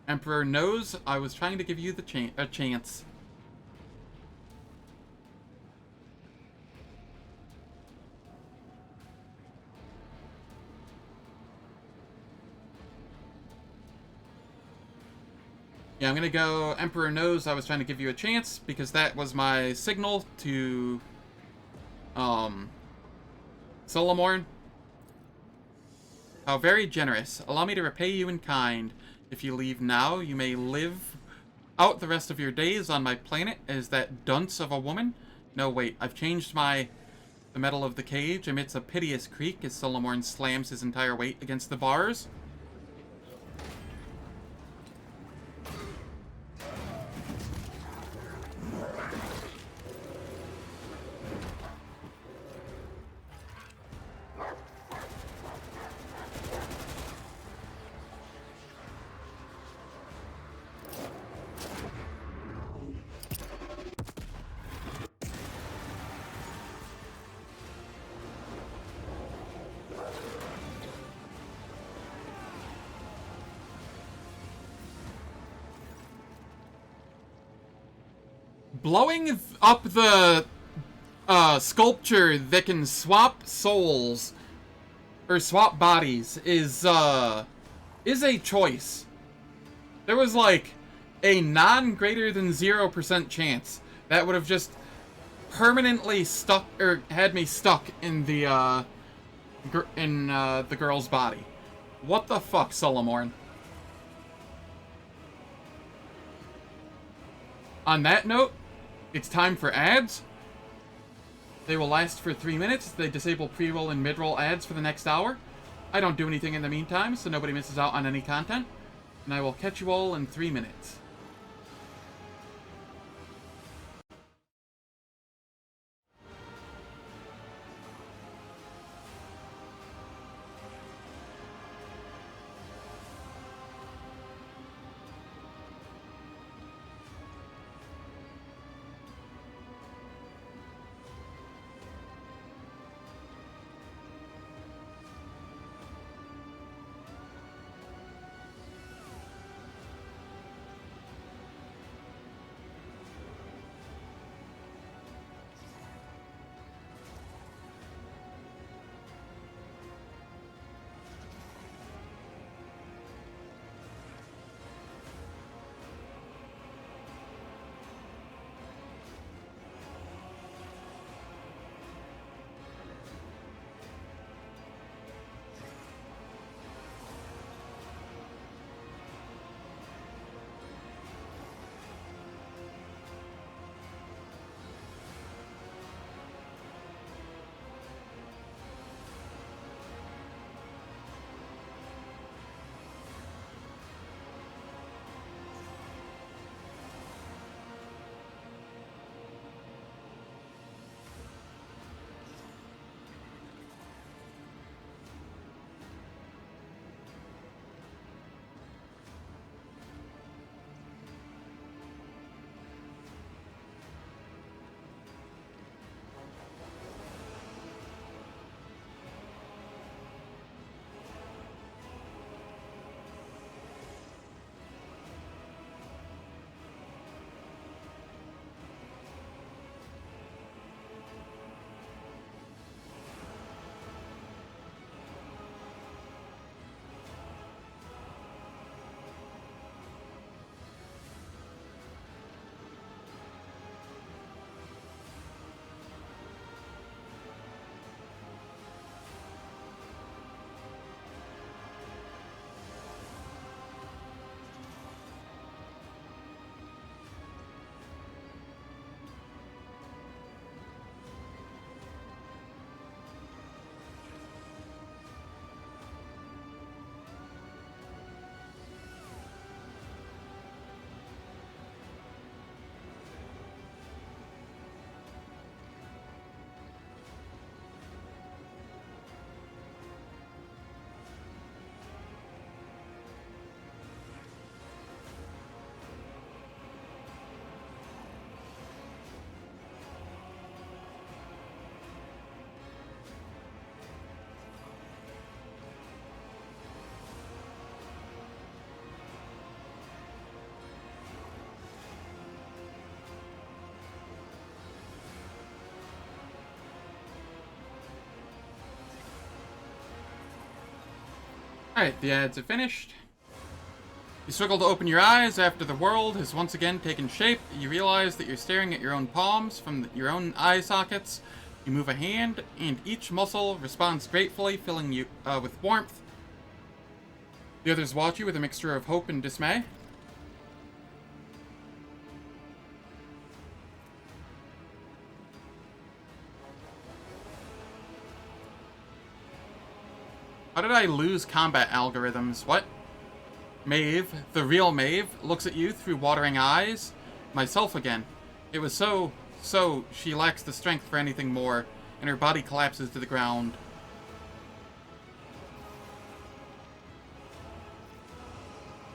Emperor knows I was trying to give you a chance. Yeah, I'm gonna go Emperor knows I was trying to give you a chance, because that was my signal to Solomorne. How very generous. Allow me to repay you in kind. If you leave now, you may live out the rest of your days on my planet as that dunce of a woman. No, wait, I've changed the metal of the cage emits a piteous creak as Solomorne slams his entire weight against the bars. blowing up the sculpture that can swap souls or swap bodies is a choice. There was like a non-greater than 0% chance that would have just permanently stuck or had me stuck in the girl's body. What the fuck, Solomorne? On that note, it's time for ads. They will last for 3 minutes. They disable pre-roll and mid-roll ads for the next hour. I don't do anything in the meantime, so nobody misses out on any content. And I will catch you all in 3 minutes. Alright, the ads are finished. You struggle to open your eyes after the world has once again taken shape. You realize that you're staring at your own palms from your own eye sockets. You move a hand, and each muscle responds gratefully, filling you with warmth. The others watch you with a mixture of hope and dismay. How did I lose combat algorithms? What? Maeve, the real Maeve, looks at you through watering eyes. Myself again. It was so she lacks the strength for anything more, and her body collapses to the ground.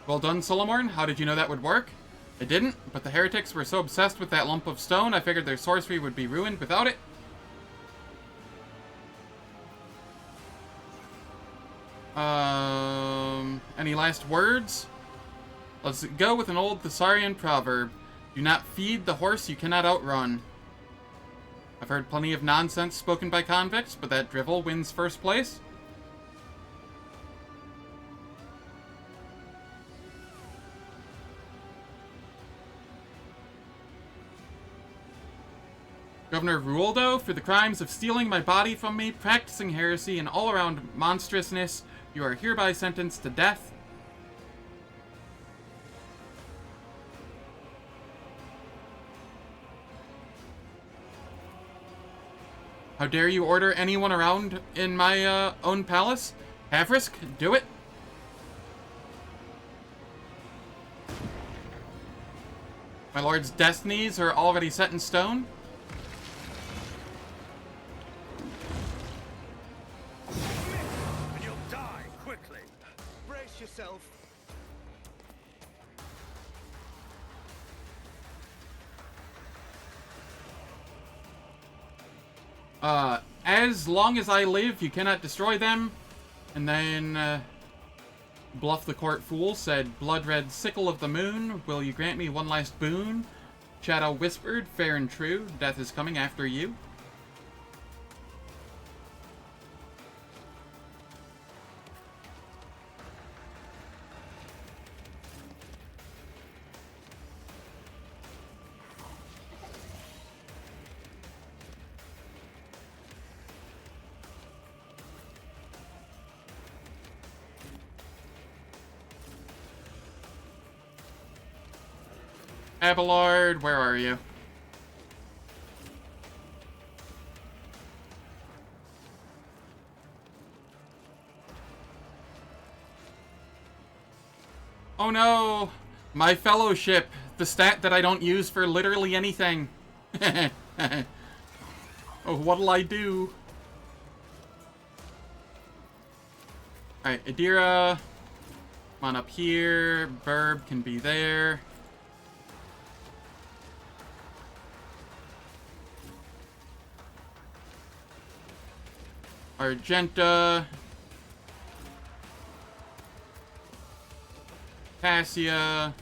Well done, Solomorne. How did you know that would work? I didn't, but the heretics were so obsessed with that lump of stone, I figured their sorcery would be ruined without it. Any last words? Let's go with an old Thessarian proverb. Do not feed the horse you cannot outrun. I've heard plenty of nonsense spoken by convicts, but that drivel wins first place. Governor Ruoldo, for the crimes of stealing my body from me, practicing heresy, and all-around monstrousness, you are hereby sentenced to death. How dare you order anyone around in my own palace? Havrisk, do it. My lord's destinies are already set in stone. And you'll die quickly. Brace yourself. As long as I live, you cannot destroy them. And then, Bluff the Court Fool said, Blood-red sickle of the moon, will you grant me one last boon? Shadow whispered, fair and true, death is coming after you. Abelard, where are you? Oh no! My fellowship! The stat that I don't use for literally anything! Oh, what'll I do? Alright, Adira. Come on up here. Burb can be there. Argenta, Cassia,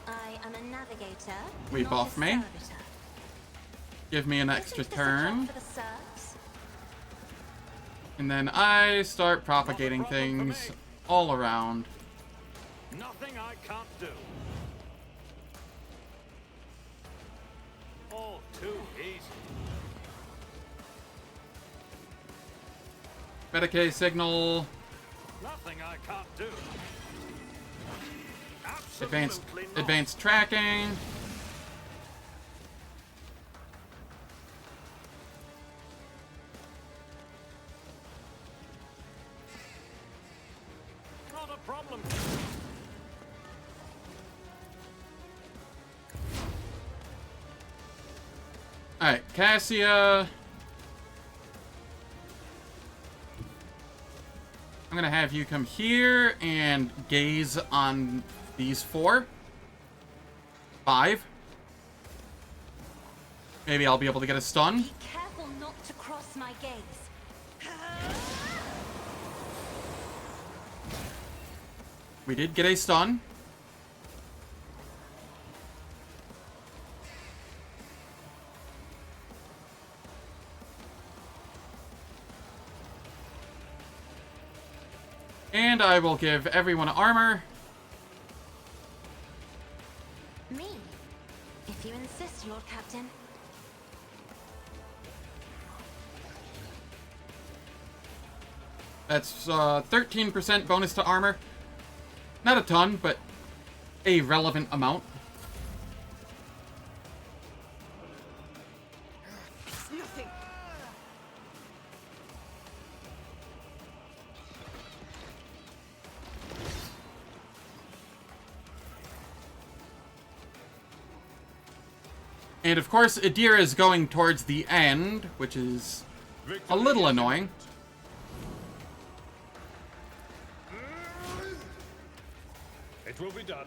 I am a navigator. We not buff a me. servitor. Give me an extra Isn't this a job turn, for the serfs? and then I start propagating things all around. Nothing I can't do. All too easy. Medicaid signal, Nothing I can't do. Absolutely not. advanced tracking. Not a problem. Alright, Cassia. I'm gonna have you come here and gaze on these 4. 5. Maybe I'll be able to get a stun. Be careful not to cross my gaze. We did get a stun. And I will give everyone armor. Me, if you insist, Lord Captain. That's 13% bonus to armor. Not a ton, but a relevant amount. It's nothing. And of course, Adira is going towards the end, which is a little annoying. It will be done.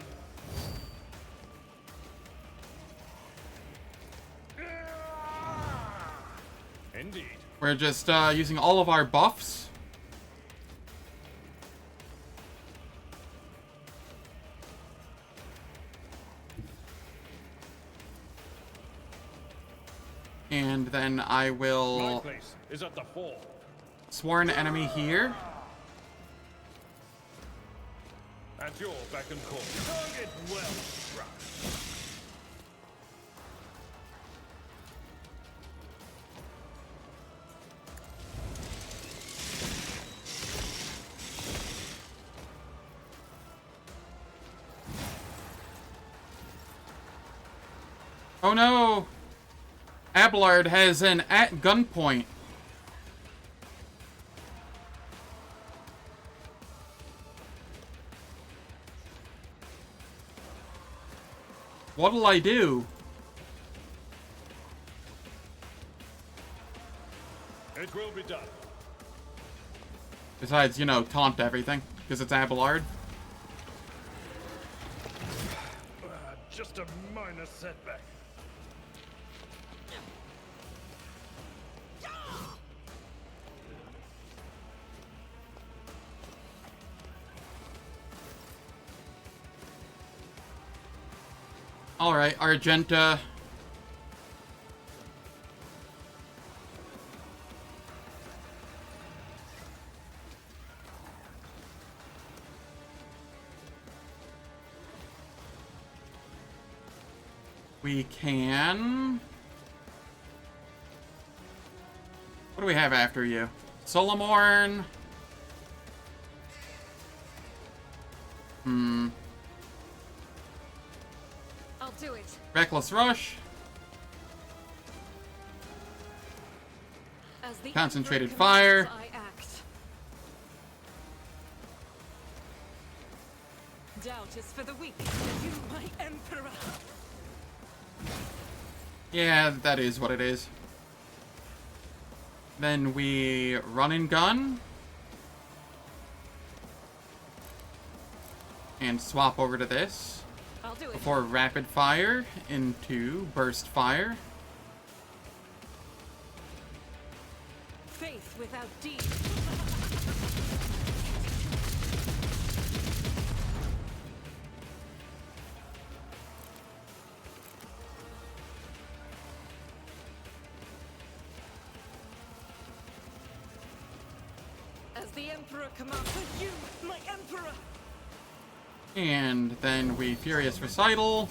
Indeed. We're just using all of our buffs. And then I My will place is at the fore. sworn enemy here. At your beck and call. Target well struck. Oh no! Abelard has an at gunpoint. What'll I do? It will be done. Besides, you know, taunt everything, because it's Abelard. Just a minor setback. Alright, Argenta. We can... What do we have after you? Solomorne. I'll do it. Reckless Rush. As the Concentrated Emperor Fire. commands, I act. Doubt is for the weak. You, my emperor. Yeah, that is what it is. Then we run and gun. And swap over to this. I'll do it. Before rapid fire into burst fire. Faith without deed. As the Emperor commands, you, my Emperor. And then we Furious Recital.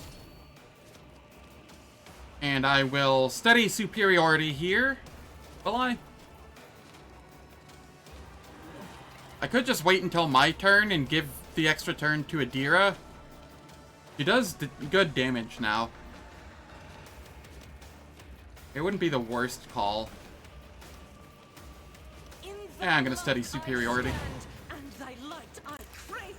And I will study superiority here. Will I? I could just wait until my turn and give the extra turn to Adira. She does good damage now. It wouldn't be the worst call. Yeah, I'm gonna study superiority. And thy light I crave.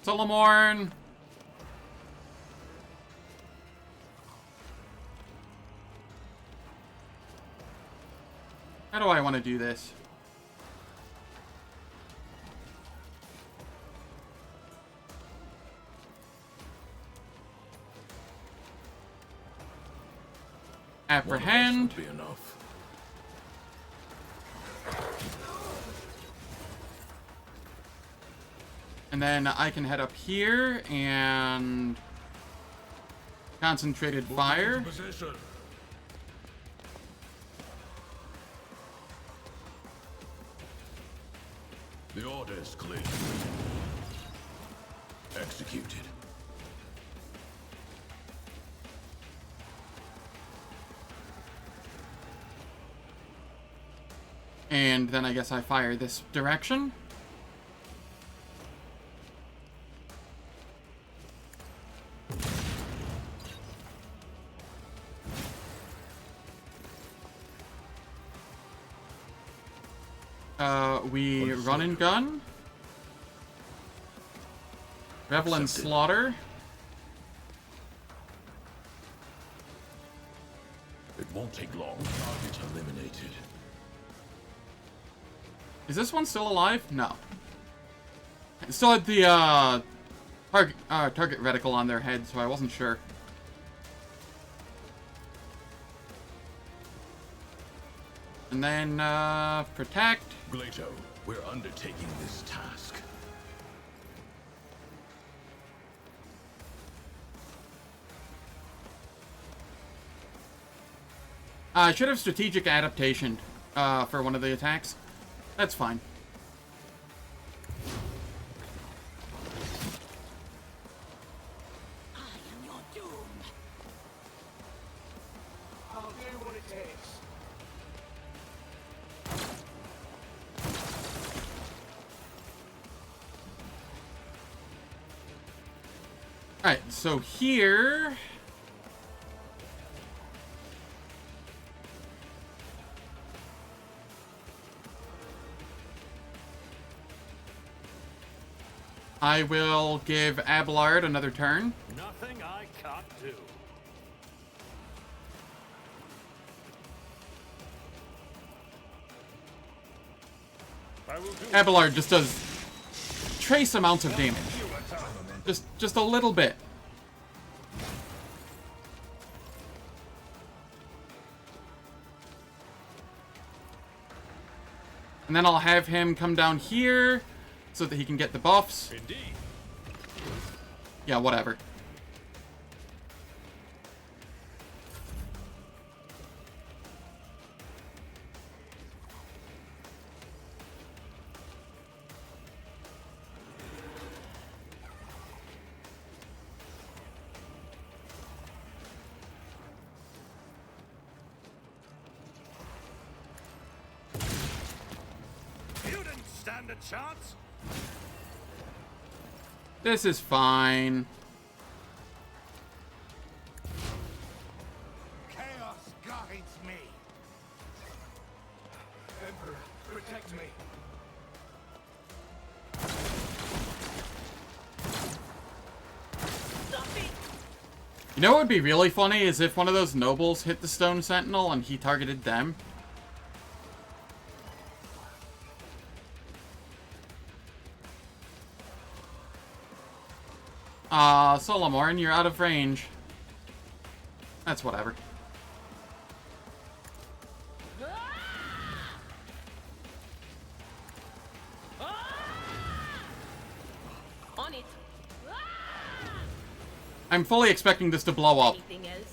Solomorne! How do I want to do this? Apprehend. Be enough. And then I can head up here and concentrated fire. Position. The order is clear. Executed. And then I guess I fire this direction. We run and gun. Revel and Accepted. Slaughter. It won't take long. Target eliminated. Is this one still alive? No. It still had the target reticle on their head, so I wasn't sure. And then, protect. Glato, we're undertaking this task. I should have strategic adaptation, for one of the attacks. That's fine. I am your doom. I'll do what it takes. Alright, so here... I will give Abelard another turn. Nothing I can't do. I will do Abelard just does trace amounts of damage. Just a little bit. And then I'll have him come down here so that he can get the buffs. Indeed. Yeah, whatever. You didn't stand a chance. This is fine. Chaos guides me. Emperor, protect me. Stop it. You know what would be really funny is if one of those nobles hit the Stone Sentinel and he targeted them. Solomorne, you're out of range. That's whatever. On it. I'm fully expecting this to blow up. Anything else?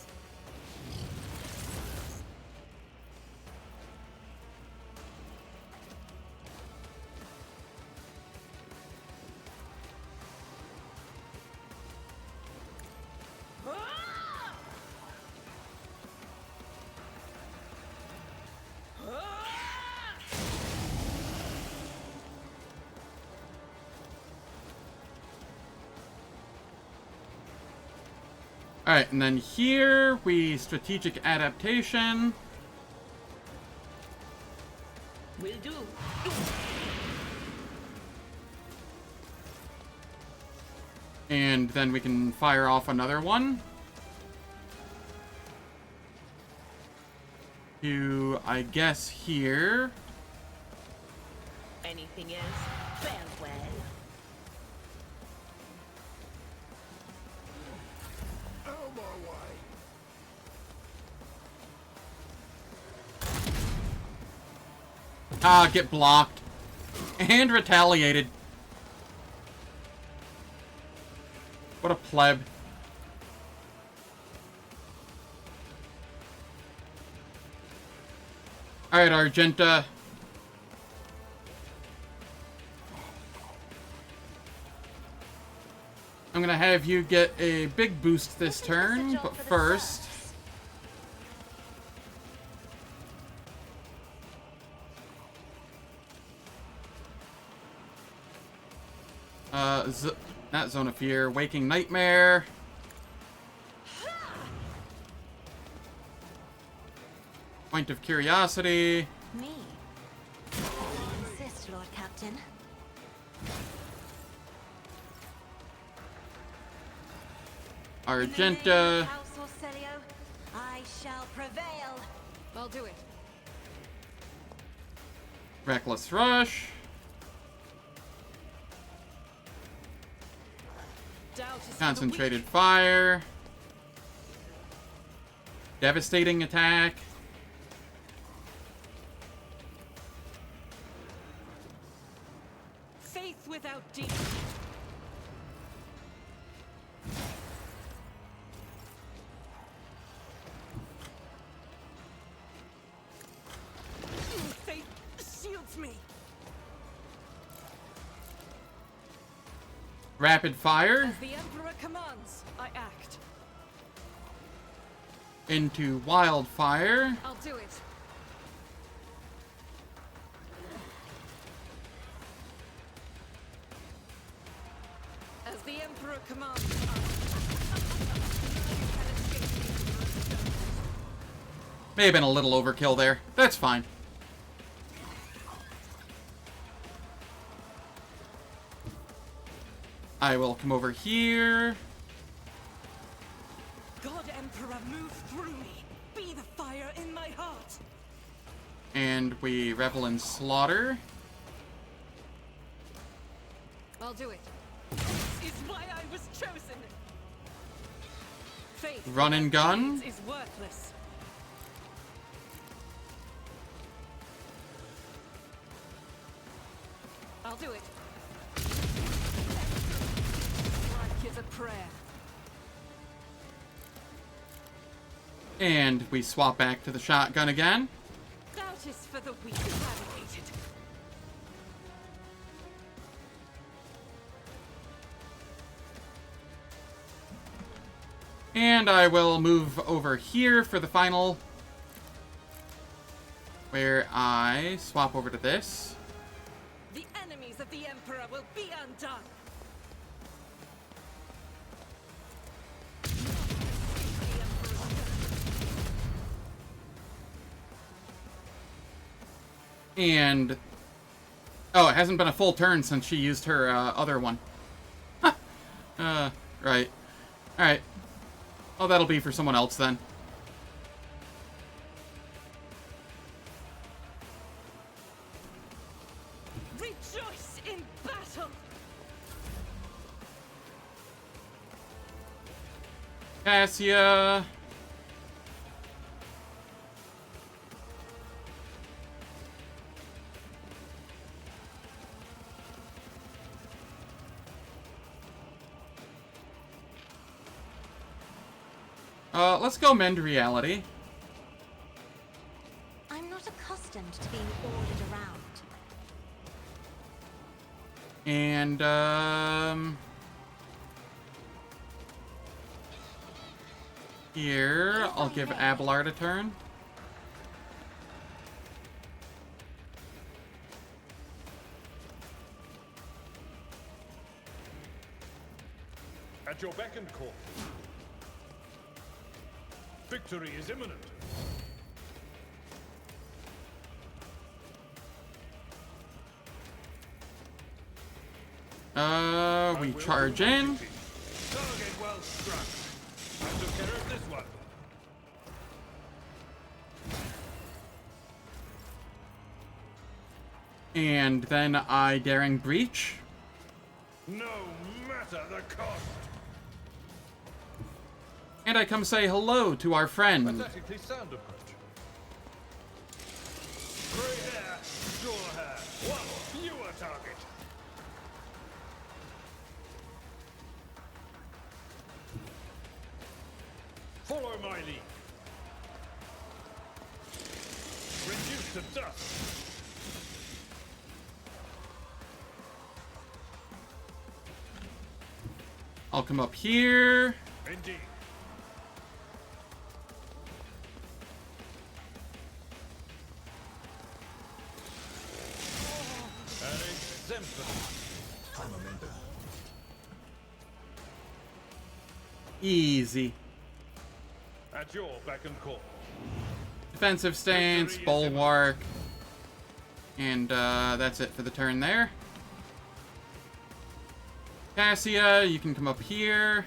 Alright, and then here we strategic adaptation. Will do. And then we can fire off another one. To, I guess, here. Anything else? Farewell. Out my way. Ah, get blocked. And retaliated. What a pleb. Alright, Argenta. I'm gonna have you get a big boost this turn, but first... not Zone of Fear, Waking Nightmare. Point of Curiosity. Me? Insist, Lord Captain. Argenta. House Orselio, I shall prevail. I'll do it. Reckless Rush. Doubt is Concentrated Fire. Devastating Attack. rapid fire As the Emperor commands, I act. into wildfire. I'll do it. As the Emperor commands, May have been a little overkill there. That's fine. I will come over here. God Emperor, move through me. Be the fire in my heart. And we revel in slaughter. I'll do it. This is why I was chosen. Faith Run and gun. is worthless. I'll do it. Strike is a prayer. And we swap back to the shotgun again. Doubt is for the weak eradicated. And I will move over here for the final, where I swap over to this. The enemies of the Emperor will be undone. And oh, it hasn't been a full turn since she used her other one. Right. Alright. Oh, that'll be for someone else then. Rejoice in battle. Cassia. Let's go mend reality. I'm not accustomed to being ordered around. And, here, I'll give Abelard a turn. At your beck and call. Victory is imminent. We charge in. Target well struck. I took care of this one. And then I daring breach. No matter the cost. And I come say hello to our friend. Pathetically sound approach. Grey hair, dull hair. One fewer target. Follow my lead. Reduce to dust. I'll come up here. Indeed. An exemplary. Easy. At your beck and call. Defensive stance, bulwark. And that's it for the turn there. Cassia, you can come up here.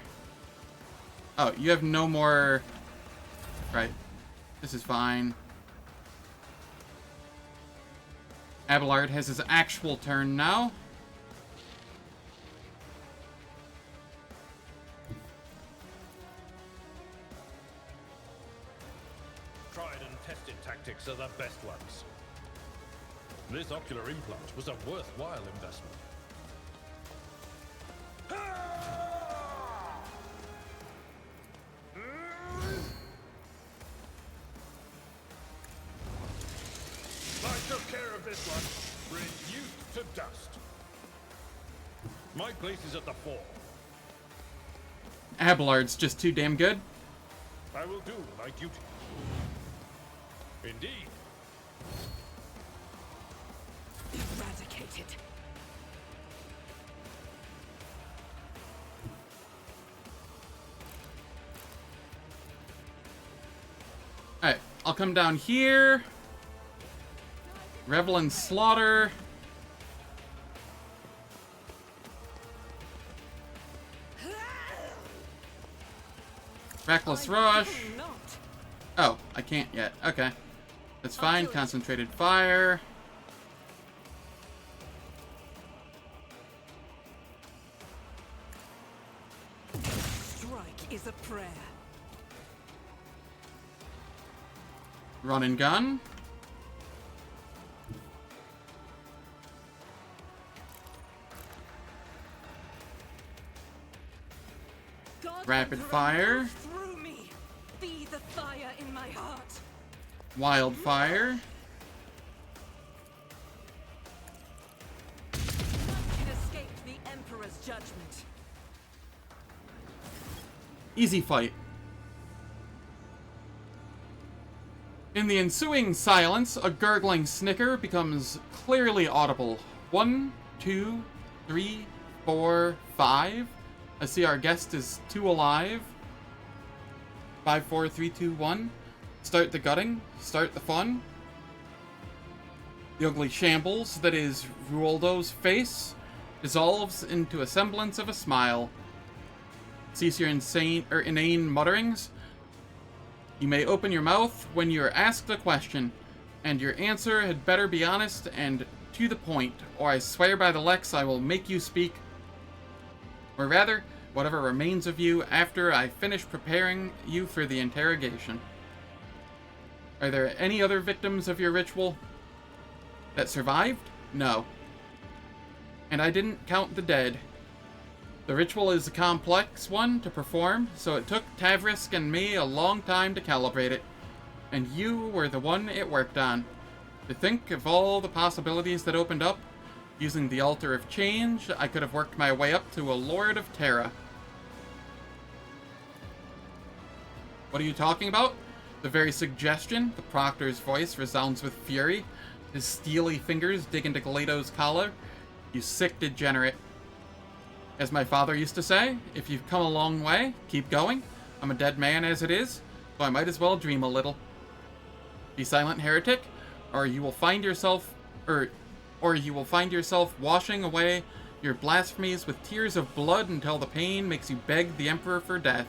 Oh, you have no more... Right. This is fine. Abelard has his actual turn now. Tried and tested tactics are the best ones. This ocular implant was a worthwhile investment. I took care of this one. Reduced to dust. My place is at the fore. Abelard's just too damn good. I will do my duty. Indeed. Eradicated. Alright, I'll come down here. Revel in Slaughter. Reckless Rush. Oh, I can't yet. Okay. That's fine. Concentrated Fire. Strike is a prayer. Run and Gun. God Rapid run Fire. through me. Be the fire in my heart. Wildfire. None can escape the Emperor's judgment. Easy fight. In the ensuing silence, a gurgling snicker becomes clearly audible. 1, 2, 3, 4, 5. I see our guest is 2 alive. 5, 4, 3, 2, 1. Start the gutting. Start the fun. The ugly shambles that is Ruoldo's face dissolves into a semblance of a smile. Cease your inane mutterings. You may open your mouth when you are asked a question, and your answer had better be honest and to the point, or I swear by the Lex I will make you speak. Or rather, whatever remains of you after I finish preparing you for the interrogation. Are there any other victims of your ritual that survived? No. And I didn't count the dead. The ritual is a complex one to perform, so it took Tavrisk and me a long time to calibrate it. And you were the one it worked on. To think of all the possibilities that opened up, using the Altar of Change, I could have worked my way up to a Lord of Terra. What are you talking about? The very suggestion, the Proctor's voice resounds with fury. His steely fingers dig into Galado's collar. You sick degenerate. As my father used to say, if you've come a long way, keep going. I'm a dead man as it is, so I might as well dream a little. Be silent, heretic, or you will find yourself washing away your blasphemies with tears of blood until the pain makes you beg the Emperor for death.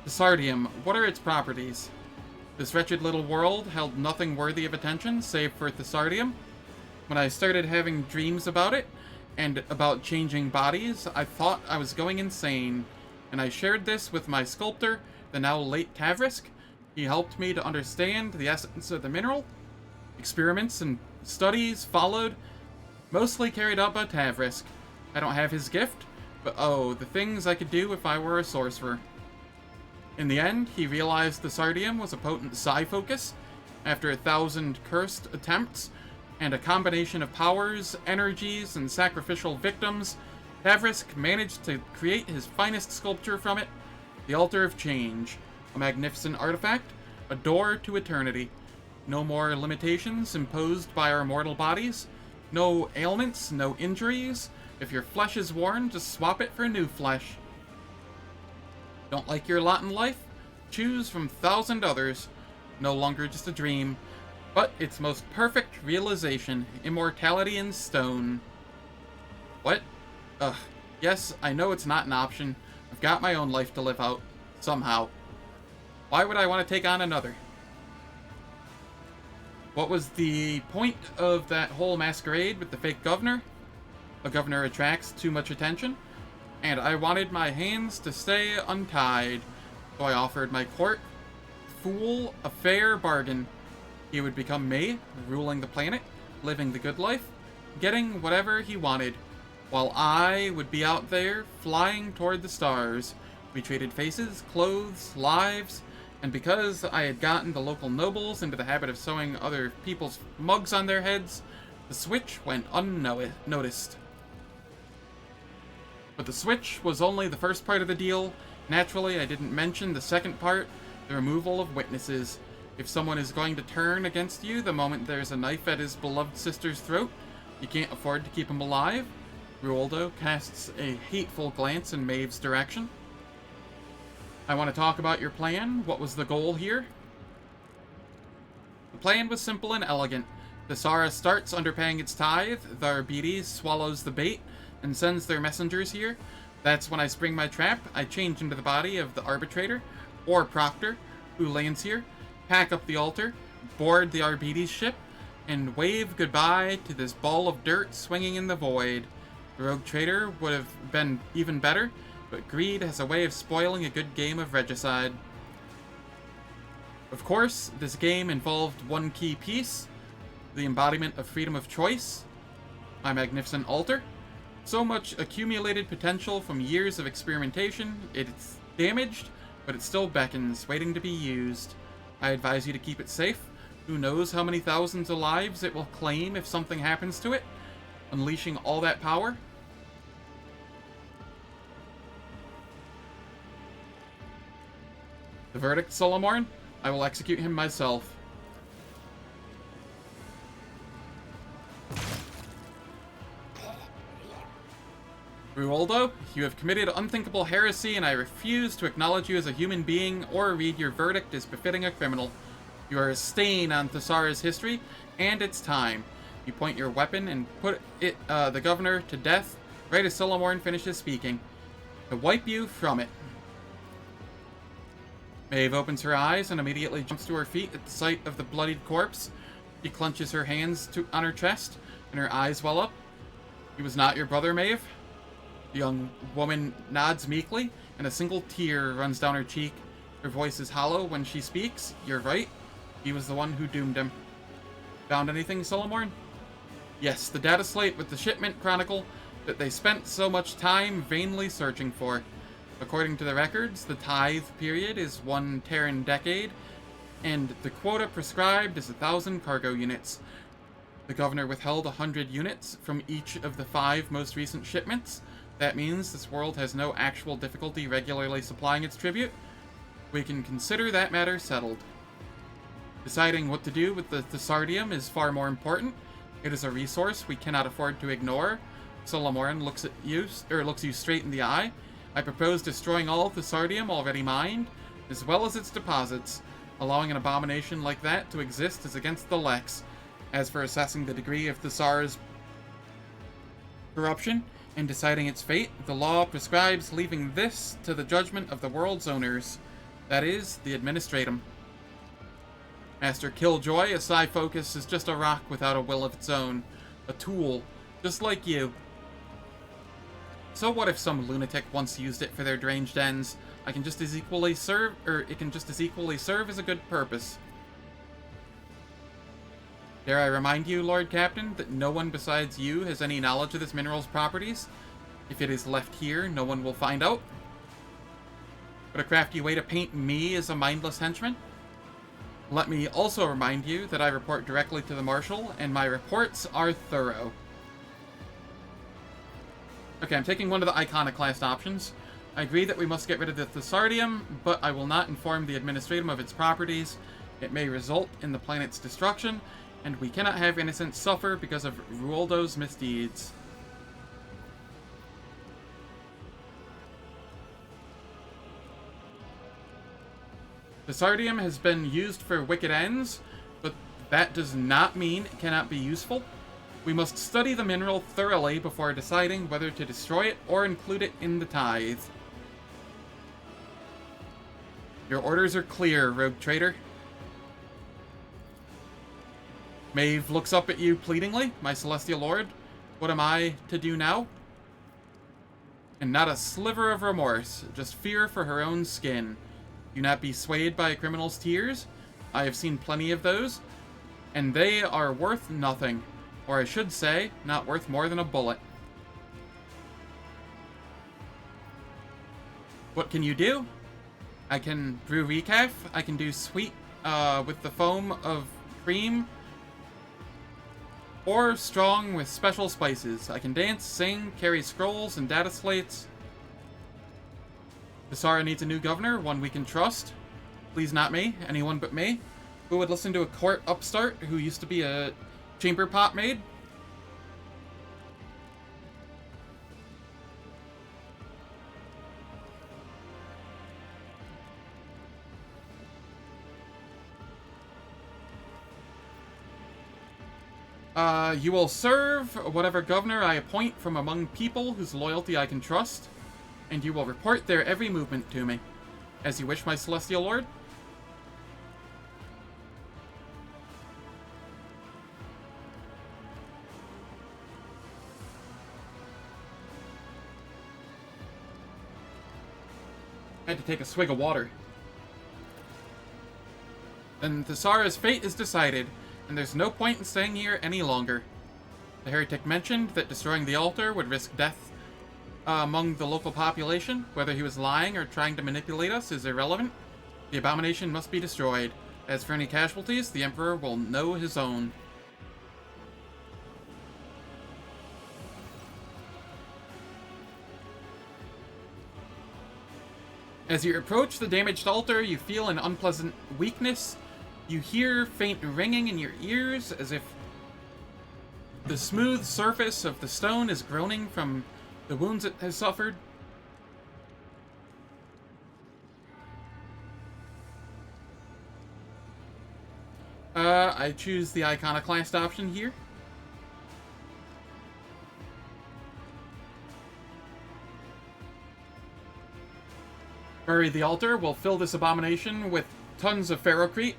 Thassarium, what are its properties? This wretched little world held nothing worthy of attention save for Thassarium. When I started having dreams about it, and about changing bodies, I thought I was going insane, and I shared this with my sculptor, the now late Tavrisk. He helped me to understand the essence of the mineral. Experiments and studies followed, mostly carried out by Tavrisk. I don't have his gift, but oh, the things I could do if I were a sorcerer. In the end, he realized the Sardium was a potent psi-focus. After 1,000 cursed attempts, and a combination of powers, energies, and sacrificial victims, Tavrisk managed to create his finest sculpture from it, the Altar of Change, a magnificent artifact, a door to eternity. No more limitations imposed by our mortal bodies, no ailments, no injuries. If your flesh is worn, just swap it for new flesh. Don't like your lot in life? Choose from 1,000 others. No longer just a dream, but its most perfect realization, immortality in stone. What? Ugh. Yes, I know it's not an option. I've got my own life to live out. Somehow. Why would I want to take on another? What was the point of that whole masquerade with the fake governor? A governor attracts too much attention, and I wanted my hands to stay untied, so I offered my court fool a fair bargain. He would become me, ruling the planet, living the good life, getting whatever he wanted, while I would be out there, flying toward the stars. We traded faces, clothes, lives, and because I had gotten the local nobles into the habit of sewing other people's mugs on their heads, the switch went unnoticed. But the switch was only the first part of the deal. Naturally, I didn't mention the second part, the removal of witnesses. If someone is going to turn against you the moment there's a knife at his beloved sister's throat, you can't afford to keep him alive. Ruoldo casts a hateful glance in Maeve's direction. I want to talk about your plan. What was the goal here? The plan was simple and elegant. Thassera starts underpaying its tithe, the Arbites swallows the bait, and sends their messengers here. That's when I spring my trap. I change into the body of the arbitrator, or proctor, who lands here, pack up the altar, board the Arbites ship, and wave goodbye to this ball of dirt swinging in the void. The rogue trader would have been even better, but greed has a way of spoiling a good game of regicide. Of course, this game involved one key piece, the embodiment of freedom of choice, my magnificent altar. So much accumulated potential from years of experimentation, it's damaged, but it still beckons, waiting to be used. I advise you to keep it safe. Who knows how many thousands of lives it will claim if something happens to it, unleashing all that power. The verdict, Solomorne? I will execute him myself. Ruoldo, you have committed unthinkable heresy, and I refuse to acknowledge you as a human being or read your verdict as befitting a criminal. You are a stain on Thassera's history, and it's time. You point your weapon and put it, the governor to death right as Solomorne finishes speaking. To wipe you from it. Maeve opens her eyes and immediately jumps to her feet at the sight of the bloodied corpse. She clenches her hands on her chest, and her eyes well up. He was not your brother, Maeve? The young woman nods meekly, and a single tear runs down her cheek. Her voice is hollow when she speaks. You're right. He was the one who doomed him. Found anything, Solomorne? Yes, the data slate with the shipment chronicle that they spent so much time vainly searching for. According to the records, the tithe period is 1 Terran decade, and the quota prescribed is 1,000 cargo units. The governor withheld 100 units from each of the 5 most recent shipments. That means this world has no actual difficulty regularly supplying its tribute. We can consider that matter settled. Deciding what to do with the Thessardium is far more important. It is a resource we cannot afford to ignore. Solomorne looks you straight in the eye. I propose destroying all Thessardium already mined, as well as its deposits. Allowing an abomination like that to exist is against the Lex. As for assessing the degree of Thassera's corruption and deciding its fate, the law prescribes leaving this to the judgment of the world's owners. That is, the Administratum. Master Killjoy, a Psi Focus is just a rock without a will of its own. A tool, just like you. So what if some lunatic once used it for their deranged ends? It can just as equally serve as a good purpose. Dare I remind you, Lord Captain, that no one besides you has any knowledge of this mineral's properties? If it is left here, no one will find out. What a crafty way to paint me as a mindless henchman. Let me also remind you that I report directly to the Marshal, and my reports are thorough. Okay, I'm taking one of the iconoclast options. I agree that we must get rid of the Thessardium, but I will not inform the Administratum of its properties. It may result in the planet's destruction, and we cannot have innocents suffer because of Ruoldo's misdeeds. Thessardium has been used for wicked ends, but that does not mean it cannot be useful. We must study the mineral thoroughly before deciding whether to destroy it or include it in the tithe. Your orders are clear, rogue traitor. Maeve looks up at you pleadingly. My celestial lord, what am I to do now? And not a sliver of remorse, just fear for her own skin. Do not be swayed by a criminal's tears. I have seen plenty of those, and they are worth nothing. Or I should say, not worth more than a bullet. What can you do? I can brew recaf. I can do sweet with the foam of cream. Or strong with special spices. I can dance, sing, carry scrolls and data slates. Thassera needs a new governor, one we can trust. Please not me, anyone but me. Who would listen to a court upstart who used to be a chamber pot maid? You will serve whatever governor I appoint from among people whose loyalty I can trust, and you will report their every movement to me. As you wish, my celestial lord. I had to take a swig of water. Then Thassera's fate is decided, and there's no point in staying here any longer. The heretic mentioned that destroying the altar would risk death among the local population. Whether he was lying or trying to manipulate us is irrelevant. The abomination must be destroyed. As for any casualties, the Emperor will know his own. As you approach the damaged altar, you feel an unpleasant weakness. You hear faint ringing in your ears, as if the smooth surface of the stone is groaning from the wounds it has suffered. I choose the iconoclast option here. Bury the altar. We'll fill this abomination with tons of ferrocrete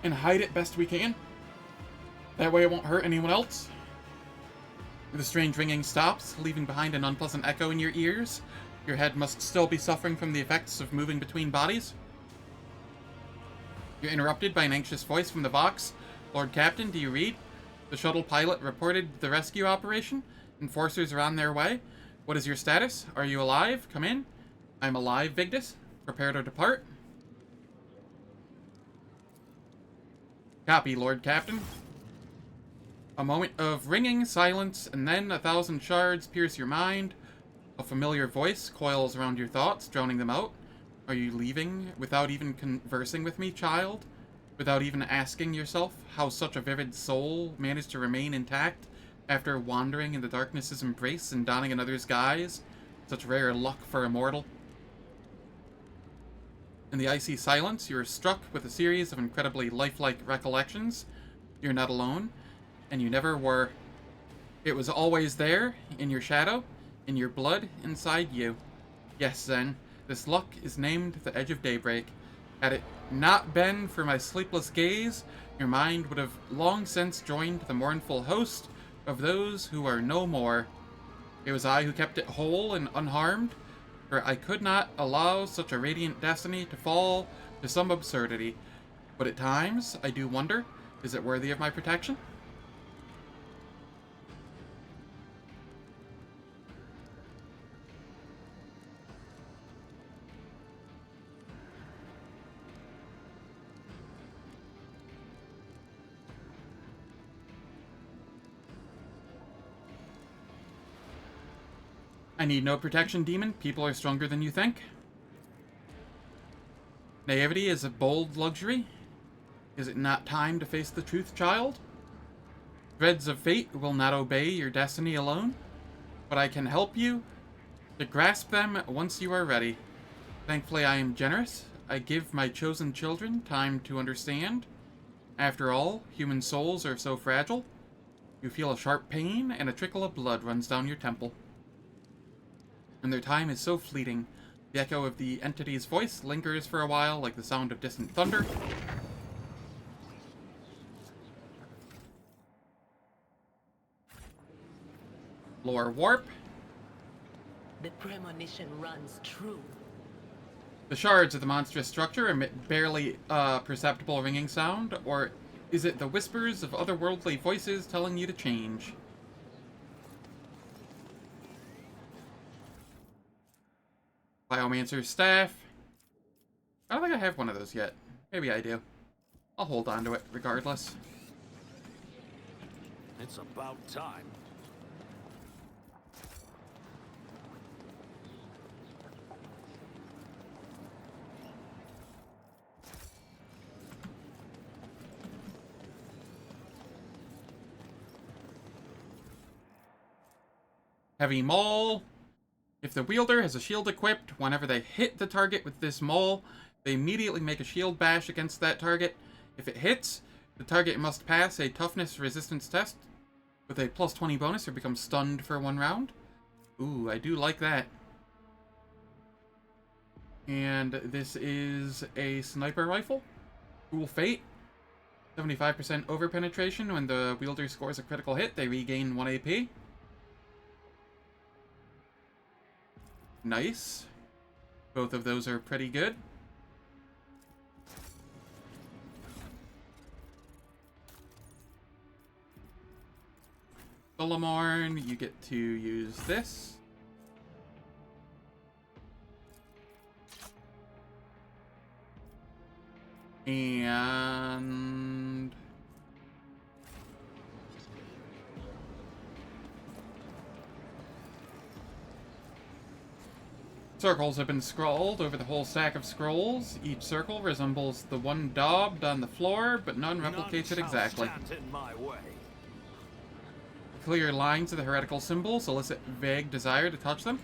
and hide it best we can. That way it won't hurt anyone else. The strange ringing stops, leaving behind an unpleasant echo in your ears. Your head must still be suffering from the effects of moving between bodies. You're interrupted by an anxious voice from the Vox. Lord Captain, do you read? The shuttle pilot reported the rescue operation. Enforcers are on their way. What is your status? Are you alive? Come in. I'm alive, Vigdis. Prepare to depart. Copy, Lord Captain. A moment of ringing silence, and then 1,000 shards pierce your mind. A familiar voice coils around your thoughts, drowning them out. Are you leaving without even conversing with me, child? Without even asking yourself how such a vivid soul managed to remain intact after wandering in the darkness's embrace and donning another's guise? Such rare luck for a mortal. In the icy silence, you are struck with a series of incredibly lifelike recollections. You're not alone, and you never were. It was always there, in your shadow, in your blood, inside you. Yes, then, this luck is named the Edge of Daybreak. Had it not been for my sleepless gaze, your mind would have long since joined the mournful host of those who are no more. It was I who kept it whole and unharmed, for I could not allow such a radiant destiny to fall to some absurdity. But at times, I do wonder, is it worthy of my protection? I need no protection, demon. People are stronger than you think. Naivety is a bold luxury. Is it not time to face the truth, child? Dreads of fate will not obey your destiny alone, but I can help you to grasp them once you are ready. Thankfully, I am generous. I give my chosen children time to understand. After all, human souls are so fragile. You feel a sharp pain, and a trickle of blood runs down your temple. And their time is so fleeting. The echo of the entity's voice lingers for a while like the sound of distant thunder. Lore warp. The premonition runs true. The shards of the monstrous structure emit barely perceptible ringing sound, or is it the whispers of otherworldly voices telling you to change? Biomancer's staff. I don't think I have one of those yet. Maybe I do. I'll hold on to it regardless. It's about time. Heavy Maul. If the wielder has a shield equipped, whenever they hit the target with this maul, they immediately make a shield bash against that target. If it hits, the target must pass a toughness resistance test with a plus 20 bonus or become stunned for 1 round. Ooh, I do like that. And this is a sniper rifle. Cool Fate. 75% over-penetration. When the wielder scores a critical hit, they regain 1 AP. Nice. Both of those are pretty good. Solomorne, you get to use this. And circles have been scrolled over the whole stack of scrolls. Each circle resembles the one daubed on the floor, but none replicates it exactly. Clear lines of the heretical symbols elicit vague desire to touch them.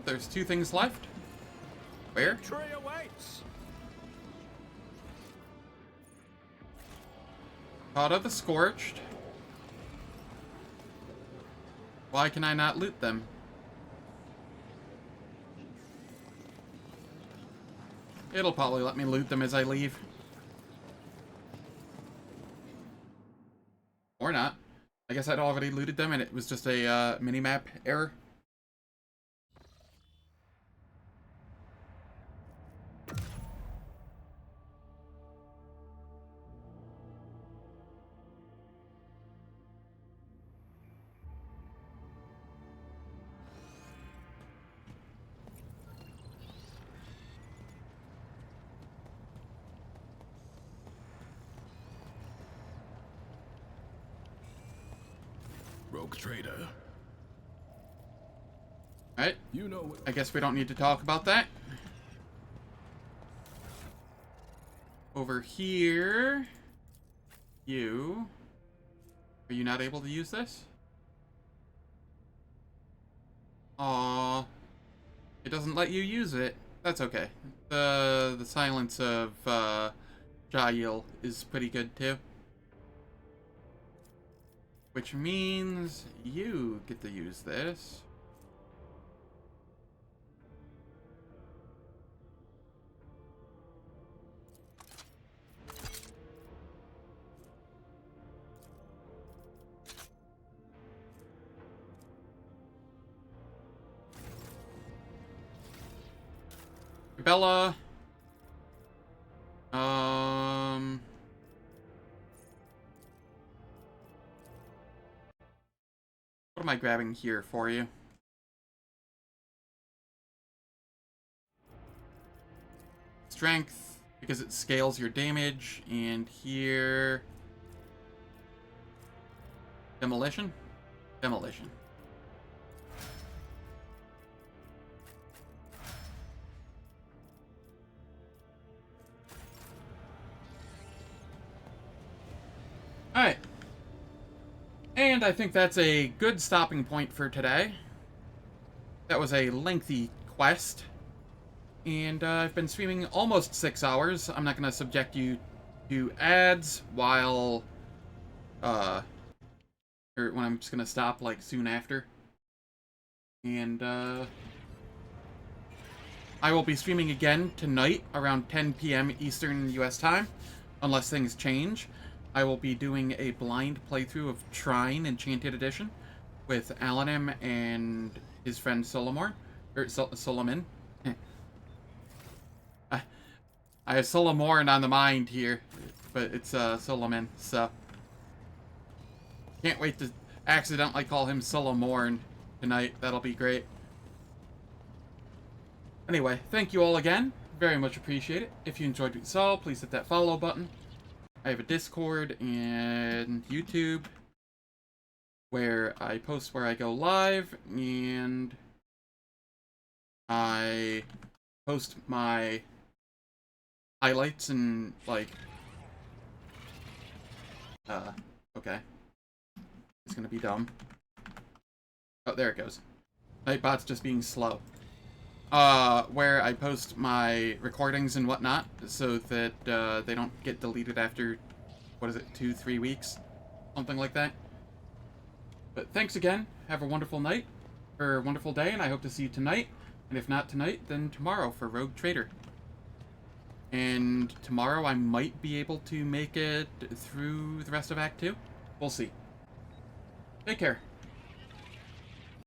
There's 2 things left. Where? Tree awaits. Pot of the Scorched. Why can I not loot them? It'll probably let me loot them as I leave. Or not. I guess I'd already looted them and it was just a minimap error. Rogue trader. Alright. You know what? I guess we don't need to talk about that. Over here. You. Are you not able to use this? Aww. It doesn't let you use it. That's okay. The silence of Jael is pretty good too. Which means you get to use this. Kibellah. What am I grabbing here for you? Strength, because it scales your damage, and here... Demolition? Demolition. Alright. And I think that's a good stopping point for today. That was a lengthy quest. And I've been streaming almost 6 hours. I'm not going to subject you to ads while... or when I'm just going to stop, like, soon after. And, I will be streaming again tonight around 10 p.m. Eastern US time, unless things change. I will be doing a blind playthrough of Trine Enchanted Edition with Alanim and his friend Solomorne. Or Solomon. I have Solomorne on the mind here, but it's Solomon, so... Can't wait accidentally call him Solomorne tonight. That'll be great. Anyway, thank you all again. Very much appreciate it. If you enjoyed what you saw, please hit that follow button. I have a Discord and YouTube where I post where I go live, and I post my highlights and, like, okay. It's gonna be dumb. Oh, there it goes. Nightbot's just being slow. Where I post my recordings and whatnot, so that, they don't get deleted after, what is it, 2-3 weeks? Something like that. But thanks again, have a wonderful night, or a wonderful day, and I hope to see you tonight, and if not tonight, then tomorrow for Rogue Trader. And tomorrow I might be able to make it through the rest of Act 2. We'll see. Take care.